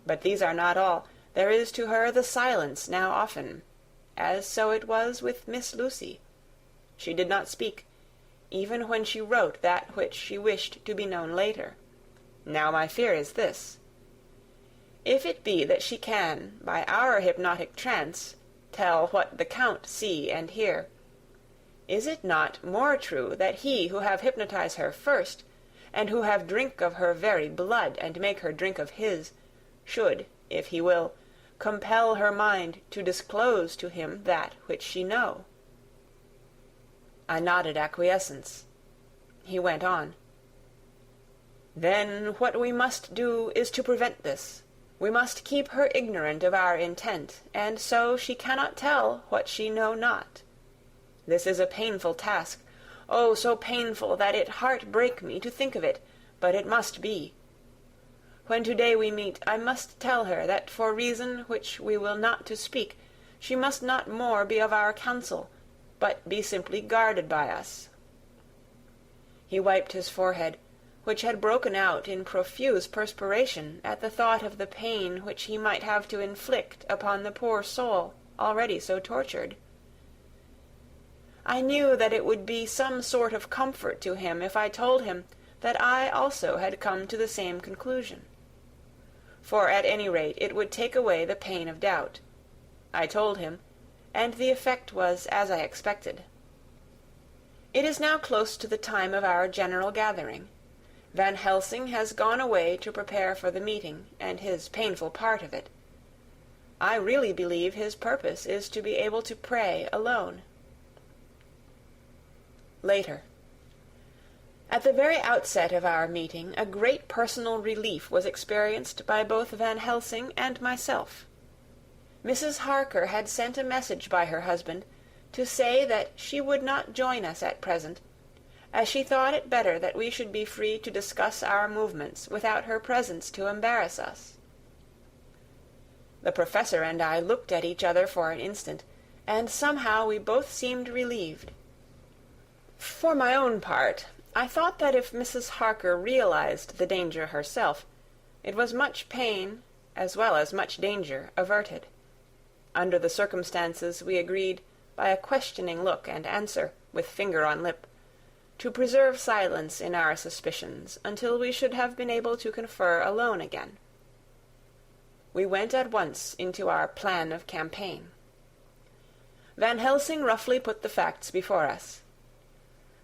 But these are not all. There is to her the silence now often, as so it was with Miss Lucy. She did not speak, even when she wrote that which she wished to be known later. Now my fear is this. If it be that she can, by our hypnotic trance, tell what the Count see and hear, is it not more true that he who have hypnotized her first, and who have drink of her very blood and make her drink of his, should, if he will, compel her mind to disclose to him that which she know?" I nodded acquiescence. He went on. "Then what we must do is to prevent this. We must keep her ignorant of our intent, and so she cannot tell what she know not. This is a painful task, oh, so painful that it heart break me to think of it, but it must be. When to-day we meet, I must tell her that for reason which we will not to speak, she must not more be of our counsel, but be simply guarded by us." He wiped his forehead, which had broken out in profuse perspiration at the thought of the pain which he might have to inflict upon the poor soul already so tortured. I knew that it would be some sort of comfort to him if I told him that I also had come to the same conclusion. For at any rate it would take away the pain of doubt. I told him, and the effect was as I expected. It is now close to the time of our general gathering. Van Helsing has gone away to prepare for the meeting, and his painful part of it. I really believe his purpose is to be able to pray alone. Later. At the very outset of our meeting, a great personal relief was experienced by both Van Helsing and myself. Mrs. Harker had sent a message by her husband to say that she would not join us at present, as she thought it better that we should be free to discuss our movements without her presence to embarrass us. The Professor and I looked at each other for an instant, and somehow we both seemed relieved. For my own part, I thought that if Mrs. Harker realized the danger herself, it was much pain, as well as much danger, averted. Under the circumstances we agreed, by a questioning look and answer, with finger on lip, to preserve silence in our suspicions until we should have been able to confer alone again. We went at once into our plan of campaign. Van Helsing roughly put the facts before us.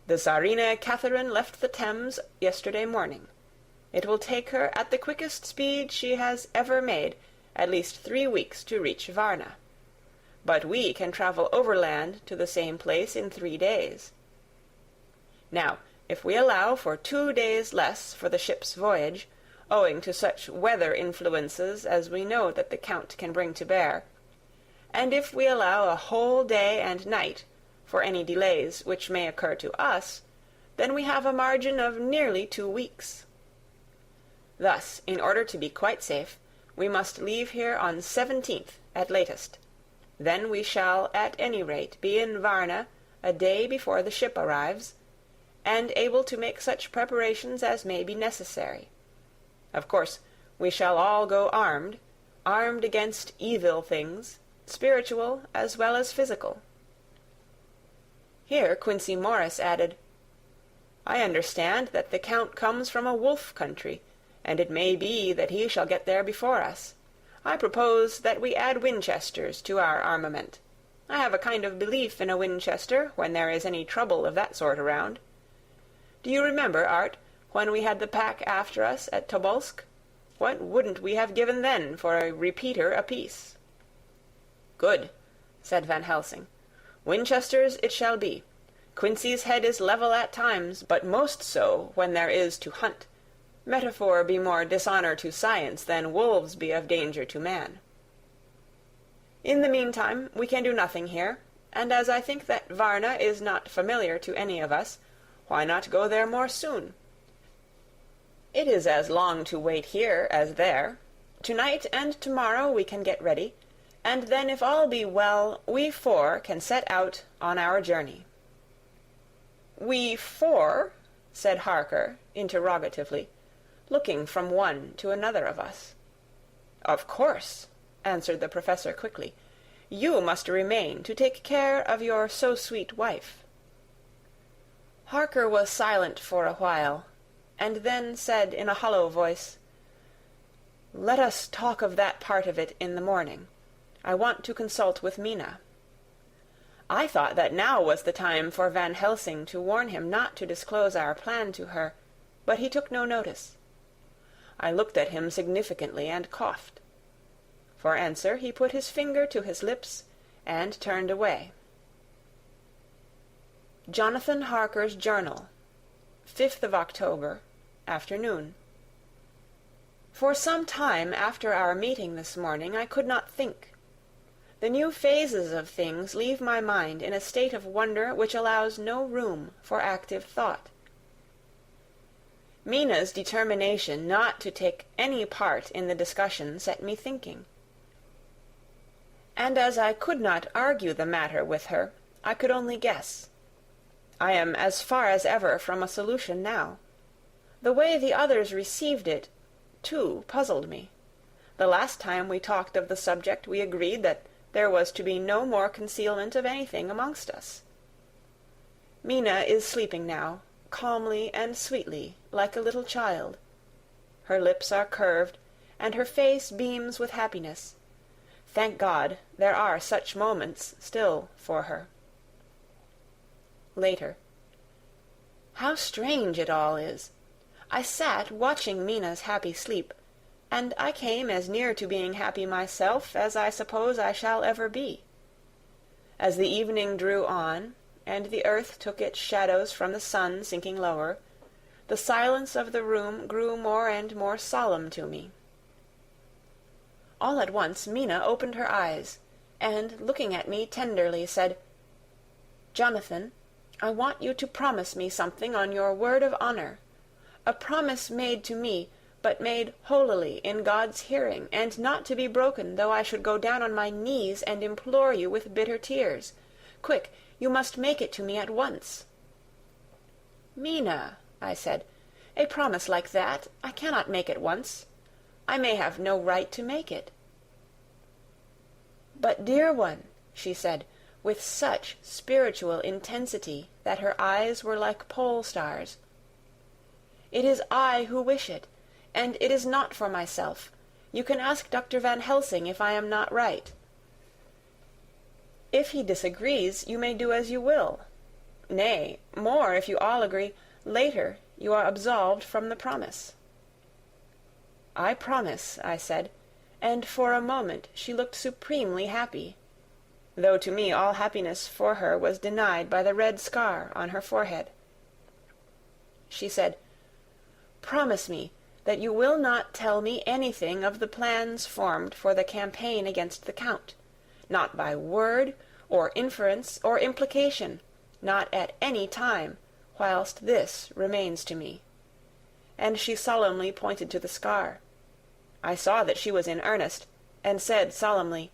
The Tsarina Catherine left the Thames yesterday morning. It will take her at the quickest speed she has ever made at least 3 weeks to reach Varna. but we can travel overland to the same place in 3 days. Now, if we allow for 2 days less for the ship's voyage, owing to such weather influences as we know that the Count can bring to bear, and if we allow a whole day and night for any delays which may occur to us, then we have a margin of nearly 2 weeks. Thus, in order to be quite safe, we must leave here on 17th at latest. Then we shall at any rate be in Varna a day before the ship arrives, and able to make such preparations as may be necessary. Of course, we shall all go armed against evil things, spiritual as well as physical." Here Quincey Morris added, "I understand that the Count comes from a wolf country, and it may be that he shall get there before us. I propose that we add Winchesters to our armament. I have a kind of belief in a Winchester when there is any trouble of that sort around. Do you remember, Art, when we had the pack after us at Tobolsk? What wouldn't we have given then for a repeater apiece?" "Good," said Van Helsing. "Winchesters it shall be. Quincey's head is level at times, but most so when there is to hunt. Metaphor be more dishonour to science than wolves be of danger to man. In the meantime we can do nothing here, and as I think that Varna is not familiar to any of us, why not go there more soon? It is as long to wait here as there. To-night and to-morrow we can get ready, and then if all be well, we 4 can set out on our journey." "We 4?" said Harker, interrogatively, looking from one to another of us. "Of course," answered the Professor quickly. "You must remain to take care of your so-sweet wife." Harker was silent for a while, and then said in a hollow voice, "Let us talk of that part of it in the morning. I want to consult with Mina." I thought that now was the time for Van Helsing to warn him not to disclose our plan to her, but he took no notice. I looked at him significantly and coughed. For answer he put his finger to his lips and turned away. Jonathan Harker's Journal, 5th of October, afternoon. For some time after our meeting this morning I could not think. The new phases of things leave my mind in a state of wonder which allows no room for active thought. Mina's determination not to take any part in the discussion set me thinking. And as I could not argue the matter with her, I could only guess. I am as far as ever from a solution now. The way the others received it, too, puzzled me. The last time we talked of the subject we agreed that there was to be no more concealment of anything amongst us. Mina is sleeping now, calmly and sweetly, like a little child. Her lips are curved, and her face beams with happiness. Thank God, there are such moments still for her. Later. How strange it all is! I sat watching Mina's happy sleep, and I came as near to being happy myself as I suppose I shall ever be. As the evening drew on, and the earth took its shadows from the sun sinking lower, the silence of the room grew more and more solemn to me. All at once Mina opened her eyes, and, looking at me tenderly, said, "Jonathan, I want you to promise me something on your word of honor, a promise made to me, but made holily in God's hearing, and not to be broken though I should go down on my knees and implore you with bitter tears. Quick, you must make it to me at once." "Mina," I said, "a promise like that I cannot make at once. I may have no right to make it." "But, dear one," she said, with such spiritual intensity that her eyes were like pole stars, "it is I who wish it, and it is not for myself. You can ask Dr. Van Helsing if I am not right. If he disagrees, you may do as you will. Nay, more, if you all agree, later you are absolved from the promise." "I promise," I said, and for a moment she looked supremely happy. though to me all happiness for her was denied by the red scar on her forehead. She said, "Promise me that you will not tell me anything of the plans formed for the campaign against the Count, not by word, or inference, or implication, not at any time, whilst this remains to me." And she solemnly pointed to the scar. I saw that she was in earnest, and said solemnly,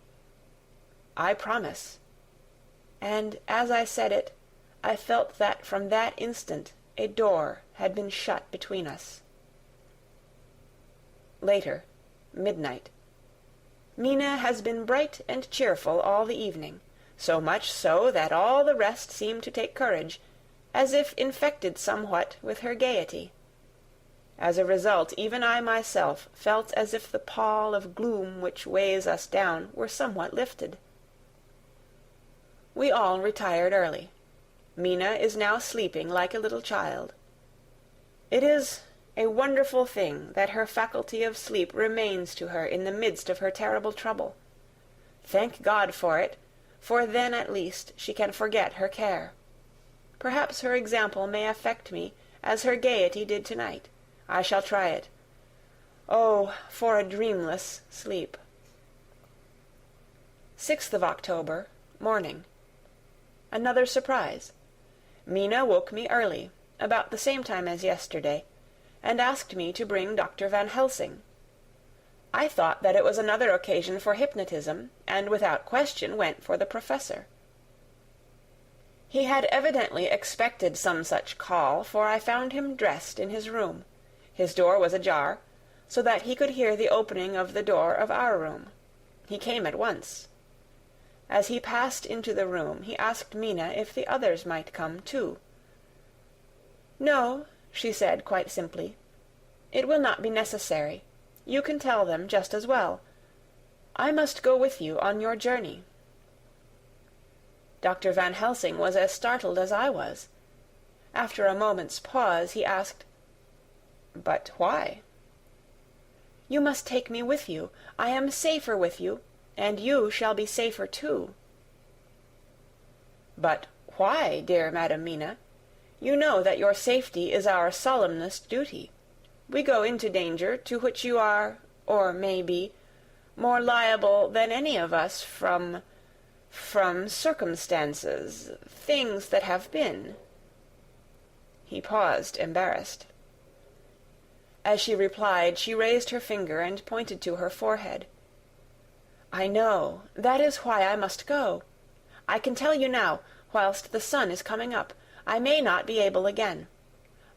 "I promise." And as I said it, I felt that from that instant a door had been shut between us. Later, midnight. Mina has been bright and cheerful all the evening, so much so that all the rest seem to take courage, as if infected somewhat with her gaiety. As a result, even I myself felt as if the pall of gloom which weighs us down were somewhat lifted. We all retired early. Mina is now sleeping like a little child. It is a wonderful thing that her faculty of sleep remains to her in the midst of her terrible trouble. Thank God for it, for then at least she can forget her care. Perhaps her example may affect me as her gaiety did tonight. I shall try it. Oh, for a dreamless sleep. 6th of October, morning. Another surprise. Mina woke me early, about the same time as yesterday, and asked me to bring Dr. Van Helsing. I thought that it was another occasion for hypnotism, and without question went for the professor. He had evidently expected some such call, for I found him dressed in his room. His door was ajar, so that he could hear the opening of the door of our room. He came at once. As he passed into the room, he asked Mina if the others might come too. "No," she said quite simply. "It will not be necessary. You can tell them just as well. I must go with you on your journey." Dr. Van Helsing was as startled as I was. After a moment's pause, he asked, "But why?" "You must take me with you. I am safer with you, and you shall be safer too." "But why, dear Madam Mina? You know that your safety is our solemnest duty. We go into danger to which you are, or may be, more liable than any of us from circumstances, things that have been." He paused, embarrassed. As she replied, she raised her finger and pointed to her forehead. "I know. That is why I must go. I can tell you now, whilst the sun is coming up, I may not be able again.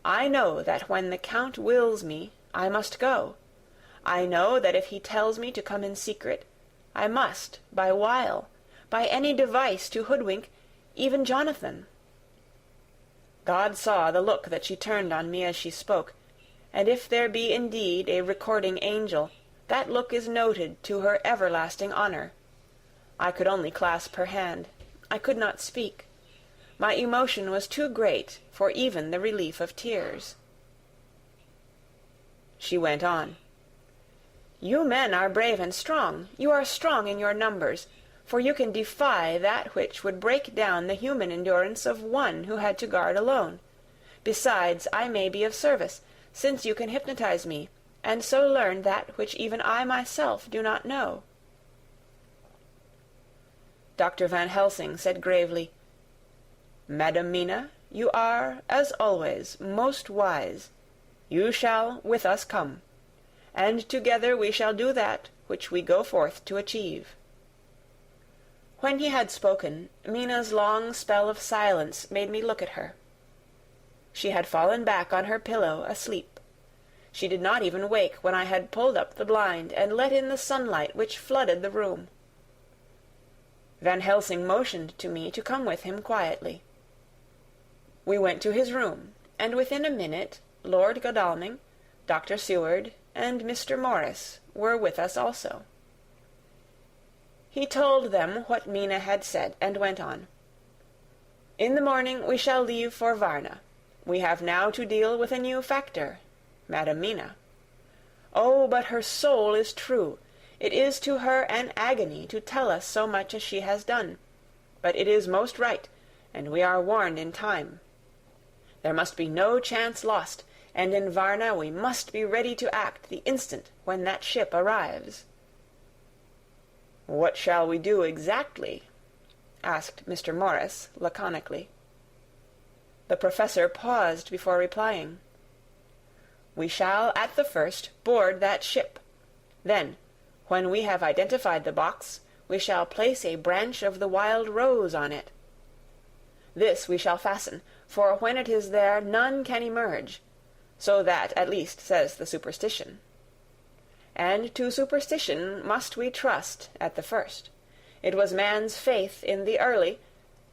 I know that when the Count wills me, I must go. I know that if he tells me to come in secret, I must, by wile, by any device to hoodwink, even Jonathan." God saw the look that she turned on me as she spoke, and if there be indeed a recording angel, that look is noted to her everlasting honor. I could only clasp her hand. I could not speak. My emotion was too great for even the relief of tears. She went on. "You men are brave and strong. You are strong in your numbers, for you can defy that which would break down the human endurance of one who had to guard alone. Besides, I may be of service, since you can hypnotize me, and so learn that which even I myself do not know." Dr. Van Helsing said gravely, "Madam Mina, you are, as always, most wise. You shall with us come, and together we shall do that which we go forth to achieve." When he had spoken, Mina's long spell of silence made me look at her. She had fallen back on her pillow, asleep. She did not even wake when I had pulled up the blind and let in the sunlight which flooded the room. Van Helsing motioned to me to come with him quietly. We went to his room, and within a minute Lord Godalming, Dr. Seward, and Mr. Morris were with us also. He told them what Mina had said, and went on. "In the morning we shall leave for Varna. We have now to deal with a new factor, Madam Mina. Oh, but her soul is true. It is to her an agony to tell us so much as she has done, but it is most right, and we are warned in time. There must be no chance lost, and in Varna we must be ready to act the instant when that ship arrives." "What shall we do exactly?" asked Mr. Morris laconically. The professor paused before replying. "We shall at the first board that ship. Then, when we have identified the box, we shall place a branch of the wild rose on it. This we shall fasten, for when it is there none can emerge, so that at least says the superstition. And to superstition must we trust at the first. It was man's faith in the early,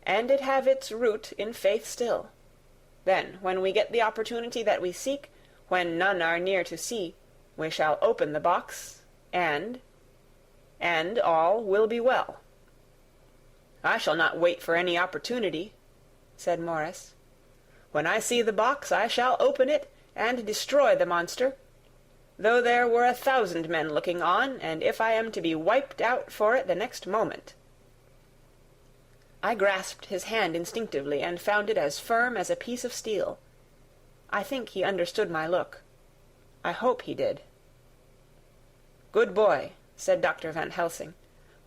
and it have its root in faith still. Then, when we get the opportunity that we seek, when none are near to see, we shall open the box, and all will be well." "I shall not wait for any opportunity," said Morris. "When I see the box I shall open it and destroy the monster, though there were 1,000 men looking on, and if I am to be wiped out for it the next moment." I grasped his hand instinctively, and found it as firm as a piece of steel. I think he understood my look. I hope he did. "Good boy," said Dr. Van Helsing.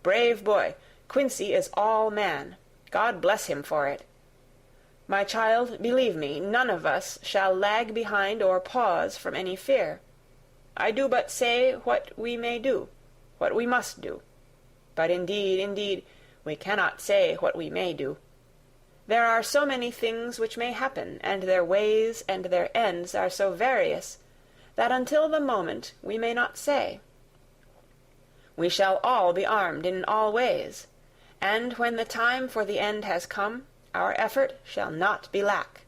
"Brave boy. Quincy is all man. God bless him for it. My child, believe me, none of us shall lag behind or pause from any fear. I do but say what we may do, what we must do. But indeed, we cannot say what we may do. There are so many things which may happen, and their ways and their ends are so various, that until the moment we may not say. We shall all be armed in all ways, and when the time for the end has come, our effort shall not be lack.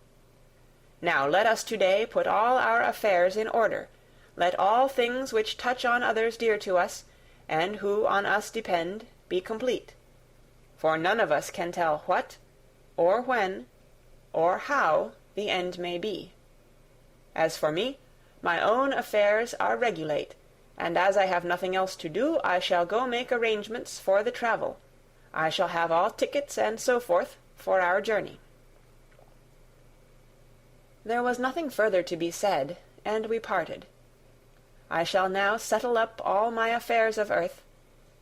Now let us today put all our affairs in order. Let all things which touch on others dear to us, and who on us depend, be complete. For none of us can tell what, or when, or how the end may be. As for me, my own affairs are regulate, and as I have nothing else to do, I shall go make arrangements for the travel. I shall have all tickets and so forth for our journey." There was nothing further to be said, and we parted. I shall now settle up all my affairs of earth,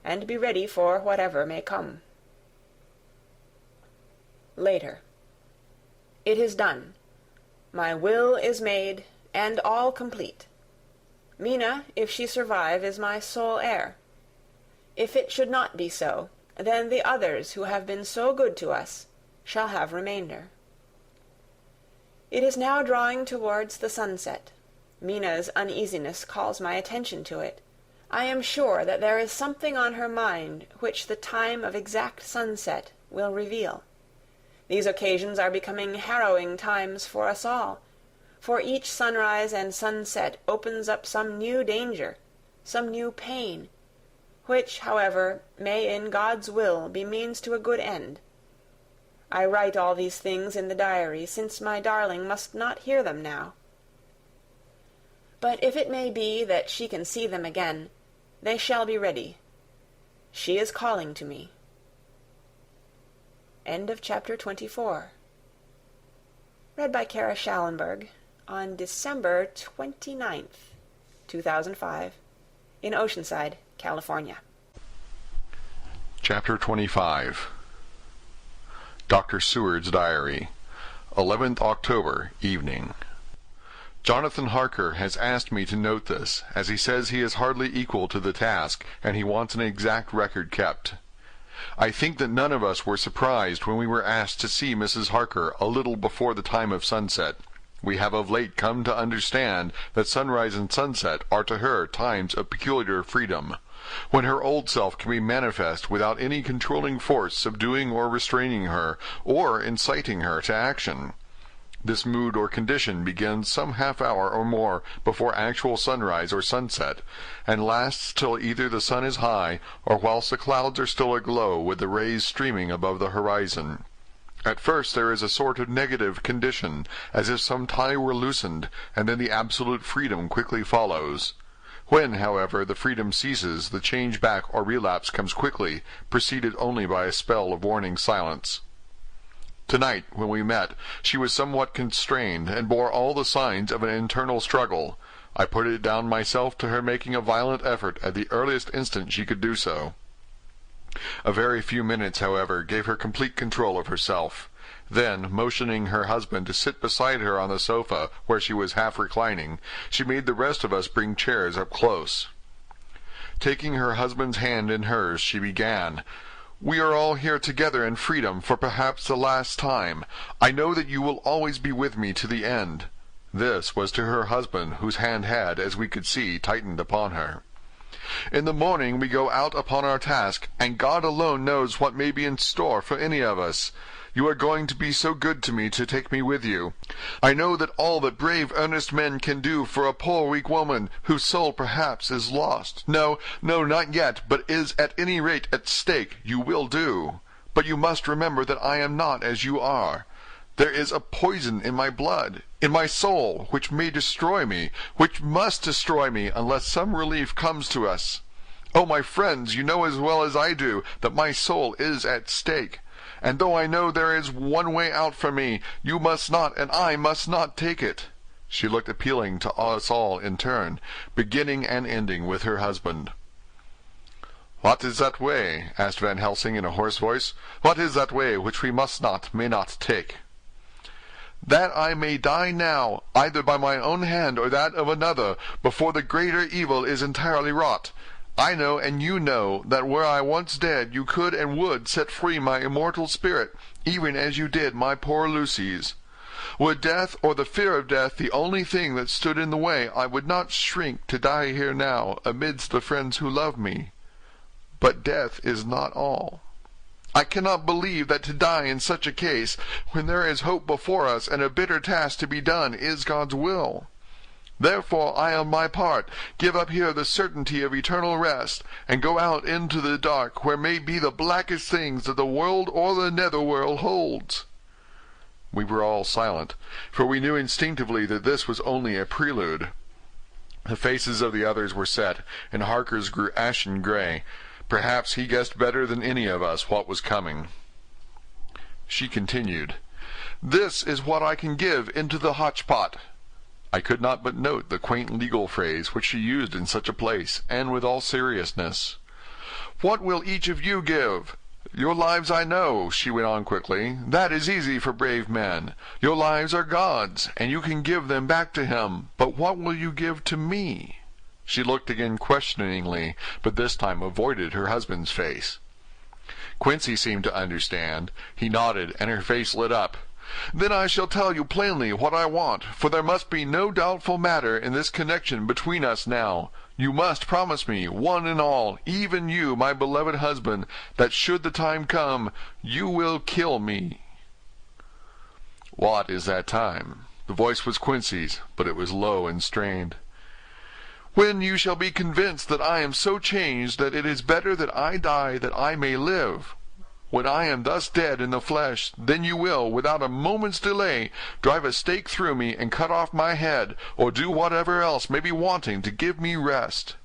and be ready for whatever may come. Later. It is done. My will is made, and all complete. Mina, if she survive, is my sole heir. If it should not be so, then the others who have been so good to us shall have remainder. It is now drawing towards the sunset. Mina's uneasiness calls my attention to it. I am sure that there is something on her mind which the time of exact sunset will reveal. These occasions are becoming harrowing times for us all, for each sunrise and sunset opens up some new danger, some new pain, which, however, may in God's will be means to a good end. I write all these things in the diary, since my darling must not hear them now. But if it may be that she can see them again, they shall be ready. She is calling to me. End of chapter 24. Read by Kara Schallenberg on December 29th, 2005, in Oceanside, California. Chapter 25. Dr. Seward's Diary, 11th October, evening. Jonathan Harker has asked me to note this, as he says he is hardly equal to the task, and he wants an exact record kept. I think that none of us were surprised when we were asked to see Mrs. Harker a little before the time of sunset. We have of late come to understand that sunrise and sunset are to her times of peculiar freedom, when her old self can be manifest without any controlling force subduing or restraining her, or inciting her to action. This mood or condition begins some half hour or more before actual sunrise or sunset, and lasts till either the sun is high, or whilst the clouds are still aglow with the rays streaming above the horizon. At first there is a sort of negative condition, as if some tie were loosened, and then the absolute freedom quickly follows. When, however, the freedom ceases, the change back or relapse comes quickly, preceded only by a spell of warning silence. Tonight, when we met, she was somewhat constrained, and bore all the signs of an internal struggle. I put it down myself to her making a violent effort at the earliest instant she could do so. A very few minutes, however, gave her complete control of herself. Then, motioning her husband to sit beside her on the sofa, where she was half reclining, she made the rest of us bring chairs up close. Taking her husband's hand in hers, she began, "We are all here together in freedom for perhaps the last time. I know that you will always be with me to the end." This was to her husband, whose hand had, as we could see, tightened upon her. "In the morning we go out upon our task, and God alone knows what may be in store for any of us. You are going to be so good to me to take me with you. I know that all that brave, earnest men can do for a poor, weak woman, whose soul perhaps is lost, no, not yet, but is at any rate at stake, you will do. But you must remember that I am not as you are. There is a poison in my blood, in my soul, which may destroy me, which must destroy me, unless some relief comes to us. Oh, my friends, you know as well as I do that my soul is at stake. And though I know there is one way out for me, you must not and I must not take it." She looked appealing to us all in turn, beginning and ending with her husband. "What is that way?" asked Van Helsing in a hoarse voice. "What is that way which we may not take?" "That I may die now, either by my own hand or that of another, before the greater evil is entirely wrought. I know, and you know, that were I once dead, you could and would set free my immortal spirit, even as you did my poor Lucy's. Were death or the fear of death the only thing that stood in the way, I would not shrink to die here now, amidst the friends who love me. But death is not all. I cannot believe that to die in such a case, when there is hope before us and a bitter task to be done, is God's will. Therefore I, on my part, give up here the certainty of eternal rest, and go out into the dark, where may be the blackest things that the world or the netherworld holds." We were all silent, for we knew instinctively that this was only a prelude. The faces of the others were set, and Harker's grew ashen gray. Perhaps he guessed better than any of us what was coming. She continued, "This is what I can give into the hotchpot." I could not but note the quaint legal phrase which she used in such a place, and with all seriousness. "What will each of you give? Your lives I know," she went on quickly. "That is easy for brave men. Your lives are God's, and you can give them back to him. But what will you give to me?" She looked again questioningly, but this time avoided her husband's face. Quincy seemed to understand. He nodded, and her face lit up. "Then I shall tell you plainly what I want, for there must be no doubtful matter in this connection between us now. You must promise me, one and all, even you, my beloved husband, that should the time come, you will kill me." "What is that time?" The voice was Quincy's, but it was low and strained. "When you shall be convinced that I am so changed that it is better that I die that I may live. When I am thus dead in the flesh, then you will, without a moment's delay, drive a stake through me and cut off my head, or do whatever else may be wanting to give me rest."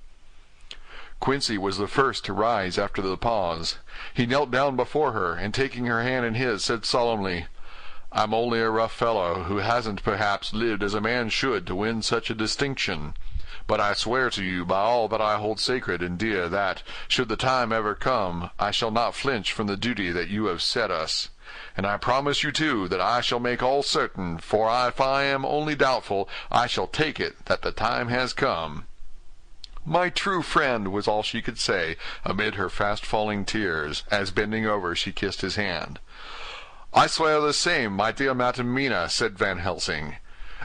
Quincy was the first to rise after the pause. He knelt down before her, and taking her hand in his, said solemnly, "I'm only a rough fellow, who hasn't perhaps lived as a man should to win such a distinction. But I swear to you by all that I hold sacred and dear that, should the time ever come, I shall not flinch from the duty that you have set us. And I promise you, too, that I shall make all certain, for if I am only doubtful, I shall take it that the time has come." "My true friend," was all she could say, amid her fast-falling tears, as bending over she kissed his hand. "I swear the same, my dear Madam Mina," said Van Helsing.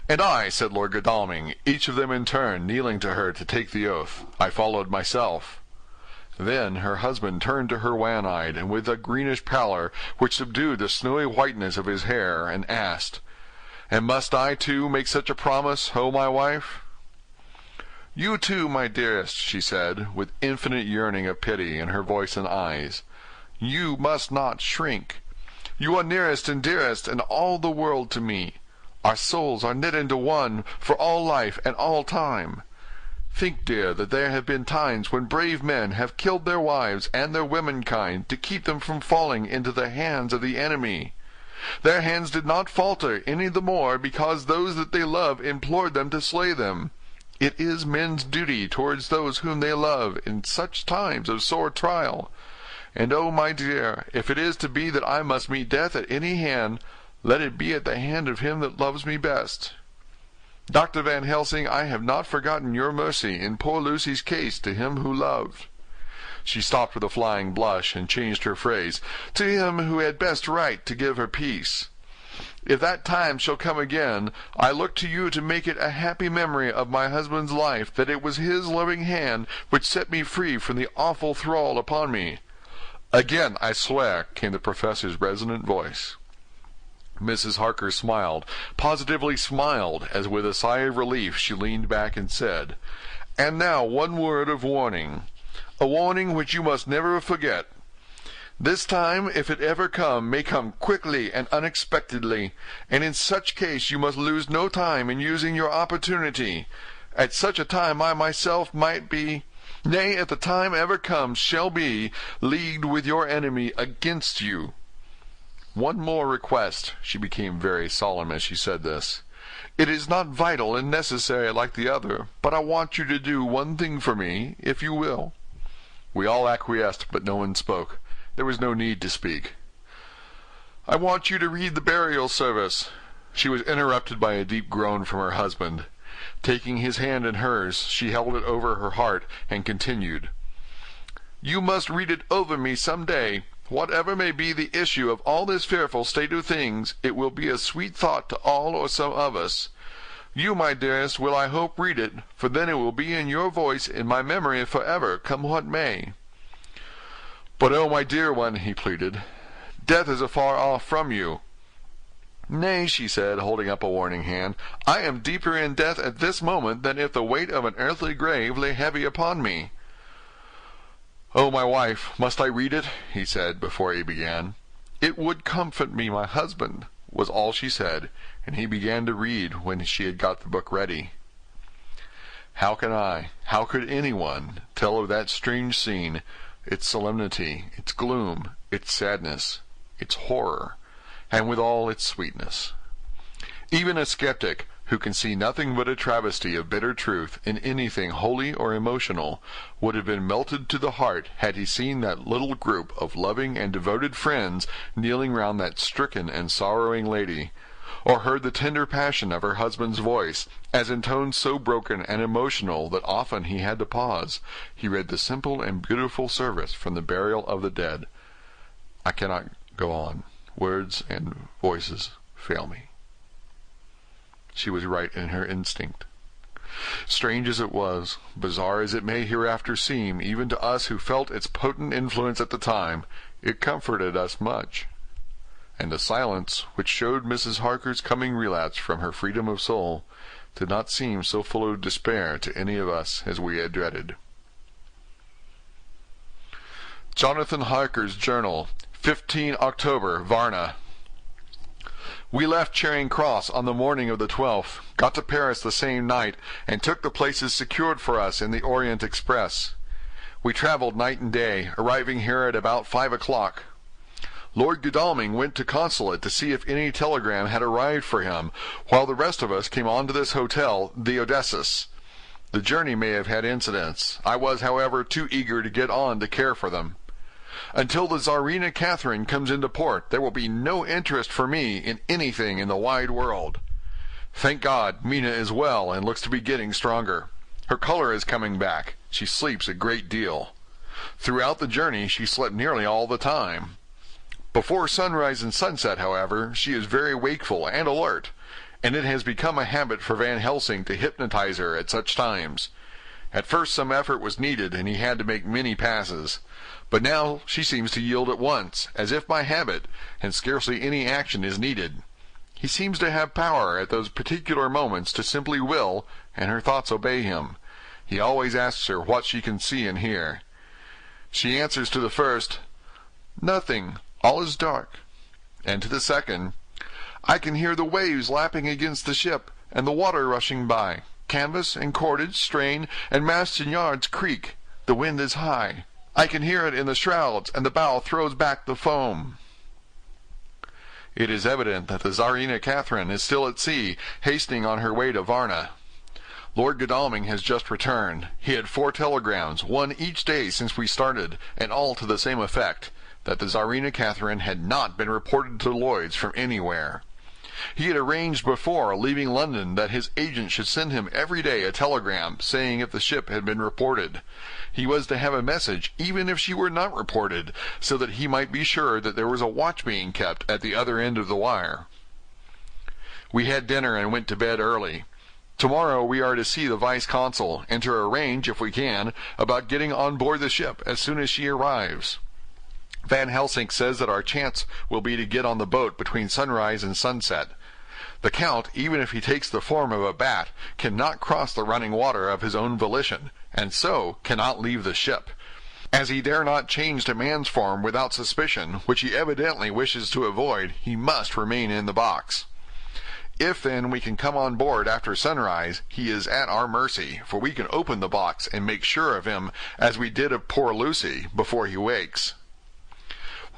"And I," said Lord Godalming, each of them in turn kneeling to her to take the oath. I followed myself. Then her husband turned to her wan-eyed, and with a greenish pallor which subdued the snowy whiteness of his hair, and asked, "And must I, too, make such a promise, O my wife?" "You too, my dearest," she said, with infinite yearning of pity in her voice and eyes. "You must not shrink. You are nearest and dearest and all the world to me. Our souls are knit into one for all life and all time. Think, dear, that there have been times when brave men have killed their wives and their womenkind to keep them from falling into the hands of the enemy. Their hands did not falter any the more because those that they love implored them to slay them. It is men's duty towards those whom they love in such times of sore trial. And oh, my dear, if it is to be that I must meet death at any hand, let it be at the hand of him that loves me best. Dr. Van Helsing, I have not forgotten your mercy in poor Lucy's case to him who loved. She stopped with a flying blush and changed her phrase. To him who had best right to give her peace. If that time shall come again, I look to you to make it a happy memory of my husband's life that it was his loving hand which set me free from the awful thrall upon me. Again, I swear, came the professor's resonant voice. Mrs. Harker smiled, positively smiled, as with a sigh of relief she leaned back and said, "And now one word of warning. A warning which you must never forget. This time, if it ever come, may come quickly and unexpectedly, and in such case you must lose no time in using your opportunity. At such a time I myself might be, nay, if the time ever comes, shall be, leagued with your enemy against you. One more request." She became very solemn as she said this. "It is not vital and necessary like the other, but I want you to do one thing for me, if you will." We all acquiesced, but no one spoke. There was no need to speak. "I want you to read the burial service." She was interrupted by a deep groan from her husband. Taking his hand in hers, she held it over her heart and continued, "You must read it over me some day. Whatever may be the issue of all this fearful state of things, it will be a sweet thought to all or some of us. You, my dearest, will I hope read it, for then it will be in your voice in my memory forever, come what may." "But oh, my dear one," he pleaded, "death is afar off from you." "Nay," she said, holding up a warning hand, "I am deeper in death at this moment than if the weight of an earthly grave lay heavy upon me." "Oh, my wife, must I read it?" he said, before he began. "It would comfort me, my husband," was all she said, and he began to read when she had got the book ready. How could anyone, tell of that strange scene, its solemnity, its gloom, its sadness, its horror, and withal its sweetness? Even a skeptic, who can see nothing but a travesty of bitter truth in anything holy or emotional, would have been melted to the heart had he seen that little group of loving and devoted friends kneeling round that stricken and sorrowing lady, or heard the tender passion of her husband's voice, as in tones so broken and emotional that often he had to pause, he read the simple and beautiful service from the burial of the dead. I cannot go on. Words and voices fail me. She was right in her instinct. Strange as it was, bizarre as it may hereafter seem, even to us who felt its potent influence at the time, it comforted us much. And the silence, which showed Mrs. Harker's coming relapse from her freedom of soul, did not seem so full of despair to any of us as we had dreaded. Jonathan Harker's Journal, 15 October, Varna. We left Charing Cross on the morning of the 12th, got to Paris the same night, and took the places secured for us in the Orient Express. We travelled night and day, arriving here at about 5 o'clock. Lord Godalming went to Consulate to see if any telegram had arrived for him, while the rest of us came on to this hotel, the Odysseus. The journey may have had incidents. I was, however, too eager to get on to care for them. Until the Tsarina Catherine comes into port, there will be no interest for me in anything in the wide world. Thank God, Mina is well and looks to be getting stronger. Her color is coming back. She sleeps a great deal. Throughout the journey she slept nearly all the time. Before sunrise and sunset, however, she is very wakeful and alert, and it has become a habit for Van Helsing to hypnotize her at such times. At first some effort was needed, and he had to make many passes. But now she seems to yield at once, as if by habit, and scarcely any action is needed. He seems to have power at those particular moments to simply will, and her thoughts obey him. He always asks her what she can see and hear. She answers to the first, "Nothing, all is dark," and to the second, "I can hear the waves lapping against the ship, and the water rushing by." Canvas and cordage strain, and masts and yards creak. The wind is high. I can hear it in the shrouds, and the bow throws back the foam. It is evident that the Tsarina Catherine is still at sea, hastening on her way to Varna. Lord Godalming has just returned. He had 4 telegrams, one each day since we started, and all to the same effect, that the Tsarina Catherine had not been reported to Lloyd's from anywhere. He had arranged before leaving London that his agent should send him every day a telegram saying if the ship had been reported. He was to have a message even if she were not reported, so that he might be sure that there was a watch being kept at the other end of the wire. We had dinner and went to bed early. Tomorrow we are to see the vice-consul, and to arrange, if we can, about getting on board the ship as soon as she arrives. Van Helsing says that our chance will be to get on the boat between sunrise and sunset. The Count, even if he takes the form of a bat, cannot cross the running water of his own volition, and so cannot leave the ship. As he dare not change to man's form without suspicion, which he evidently wishes to avoid, he must remain in the box. If, then, we can come on board after sunrise, he is at our mercy, for we can open the box and make sure of him, as we did of poor Lucy, before he wakes.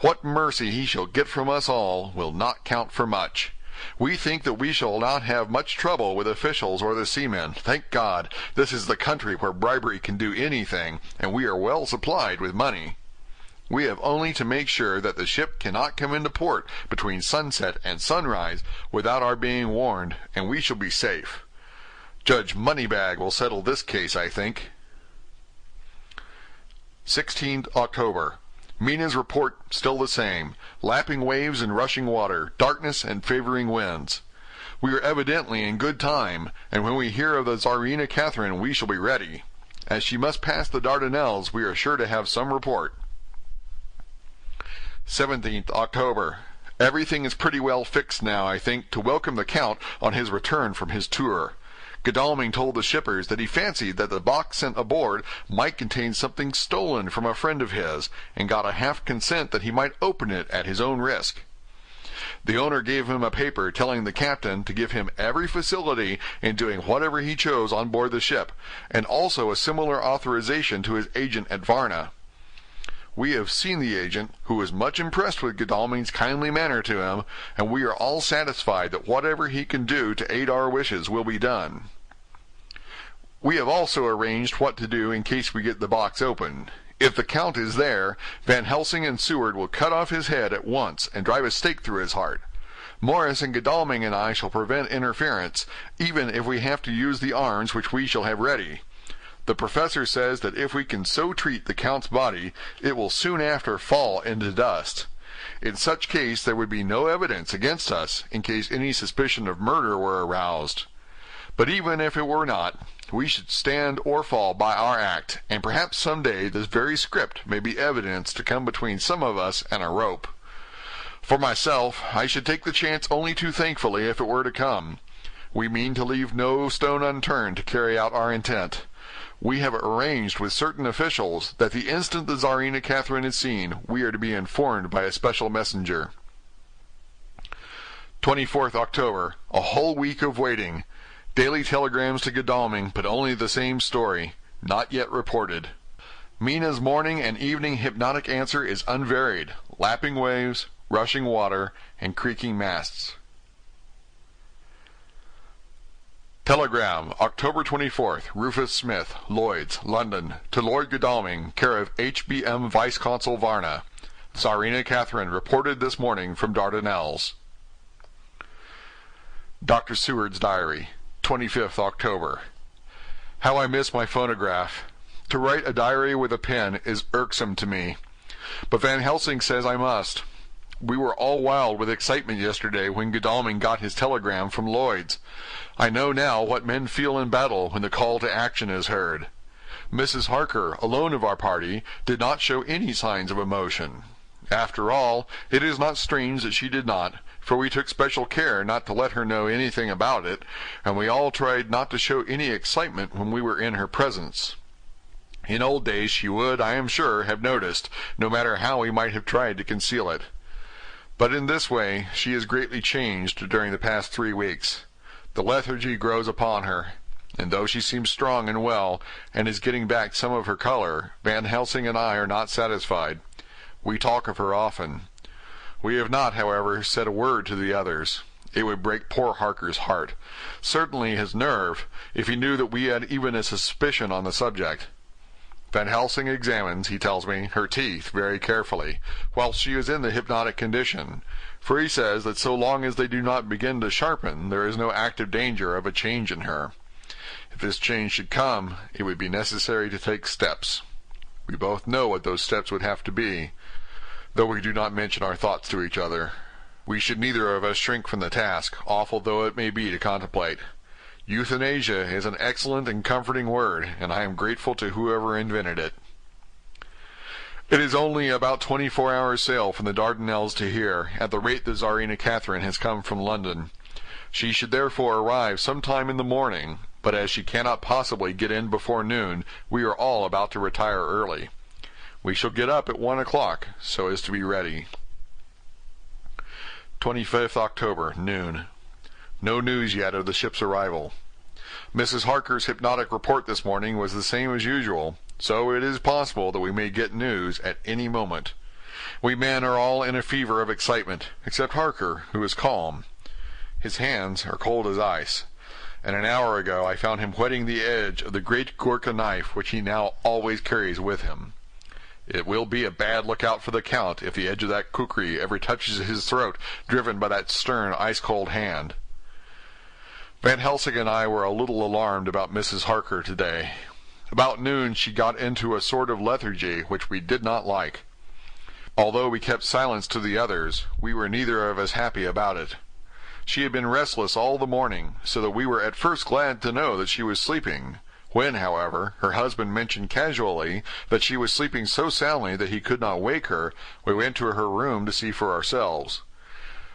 What mercy he shall get from us all will not count for much. We think that we shall not have much trouble with officials or the seamen. Thank God, this is the country where bribery can do anything, and we are well supplied with money. We have only to make sure that the ship cannot come into port between sunset and sunrise without our being warned, and we shall be safe. Judge Moneybag will settle this case, I think. 16th October. Mina's report still the same. Lapping waves and rushing water, darkness and favoring winds. We are evidently in good time, and when we hear of the Tsarina Catherine we shall be ready. As she must pass the Dardanelles, we are sure to have some report. 17th October. Everything is pretty well fixed now, I think, to welcome the Count on his return from his tour. Godalming told the shippers that he fancied that the box sent aboard might contain something stolen from a friend of his, and got a half consent that he might open it at his own risk. The owner gave him a paper telling the captain to give him every facility in doing whatever he chose on board the ship, and also a similar authorization to his agent at Varna. We have seen the agent, who is much impressed with Godalming's kindly manner to him, and we are all satisfied that whatever he can do to aid our wishes will be done. We have also arranged what to do in case we get the box open. If the Count is there, Van Helsing and Seward will cut off his head at once and drive a stake through his heart. Morris and Godalming and I shall prevent interference, even if we have to use the arms which we shall have ready. The professor says that if we can so treat the Count's body, it will soon after fall into dust. In such case there would be no evidence against us, in case any suspicion of murder were aroused. But even if it were not, we should stand or fall by our act, and perhaps some day this very script may be evidence to come between some of us and a rope. For myself, I should take the chance only too thankfully if it were to come. We mean to leave no stone unturned to carry out our intent. We have arranged with certain officials that the instant the Tsarina Catherine is seen, we are to be informed by a special messenger. 24th October. A whole week of waiting. Daily telegrams to Godalming, but only the same story. Not yet reported. Mina's morning and evening hypnotic answer is unvaried. Lapping waves, rushing water, and creaking masts. Telegram, October 24th, Rufus Smith, Lloyd's, London, to Lord Godalming, care of H.B.M. Vice-Consul Varna. Tsarina Catherine reported this morning from Dardanelles. Dr. Seward's Diary, 25th October. How I miss my phonograph. To write a diary with a pen is irksome to me, but Van Helsing says I must. We were all wild with excitement yesterday when Godalming got his telegram from Lloyd's. I know now what men feel in battle when the call to action is heard. Mrs. Harker, alone of our party, did not show any signs of emotion. After all, it is not strange that she did not, for we took special care not to let her know anything about it, and we all tried not to show any excitement when we were in her presence. In old days she would, I am sure, have noticed, no matter how we might have tried to conceal it. But in this way she is greatly changed during the past 3 weeks. The lethargy grows upon her. and though she seems strong and well, and is getting back some of her color, Van Helsing and I are not satisfied. We talk of her often. We have not, however, said a word to the others. It would break poor Harker's heart, certainly his nerve, if he knew that we had even a suspicion on the subject. Van Helsing examines, he tells me, her teeth very carefully, whilst she is in the hypnotic condition, for he says that so long as they do not begin to sharpen, there is no active danger of a change in her. If this change should come, it would be necessary to take steps. We both know what those steps would have to be, though we do not mention our thoughts to each other. We should neither of us shrink from the task, awful though it may be to contemplate. Euthanasia is an excellent and comforting word, and I am grateful to whoever invented it. It is only about 24 hours' sail from the Dardanelles to here, at the rate the Tsarina Catherine has come from London. She should therefore arrive some time in the morning, but as she cannot possibly get in before noon, we are all about to retire early. We shall get up at 1 o'clock, so as to be ready. 25th October, noon. No news yet of the ship's arrival. Mrs. Harker's hypnotic report this morning was the same as usual, so it is possible that we may get news at any moment. We men are all in a fever of excitement, except Harker, who is calm. His hands are cold as ice, and an hour ago I found him whetting the edge of the great Gurkha knife which he now always carries with him. It will be a bad lookout for the Count if the edge of that kukri ever touches his throat, driven by that stern, ice-cold hand. Van Helsing and I were a little alarmed about Mrs. Harker today. About noon she got into a sort of lethargy which we did not like. Although we kept silence to the others, we were neither of us happy about it. She had been restless all the morning, so that we were at first glad to know that she was sleeping. When, however, her husband mentioned casually that she was sleeping so soundly that he could not wake her, we went to her room to see for ourselves.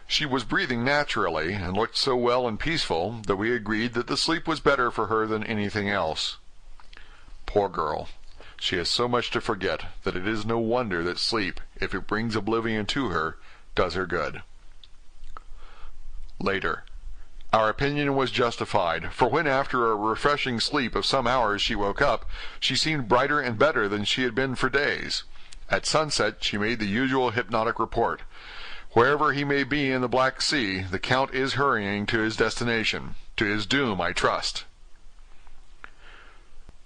She was breathing naturally, and looked so well and peaceful that we agreed that the sleep was better for her than anything else. Poor girl! She has so much to forget that it is no wonder that sleep, if it brings oblivion to her, does her good. Later. Our opinion was justified, for when after a refreshing sleep of some hours she woke up, she seemed brighter and better than she had been for days. At sunset she made the usual hypnotic report. Wherever he may be in the Black Sea, the Count is hurrying to his destination, to his doom, I trust.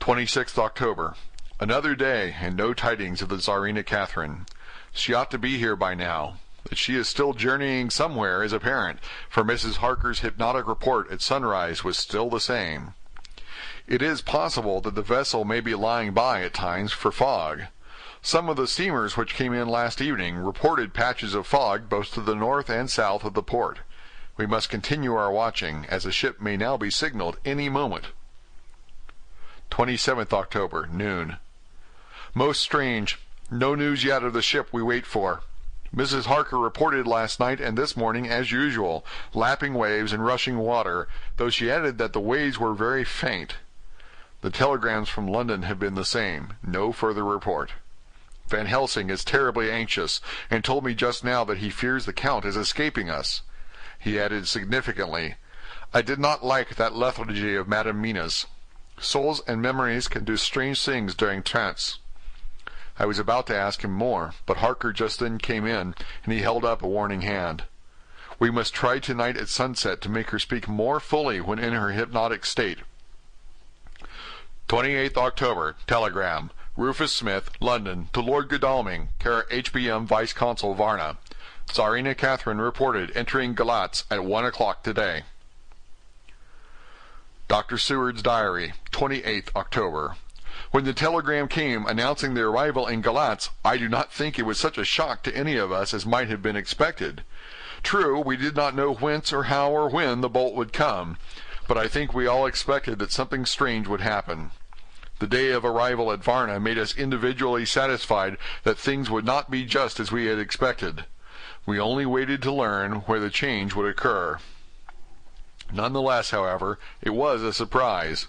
26th October. Another day, and no tidings of the Tsarina Catherine. She ought to be here by now. That she is still journeying somewhere is apparent, for Mrs. Harker's hypnotic report at sunrise was still the same. It is possible that the vessel may be lying by at times for fog. Some of the steamers which came in last evening reported patches of fog both to the north and south of the port. We must continue our watching, as the ship may now be signaled any moment. 27th October, noon. Most strange. No news yet of the ship we wait for. Mrs. Harker reported last night and this morning as usual, lapping waves and rushing water, though she added that the waves were very faint. The telegrams from London have been the same. No further report. Van Helsing is terribly anxious, and told me just now that he fears the Count is escaping us. He added significantly, "I did not like that lethargy of Madame Mina's. Souls and memories can do strange things during trance." I was about to ask him more, but Harker just then came in, and he held up a warning hand. We must try tonight at sunset to make her speak more fully when in her hypnotic state. 28th October, telegram. Rufus Smith, London, to Lord Godalming, care HBM Vice-Consul Varna. Tsarina Catherine reported entering Galatz at 1 o'clock today. Dr. Seward's diary, 28th October. When the telegram came announcing the arrival in Galatz, I do not think it was such a shock to any of us as might have been expected. True, we did not know whence or how or when the bolt would come, but I think we all expected that something strange would happen. The day of arrival at Varna made us individually satisfied that things would not be just as we had expected. We only waited to learn where the change would occur. None the less, however, it was a surprise.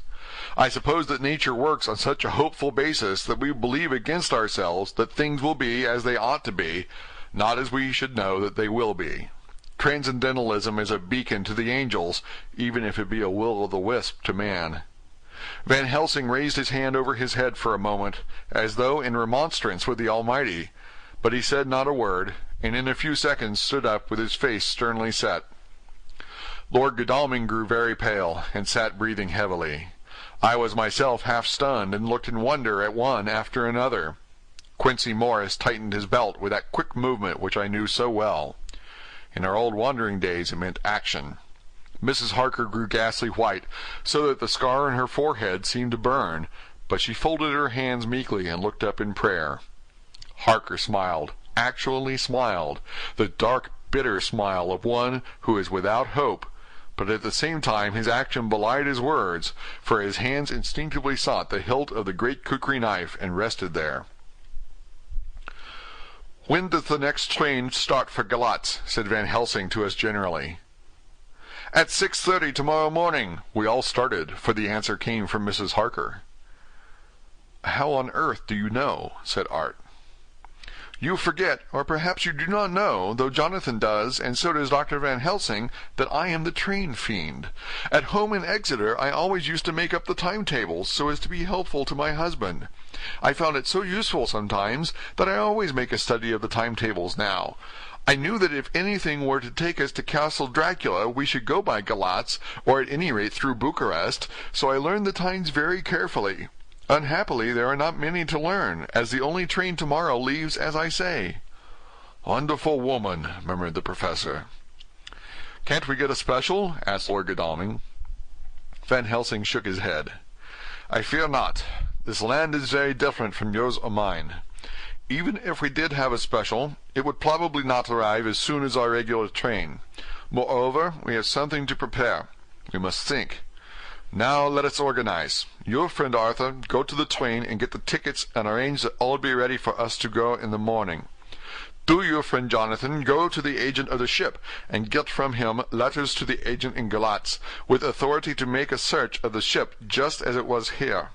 I suppose that nature works on such a hopeful basis that we believe against ourselves that things will be as they ought to be, not as we should know that they will be. Transcendentalism is a beacon to the angels, even if it be a will-o'-the-wisp to man. Van Helsing raised his hand over his head for a moment, as though in remonstrance with the Almighty, but he said not a word, and in a few seconds stood up with his face sternly set. Lord Godalming grew very pale, and sat breathing heavily. I was myself half stunned, and looked in wonder at one after another. Quincey Morris tightened his belt with that quick movement which I knew so well. In our old wandering days it meant action. Mrs. Harker grew ghastly white, so that the scar on her forehead seemed to burn, but she folded her hands meekly and looked up in prayer. Harker smiled, actually smiled, the dark, bitter smile of one who is without hope, but at the same time his action belied his words, for his hands instinctively sought the hilt of the great kukri knife and rested there. "When does the next train start for Galatz?" said Van Helsing to us generally. "At 6:30 tomorrow morning," we all started, for the answer came from Mrs. Harker. "How on earth do you know?" said Art. "You forget, or perhaps you do not know, though Jonathan does, and so does Dr. Van Helsing, that I am the train fiend. At home in Exeter I always used to make up the timetables, so as to be helpful to my husband. I found it so useful sometimes, that I always make a study of the timetables now. I knew that if anything were to take us to Castle Dracula, we should go by Galatz, or at any rate through Bucharest, so I learned the times very carefully. Unhappily, there are not many to learn, as the only train tomorrow leaves as I say." "Wonderful woman," murmured the professor. "Can't we get a special?" asked Lord Godalming. Van Helsing shook his head. "I fear not. This land is very different from yours or mine. Even if we did have a special, it would probably not arrive as soon as our regular train. Moreover, we have something to prepare. We must think. Now let us organize. Your friend Arthur, go to the train and get the tickets and arrange that all be ready for us to go in the morning. Do your friend Jonathan go to the agent of the ship and get from him letters to the agent in Galatz, with authority to make a search of the ship just as it was here.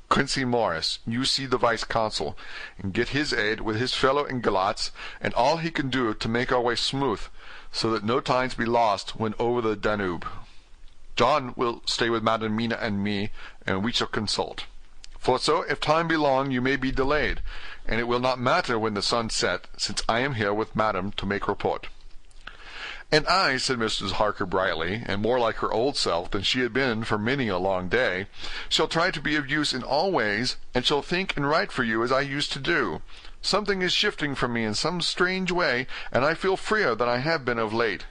Quincey Morris, you see the vice-consul, and get his aid with his fellow in Galatz, and all he can do to make our way smooth, so that no times be lost when over the Danube. John will stay with Madam Mina and me, and we shall consult. For so, if time be long, you may be delayed, and it will not matter when the sun set, since I am here with Madam to make report." "And I," said Mrs. Harker brightly, and more like her old self than she had been for many a long day, "shall try to be of use in all ways, and shall think and write for you as I used to do. Something is shifting from me in some strange way, and I feel freer than I have been of late."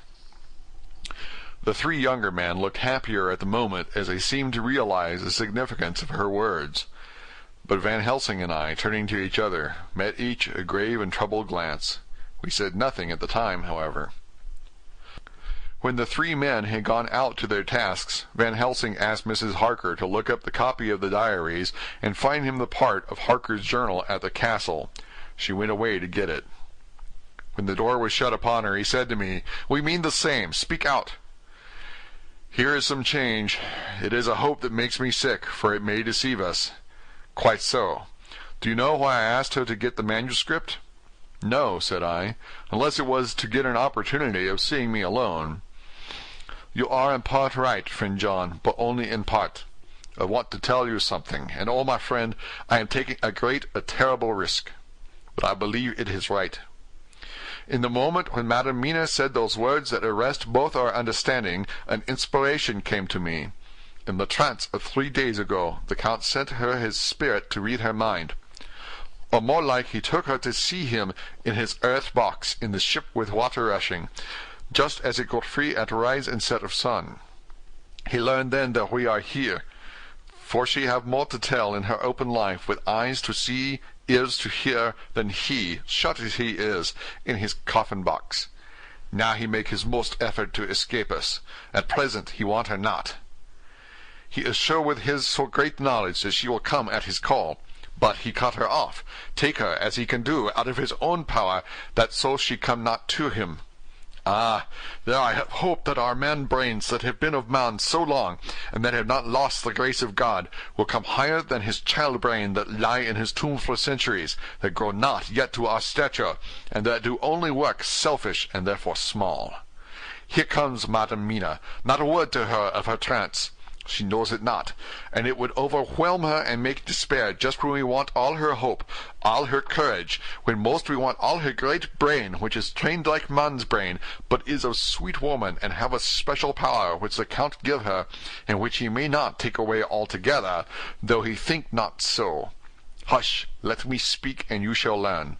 The three younger men looked happier at the moment as they seemed to realize the significance of her words. But Van Helsing and I, turning to each other, met each a grave and troubled glance. We said nothing at the time, however. When the three men had gone out to their tasks, Van Helsing asked Mrs. Harker to look up the copy of the diaries and find him the part of Harker's journal at the castle. She went away to get it. When the door was shut upon her, he said to me, "We mean the same. Speak out." "Here is some change. It is a hope that makes me sick, for it may deceive us." "Quite so. Do you know why I asked her to get the manuscript?" "No," said I, "unless it was to get an opportunity of seeing me alone." "You are in part right, friend John, but only in part. I want to tell you something, and oh, my friend, I am taking a terrible risk. But I believe it is right. In the moment when Madam Mina said those words that arrest both our understanding, an inspiration came to me. In the trance of 3 days ago, the Count sent her his spirit to read her mind. Or more like he took her to see him in his earth box in the ship with water rushing, just as it got free at rise and set of sun. He learned then that we are here, for she have more to tell in her open life, with eyes to see, ears to hear, than he, shut as he is, in his coffin box. Now he make his most effort to escape us. At present he want her not. He is sure with his so great knowledge that she will come at his call, but he cut her off, take her, as he can do, out of his own power, that so she come not to him. Ah, there I have hoped that our man-brains that have been of man so long, and that have not lost the grace of God, will come higher than his child-brain that lie in his tomb for centuries, that grow not yet to our stature, and that do only work selfish and therefore small. Here comes Madam Mina, not a word to her of her trance. She knows it not, and it would overwhelm her and make despair just when we want all her hope, all her courage, when most we want all her great brain, which is trained like man's brain, but is a sweet woman, and have a special power which the Count give her, and which he may not take away altogether, though he think not so. Hush, let me speak, and you shall learn.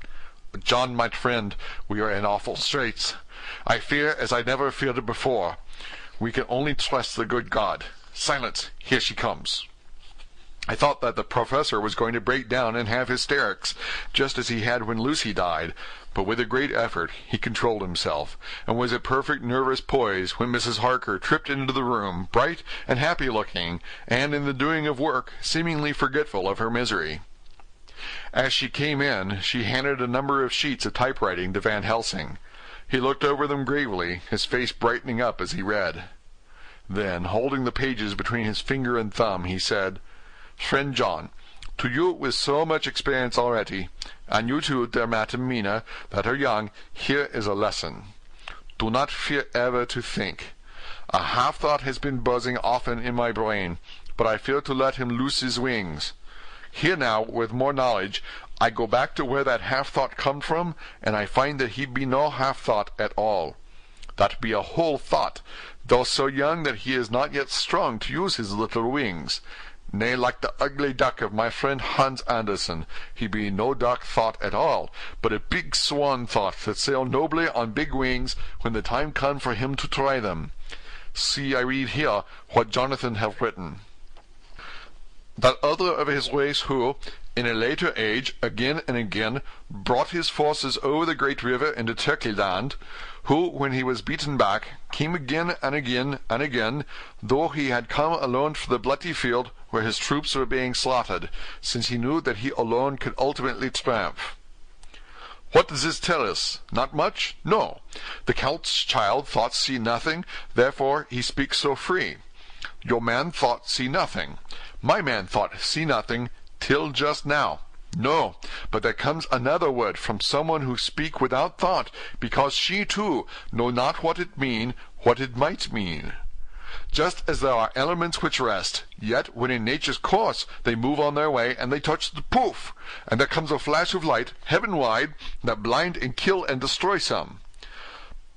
John, my friend, we are in awful straits. I fear as I never feared before. We can only trust the good God. Silence! Here she comes." I thought that the professor was going to break down and have hysterics, just as he had when Lucy died, but with a great effort he controlled himself, and was at perfect nervous poise when Mrs. Harker tripped into the room, bright and happy-looking, and in the doing of work seemingly forgetful of her misery. As she came in, she handed a number of sheets of typewriting to Van Helsing. He looked over them gravely, his face brightening up as he read. Then, holding the pages between his finger and thumb, he said, "Friend John, to you with so much experience already, and you too, dear Madam Mina, that are young, here is a lesson. Do not fear ever to think. A half-thought has been buzzing often in my brain, but I fear to let him loose his wings. Here now, with more knowledge, I go back to where that half-thought come from, and I find that he be no half-thought at all. That be a whole thought, though so young that he is not yet strong to use his little wings. Nay, like the ugly duck of my friend Hans Andersen, he be no duck thought at all, but a big swan thought that sail nobly on big wings when the time come for him to try them. See, I read here what Jonathan have written. That other of his race who, in a later age, again and again, brought his forces over the great river into Turkeyland, who, when he was beaten back, came again and again and again, though he had come alone for the bloody field where his troops were being slaughtered, since he knew that he alone could ultimately triumph. What does this tell us? Not much? No. The Count's child thought see nothing, therefore he speaks so free. Your man thought see nothing. My man thought see nothing, till just now. No, but there comes another word from someone who speak without thought, because she too know not what it mean, what it might mean. Just as there are elements which rest, yet when in nature's course they move on their way, and they touch the poof, and there comes a flash of light, heaven-wide, that blind and kill and destroy some,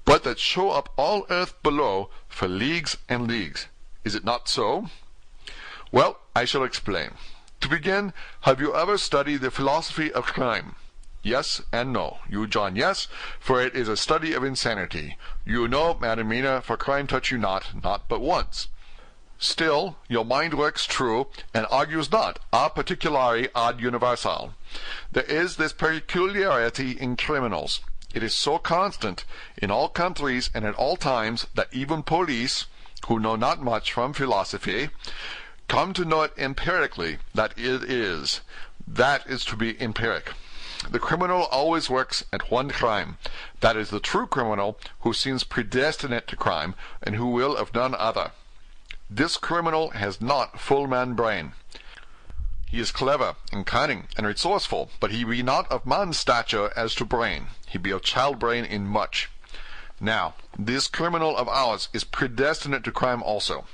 but that show up all earth below for leagues and leagues. Is it not so? Well, I shall explain. To begin, have you ever studied the philosophy of crime? Yes and no. You, John, yes, for it is a study of insanity. You, no, Madam Mina, for crime touch you not but once. Still, your mind works true, and argues not a particulari ad universal. There is this peculiarity in criminals. It is so constant, in all countries and at all times, that even police, who know not much from philosophy, come to know it empirically, that it is. That is to be empiric. The criminal always works at one crime. That is the true criminal, who seems predestinate to crime, and who will of none other. This criminal has not full man brain. He is clever, and cunning, and resourceful, but he be not of man's stature as to brain. He be of child brain in much. Now, this criminal of ours is predestinate to crime also.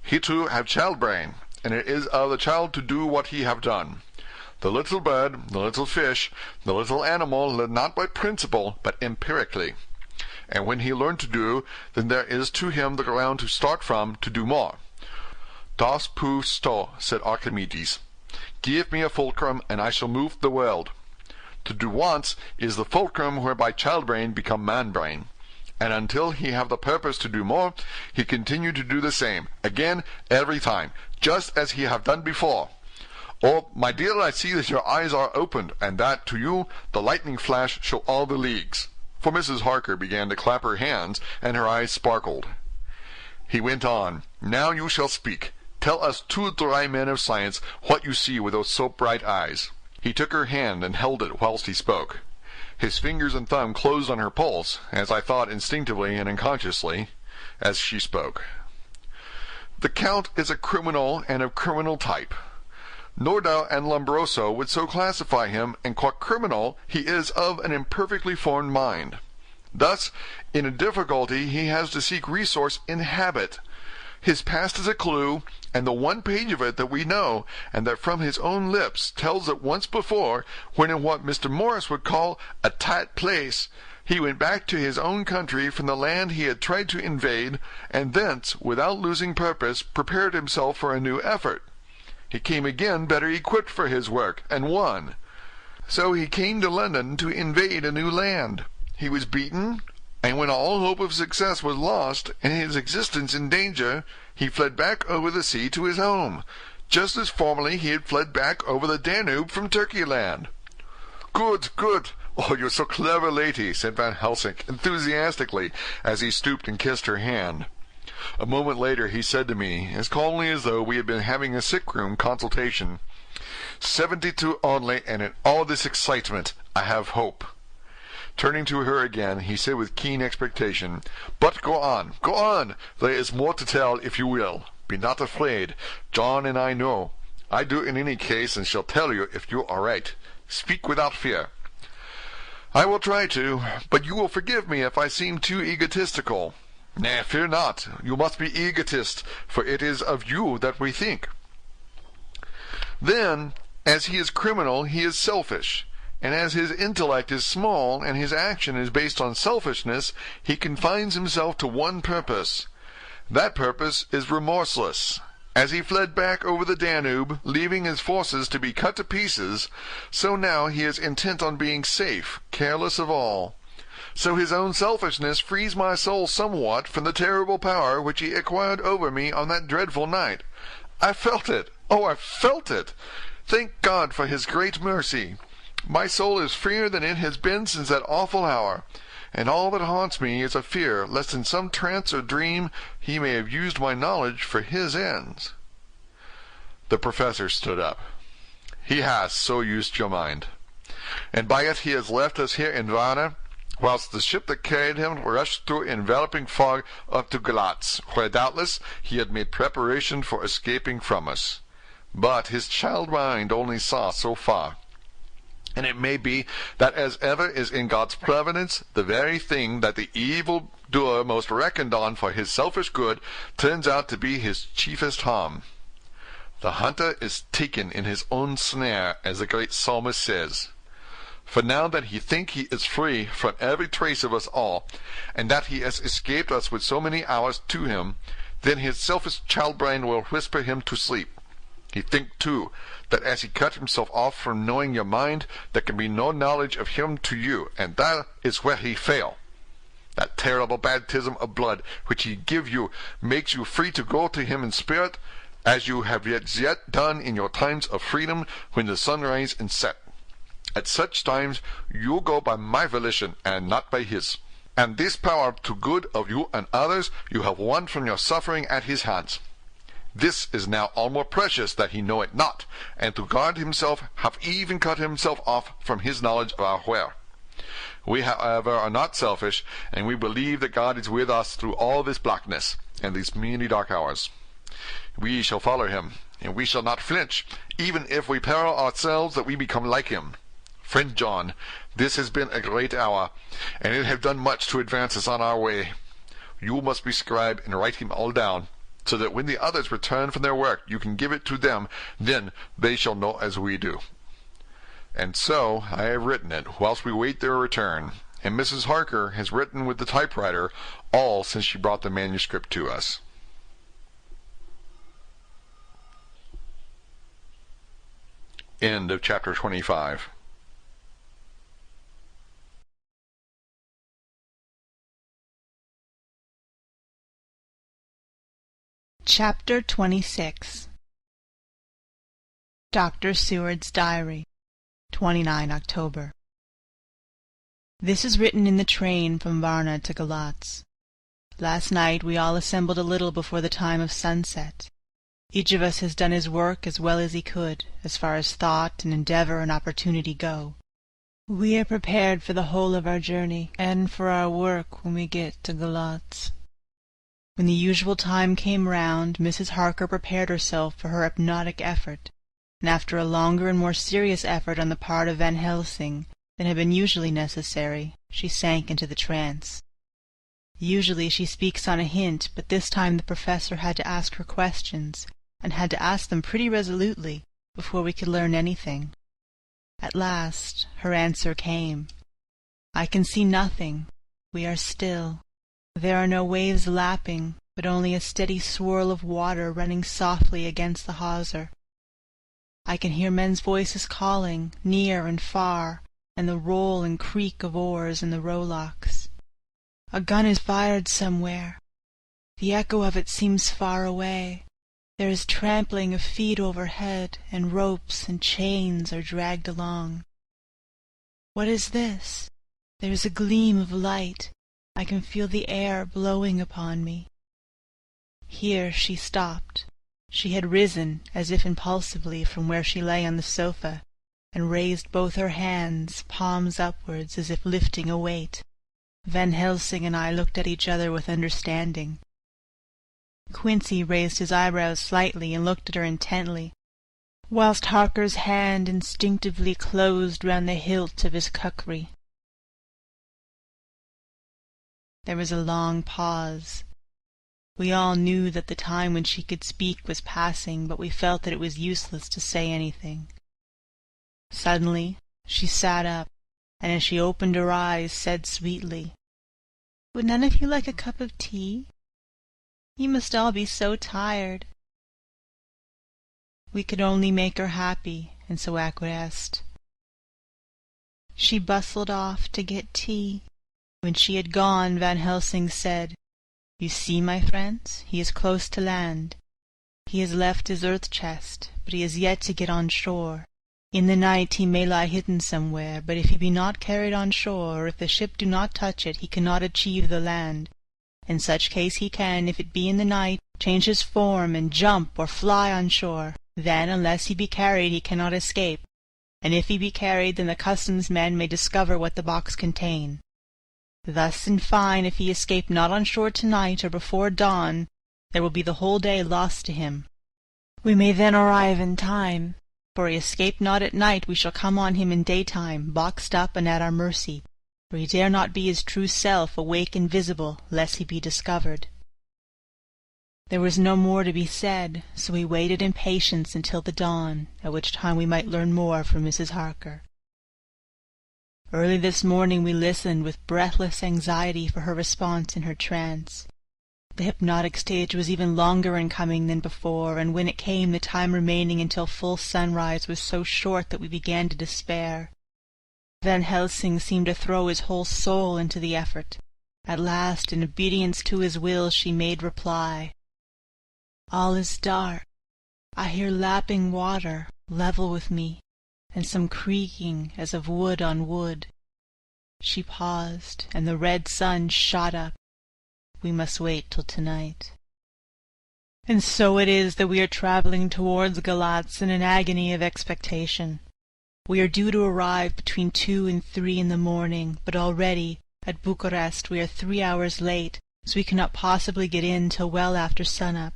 He too have child brain, and it is of the child to do what he have done. The little bird, the little fish, the little animal live not by principle, but empirically. And when he learn to do, then there is to him the ground to start from to do more. Das pou sto, said Archimedes. Give me a fulcrum, and I shall move the world. To do once is the fulcrum whereby child brain become man brain. And until he have the purpose to do more, he continue to do the same, again, every time, just as he have done before. Oh, my dear, I see that your eyes are opened, and that, to you, the lightning flash show all the leagues. For Mrs. Harker began to clap her hands, and her eyes sparkled. He went on, Now you shall speak. Tell us two dry men of science what you see with those so bright eyes. He took her hand and held it whilst he spoke. His fingers and thumb closed on her pulse, as I thought instinctively and unconsciously, as she spoke. The Count is a criminal, and of criminal type. Nordau and Lombroso would so classify him, and qua criminal he is of an imperfectly formed mind. Thus, in a difficulty he has to seek resource in habit. His past is a clue, and the one page of it that we know, and that from his own lips tells that once before, when in what Mr. Morris would call a tight place, he went back to his own country from the land he had tried to invade, and thence, without losing purpose, prepared himself for a new effort. He came again better equipped for his work, and won. So he came to London to invade a new land. He was beaten, and when all hope of success was lost, and his existence in danger, he fled back over the sea to his home, just as formerly he had fled back over the Danube from Turkey-land. "Good, good! Oh, you're so clever, lady," said Van Helsing enthusiastically, as he stooped and kissed her hand. A moment later he said to me, as calmly as though we had been having a sick-room consultation, 72 only, and in all this excitement I have hope." Turning to her again, he said with keen expectation, "But go on, go on! There is more to tell if you will. Be not afraid. John and I know. I do in any case, and shall tell you if you are right. Speak without fear." "I will try to, but you will forgive me if I seem too egotistical." "Nay, fear not. You must be egotist, for it is of you that we think." "Then, as he is criminal, he is selfish. And as his intellect is small, and his action is based on selfishness, he confines himself to one purpose. That purpose is remorseless. As he fled back over the Danube, leaving his forces to be cut to pieces, so now he is intent on being safe, careless of all. So his own selfishness frees my soul somewhat from the terrible power which he acquired over me on that dreadful night. I felt it! Oh, I felt it! Thank God for his great mercy! My soul is freer than it has been since that awful hour, and all that haunts me is a fear lest in some trance or dream he may have used my knowledge for his ends." The professor stood up. "He has so used your mind, and by it he has left us here in Varna, whilst the ship that carried him rushed through enveloping fog up to Galatz, where doubtless he had made preparation for escaping from us. But his child mind only saw so far. And it may be that as ever is in God's providence, the very thing that the evil doer most reckoned on for his selfish good turns out to be his chiefest harm. The hunter is taken in his own snare, as the great psalmist says. For now that he think he is free from every trace of us all, and that he has escaped us with so many hours to him, then his selfish child brain will whisper him to sleep. He think, too, that as he cut himself off from knowing your mind, there can be no knowledge of him to you, and that is where he fail. That terrible baptism of blood which he give you makes you free to go to him in spirit, as you have yet done in your times of freedom when the sun rise and set. At such times you go by my volition, and not by his. And this power to good of you and others you have won from your suffering at his hands. This is now all more precious that he know it not, and to guard himself hath even cut himself off from his knowledge of our where. We, however, are not selfish, and we believe that God is with us through all this blackness, and these many dark hours. We shall follow him, and we shall not flinch, even if we peril ourselves that we become like him. Friend John, this has been a great hour, and it have done much to advance us on our way. You must be scribe and write him all down, so that when the others return from their work you can give it to them, then they shall know as we do. And so I have written it, whilst we wait their return, and Mrs. Harker has written with the typewriter, all since she brought the manuscript to us. End of chapter 25. Chapter 26. Dr. Seward's Diary, 29 October. This is written in the train from Varna to Galatz. Last night we all assembled a little before the time of sunset. Each of us has done his work as well as he could, as far as thought and endeavor and opportunity go. We are prepared for the whole of our journey, and for our work when we get to Galatz. When the usual time came round, Mrs. Harker prepared herself for her hypnotic effort, and after a longer and more serious effort on the part of Van Helsing than had been usually necessary, she sank into the trance. Usually she speaks on a hint, but this time the professor had to ask her questions, and had to ask them pretty resolutely before we could learn anything. At last her answer came. "I can see nothing. We are still. There are no waves lapping, but only a steady swirl of water running softly against the hawser. I can hear men's voices calling, near and far, and the roll and creak of oars in the rowlocks. A gun is fired somewhere. The echo of it seems far away. There is trampling of feet overhead, and ropes and chains are dragged along. What is this? There is a gleam of light. I can feel the air blowing upon me." Here she stopped. She had risen, as if impulsively, from where she lay on the sofa, and raised both her hands, palms upwards, as if lifting a weight. Van Helsing and I looked at each other with understanding. Quincy raised his eyebrows slightly and looked at her intently, whilst Harker's hand instinctively closed round the hilt of his kukri. There was a long pause. We all knew that the time when she could speak was passing, but we felt that it was useless to say anything. Suddenly she sat up, and as she opened her eyes said sweetly, "Would none of you like a cup of tea? You must all be so tired." We could only make her happy, and so acquiesced. She bustled off to get tea. When she had gone, Van Helsing said, "You see, my friends, he is close to land. He has left his earth chest, but he has yet to get on shore. In the night he may lie hidden somewhere, but if he be not carried on shore, or if the ship do not touch it, he cannot achieve the land. In such case he can, if it be in the night, change his form, and jump or fly on shore. Then, unless he be carried, he cannot escape. And if he be carried, then the customs men may discover what the box contain. Thus, in fine, if he escape not on shore tonight, or before dawn, there will be the whole day lost to him. We may then arrive in time, for he escape not at night, we shall come on him in daytime, boxed up and at our mercy, for he dare not be his true self, awake and visible, lest he be discovered." There was no more to be said, so we waited in patience until the dawn, at which time we might learn more from Mrs. Harker. Early this morning we listened with breathless anxiety for her response in her trance. The hypnotic stage was even longer in coming than before, and when it came the time remaining until full sunrise was so short that we began to despair. Van Helsing seemed to throw his whole soul into the effort. At last, in obedience to his will, she made reply. "All is dark. I hear lapping water, level with me, and some creaking as of wood on wood." She paused, and the red sun shot up. We must wait till tonight. And so it is that we are travelling towards Galatz in an agony of expectation. We are due to arrive between 2 and 3 in the morning, but already, at Bucharest, we are 3 hours late, so we cannot possibly get in till well after sun-up.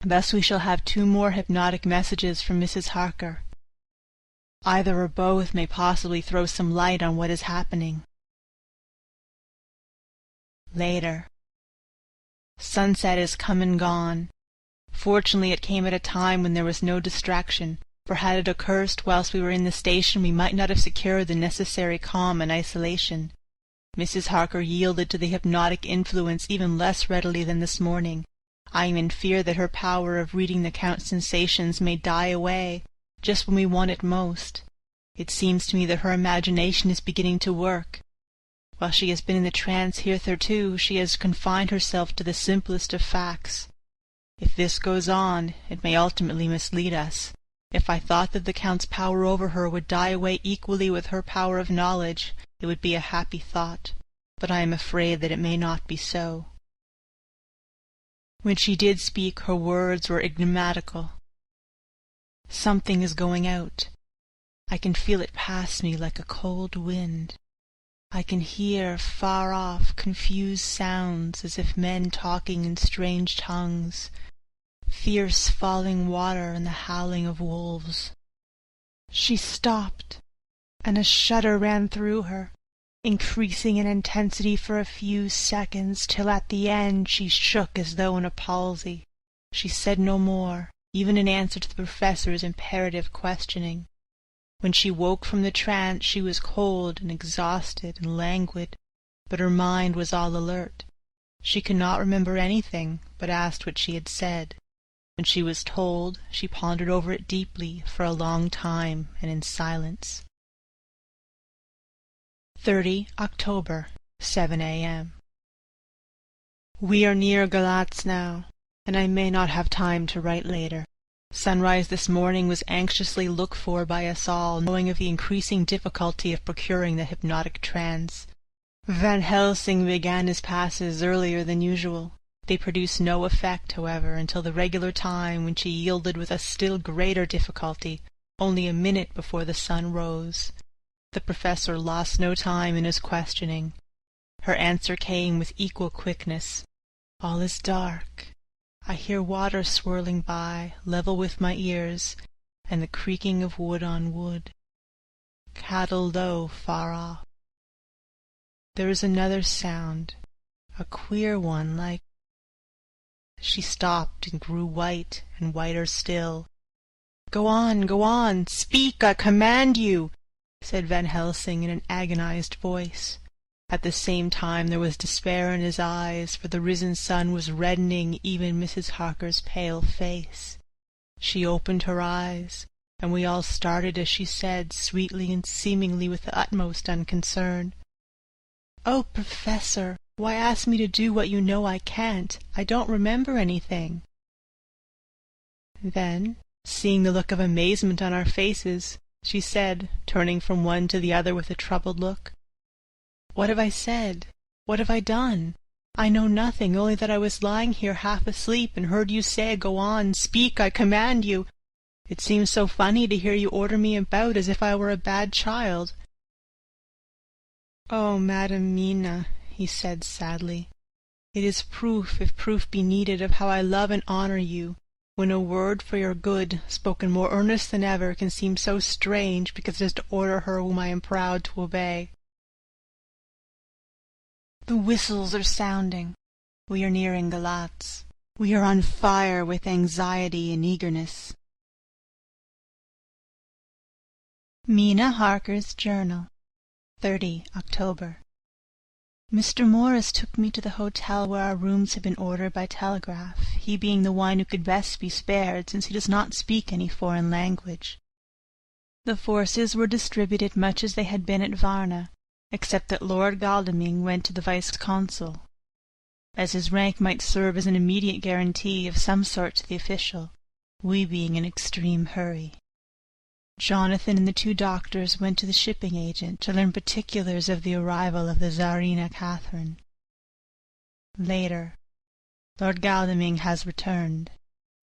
Thus we shall have 2 more hypnotic messages from Mrs. Harker. Either or both may possibly throw some light on what is happening. Later. Sunset is come and gone. Fortunately it came at a time when there was no distraction, for had it occurred whilst we were in the station we might not have secured the necessary calm and isolation. Mrs. Harker yielded to the hypnotic influence even less readily than this morning. I am in fear that her power of reading the Count's sensations may die away, just when we want it most. It seems to me that her imagination is beginning to work. While she has been in the trance hitherto, she has confined herself to the simplest of facts. If this goes on, it may ultimately mislead us. If I thought that the Count's power over her would die away equally with her power of knowledge, it would be a happy thought, but I am afraid that it may not be so. When she did speak, her words were enigmatical. Something is going out. I can feel it pass me like a cold wind. I can hear, far off, confused sounds, as if men talking in strange tongues, fierce falling water and the howling of wolves. She stopped, and a shudder ran through her. increasing in intensity for a few seconds, till at the end she shook as though in a palsy. She said no more, even in answer to the professor's imperative questioning. When she woke from the trance she was cold and exhausted and languid, but her mind was all alert. She could not remember anything, but asked what she had said. When she was told, she pondered over it deeply for a long time and in silence. 30 October, 7 a.m. We are near Galatz now, and I may not have time to write later. Sunrise this morning was anxiously looked for by us all, knowing of the increasing difficulty of procuring the hypnotic trance. Van Helsing began his passes earlier than usual. They produced no effect, however, until the regular time, when she yielded with a still greater difficulty, only a minute before the sun rose. The professor lost no time in his questioning. Her answer came with equal quickness. "All is dark. I hear water swirling by, level with my ears, and the creaking of wood on wood. Cattle low far off. There is another sound, a queer one, like—" She stopped and grew white and whiter still. Go on, speak, I command you," said Van Helsing in an agonized voice. At the same time there was despair in his eyes, for the risen sun was reddening even Mrs. Harker's pale face. She opened her eyes, and we all started as she said, sweetly and seemingly with the utmost unconcern, "Oh, Professor, why ask me to do what you know I can't? I don't remember anything." Then, seeing the look of amazement on our faces, she said, turning from one to the other with a troubled look, "What have I said? What have I done? I know nothing, only that I was lying here half asleep and heard you say, 'Go on, speak, I command you.' It seems so funny to hear you order me about as if I were a bad child." "Oh, Madam Mina," he said sadly, "it is proof, if proof be needed, of how I love and honor you, when a word for your good, spoken more earnest than ever, can seem so strange because it is to order her whom I am proud to obey. The whistles are sounding. We are nearing Galatz. We are on fire with anxiety and eagerness. Mina Harker's Journal, 30 October. Mr. Morris took me to the hotel where our rooms had been ordered by telegraph, he being the one who could best be spared, since he does not speak any foreign language. The forces were distributed much as they had been at Varna, except that Lord Godalming went to the vice-consul, as his rank might serve as an immediate guarantee of some sort to the official, we being in extreme hurry. Jonathan and the two doctors went to the shipping agent to learn particulars of the arrival of the Tsarina Catherine. Later, Lord Godalming has returned.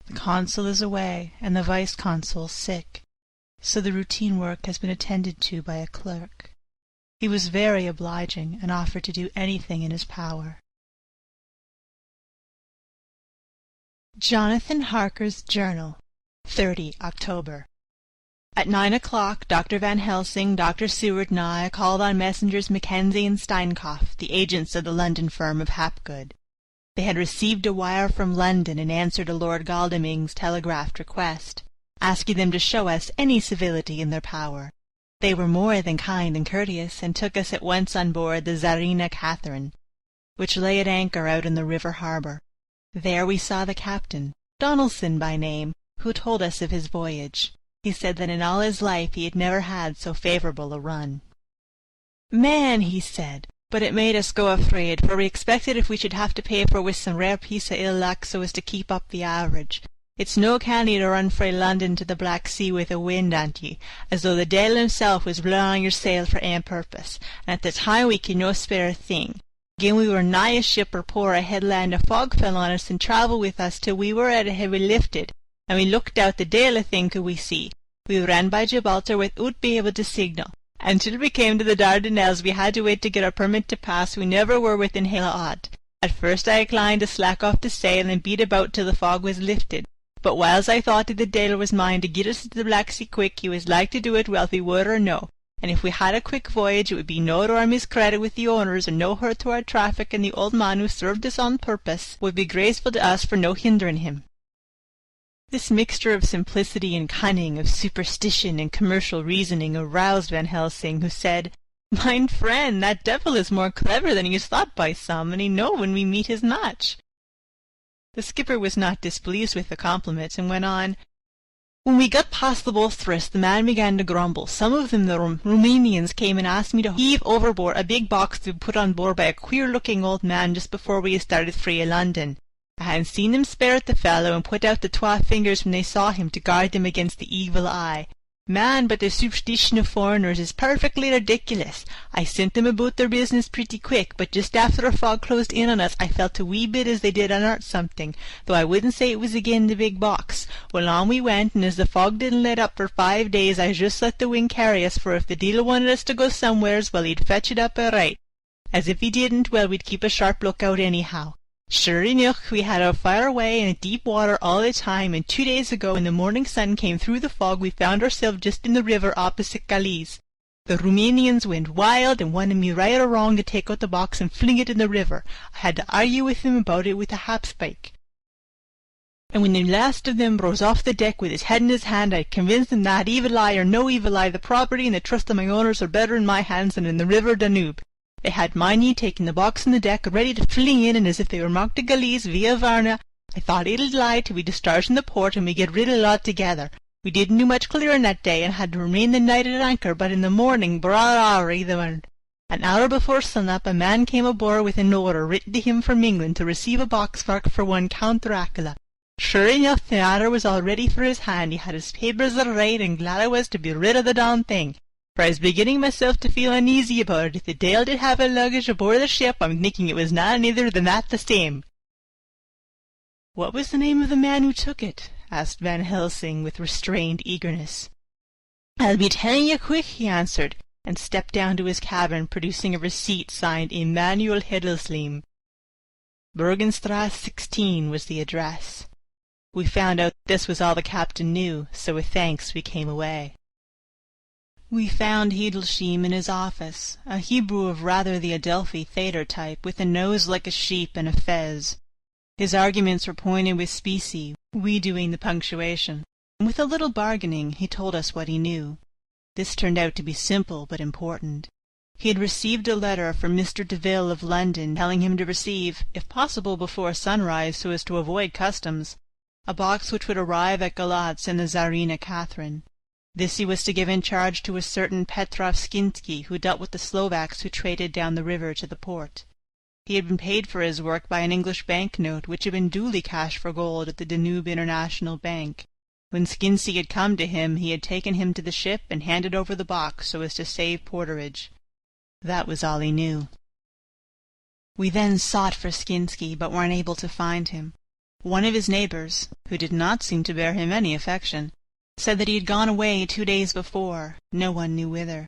The consul is away, and the vice-consul sick, so the routine work has been attended to by a clerk. He was very obliging, and offered to do anything in his power. Jonathan Harker's Journal, 30 October. At 9 o'clock, Dr. Van Helsing, Dr. Seward, and I called on Messrs. Mackenzie and Steinkopf, the agents of the London firm of Hapgood. They had received a wire from London in answer to Lord Godalming's telegraphed request, asking them to show us any civility in their power. They were more than kind and courteous, and took us at once on board the Tsarina Catherine, which lay at anchor out in the river harbour. There we saw the captain, Donaldson by name, who told us of his voyage. He said that in all his life he had never had so favourable a run. "Man," he said, "but it made us go afraid, for we expected if we should have to pay for with some rare piece of ill luck so as to keep up the average. It's no canny to run frae London to the Black Sea with a wind ant ye, as though the deil himself was blowing on your sail for ane purpose, and at the time we could no spare a thing. Gin we were nigh a ship or poor a headland, a fog fell on us and travelled with us till we were at a heavy lifted, and we looked out the deil a thing could we see. We ran by Gibraltar without being able to signal, and till we came to the Dardanelles we had to wait to get our permit to pass. We never were within hail of aught. At first I inclined to slack off the sail and beat about till the fog was lifted, but whiles I thought that the deil was mine to get us to the Black Sea quick, he was like to do it whether he would or no, and if we had a quick voyage it would be no to our miscredit with the owners, and no hurt to our traffic, and the old man who served us on purpose would be graceful to us for no hindering him." This mixture of simplicity and cunning, of superstition and commercial reasoning, aroused Van Helsing, who said, "Mine friend, that devil is more clever than he is thought by some, and he know when we meet his match." The skipper was not displeased with the compliment, and went on, "When we got past the Bosphorus, the man began to grumble. Some of them, the Romanians, came and asked me to heave overboard a big box to be put on board by a queer-looking old man just before we started free of London. I hadn't seen them spare at the fellow, and put out the 12 fingers when they saw him to guard them against the evil eye. Man, but the superstition of foreigners is perfectly ridiculous. I sent them about their business pretty quick, but just after a fog closed in on us I felt a wee bit as they did unearth something, though I wouldn't say it was again the big box. Well, on we went, and as the fog didn't let up for 5 days I just let the wind carry us, for if the dealer wanted us to go somewheres, well, he'd fetch it up all right. As if he didn't, well, we'd keep a sharp lookout anyhow. Sure enough, we had our fire away in deep water all the time, and 2 days ago, when the morning sun came through the fog, we found ourselves just in the river opposite Galiz. The Romanians went wild, and wanted me right or wrong to take out the box and fling it in the river. I had to argue with them about it with a hapspike. And when the last of them rose off the deck with his head in his hand, I convinced them that, evil eye or no evil eye, the property and the trust of my owners are better in my hands than in the river Danube. They had Miney taking the box on the deck, ready to fling in, and as if they were marked to Galiz via Varna, I thought it'll lie till we discharge in the port, and we get rid of it altogether. We didn't do much clearing that day, and had to remain the night at anchor, but in the morning, an hour before sun-up, a man came aboard with an order written to him from England to receive a box marked for one Count Dracula. Sure enough, the order was all ready for his hand. He had his papers all right, and glad I was to be rid of the darned thing. For I was beginning myself to feel uneasy about it. If the Dale did have a luggage aboard the ship, I'm thinking it was none other than that the same." "What was the name of the man who took it?" asked Van Helsing with restrained eagerness. "I'll be telling you quick," he answered, and stepped down to his cabin, producing a receipt signed Emanuel Hiddlesleim. Bergenstrasse 16 was the address. We found out this was all the captain knew, so with thanks we came away. We found Hiddlesheim in his office, a Hebrew of rather the Adelphi Thader type, with a nose like a sheep and a fez. His arguments were pointed with specie, we doing the punctuation, and with a little bargaining he told us what he knew. This turned out to be simple but important. He had received a letter from Mr. Deville of London, telling him to receive, if possible before sunrise so as to avoid customs, a box which would arrive at Galatz in the Tsarina Catherine. This he was to give in charge to a certain Petrov Skinsky, who dealt with the Slovaks who traded down the river to the port. He had been paid for his work by an English bank-note, which had been duly cashed for gold at the Danube International Bank. When Skinsky had come to him, he had taken him to the ship and handed over the box so as to save porterage. That was all he knew. We then sought for Skinsky, but were unable to find him. One of his neighbours, who did not seem to bear him any affection, said that he had gone away 2 days before, no one knew whither.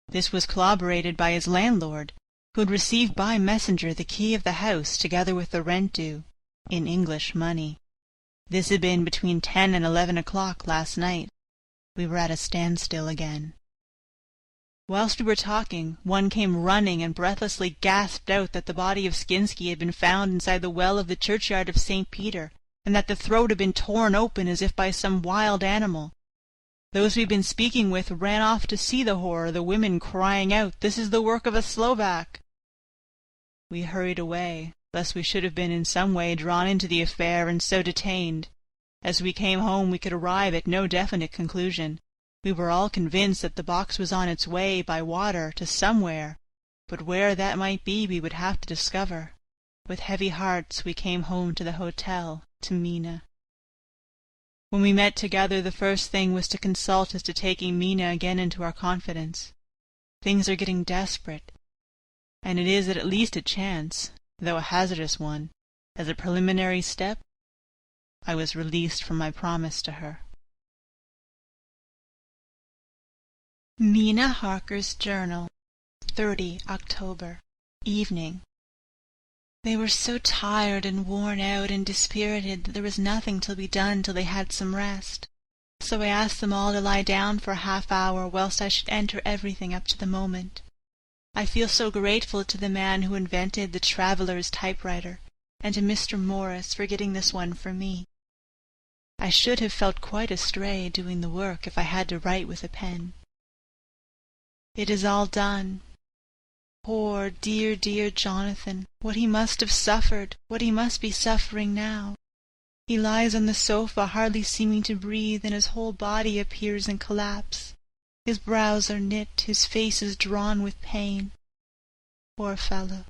This was corroborated by his landlord, who had received by messenger the key of the house, together with the rent due, in English money. This had been between 10 and 11 o'clock last night. We were at a standstill again. Whilst we were talking, one came running and breathlessly gasped out that the body of Skinsky had been found inside the well of the churchyard of St. Peter, and that the throat had been torn open as if by some wild animal. Those we had been speaking with ran off to see the horror, the women crying out, "This is the work of a Slovak!" We hurried away, lest we should have been in some way drawn into the affair and so detained. As we came home we could arrive at no definite conclusion. We were all convinced that the box was on its way by water to somewhere, but where that might be we would have to discover. With heavy hearts we came home to the hotel, to Mina. When we met together, the first thing was to consult as to taking Mina again into our confidence. Things are getting desperate, and it is at least a chance, though a hazardous one. As a preliminary step, I was released from my promise to her. Mina Harker's Journal, 30 October, evening. They were so tired and worn out and dispirited that there was nothing to be done till they had some rest. So I asked them all to lie down for a half-hour whilst I should enter everything up to the moment. I feel so grateful to the man who invented the traveller's typewriter, and to Mr. Morris for getting this one for me. I should have felt quite astray doing the work if I had to write with a pen. It is all done. Poor, dear, dear Jonathan, what he must have suffered, what he must be suffering now. He lies on the sofa, hardly seeming to breathe, and his whole body appears in collapse. His brows are knit, his face is drawn with pain. Poor fellow!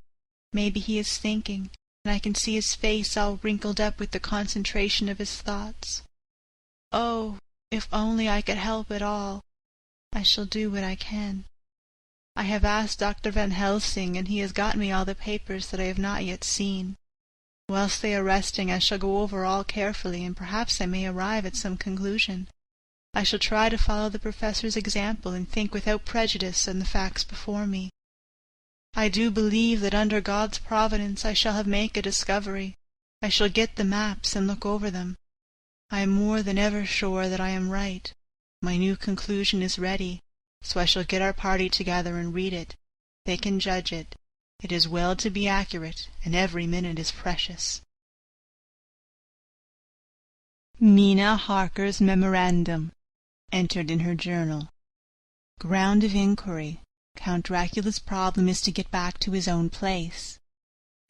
Maybe he is thinking, and I can see his face all wrinkled up with the concentration of his thoughts. Oh, if only I could help at all! I shall do what I can. I have asked Dr. Van Helsing, and he has got me all the papers that I have not yet seen. Whilst they are resting, I shall go over all carefully, and perhaps I may arrive at some conclusion. I shall try to follow the professor's example and think without prejudice on the facts before me. I do believe that under God's providence I shall have made a discovery. I shall get the maps and look over them. I am more than ever sure that I am right. My new conclusion is ready, so I shall get our party together and read it. They can judge it. It is well to be accurate, and every minute is precious. Mina Harker's memorandum, entered in her journal. Ground of inquiry. Count Dracula's problem is to get back to his own place.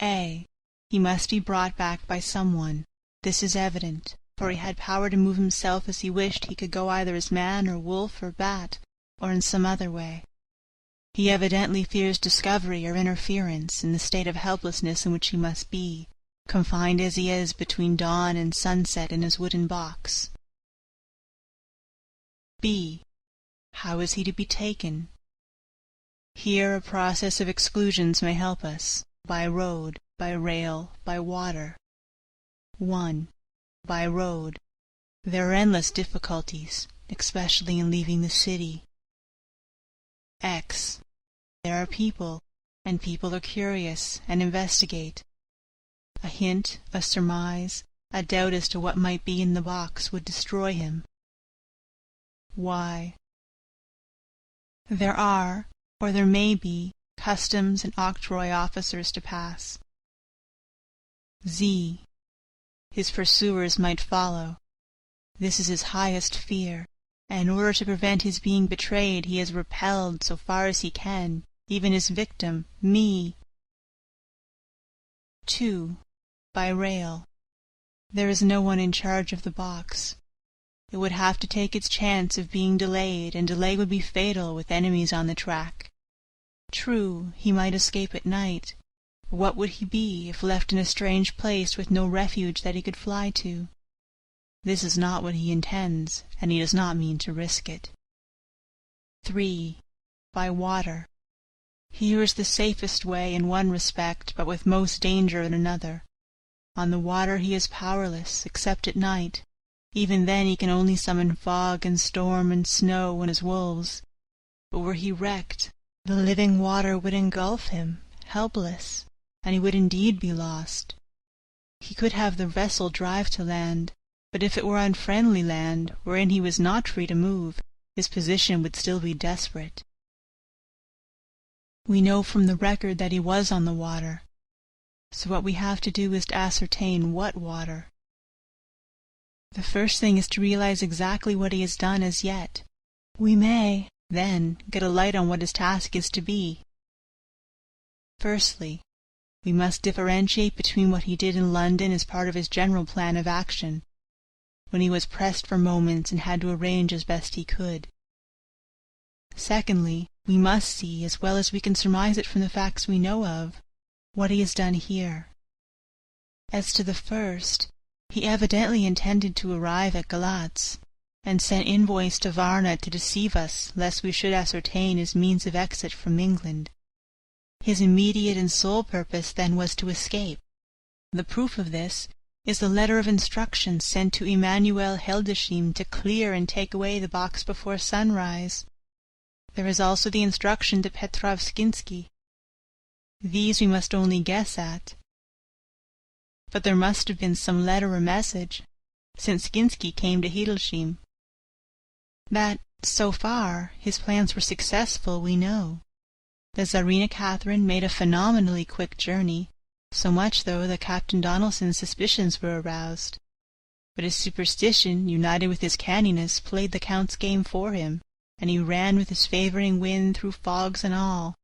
A. He must be brought back by someone. This is evident, for he had power to move himself as he wished. He could go either as man or wolf or bat, or in some other way. He evidently fears discovery or interference in the state of helplessness in which he must be, confined as he is between dawn and sunset in his wooden box. B. How is he to be taken? Here a process of exclusions may help us, by road, by rail, by water. 1. By road. There are endless difficulties, especially in leaving the city. X. There are people, and people are curious, and investigate. A hint, a surmise, a doubt as to what might be in the box would destroy him. Y. There are, or there may be, customs and octroi officers to pass. Z. His pursuers might follow. This is his highest fear, and in order to prevent his being betrayed he has repelled, so far as he can, even his victim, me. 2. By rail. There is no one in charge of the box. It would have to take its chance of being delayed, and delay would be fatal with enemies on the track. True, he might escape at night, but what would he be if left in a strange place with no refuge that he could fly to? This is not what he intends, and he does not mean to risk it. 3. By water. Here is the safest way in one respect, but with most danger in another. On the water he is powerless, except at night. Even then he can only summon fog and storm and snow and his wolves. But were he wrecked, the living water would engulf him, helpless, and he would indeed be lost. He could have the vessel drive to land, but if it were unfriendly land, wherein he was not free to move, his position would still be desperate. We know from the record that he was on the water, so what we have to do is to ascertain what water. The first thing is to realize exactly what he has done as yet. We may, then, get a light on what his task is to be. Firstly, we must differentiate between what he did in London as part of his general plan of action, when he was pressed for moments and had to arrange as best he could. Secondly, we must see, as well as we can surmise it from the facts we know of, what he has done here. As to the first, he evidently intended to arrive at Galatz, and sent envoys to Varna to deceive us, lest we should ascertain his means of exit from England. His immediate and sole purpose then was to escape. The proof of this is the letter of instructions sent to Emanuel Heldeshim to clear and take away the box before sunrise. There is also the instruction to Petrov Skinsky. These we must only guess at. But there must have been some letter or message, since Skinsky came to Hedelshim. That, so far, his plans were successful, we know. The Tsarina Catherine made a phenomenally quick journey, so much, though, that Captain Donelson's suspicions were aroused. But his superstition, united with his canniness, played the Count's game for him, and he ran with his favouring wind through fogs and all,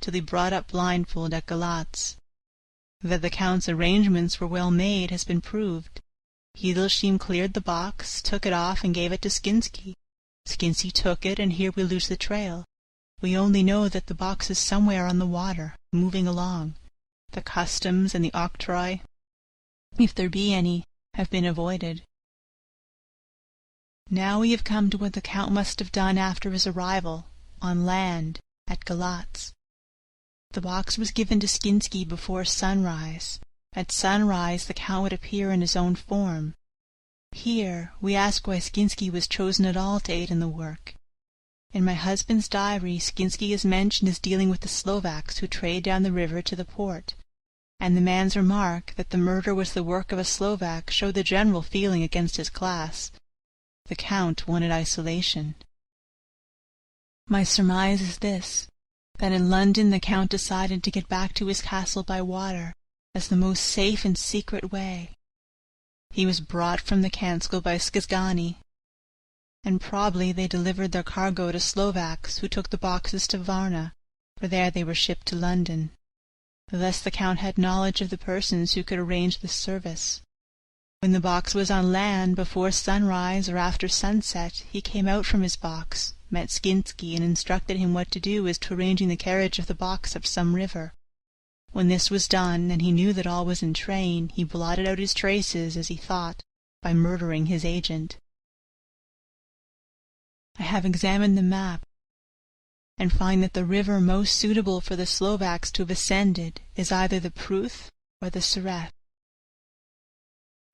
till he brought up blindfold at Galatz. That the Count's arrangements were well made has been proved. Hildesheim cleared the box, took it off, and gave it to Skinsky. Skinsky took it, and here we lose the trail. We only know that the box is somewhere on the water, moving along. The customs and the octroi, if there be any, have been avoided. Now we have come to what the Count must have done after his arrival, on land, at Galatz. The box was given to Skinsky before sunrise. At sunrise the Count would appear in his own form. Here we ask why Skinsky was chosen at all to aid in the work. In my husband's diary Skinsky is mentioned as dealing with the Slovaks who trade down the river to the port, and the man's remark that the murder was the work of a Slovak showed the general feeling against his class. The Count wanted isolation. My surmise is this, that in London the Count decided to get back to his castle by water, as the most safe and secret way. He was brought from the Kanskil by Skizgani, and probably they delivered their cargo to Slovaks, who took the boxes to Varna, for there they were shipped to London. Thus the Count had knowledge of the persons who could arrange this service. When the box was on land, before sunrise or after sunset, he came out from his box, met Skinsky, and instructed him what to do as to arranging the carriage of the box up some river. When this was done, and he knew that all was in train, he blotted out his traces, as he thought, by murdering his agent. I have examined the map, and find that the river most suitable for the Slovaks to have ascended is either the Pruth or the Sareth.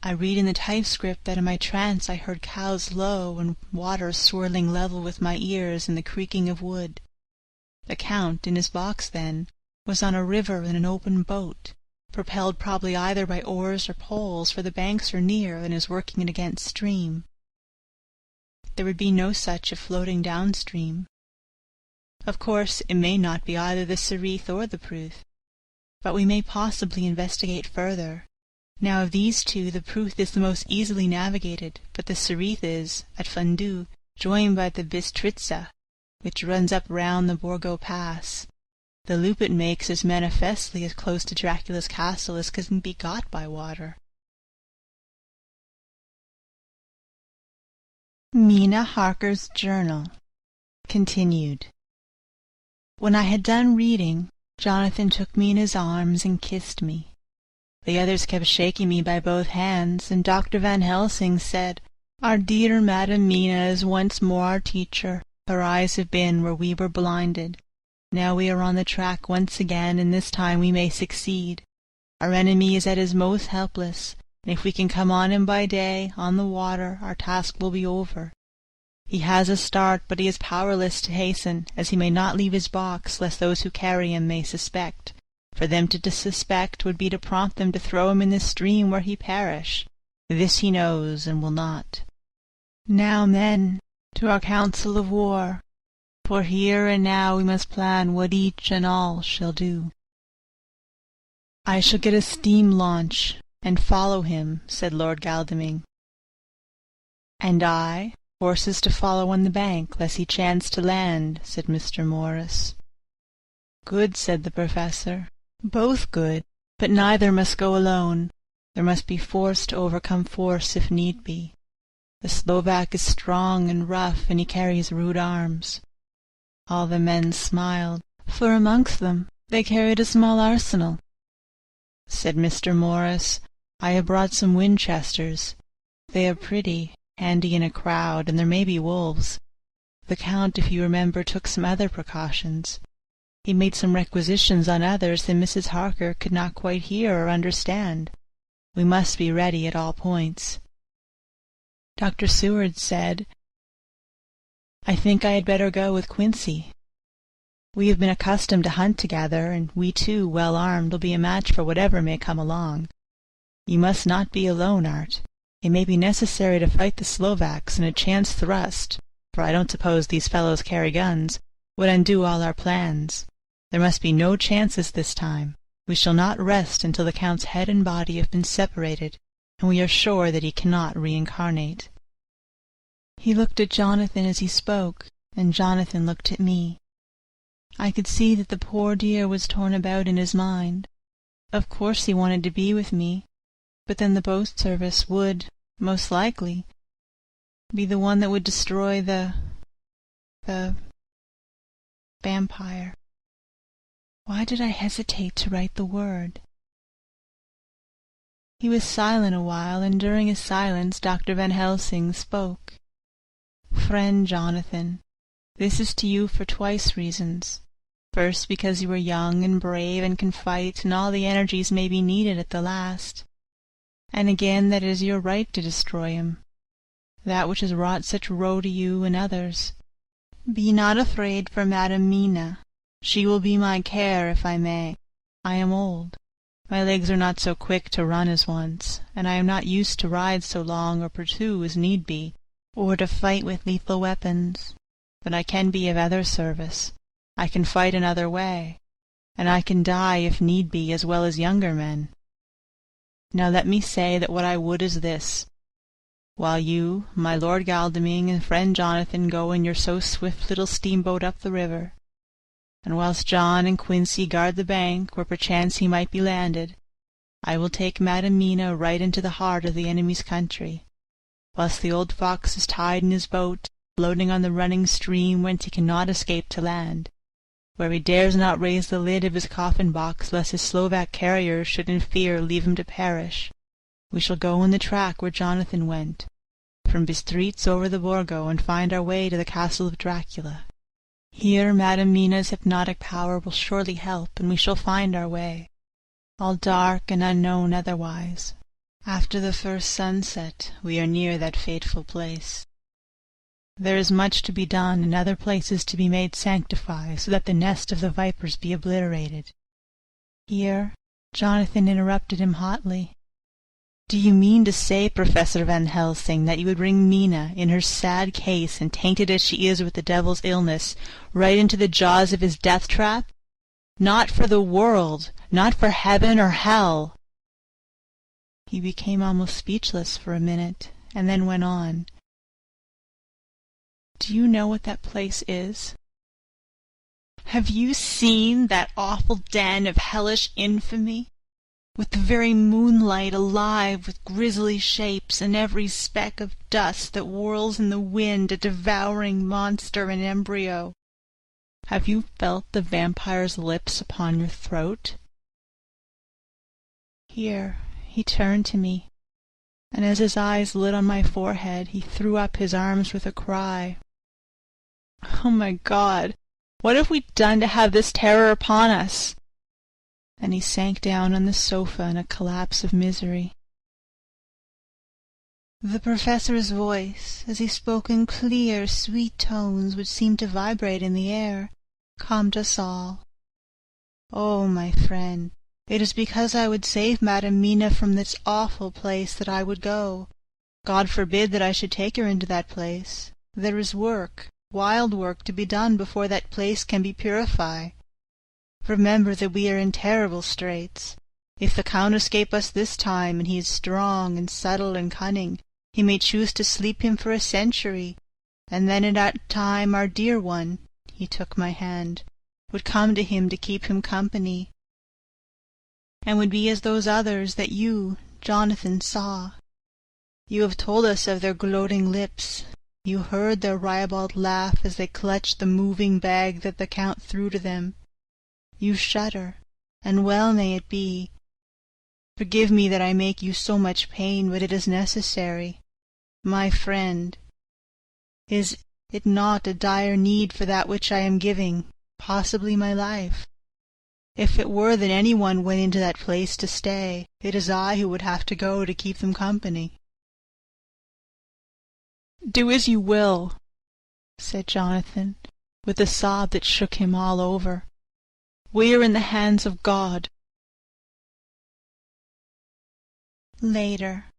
I read in the typescript that in my trance I heard cows low and water swirling level with my ears and the creaking of wood. The Count, in his box then, was on a river in an open boat, propelled probably either by oars or poles, for the banks are near and is working it against stream. There would be no such if floating downstream. Of course, it may not be either the Sareth or the Pruth, but we may possibly investigate further. Now of these two, the Pruth is the most easily navigated, but the Sareth is, at Fundu, joined by the Bistritza, which runs up round the Borgo Pass. The loop it makes is manifestly as close to Dracula's castle as can be got by water. Mina Harker's Journal. Continued. When I had done reading, Jonathan took me in his arms and kissed me. The others kept shaking me by both hands, and Dr. Van Helsing said, "Our dear Madam Mina is once more our teacher. Her eyes have been where we were blinded. Now we are on the track once again, and this time we may succeed. Our enemy is at his most helpless, and if we can come on him by day, on the water, our task will be over. He has a start, but he is powerless to hasten, as he may not leave his box, lest those who carry him may suspect. For them to suspect would be to prompt them to throw him in the stream where he perish. This he knows, and will not. Now, men, to our council of war, for here and now we must plan what each and all shall do." "I shall get a steam launch, and follow him," said Lord Godalming. "And I, horses to follow on the bank, lest he chance to land," said Mr. Morris. "Good," said the Professor. "Both good, but neither must go alone. There must be force to overcome force if need be. The Slovak is strong and rough, and he carries rude arms." All the men smiled, for amongst them they carried a small arsenal. Said Mr. Morris, "I have brought some Winchesters. They are pretty, handy in a crowd, and there may be wolves. The Count, if you remember, took some other precautions. He made some requisitions on others that Mrs. Harker could not quite hear or understand. We must be ready at all points." Dr. Seward said, "I think I had better go with Quincy. We have been accustomed to hunt together, and we too, well armed, will be a match for whatever may come along. You must not be alone, Art. It may be necessary to fight the Slovaks in a chance thrust, for I don't suppose these fellows carry guns, would undo all our plans. There must be no chances this time. We shall not rest until the Count's head and body have been separated, and we are sure that he cannot reincarnate." He looked at Jonathan as he spoke, and Jonathan looked at me. I could see that the poor dear was torn about in his mind. Of course he wanted to be with me, but then the boat service would, most likely, be the one that would destroy the vampire. Why did I hesitate to write the word? He was silent a while, and during his silence Dr. Van Helsing spoke. "Friend Jonathan, this is to you for twice reasons. First, because you are young and brave and can fight, and all the energies may be needed at the last. And again that it is your right to destroy him, that which has wrought such woe to you and others. Be not afraid for Madam Mina. She will be my care, if I may. I am old. My legs are not so quick to run as once, and I am not used to ride so long or pursue as need be, or to fight with lethal weapons. But I can be of other service. I can fight another way, and I can die, if need be, as well as younger men. Now let me say that what I would is this. While you, my Lord Godalming, and friend Jonathan go in your so swift little steamboat up the river, and whilst John and Quincy guard the bank where perchance he might be landed, I will take Madam Mina right into the heart of the enemy's country, whilst the old fox is tied in his boat, floating on the running stream whence he cannot escape to land, where he dares not raise the lid of his coffin-box lest his Slovak carriers should in fear leave him to perish. We shall go in the track where Jonathan went, from Bistritz over the Borgo, and find our way to the castle of Dracula. Here Madam Mina's hypnotic power will surely help, and we shall find our way, all dark and unknown otherwise. After the first sunset we are near that fateful place. There is much to be done, and other places to be made sanctified, so that the nest of the vipers be obliterated." Here Jonathan interrupted him hotly. "Do you mean to say, Professor Van Helsing, that you would bring Mina, in her sad case, and tainted as she is with the devil's illness, right into the jaws of his death-trap? Not for the world, not for heaven or hell." He became almost speechless for a minute, and then went on. "Do you know what that place is? Have you seen that awful den of hellish infamy, with the very moonlight alive with grisly shapes, and every speck of dust that whirls in the wind a devouring monster in embryo? Have you felt the vampire's lips upon your throat?" Here he turned to me, and as his eyes lit on my forehead he threw up his arms with a cry. "Oh, my God! What have we done to have this terror upon us?" And he sank down on the sofa in a collapse of misery. The Professor's voice, as he spoke in clear, sweet tones which seemed to vibrate in the air, calmed us all. "Oh, my friend, it is because I would save Madam Mina from this awful place that I would go. God forbid that I should take her into that place. There is work, wild work, to be done before that place can be purified. Remember that we are in terrible straits. If the Count escape us this time, and he is strong and subtle and cunning, he may choose to sleep him for a century, and then at that time our dear one," he took my hand, "would come to him to keep him company, and would be as those others that you, Jonathan, saw. You have told us of their gloating lips. You heard their ribald laugh as they clutched the moving bag that the Count threw to them. You shudder, and well may it be. Forgive me that I make you so much pain, but it is necessary. My friend, is it not a dire need for that which I am giving, possibly my life? If it were that any one went into that place to stay, it is I who would have to go to keep them company." "Do as you will," said Jonathan, with a sob that shook him all over. "We are in the hands of God." Later.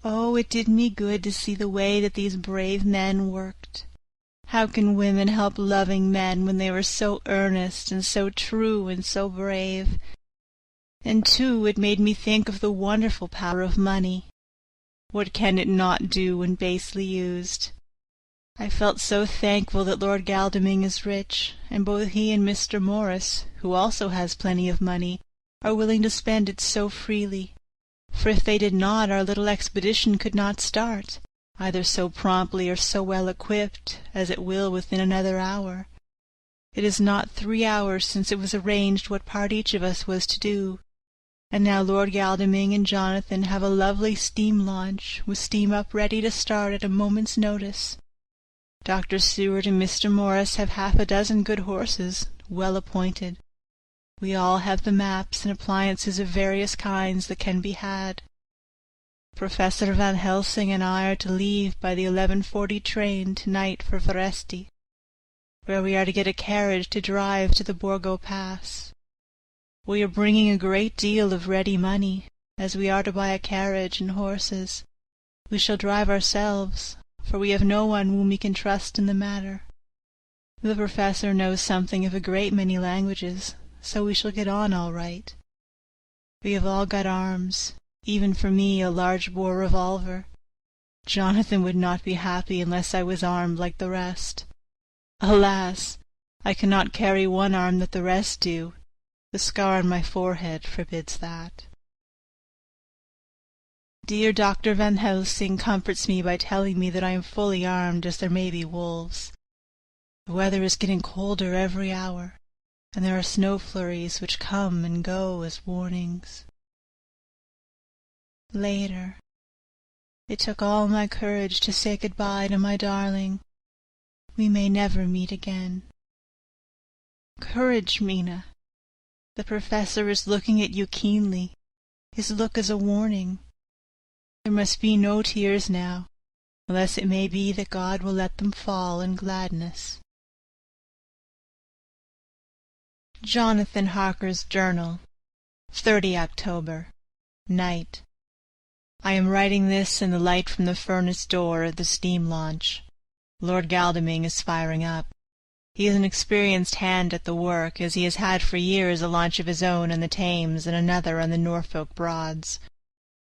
Oh, it did me good to see the way that these brave men worked. How can women help loving men when they were so earnest and so true and so brave? And too, it made me think of the wonderful power of money. What can it not do when basely used? I felt so thankful that Lord Godalming is rich, and both he and Mr. Morris, who also has plenty of money, are willing to spend it so freely. For if they did not, our little expedition could not start, either so promptly or so well equipped as it will within another hour. It is not 3 hours since it was arranged what part each of us was to do, and now Lord Godalming and Jonathan have a lovely steam launch, with steam up ready to start at a moment's notice. Dr. Seward and Mr. Morris have 6 good horses, well appointed. We all have the maps and appliances of various kinds that can be had. Professor Van Helsing and I are to leave by the 11:40 train tonight for Veresti, where we are to get a carriage to drive to the Borgo Pass. We are bringing a great deal of ready money, as we are to buy a carriage and horses. We shall drive ourselves, for we have no one whom we can trust in the matter. The professor knows something of a great many languages, so we shall get on all right. We have all got arms, even for me a large-bore revolver. Jonathan would not be happy unless I was armed like the rest. Alas! I cannot carry one arm that the rest do. The scar on my forehead forbids that. Dear Dr. Van Helsing comforts me by telling me that I am fully armed, as there may be wolves. The weather is getting colder every hour, and there are snow flurries which come and go as warnings. Later. It took all my courage to say good-bye to my darling. We may never meet again. Courage, Mina. The professor is looking at you keenly. His look is a warning. There must be no tears now, unless it may be that God will let them fall in gladness. Jonathan Harker's Journal, 30 October, Night. I am writing this in the light from the furnace door of the steam launch. Lord Godalming is firing up. He is an experienced hand at the work, as he has had for years a launch of his own on the Thames and another on the Norfolk Broads.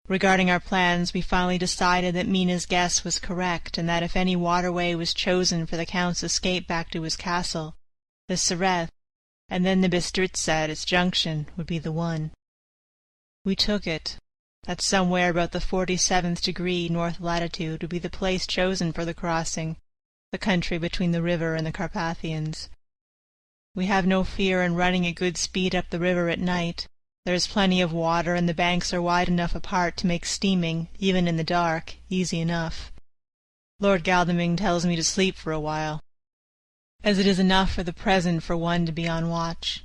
Regarding our plans, we finally decided that Mina's guess was correct, and that if any waterway was chosen for the Count's escape back to his castle, the Sareth, and then the Bistritza at its junction, would be the one. We took it, that somewhere about the 47th degree north latitude would be the place chosen for the crossing, the country between the river and the Carpathians. We have no fear in running at good speed up the river at night. There is plenty of water, and the banks are wide enough apart to make steaming, even in the dark, easy enough. Lord Godalming tells me to sleep for a while, as it is enough for the present for one to be on watch.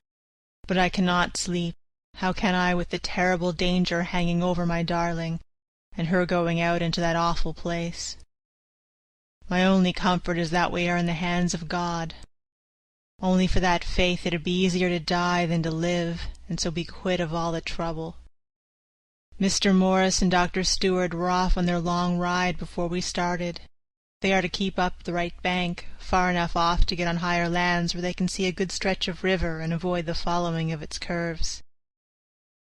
But I cannot sleep. How can I, with the terrible danger hanging over my darling, and her going out into that awful place? My only comfort is that we are in the hands of God. Only for that faith it would be easier to die than to live, and so be quit of all the trouble. Mr. Morris and Dr. Seward were off on their long ride before we started. They are to keep up the right bank, far enough off to get on higher lands where they can see a good stretch of river and avoid the following of its curves.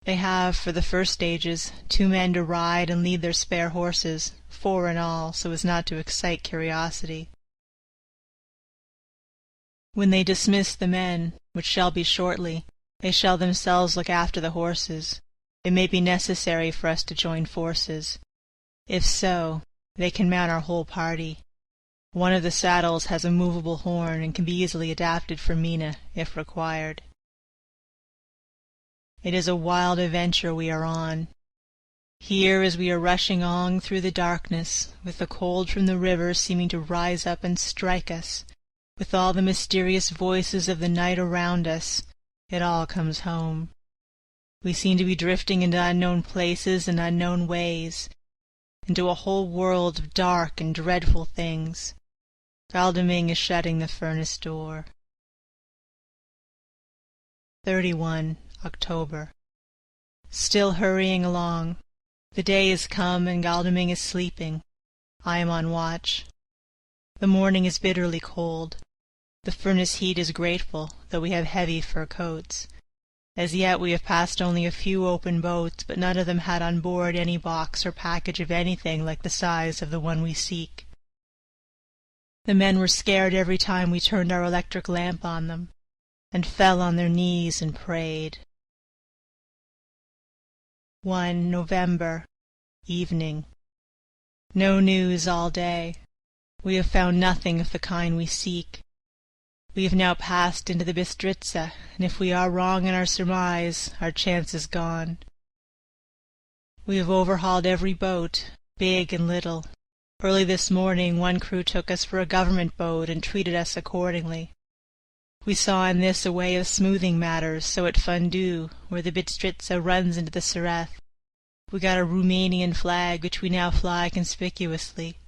They have, for the first stages, 2 men to ride and lead their spare horses, 4 in all, so as not to excite curiosity. When they dismiss the men, which shall be shortly, they shall themselves look after the horses. It may be necessary for us to join forces. If so, they can mount our whole party. One of the saddles has a movable horn and can be easily adapted for Mina, if required. It is a wild adventure we are on. Here, as we are rushing on through the darkness, with the cold from the river seeming to rise up and strike us, with all the mysterious voices of the night around us, it all comes home. We seem to be drifting into unknown places and unknown ways, into a whole world of dark and dreadful things. Godalming is shutting the furnace door. 31 October. Still hurrying along. The day is come, and Godalming is sleeping. I am on watch. The morning is bitterly cold. The furnace heat is grateful, though we have heavy fur coats. As yet we have passed only a few open boats, but none of them had on board any box or package of anything like the size of the one we seek. The men were scared every time we turned our electric lamp on them, and fell on their knees and prayed. 1 November, evening. No news all day. We have found nothing of the kind we seek. We have now passed into the Bistritza, and if we are wrong in our surmise, our chance is gone. We have overhauled every boat, big and little. Early this morning one crew took us for a government boat and treated us accordingly. We saw in this a way of smoothing matters, so at Fundu, where the Bistritza runs into the Sareth, we got a Roumanian flag which we now fly conspicuously.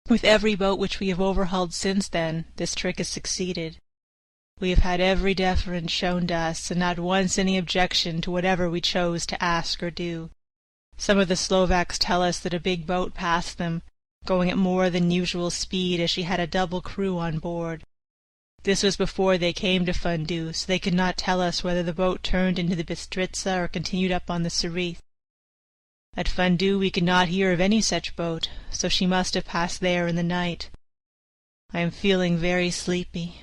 With every boat which we have overhauled since then, this trick has succeeded. We have had every deference shown to us, and not once any objection to whatever we chose to ask or do. Some of the Slovaks tell us that a big boat passed them, going at more than usual speed, as she had a double crew on board. This was before they came to Fundu, so they could not tell us whether the boat turned into the Bistritza or continued up on the Sareth. At Fundu we could not hear of any such boat, so she must have passed there in the night. I am feeling very sleepy.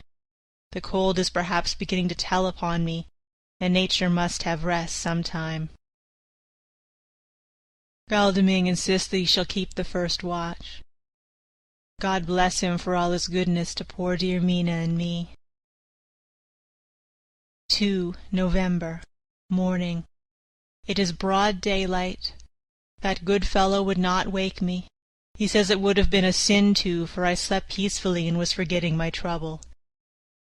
The cold is perhaps beginning to tell upon me, and nature must have rest some time. Godalming insists that he shall keep the first watch. God bless him for all his goodness to poor dear Mina and me. 2 November, morning. It is broad daylight. That good fellow would not wake me. He says it would have been a sin too, for I slept peacefully and was forgetting my trouble.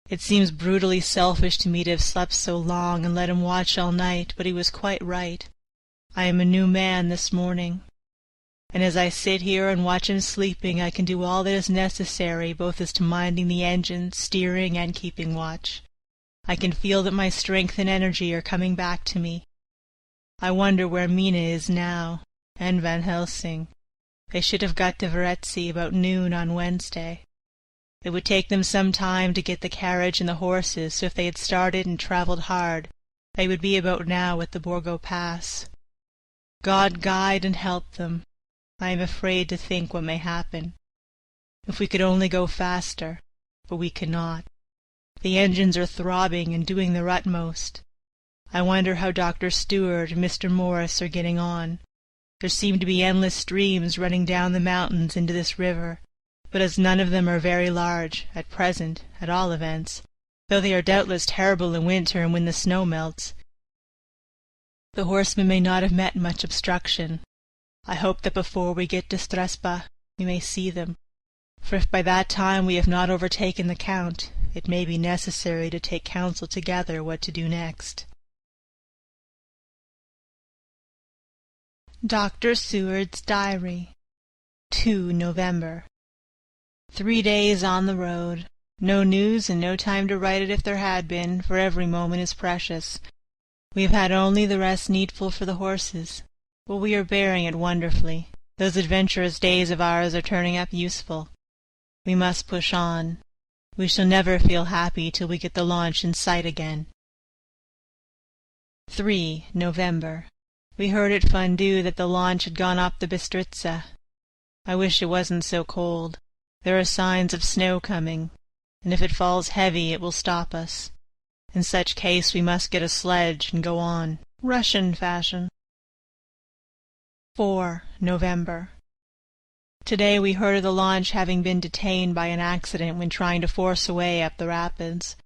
It seems brutally selfish to me to have slept so long and let him watch all night, but he was quite right. I am a new man this morning. And as I sit here and watch him sleeping, I can do all that is necessary, both as to minding the engine, steering, and keeping watch. I can feel that my strength and energy are coming back to me. I wonder where Mina is now, and Van Helsing. They should have got to Varetzi about noon on Wednesday. It would take them some time to get the carriage and the horses, so if they had started and travelled hard, they would be about now at the Borgo Pass. God guide and help them. I am afraid to think what may happen. If we could only go faster, but we cannot. The engines are throbbing and doing their utmost. I wonder how Dr. Stewart and Mr. Morris are getting on. There seem to be endless streams running down the mountains into this river, but as none of them are very large, at present, at all events, though they are doubtless terrible in winter and when the snow melts, the horsemen may not have met much obstruction. I hope that before we get to Strasba we may see them, for if by that time we have not overtaken the Count, it may be necessary to take counsel together what to do next. Dr. Seward's Diary, 2 November. 3 days on the road. No news and no time to write it if there had been, for every moment is precious. We have had only the rest needful for the horses. But we are bearing it wonderfully. Those adventurous days of ours are turning up useful. We must push on. We shall never feel happy till we get the launch in sight again. 3 November. We heard at Fundu that the launch had gone up the Bistritza. I wish it wasn't so cold. There are signs of snow coming, and if it falls heavy it will stop us. In such case we must get a sledge and go on, Russian fashion. 4 November. Today we heard of the launch having been detained by an accident when trying to force a way up the rapids.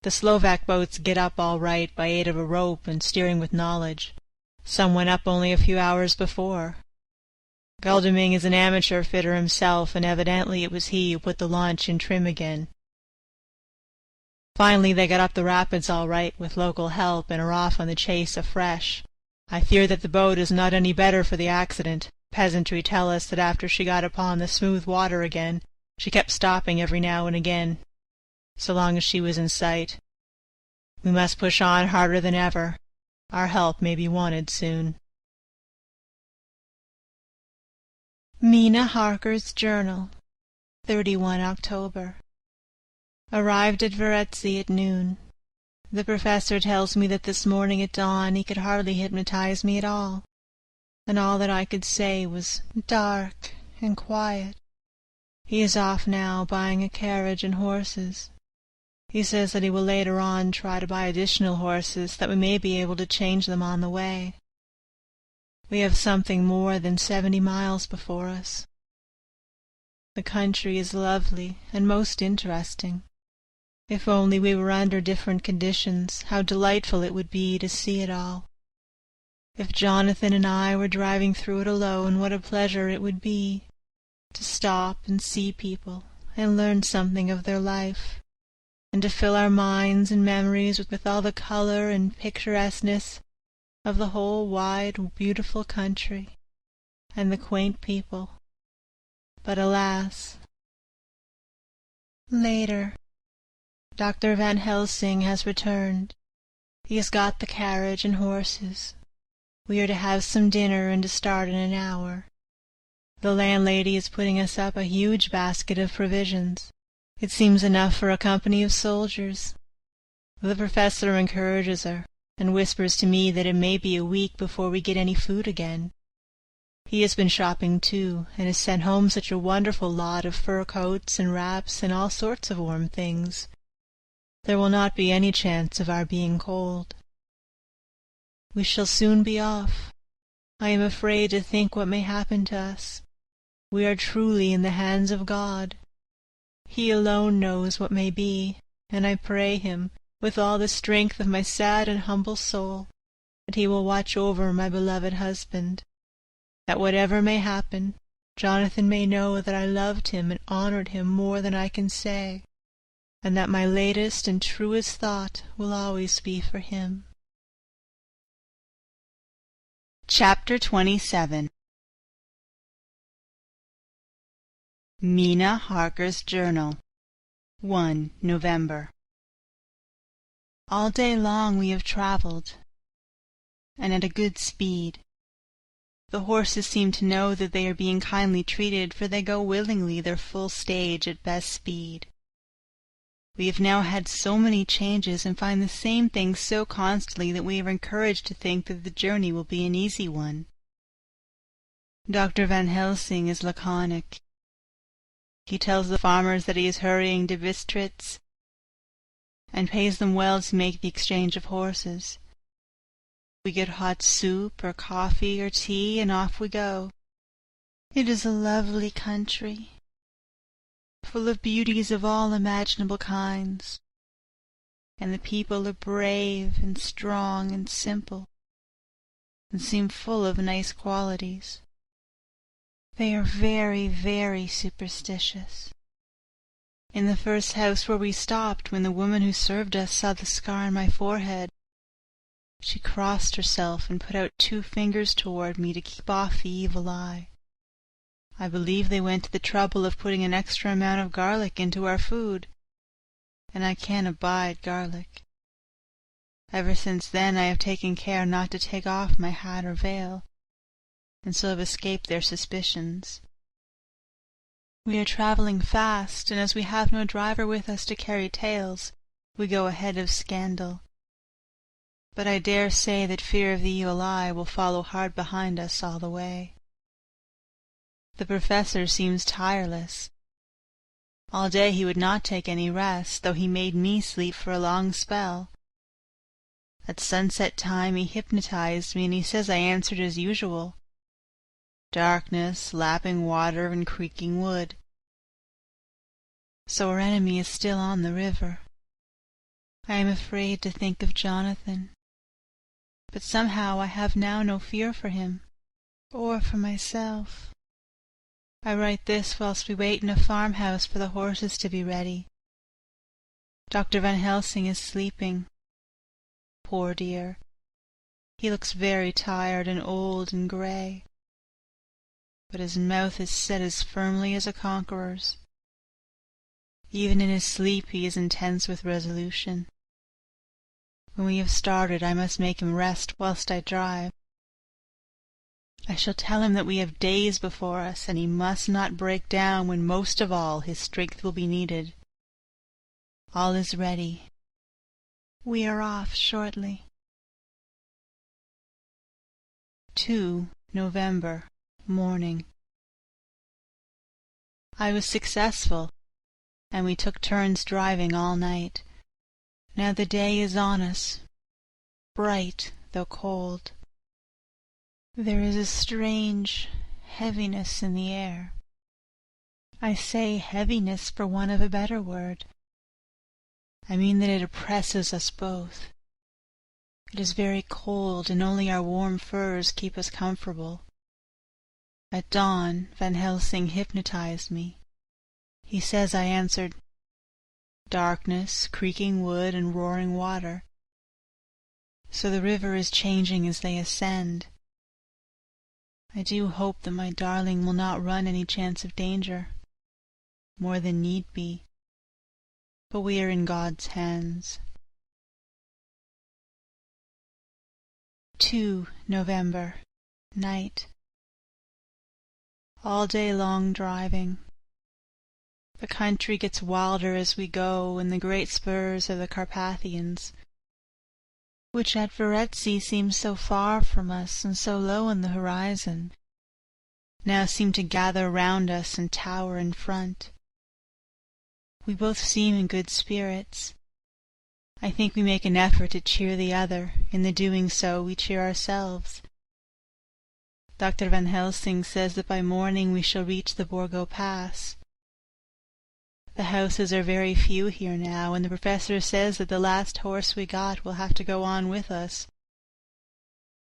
The Slovak boats get up all right by aid of a rope and steering with knowledge. Some went up only a few hours before. Godalming is an amateur fitter himself, and evidently it was he who put the launch in trim again. Finally they got up the rapids all right with local help and are off on the chase afresh. I fear that the boat is not any better for the accident. Peasantry tell us that after she got upon the smooth water again, she kept stopping every now and again, so long as she was in sight. We must push on harder than ever. Our help may be wanted soon. Mina Harker's Journal, 31 October. Arrived at Varetzi at noon. The professor tells me that this morning at dawn he could hardly hypnotize me at all, and all that I could say was dark and quiet. He is off now, buying a carriage and horses. He says that he will later on try to buy additional horses, that we may be able to change them on the way. We have something more than 70 miles before us. The country is lovely and most interesting. If only we were under different conditions, how delightful it would be to see it all. If Jonathan and I were driving through it alone, what a pleasure it would be to stop and see people and learn something of their life, and to fill our minds and memories with all the color and picturesqueness of the whole wide, beautiful country, and the quaint people. But alas! Later, Dr. Van Helsing has returned. He has got the carriage and horses. We are to have some dinner and to start in an hour. The landlady is putting us up a huge basket of provisions. It seems enough for a company of soldiers. The professor encourages her, and whispers to me that it may be a week before we get any food again. He has been shopping too, and has sent home such a wonderful lot of fur coats and wraps and all sorts of warm things. There will not be any chance of our being cold. We shall soon be off. I am afraid to think what may happen to us. We are truly in the hands of God. He alone knows what may be, and I pray him, with all the strength of my sad and humble soul, that he will watch over my beloved husband, that whatever may happen, Jonathan may know that I loved him and honored him more than I can say, and that my latest and truest thought will always be for him. Chapter 27. Mina Harker's Journal, 1 November. All day long we have travelled, and at a good speed. The horses seem to know that they are being kindly treated, for they go willingly their full stage at best speed. We have now had so many changes, and find the same things so constantly, that we are encouraged to think that the journey will be an easy one. Dr. Van Helsing is laconic. He tells the farmers that he is hurrying to Bistritz, and pays them well to make the exchange of horses. We get hot soup or coffee or tea, and off we go. It is a lovely country, full of beauties of all imaginable kinds, and the people are brave and strong and simple, and seem full of nice qualities. They are very, very superstitious. In the first house where we stopped, when the woman who served us saw the scar on my forehead, she crossed herself and put out 2 fingers toward me to keep off the evil eye. I believe they went to the trouble of putting an extra amount of garlic into our food, and I can't abide garlic. Ever since then I have taken care not to take off my hat or veil, and so have escaped their suspicions. We are travelling fast, and as we have no driver with us to carry tales, we go ahead of scandal. But I dare say that fear of the evil eye will follow hard behind us all the way. The professor seems tireless. All day he would not take any rest, though he made me sleep for a long spell. At sunset time he hypnotized me, and he says I answered as usual. Darkness, lapping water, and creaking wood. So our enemy is still on the river. I am afraid to think of Jonathan, but somehow I have now no fear for him, or for myself. I write this whilst we wait in a farmhouse for the horses to be ready. Dr. Van Helsing is sleeping. Poor dear, he looks very tired and old and grey, but his mouth is set as firmly as a conqueror's. Even in his sleep he is intense with resolution. When we have started I must make him rest whilst I drive. I shall tell him that we have days before us, and he must not break down when most of all his strength will be needed. All is ready. We are off shortly. 2 November, morning. I was successful, and we took turns driving all night. Now the day is on us, bright though cold. There is a strange heaviness in the air. I say heaviness for want of a better word. I mean that it oppresses us both. It is very cold, and only our warm furs keep us comfortable. At dawn, Van Helsing hypnotized me. He says I answered, "Darkness, creaking wood, and roaring water." So the river is changing as they ascend. I do hope that my darling will not run any chance of danger, more than need be, but we are in God's hands. 2 November, night. All day long driving. The country gets wilder as we go, and the great spurs of the Carpathians, which at Varetzi seemed so far from us and so low on the horizon, now seem to gather round us and tower in front. We both seem in good spirits. I think we make an effort to cheer the other. In the doing so, we cheer ourselves. Dr. Van Helsing says that by morning we shall reach the Borgo Pass. The houses are very few here now, and the professor says that the last horse we got will have to go on with us,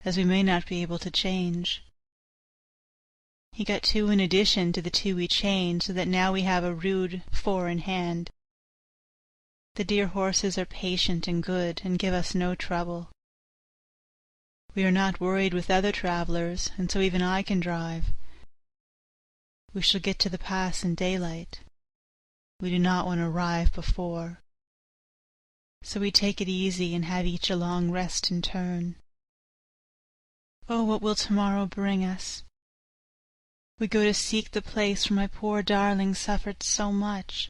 as we may not be able to change. He got 2 in addition to the 2 we changed, so that now we have a rude 4 in hand. The dear horses are patient and good, and give us no trouble. We are not worried with other travellers, and so even I can drive. We shall get to the pass in daylight. We do not want to arrive before. So we take it easy and have each a long rest in turn. Oh, what will tomorrow bring us? We go to seek the place where my poor darling suffered so much.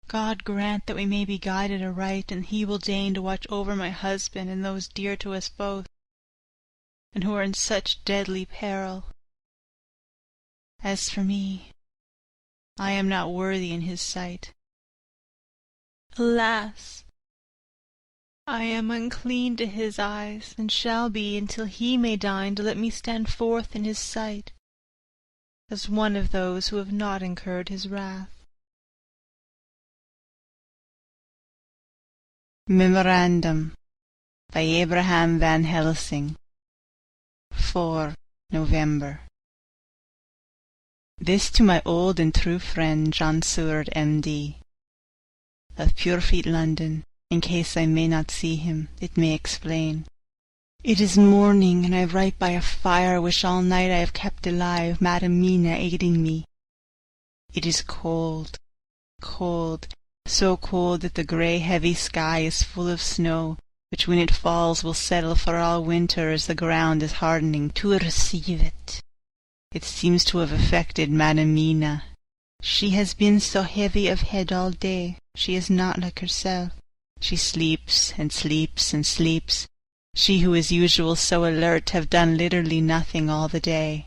God grant that we may be guided aright, and He will deign to watch over my husband and those dear to us both, and who are in such deadly peril. As for me, I am not worthy in His sight. Alas! I am unclean to His eyes, and shall be until He may deign to let me stand forth in His sight, as one of those who have not incurred His wrath. Memorandum by Abraham Van Helsing. 4 November. This to my old and true friend John Seward, M.D., of Purefleet, London. In case I may not see him, it may explain. It is morning, and I write by a fire which all night I have kept alive, Madam Mina aiding me. It is cold, cold, so cold that the grey heavy sky is full of snow, which when it falls will settle for all winter as the ground is hardening to receive it. It seems to have affected Madam Mina. She has been so heavy of head all day. She is not like herself. She sleeps and sleeps and sleeps. She who is usual so alert have done literally nothing all the day.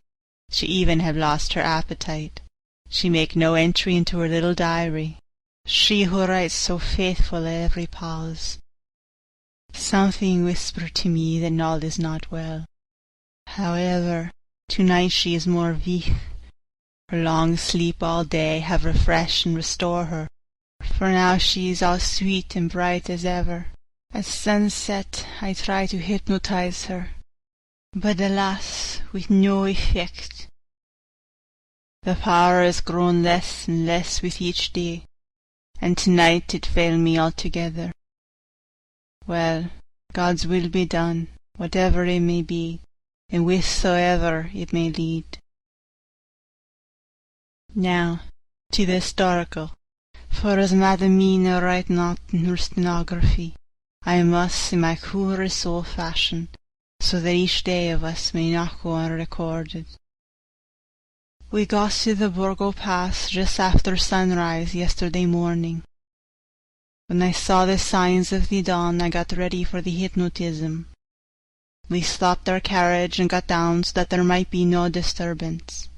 She even have lost her appetite. She make no entry into her little diary. She who writes so faithful at every pause. Something whisper to me that all is not well. However, tonight she is more vif. Her long sleep all day have refreshed and restore her, for now she is all sweet and bright as ever. At sunset I try to hypnotize her, but alas, with no effect. The power has grown less and less with each day, and tonight it failed me altogether. Well, God's will be done, whatever it may be, and whithersoever it may lead. Now, to the historical, for as Madam Mina write not in her stenography, I must, in my cool Rousseau fashion, so that each day of us may not go unrecorded. We got to the Borgo Pass just after sunrise yesterday morning. When I saw the signs of the dawn, I got ready for the hypnotism. We stopped our carriage and got down so that there might be no disturbance.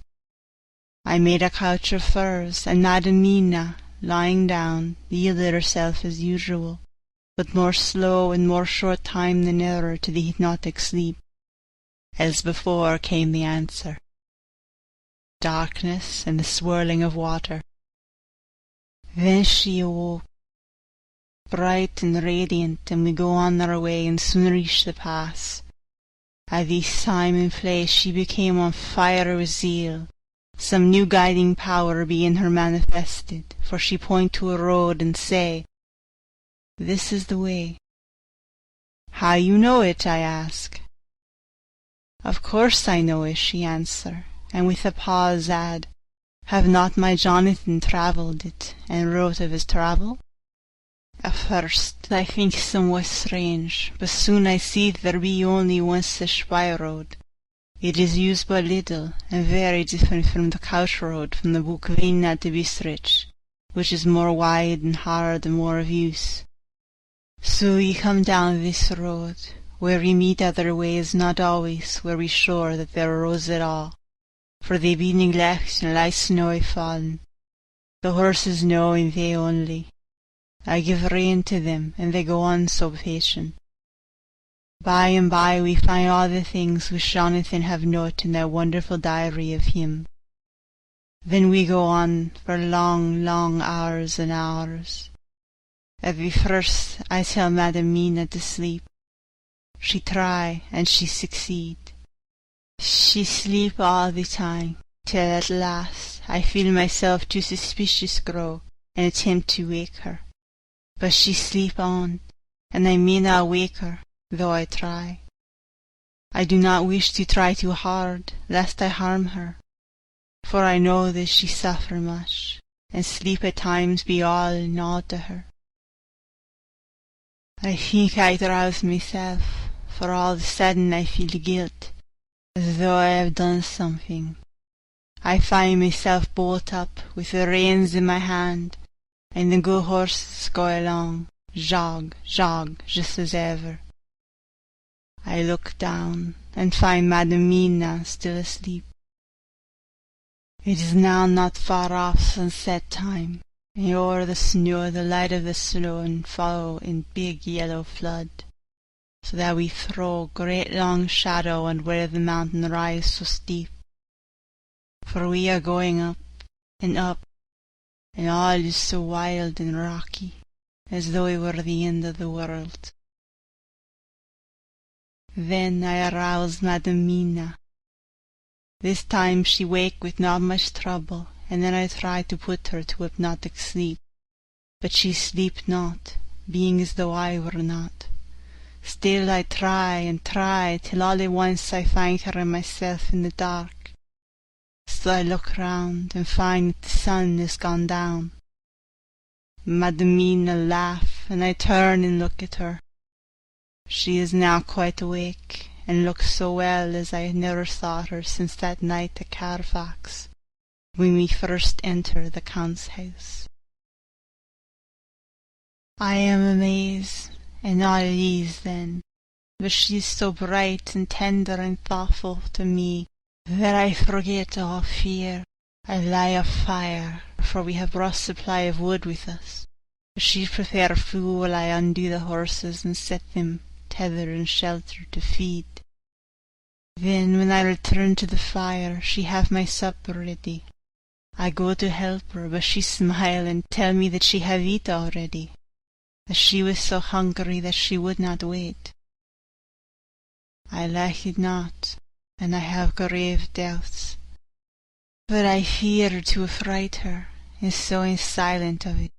I made a couch of furs, and Madam Mina, lying down, yielded herself as usual, but more slow and more short time than ever to the hypnotic sleep. As before came the answer. Darkness and the swirling of water. Then she awoke, bright and radiant, and we go on our way and soon reach the pass. At this time and place she became on fire with zeal, some new guiding power being her manifested, for she point to a road and say, "This is the way." "How you know it?" I ask. "Of course I know it," she answer, and with a pause add, "Have not my Jonathan travelled it, and wrote of his travel?" At first I think somewhat strange, but soon I see there be only one such by-road. It is used but little, and very different from the couch road from the Bukovina to Bistritz, which is more wide and hard and more of use. So we come down this road, where we meet other ways not always were we sure that there are roads at all, for they be neglect and light snowy fallen. The horses know and they only. I give rein to them, and they go on so patient. By and by we find all the things which Jonathan have noted in that wonderful diary of him. Then we go on for long, long hours and hours. At the first I tell Madam Mina to sleep. She try, and she succeed. She sleep all the time, till at last I feel myself too suspicious grow, and attempt to wake her. But she sleep on, and I may not wake her, though I try. I do not wish to try too hard, lest I harm her, for I know that she suffer much, and sleep at times be all in all to her. I think I rouse myself, for all of a sudden I feel guilt, as though I have done something. I find myself bolt up, with the reins in my hand, and the good horses go along, jog, jog, just as ever. I look down, and find Madam Mina still asleep. It is now not far off sunset time, and o'er the snow the light of the snow follow in big yellow flood, so that we throw great long shadow on where the mountain rise so steep. For we are going up, and all is so wild and rocky, as though it were the end of the world. Then I arouse Madam Mina. This time she wake with not much trouble, and then I try to put her to hypnotic sleep. But she sleep not, being as though I were not. Still I try and try, till all at once I find her and myself in the dark. So I look round, and find that the sun is gone down. Madam Mina laugh, and I turn and look at her. She is now quite awake, and looks so well as I had never thought her since that night at Carfax, when we first entered the Count's house. I am amazed, and not at ease then, but she is so bright and tender and thoughtful to me, that I forget all fear. I lie of fire, for we have brought supply of wood with us. But she prepare food while I undo the horses and set them tethered and sheltered to feed. Then, when I return to the fire, she have my supper ready. I go to help her, but she smile and tell me that she have eat already, that she was so hungry that she would not wait. I like it not, and I have grave doubts, but I fear to affright her, and so am silent of it.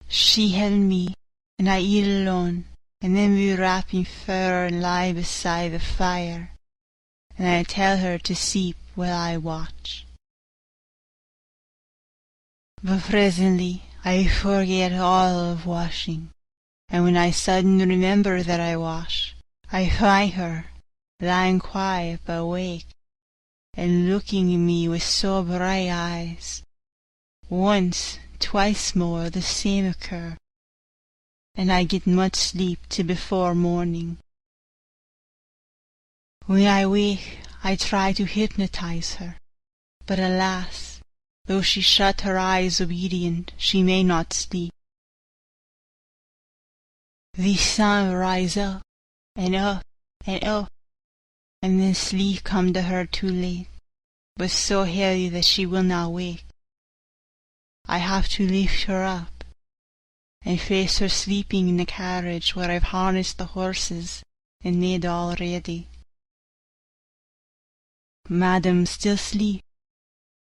She held me, and I eat alone, and then we wrap in fur and lie beside the fire, and I tell her to sleep while I watch. But presently I forget all of washing, and when I suddenly remember that I wash, I find her lying quiet but awake, and looking at me with so bright eyes. Once, twice more the same occur, and I get much sleep till before morning. When I wake, I try to hypnotize her, but alas, though she shut her eyes obedient, she may not sleep. The sun rise up, and up, and up, and then sleep come to her too late, but so heavy that she will not wake. I have to lift her up, and face her sleeping in the carriage where I've harnessed the horses and made all ready. Madam still sleep,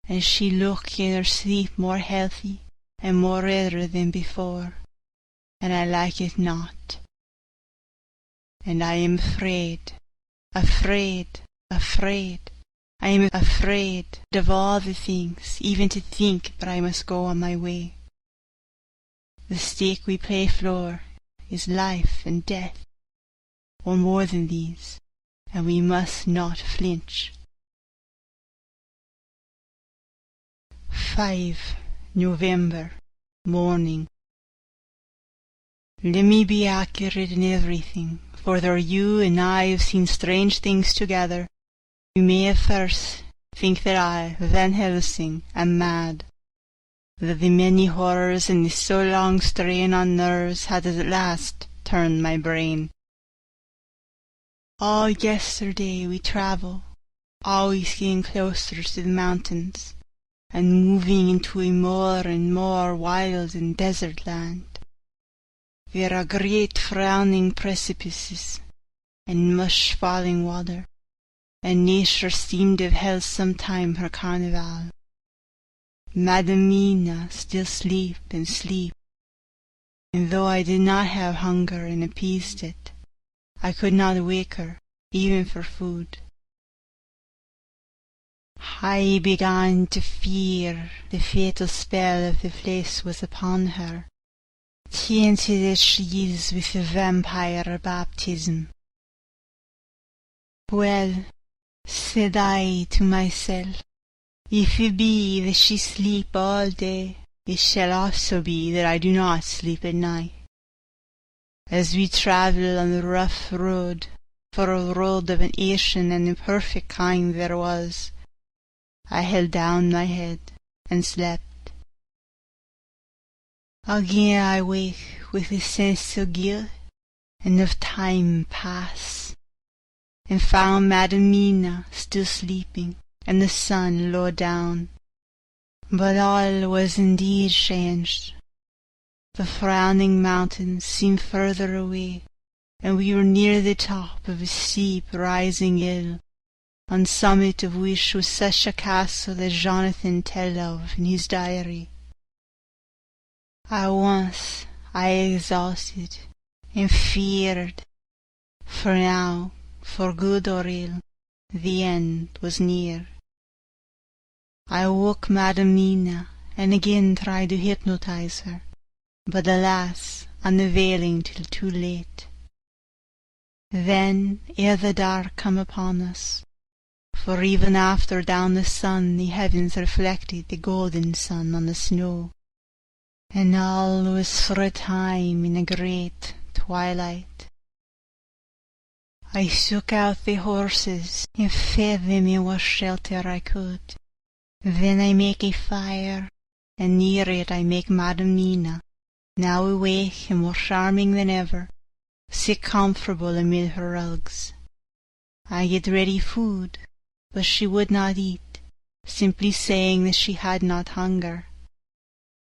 and she look in her sleep more healthy and more redder than before, and I like it not. And I am afraid, afraid, afraid. I am afraid of all the things, even to think that I must go on my way. The stake we play for is life and death, or more than these, and we must not flinch. 5 November, morning. Let me be accurate in everything, for though you and I have seen strange things together, you may at first think that I, Van Helsing, am mad, that the many horrors and the so long strain on nerves had at last turned my brain. All yesterday we travelled, always getting closer to the mountains, and moving into a more and more wild and desert land. There are great frowning precipices, and much falling water, and nature seemed to have held some time her carnival. Madam Mina still sleep, and though I did not have hunger and appeased it, I could not wake her, even for food. I began to fear the fatal spell of the place was upon her, tainted as she is with the vampire baptism. Well, said I to myself, if it be that she sleep all day, it shall also be that I do not sleep at night. As we travel on the rough road, for a road of an ancient and imperfect kind there was, I held down my head and slept. Again I wake with a sense of guilt and of time past, and found Madam Mina still sleeping, and the sun low down. But all was indeed changed. The frowning mountains seemed further away, and we were near the top of a steep rising hill, on summit of which was such a castle as Jonathan tell of in his diary. At once I exhausted and feared, for now, for good or ill, the end was near. I woke Madam Mina and again tried to hypnotize her, but alas, unavailing till too late. Then, ere the dark come upon us, for even after down the sun the heavens reflected the golden sun on the snow, and all was for a time in a great twilight. I took out the horses and fed them in what shelter I could. Then I make a fire, and near it I make Madam Mina, now awake and more charming than ever, sit comfortable amid her rugs. I get ready food, but she would not eat, simply saying that she had not hunger.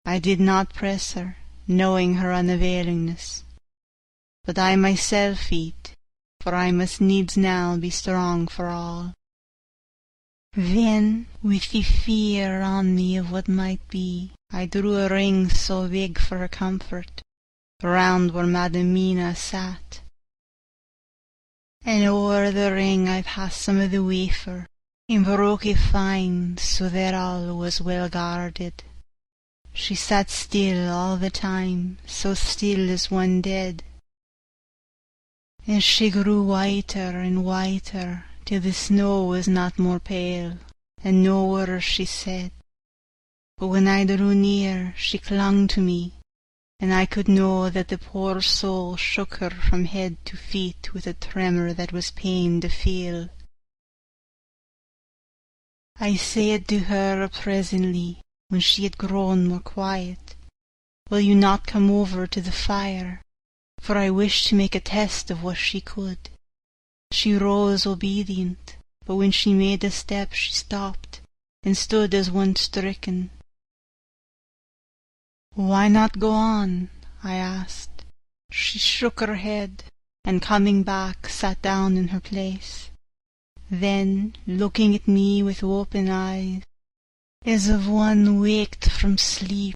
I did not press her, knowing her unavailingness. But I myself eat, for I must needs now be strong for all. Then, with the fear on me of what might be, I drew a ring so big for her comfort, round where Madam Mina sat. And o'er the ring I passed some of the wafer, and broke it fine, so that all was well guarded. She sat still all the time, so still as one dead. and she grew whiter and whiter, till the snow was not more pale, and no worse she said. But when I drew near, she clung to me, and I could know that the poor soul shook her from head to feet with a tremor that was pain to feel. I said to her presently, when she had grown more quiet, "Will you not come over to the fire?" For I wished to make a test of what she could. She rose obedient, but when she made a step she stopped, and stood as one stricken. "Why not go on?" I asked. She shook her head, and coming back sat down in her place. Then, looking at me with open eyes, as of one waked from sleep,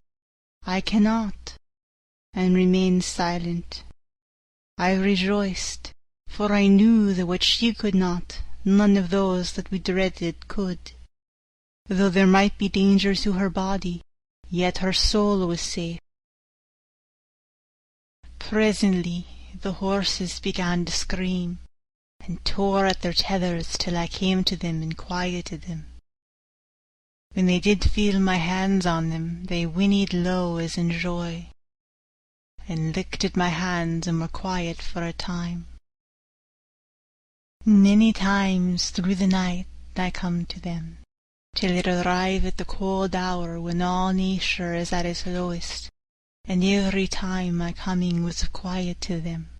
"I cannot," and remained silent. I rejoiced, for I knew that what she could not, none of those that we dreaded could. Though there might be danger to her body, yet her soul was safe. Presently the horses began to scream, and tore at their tethers till I came to them and quieted them. When they did feel my hands on them, they whinnied low as in joy, and licked at my hands and were quiet for a time. Many times through the night I come to them, till it arrive at the cold hour when all nature is at its lowest, and every time my coming was of quiet to them.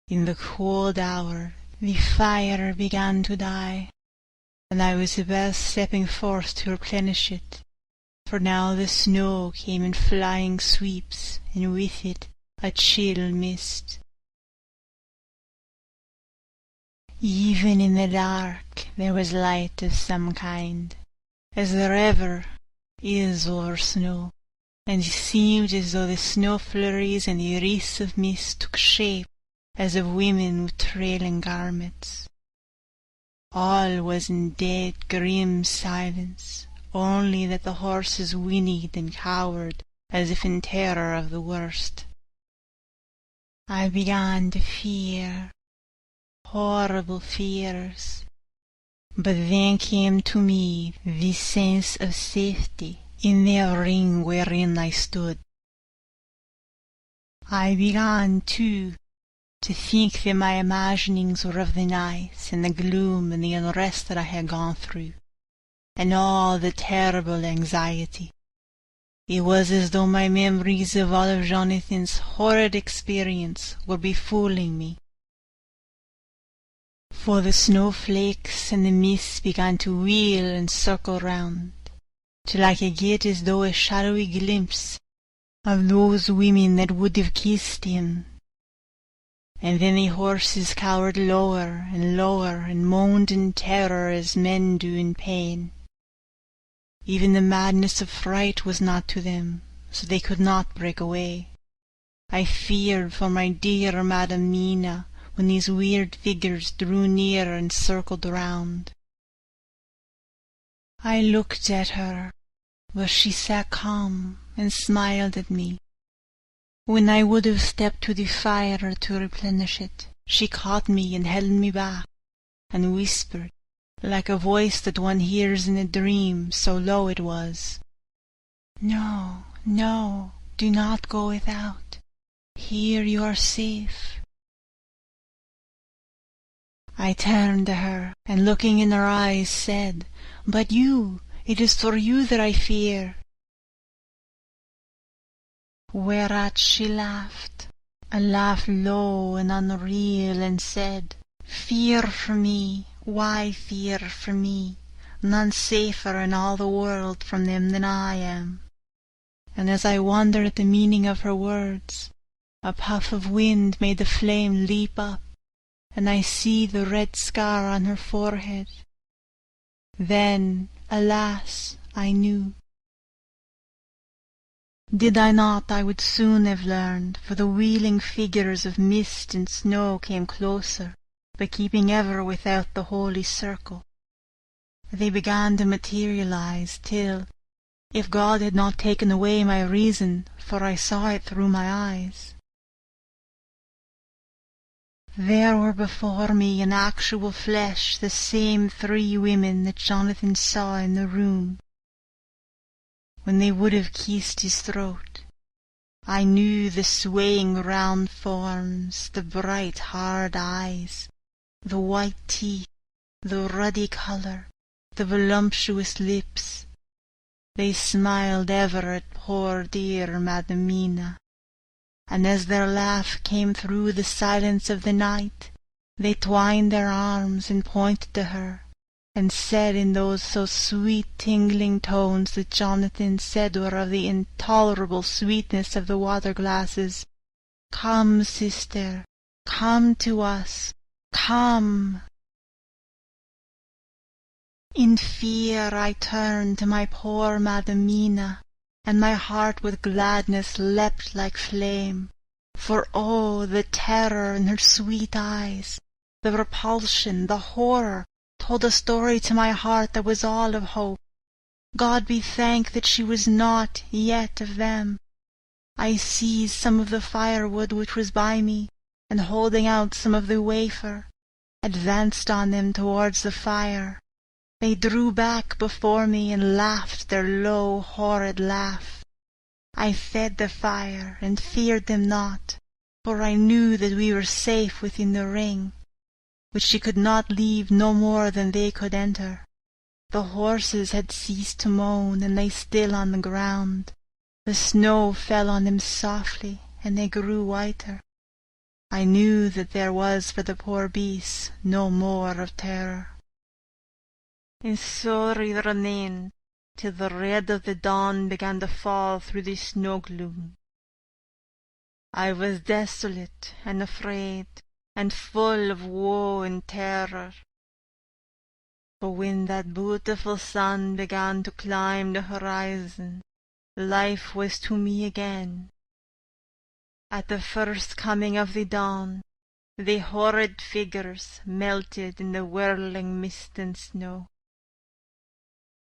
In the cold hour the fire began to die, and I was about stepping forth to replenish it, for now the snow came in flying sweeps, and with it a chill mist. Even in the dark there was light of some kind, as there ever is over snow, and it seemed as though the snow flurries and the wreaths of mist took shape as of women with trailing garments. All was in dead grim silence, only that the horses whinnied and cowered as if in terror of the worst. I began to fear, horrible fears, but then came to me the sense of safety in the ring wherein I stood. I began, too, to think that my imaginings were of the night and the gloom and the unrest that I had gone through, and all the terrible anxiety. It was as though my memories of all of Jonathan's horrid experience were befooling me. For the snowflakes and the mists began to wheel and circle round, till I could get as though a shadowy glimpse of those women that would have kissed him. And then the horses cowered lower and moaned in terror as men do in pain. Even the madness of fright was not to them, so they could not break away. I feared for my dear Madam Mina when these weird figures drew near and circled round. I looked at her, but she sat calm and smiled at me. When I would have stepped to the fire to replenish it, she caught me and held me back, and whispered, like a voice that one hears in a dream, so low it was, "No, no, do not go without. Here you are safe." I turned to her, and looking in her eyes said, "But you, it is for you that I fear." Whereat she laughed, a laugh low and unreal, and said, "Fear for me? Why fear for me? None safer in all the world from them than I am." And as I wondered at the meaning of her words, a puff of wind made the flame leap up, and I see the red scar on her forehead. Then, alas, I knew. Did I not, I would soon have learned, for the wheeling figures of mist and snow came closer, but keeping ever without the holy circle. They began to materialize, till, if God had not taken away my reason, for I saw it through my eyes, There were before me in actual flesh the same 3 women that Jonathan saw in the room. When they would have kissed his throat, I knew the swaying round forms, the bright hard eyes, the white teeth, the ruddy colour, the voluptuous lips. They smiled ever at poor dear Madam Mina, and as their laugh came through the silence of the night, they twined their arms and pointed to her, and said in those so sweet tingling tones that Jonathan said were of the intolerable sweetness of the water-glasses, "Come, sister, come to us, come." In fear I turned to my poor Madam Mina, and my heart with gladness leapt like flame, for oh, the terror in her sweet eyes, the repulsion, the horror, told a story to my heart that was all of hope. God be thanked that she was not yet of them. I seized some of the firewood which was by me, and holding out some of the wafer, advanced on them towards the fire. They drew back before me and laughed their low, horrid laugh. I fed the fire and feared them not, for I knew that we were safe within the ring, which she could not leave no more than they could enter. The horses had ceased to moan, and lay still on the ground. The snow fell on them softly, and they grew whiter. I knew that there was for the poor beasts no more of terror. And so we remained, till the red of the dawn began to fall through the snow gloom. I was desolate and afraid, and full of woe and terror. But when that beautiful sun began to climb the horizon, life was to me again. At the first coming of the dawn, the horrid figures melted in the whirling mist and snow.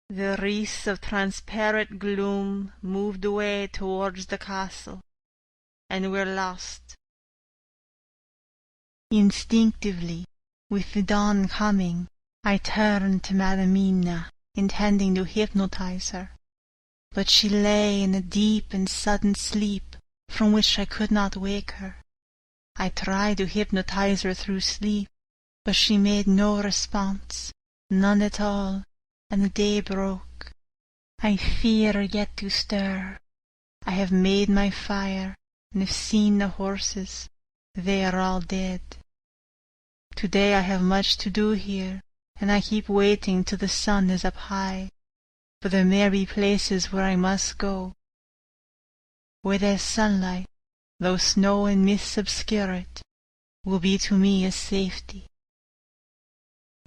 The wreaths of transparent gloom moved away towards the castle, and were lost. Instinctively, with the dawn coming, I turned to Madam Mina, intending to hypnotize her, but she lay in a deep and sudden sleep from which I could not wake her. I tried to hypnotize her through sleep, but she made no response, none at all, and the day broke. I fear yet to stir. I have made my fire, and have seen the horses. They are all dead. Today I have much to do here, and I keep waiting till the sun is up high, for there may be places where I must go, where there's sunlight, though snow and mists obscure it, will be to me a safety.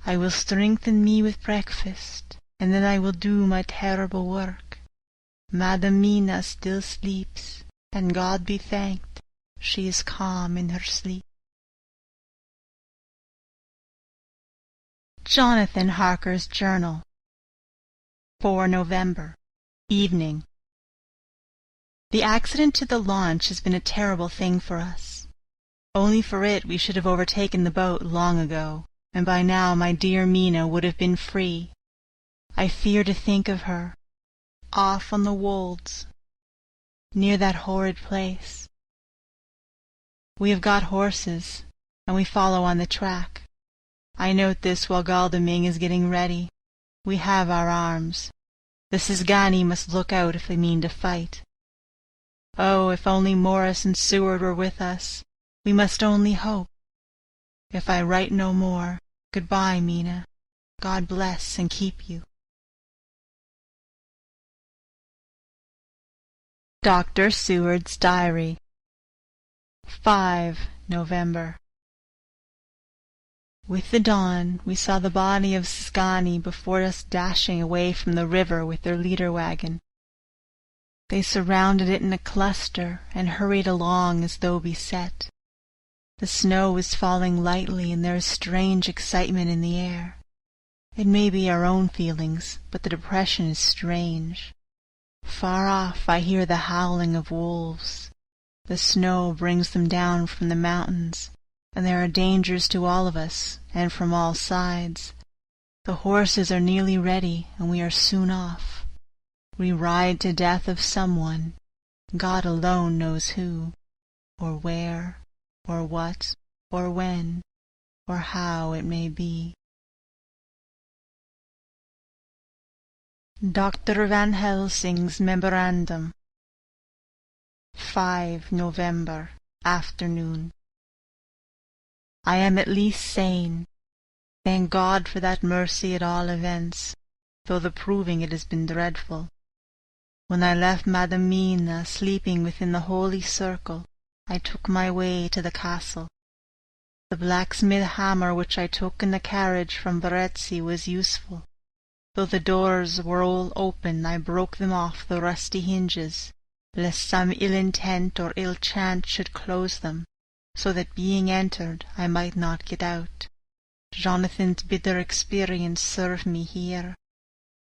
I will strengthen me with breakfast, and then I will do my terrible work. Madam Mina still sleeps, and God be thanked, she is calm in her sleep. Jonathan Harker's Journal. 4 November. Evening. The accident to the launch has been a terrible thing for us. Only for it we should have overtaken the boat long ago, and by now my dear Mina would have been free. I fear to think of her, off on the wolds, near that horrid place. We have got horses, and we follow on the track. I note this while Godalming is getting ready. We have our arms. The Sisgani must look out if they mean to fight. Oh, if only Morris and Seward were with us! We must only hope. If I write no more, good-bye, Mina. God bless and keep you. Dr. Seward's Diary. 5 November. With the dawn we saw the body of Sisgani before us dashing away from the river with their leader wagon. They surrounded it in a cluster and hurried along as though beset. The snow is falling lightly, and there is strange excitement in the air. It may be our own feelings, but the depression is strange. Far off I hear the howling of wolves. The snow brings them down from the mountains, and there are dangers to all of us, and from all sides. The horses are nearly ready, and we are soon off. We ride to death of someone, God alone knows who, or where, or what, or when, or how it may be. Dr. Van Helsing's Memorandum. 5 November, afternoon. I am at least sane. Thank God for that mercy at all events, though the proving it has been dreadful. When I left Madam Mina sleeping within the holy circle, I took my way to the castle. The blacksmith hammer which I took in the carriage from Verezzi was useful. Though the doors were all open, I broke them off the rusty hinges, lest some ill intent or ill chance should close them, so that being entered I might not get out. Jonathan's bitter experience served me here.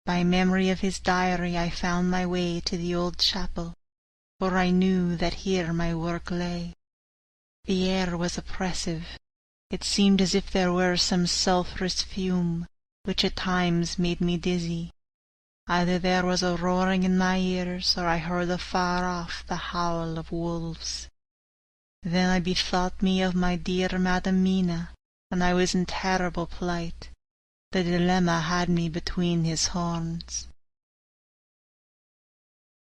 By memory of his diary I found my way to the old chapel, for I knew that here my work lay. The air was oppressive. It seemed as if there were some sulphurous fume, which at times made me dizzy. Either there was a roaring in my ears, or I heard afar off the howl of wolves. Then I bethought me of my dear Madam Mina, and I was in terrible plight. The dilemma had me between his horns.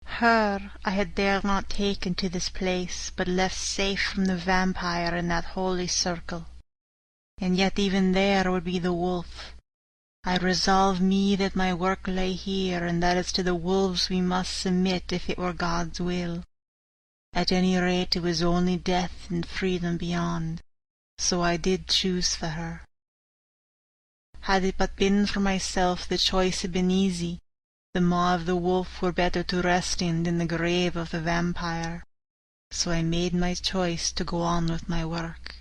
Her I had dared not take into this place, but left safe from the vampire in that holy circle. And yet even there would be the wolf. I resolved me that my work lay here, and that as to the wolves we must submit if it were God's will. At any rate it was only death and freedom beyond, so I did choose for her. Had it but been for myself, the choice had been easy. The maw of the wolf were better to rest in than the grave of the vampire, so I made my choice to go on with my work.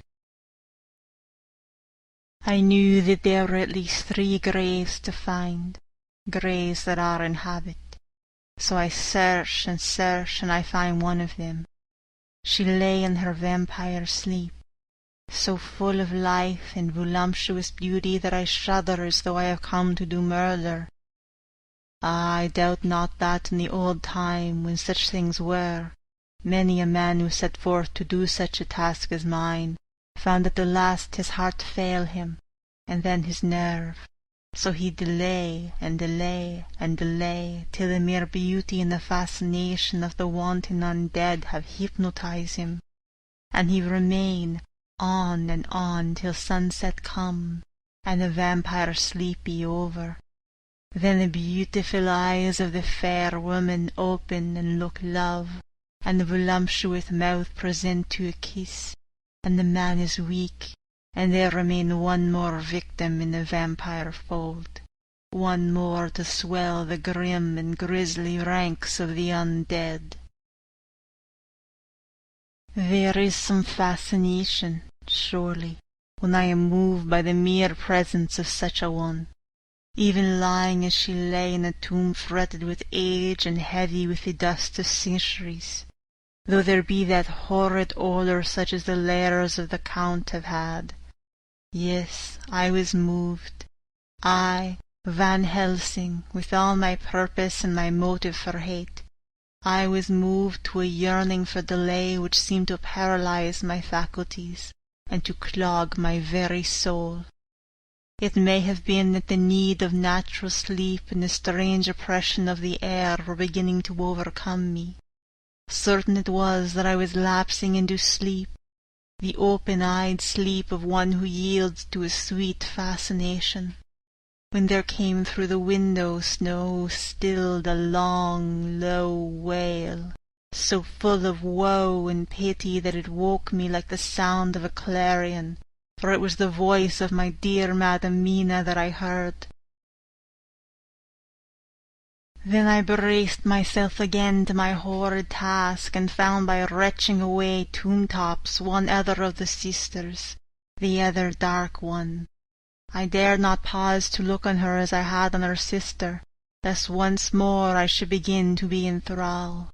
I knew that there were at least 3 graves to find, graves that are in habit. So I search, and I find one of them. She lay in her vampire sleep, so full of life and voluptuous beauty that I shudder as though I have come to do murder. Ah, I doubt not that in the old time, when such things were, many a man who set forth to do such a task as mine found at the last his heart fail him, and then his nerve. So he delay, and delay, and delay, till the mere beauty and the fascination of the wanton undead have hypnotized him, and he remain on and on till sunset come, and the vampire sleep be over. Then the beautiful eyes of the fair woman open and look love, and the voluptuous mouth present to a kiss, and the man is weak, and there remain one more victim in the vampire fold, one more to swell the grim and grisly ranks of the undead. There is some fascination, surely, when I am moved by the mere presence of such a one, even lying as she lay in a tomb fretted with age and heavy with the dust of centuries, though there be that horrid odour such as the lairs of the Count have had. Yes, I was moved, I, Van Helsing, with all my purpose and my motive for hate. I was moved to a yearning for delay which seemed to paralyze my faculties, and to clog my very soul. It may have been that the need of natural sleep and the strange oppression of the air were beginning to overcome me. Certain it was that I was lapsing into sleep, the open-eyed sleep of one who yields to a sweet fascination, when there came through the window snow-stilled a long, low wail, so full of woe and pity that it woke me like the sound of a clarion, for it was the voice of my dear Madam Mina that I heard. Then I braced myself again to my horrid task, and found by retching away tomb-tops one other of the sisters, the other dark one. I dared not pause to look on her as I had on her sister, lest once more I should begin to be in thrall.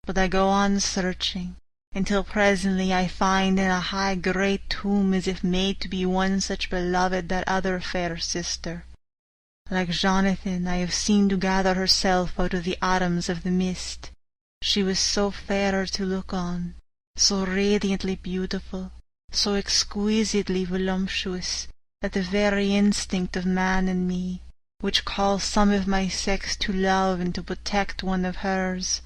But I go on searching, until presently I find in a high great tomb, as if made to be one such beloved, that other fair sister. Like Jonathan, I have seen to gather herself out of the atoms of the mist. She was so fairer to look on, so radiantly beautiful, so exquisitely voluptuous, that the very instinct of man in me, which calls some of my sex to love and to protect one of hers,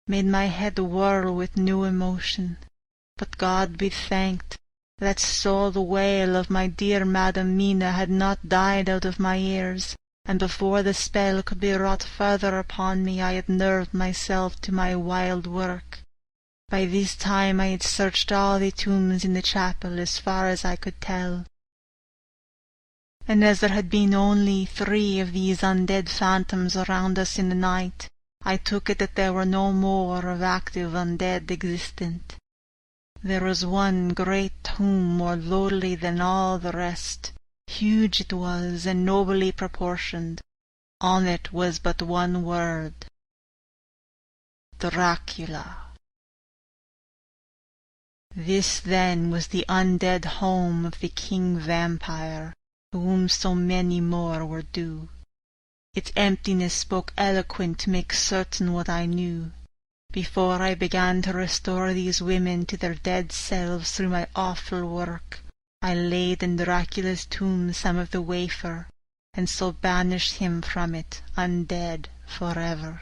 made my head whirl with new emotion. But God be thanked, that sole wail of my dear Madam Mina had not died out of my ears, and before the spell could be wrought further upon me, I had nerved myself to my wild work. By this time I had searched all the tombs in the chapel as far as I could tell, and as there had been only 3 of these undead phantoms around us in the night, I took it that there were no more of active undead existent. There was one great tomb more lordly than all the rest. Huge it was, and nobly proportioned. On it was but one word: Dracula. This, then, was the undead home of the king vampire, to whom so many more were due. Its emptiness spoke eloquent to make certain what I knew. Before I began to restore these women to their dead selves through my awful work, I laid in Dracula's tomb some of the wafer, and so banished him from it, undead forever.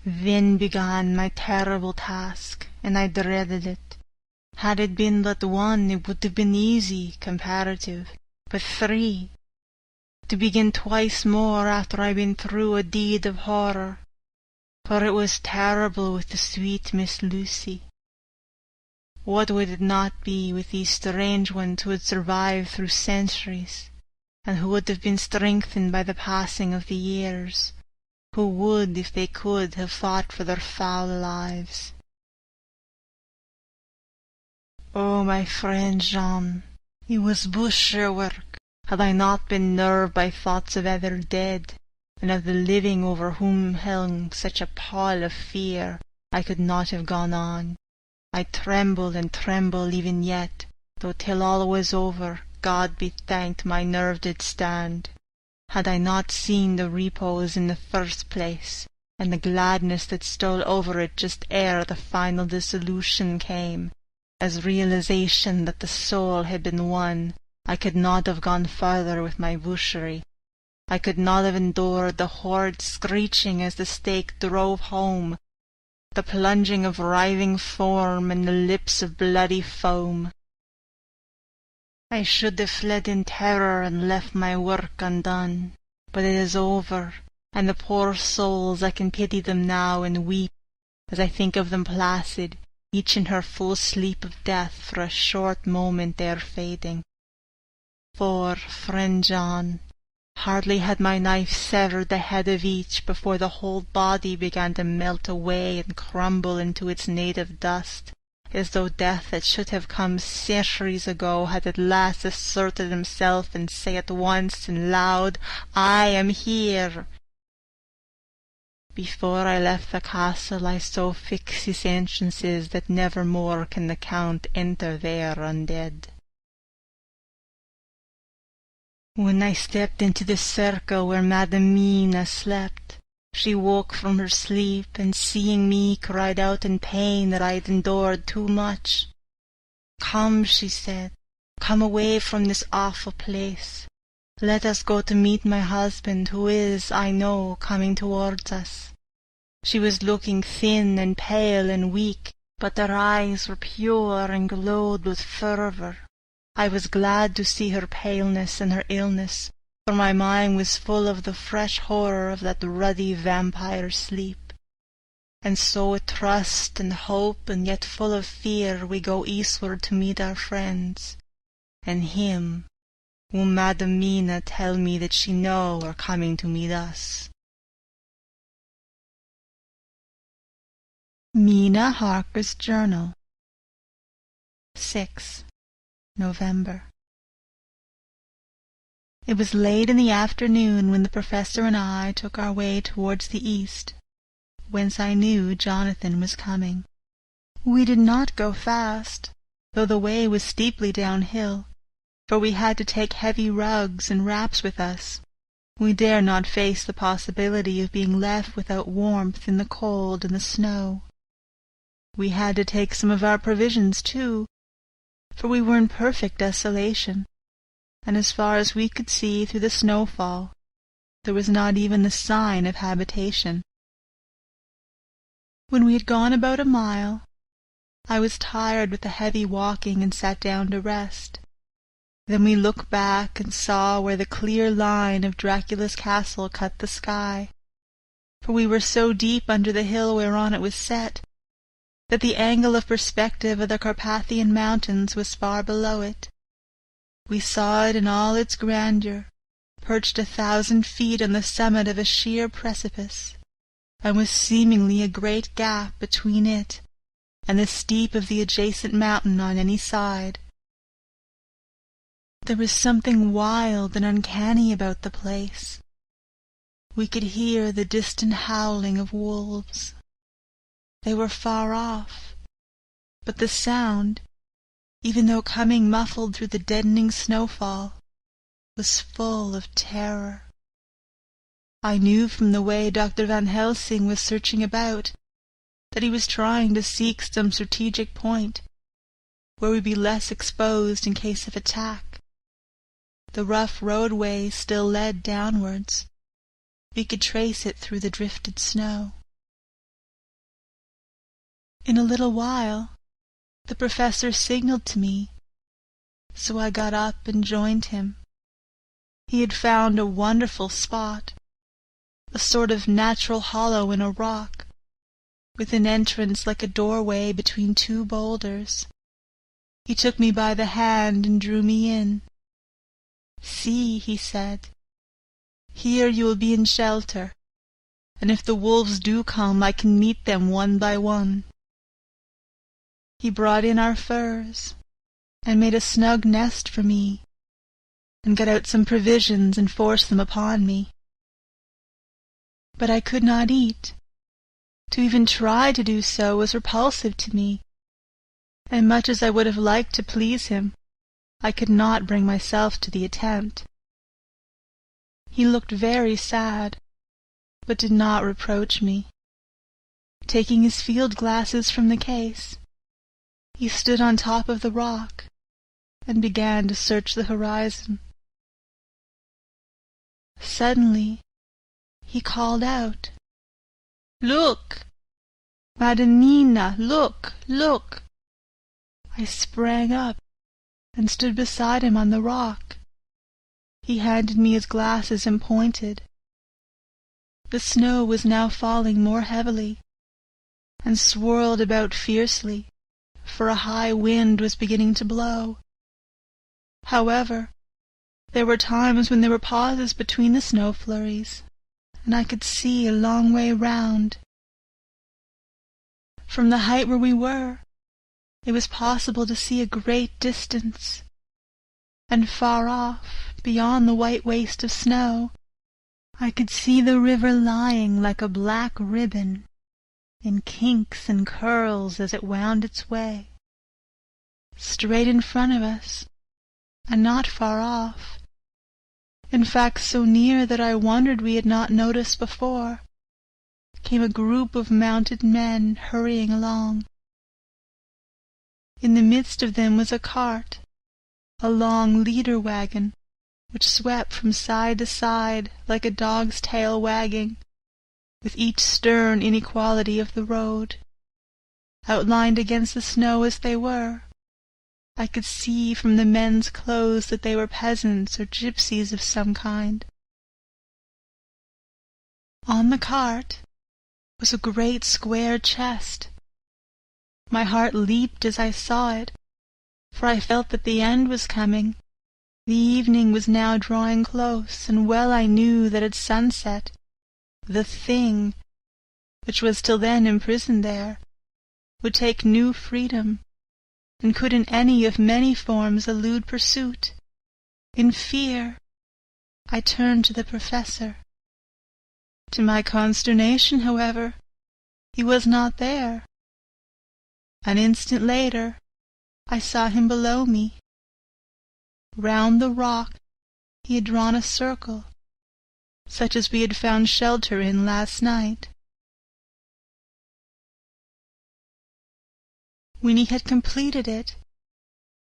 Then began my terrible task, and I dreaded it. Had it been but one, it would have been easy, comparative, but 3. To begin twice more after I'd been through a deed of horror, for it was terrible with the sweet Miss Lucy. What would it not be with these strange ones who had survived through centuries, and who would have been strengthened by the passing of the years, who would, if they could, have fought for their foul lives? Oh, my friend Jean, it was butcher work. Had I not been nerved by thoughts of other dead, and of the living over whom hung such a pall of fear, I could not have gone on. I tremble and tremble even yet, though till all was over, God be thanked, my nerve did stand. Had I not seen the repose in the first place, and the gladness that stole over it just ere the final dissolution came, as realization that the soul had been won, I could not have gone further with my butchery. I could not have endured the horrid screeching as the stake drove home, the plunging of writhing form and the lips of bloody foam. I should have fled in terror and left my work undone, but it is over, and the poor souls, I can pity them now and weep, as I think of them placid, each in her full sleep of death for a short moment ere fading. For, friend John, hardly had my knife severed the head of each before the whole body began to melt away and crumble into its native dust, as though death that should have come centuries ago had at last asserted himself and say at once and loud, "I am here." Before I left the castle I so fixed its entrances that never more can the Count enter there undead. When I stepped into the circle where Madam Mina slept, she woke from her sleep, and seeing me cried out in pain that I had endured too much. "Come," she said, "come away from this awful place. Let us go to meet my husband, who is, I know, coming towards us." She was looking thin and pale and weak, but her eyes were pure and glowed with fervour. I was glad to see her paleness and her illness, for my mind was full of the fresh horror of that ruddy vampire sleep. And so with trust and hope and yet full of fear we go eastward to meet our friends, and him whom Madam Mina tell me that she know are coming to meet us. Mina Harker's Journal. 6. November. It was late in the afternoon when the Professor and I took our way towards the east. whence I knew Jonathan was coming. We did not go fast, though the way was steeply downhill, for we had to take heavy rugs and wraps with us. We dare not face the possibility of being left without warmth in the cold and the snow. We had to take some of our provisions, too, for we were in perfect desolation, and as far as we could see through the snowfall, there was not even the sign of habitation. When we had gone about a mile, I was tired with the heavy walking and sat down to rest. Then we looked back and saw where the clear line of Dracula's castle cut the sky, for we were so deep under the hill whereon it was set, that the angle of perspective of the Carpathian mountains was far below it. We saw it in all its grandeur, perched 1,000 feet on the summit of a sheer precipice, and with seemingly a great gap between it and the steep of the adjacent mountain on any side. There was something wild and uncanny about the place. We could hear the distant howling of wolves. They were far off, but the sound, even though coming muffled through the deadening snowfall, was full of terror. I knew from the way Dr. Van Helsing was searching about that he was trying to seek some strategic point where we'd be less exposed in case of attack. The rough roadway still led downwards. We could trace it through the drifted snow. In a little while, the professor signaled to me, so I got up and joined him. He had found a wonderful spot, a sort of natural hollow in a rock, with an entrance like a doorway between 2 boulders. He took me by the hand and drew me in. "See," he said, "here you will be in shelter, and if the wolves do come I can meet them one by one." He brought in our furs, and made a snug nest for me, and got out some provisions and forced them upon me. But I could not eat. To even try to do so was repulsive to me, and much as I would have liked to please him, I could not bring myself to the attempt. He looked very sad, but did not reproach me. Taking his field-glasses from the case, he stood on top of the rock and began to search the horizon. Suddenly, he called out, "Look! Madamina, look, look!" I sprang up and stood beside him on the rock. He handed me his glasses and pointed. The snow was now falling more heavily, and swirled about fiercely, for a high wind was beginning to blow. However, there were times when there were pauses between the snow flurries, and I could see a long way round. From the height where we were, it was possible to see a great distance, and far off, beyond the white waste of snow, I could see the river lying like a black ribbon, in kinks and curls as it wound its way. Straight in front of us, and not far off, in fact so near that I wondered we had not noticed before, came a group of mounted men hurrying along. In the midst of them was a cart, a long leader wagon, which swept from side to side like a dog's tail wagging, with each stern inequality of the road. Outlined against the snow as they were, I could see from the men's clothes that they were peasants or gypsies of some kind. On the cart was a great square chest. My heart leaped as I saw it, for I felt that the end was coming. The evening was now drawing close, and well I knew that at sunset the thing, which was till then imprisoned there, would take new freedom, and could in any of many forms elude pursuit. In fear, I turned to the professor. To my consternation, however, he was not there. An instant later, I saw him below me. Round the rock he had drawn a circle, such as we had found shelter in last night. When he had completed it,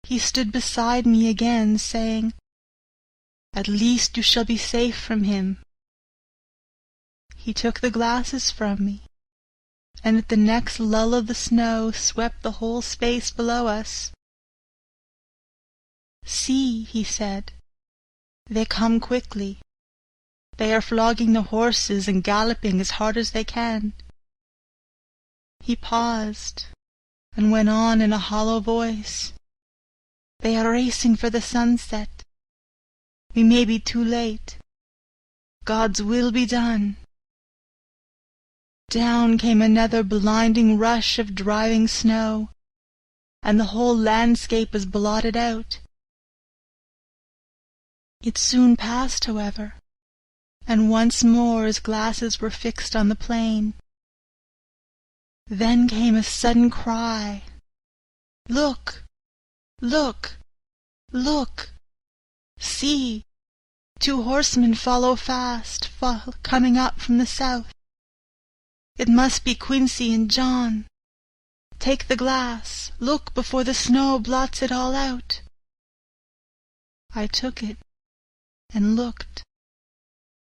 he stood beside me again, saying, "At least you shall be safe from him." He took the glasses from me, and at the next lull of the snow swept the whole space below us. "See," he said, "they come quickly. They are flogging the horses and galloping as hard as they can." He paused, and went on in a hollow voice, "They are racing for the sunset. We may be too late. God's will be done." Down came another blinding rush of driving snow, and the whole landscape was blotted out. It soon passed, however, and once more his glasses were fixed on the plain. Then came a sudden cry, "Look! Look! Look! See! 2 horsemen follow fast, coming up from the south. It must be Quincy and John. Take the glass. Look before the snow blots it all out." I took it and looked.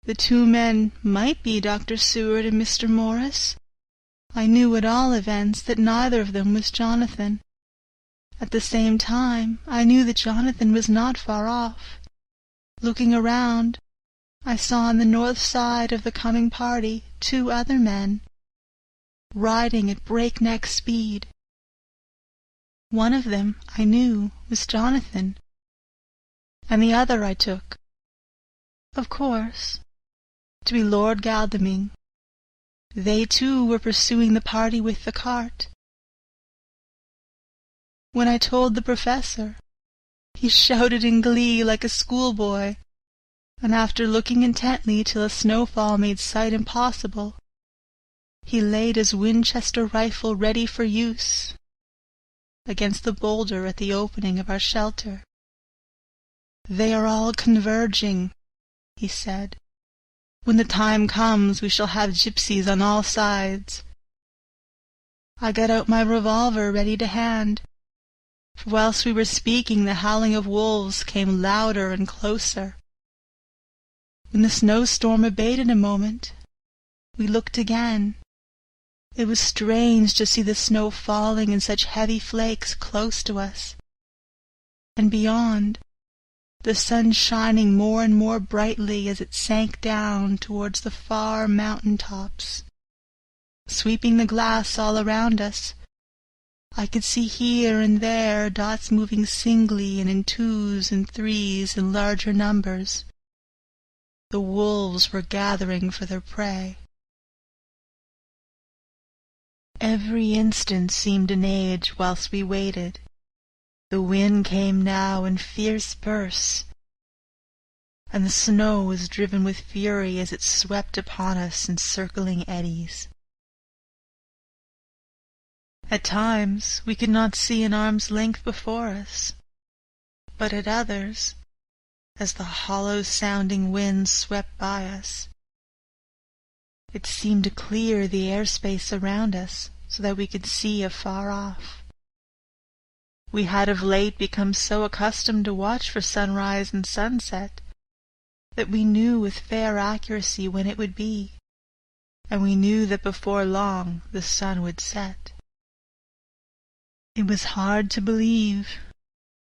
The 2 men might be Dr. Seward and Mr. Morris. I knew at all events that neither of them was Jonathan. At the same time, I knew that Jonathan was not far off. Looking around, I saw on the north side of the coming party 2 other men, riding at breakneck speed. One of them, I knew, was Jonathan, and the other I took, of course, to be Lord Godalming. They too were pursuing the party with the cart. When I told the professor, he shouted in glee like a schoolboy, and after looking intently till a snowfall made sight impossible, he laid his Winchester rifle ready for use against the boulder at the opening of our shelter. "They are all converging," he said. "When the time comes we shall have gypsies on all sides." I got out my revolver ready to hand, for whilst we were speaking the howling of wolves came louder and closer. When the snowstorm abated a moment, we looked again. It was strange to see the snow falling in such heavy flakes close to us, and beyond, the sun shining more and more brightly as it sank down towards the far mountain tops. Sweeping the glass all around us, I could see here and there dots moving singly and in 2s and 3s and larger numbers. The wolves were gathering for their prey. Every instant seemed an age whilst we waited. The wind came now in fierce bursts, and the snow was driven with fury as it swept upon us in circling eddies. At times we could not see an arm's length before us, but at others, as the hollow-sounding wind swept by us, it seemed to clear the airspace around us so that we could see afar off. We had of late become so accustomed to watch for sunrise and sunset that we knew with fair accuracy when it would be, and we knew that before long the sun would set. It was hard to believe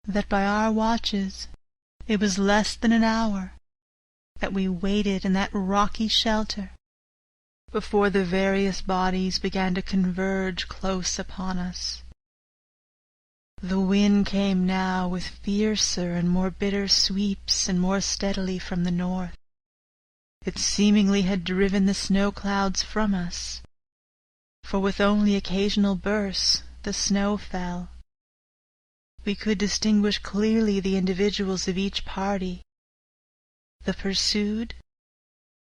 that by our watches it was less than an hour that we waited in that rocky shelter before the various bodies began to converge close upon us. The wind came now with fiercer and more bitter sweeps and more steadily from the north. It seemingly had driven the snow clouds from us, for with only occasional bursts the snow fell. We could distinguish clearly the individuals of each party, the pursued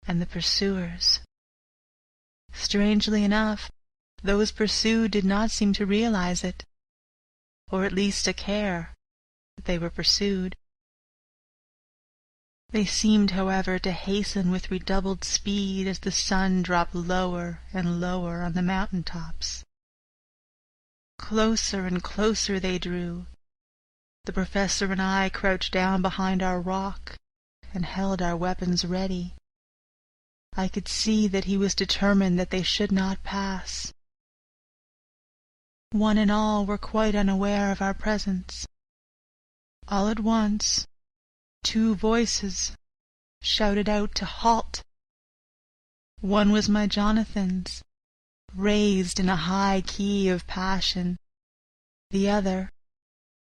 and the pursuers. Strangely enough, those pursued did not seem to realize it, or at least to care that they were pursued. They seemed, however, to hasten with redoubled speed as the sun dropped lower and lower on the mountain tops. Closer and closer they drew. The professor and I crouched down behind our rock and held our weapons ready. I could see that he was determined that they should not pass. One and all were quite unaware of our presence. All at once, 2 voices shouted out to halt. One was my Jonathan's, raised in a high key of passion. The other,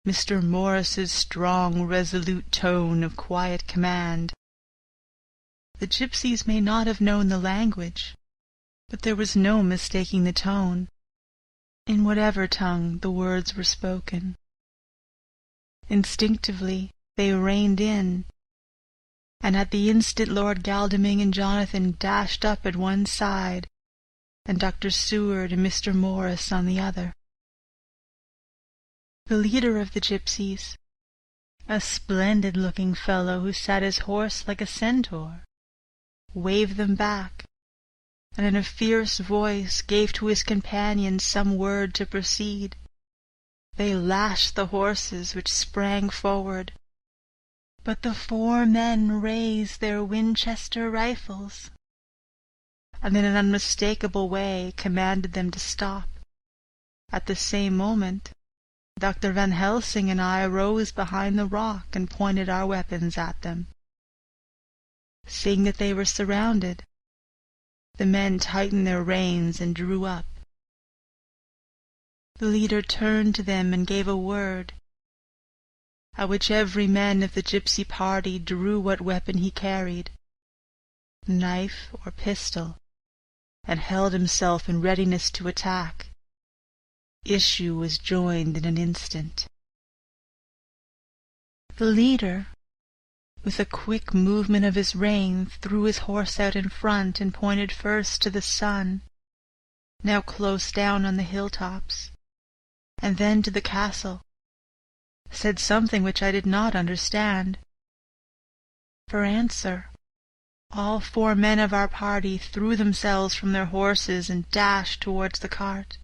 Mr. Morris's strong, resolute tone of quiet command. The gypsies may not have known the language, but there was no mistaking the tone, in whatever tongue the words were spoken. Instinctively they reined in, and at the instant Lord Godalming and Jonathan dashed up at one side, and Dr. Seward and Mr. Morris on the other. The leader of the gypsies, a splendid-looking fellow who sat his horse like a centaur, waved them back, and in a fierce voice gave to his companions some word to proceed. They lashed the horses, which sprang forward, but the 4 men raised their Winchester rifles, and in an unmistakable way commanded them to stop. At the same moment, Dr. Van Helsing and I rose behind the rock and pointed our weapons at them. Seeing that they were surrounded, the men tightened their reins and drew up. The leader turned to them and gave a word, at which every man of the gypsy party drew what weapon he carried, knife or pistol, and held himself in readiness to attack. Issue was joined in an instant. The leader, with a quick movement of his rein, threw his horse out in front and pointed first to the sun, now close down on the hilltops, and then to the castle, said something which I did not understand. For answer, all 4 men of our party threw themselves from their horses and dashed towards the cart.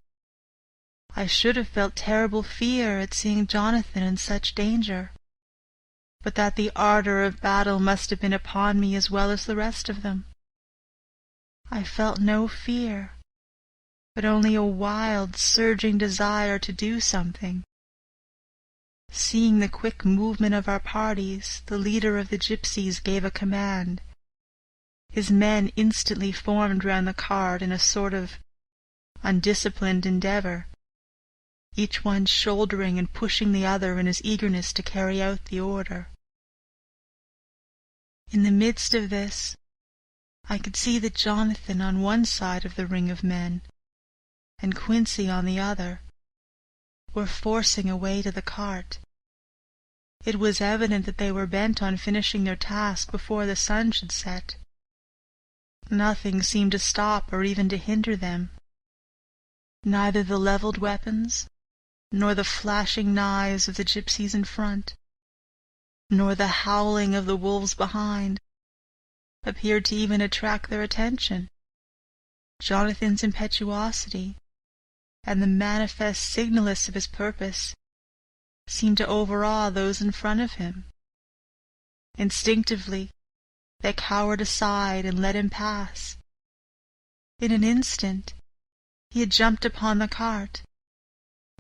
I should have felt terrible fear at seeing Jonathan in such danger, but that the ardor of battle must have been upon me as well as the rest of them. I felt no fear, but only a wild, surging desire to do something. Seeing the quick movement of our parties, the leader of the gypsies gave a command. His men instantly formed round the cart in a sort of undisciplined endeavor, each one shouldering and pushing the other in his eagerness to carry out the order. In the midst of this, I could see that Jonathan on one side of the ring of men, and Quincy on the other, were forcing a way to the cart. It was evident that they were bent on finishing their task before the sun should set. Nothing seemed to stop or even to hinder them. Neither the levelled weapons, nor the flashing knives of the gypsies in front, nor the howling of the wolves behind, appeared to even attract their attention. Jonathan's impetuosity, and the manifest signalness of his purpose, seemed to overawe those in front of him. Instinctively, they cowered aside and let him pass. In an instant, he had jumped upon the cart,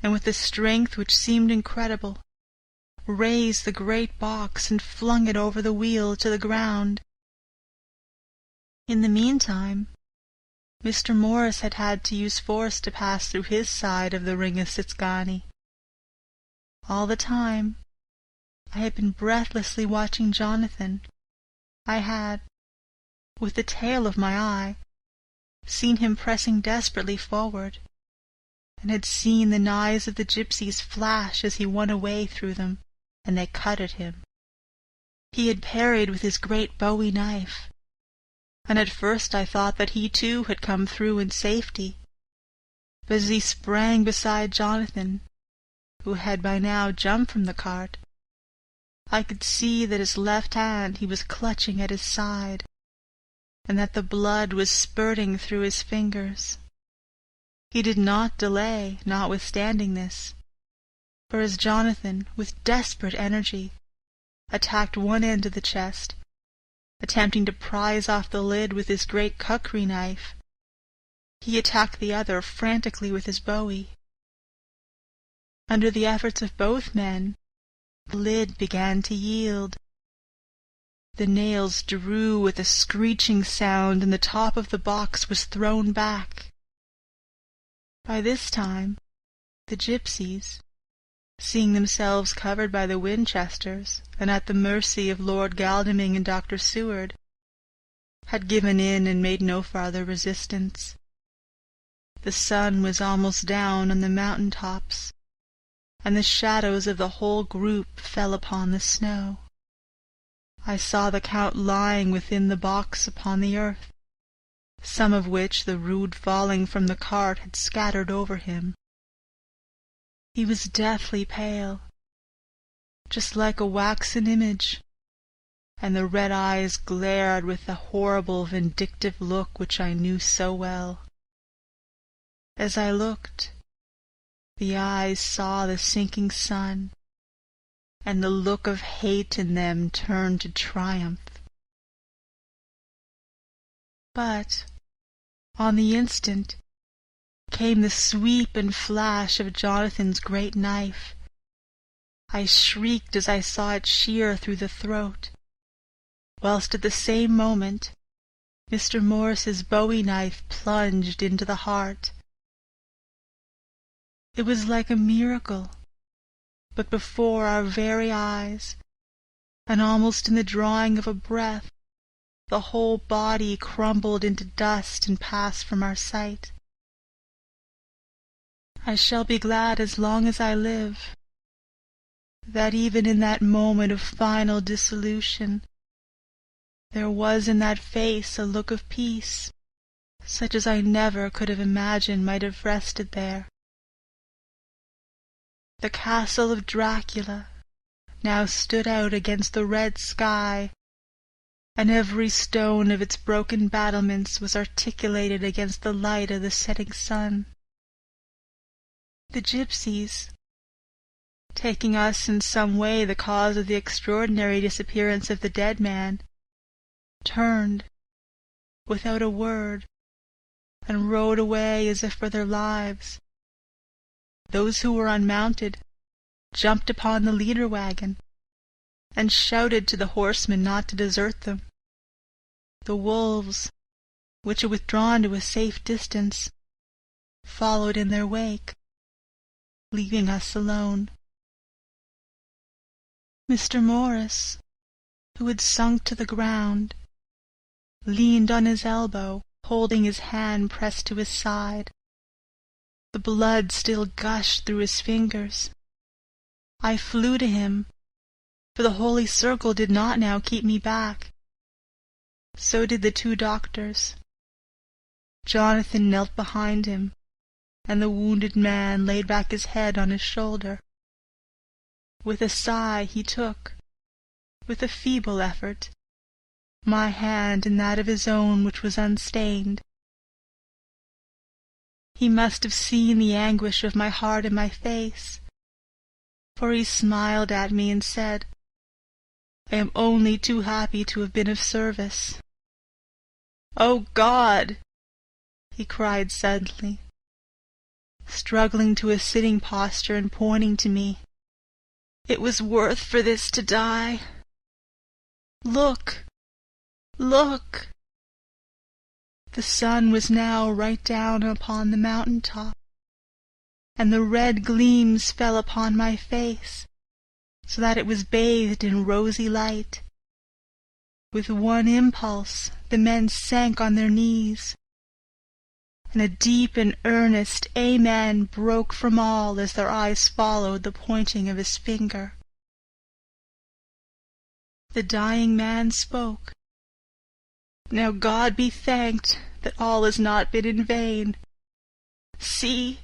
and with a strength which seemed incredible, raised the great box and flung it over the wheel to the ground. In the meantime, Mr. Morris had had to use force to pass through his side of the ring of Sitzgani. All the time, I had been breathlessly watching Jonathan. I had, with the tail of my eye, seen him pressing desperately forward, and had seen the knives of the gypsies flash as he won a way through them, and they cut at him. He had parried with his great Bowie knife, and at first I thought that he too had come through in safety. but as he sprang beside Jonathan, who had by now jumped from the cart, I could see that his left hand he was clutching at his side, and that the blood was spurting through his fingers. He did not delay, notwithstanding this, for as Jonathan, with desperate energy, attacked one end of the chest, attempting to prise off the lid with his great kukri knife, he attacked the other frantically with his bowie. Under the efforts of both men, the lid began to yield. The nails drew with a screeching sound, and the top of the box was thrown back. By this time, the gypsies, seeing themselves covered by the Winchesters and at the mercy of Lord Godalming and Dr. Seward, had given in and made no farther resistance. The sun was almost down on the mountain tops, and the shadows of the whole group fell upon the snow. I saw the Count lying within the box upon the earth, some of which the rude falling from the cart had scattered over him. He was deathly pale, just like a waxen image, and the red eyes glared with the horrible vindictive look which I knew so well. As I looked, the eyes saw the sinking sun, and the look of hate in them turned to triumph. But, on the instant, came the sweep and flash of Jonathan's great knife. I shrieked as I saw it shear through the throat, whilst at the same moment Mr. Morris's bowie knife plunged into the heart. It was like a miracle, but before our very eyes, and almost in the drawing of a breath, the whole body crumbled into dust and passed from our sight. I shall be glad as long as I live, that even in that moment of final dissolution, there was in that face a look of peace, such as I never could have imagined might have rested there. The castle of Dracula now stood out against the red sky, and every stone of its broken battlements was articulated against the light of the setting sun. The gypsies, taking us in some way the cause of the extraordinary disappearance of the dead man, turned, without a word, and rode away as if for their lives. Those who were unmounted jumped upon the leader wagon, and shouted to the horsemen not to desert them. The wolves, which had withdrawn to a safe distance, followed in their wake, leaving us alone. Mr. Morris, who had sunk to the ground, leaned on his elbow, holding his hand pressed to his side. The blood still gushed through his fingers. I flew to him, for the holy circle did not now keep me back. So did the two doctors. Jonathan knelt behind him, and the wounded man laid back his head on his shoulder. With a sigh he took, with a feeble effort, my hand in that of his own which was unstained. He must have seen the anguish of my heart in my face, for he smiled at me and said, "I am only too happy to have been of service." "Oh, God!" he cried suddenly, struggling to a sitting posture and pointing to me. "It was worth for this to die. Look! Look!" The sun was now right down upon the mountain top, and the red gleams fell upon my face, so that it was bathed in rosy light. With one impulse the men sank on their knees, and a deep and earnest amen broke from all as their eyes followed the pointing of his finger. The dying man spoke. "Now God be thanked that all has not been in vain. see!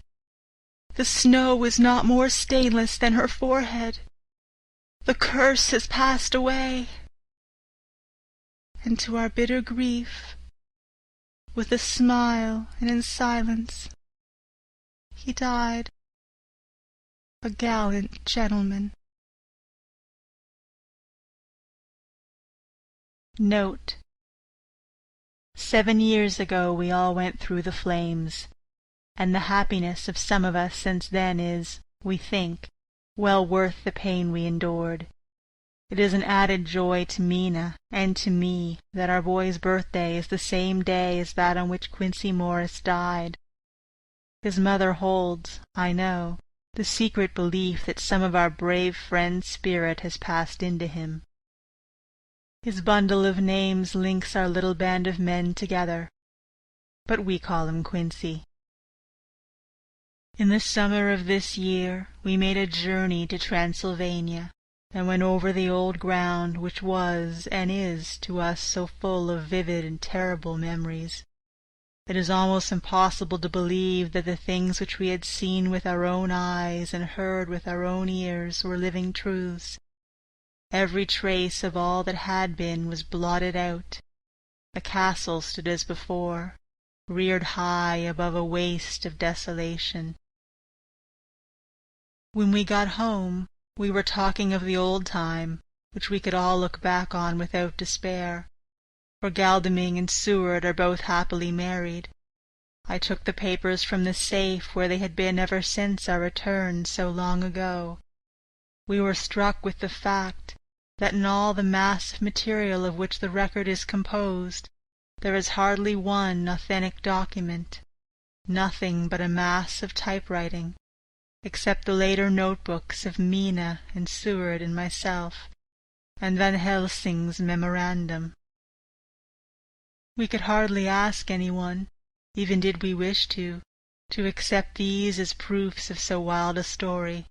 The snow is not more stainless than her forehead. The curse has passed away. And to our bitter grief, with a smile and in silence, he died, a gallant gentleman. Note: 7 years ago we all went through the flames, and the happiness of some of us since then is, we think, well worth the pain we endured. It is an added joy to Mina and to me that our boy's birthday is the same day as that on which Quincy Morris died. His mother holds, I know, the secret belief that some of our brave friend's spirit has passed into him. His bundle of names links our little band of men together, but we call him Quincy. In the summer of this year we made a journey to Transylvania, and went over the old ground which was and is to us so full of vivid and terrible memories. It is almost impossible to believe that the things which we had seen with our own eyes and heard with our own ears were living truths. Every trace of all that had been was blotted out. The castle stood as before, reared high above a waste of desolation. When we got home, we were talking of the old time, which we could all look back on without despair, for Galdeming and Seward are both happily married. I took the papers from the safe where they had been ever since our return so long ago. We were struck with the fact that in all the mass of material of which the record is composed, there is hardly one authentic document, nothing but a mass of typewriting, except the later notebooks of Mina and Seward and myself, and Van Helsing's memorandum. We could hardly ask anyone, even did we wish to accept these as proofs of so wild a story.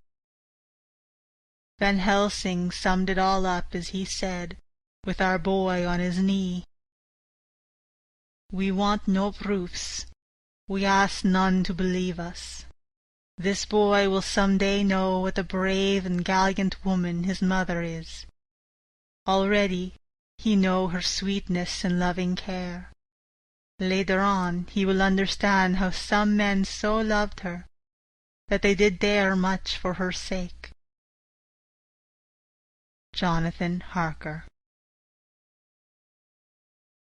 Van Helsing summed it all up as he said, with our boy on his knee. We want no proofs. We ask none to believe us. This boy will some day know what a brave and gallant woman his mother is. Already he know her sweetness and loving care. Later on he will understand how some men so loved her that they did dare much for her sake. Jonathan Harker.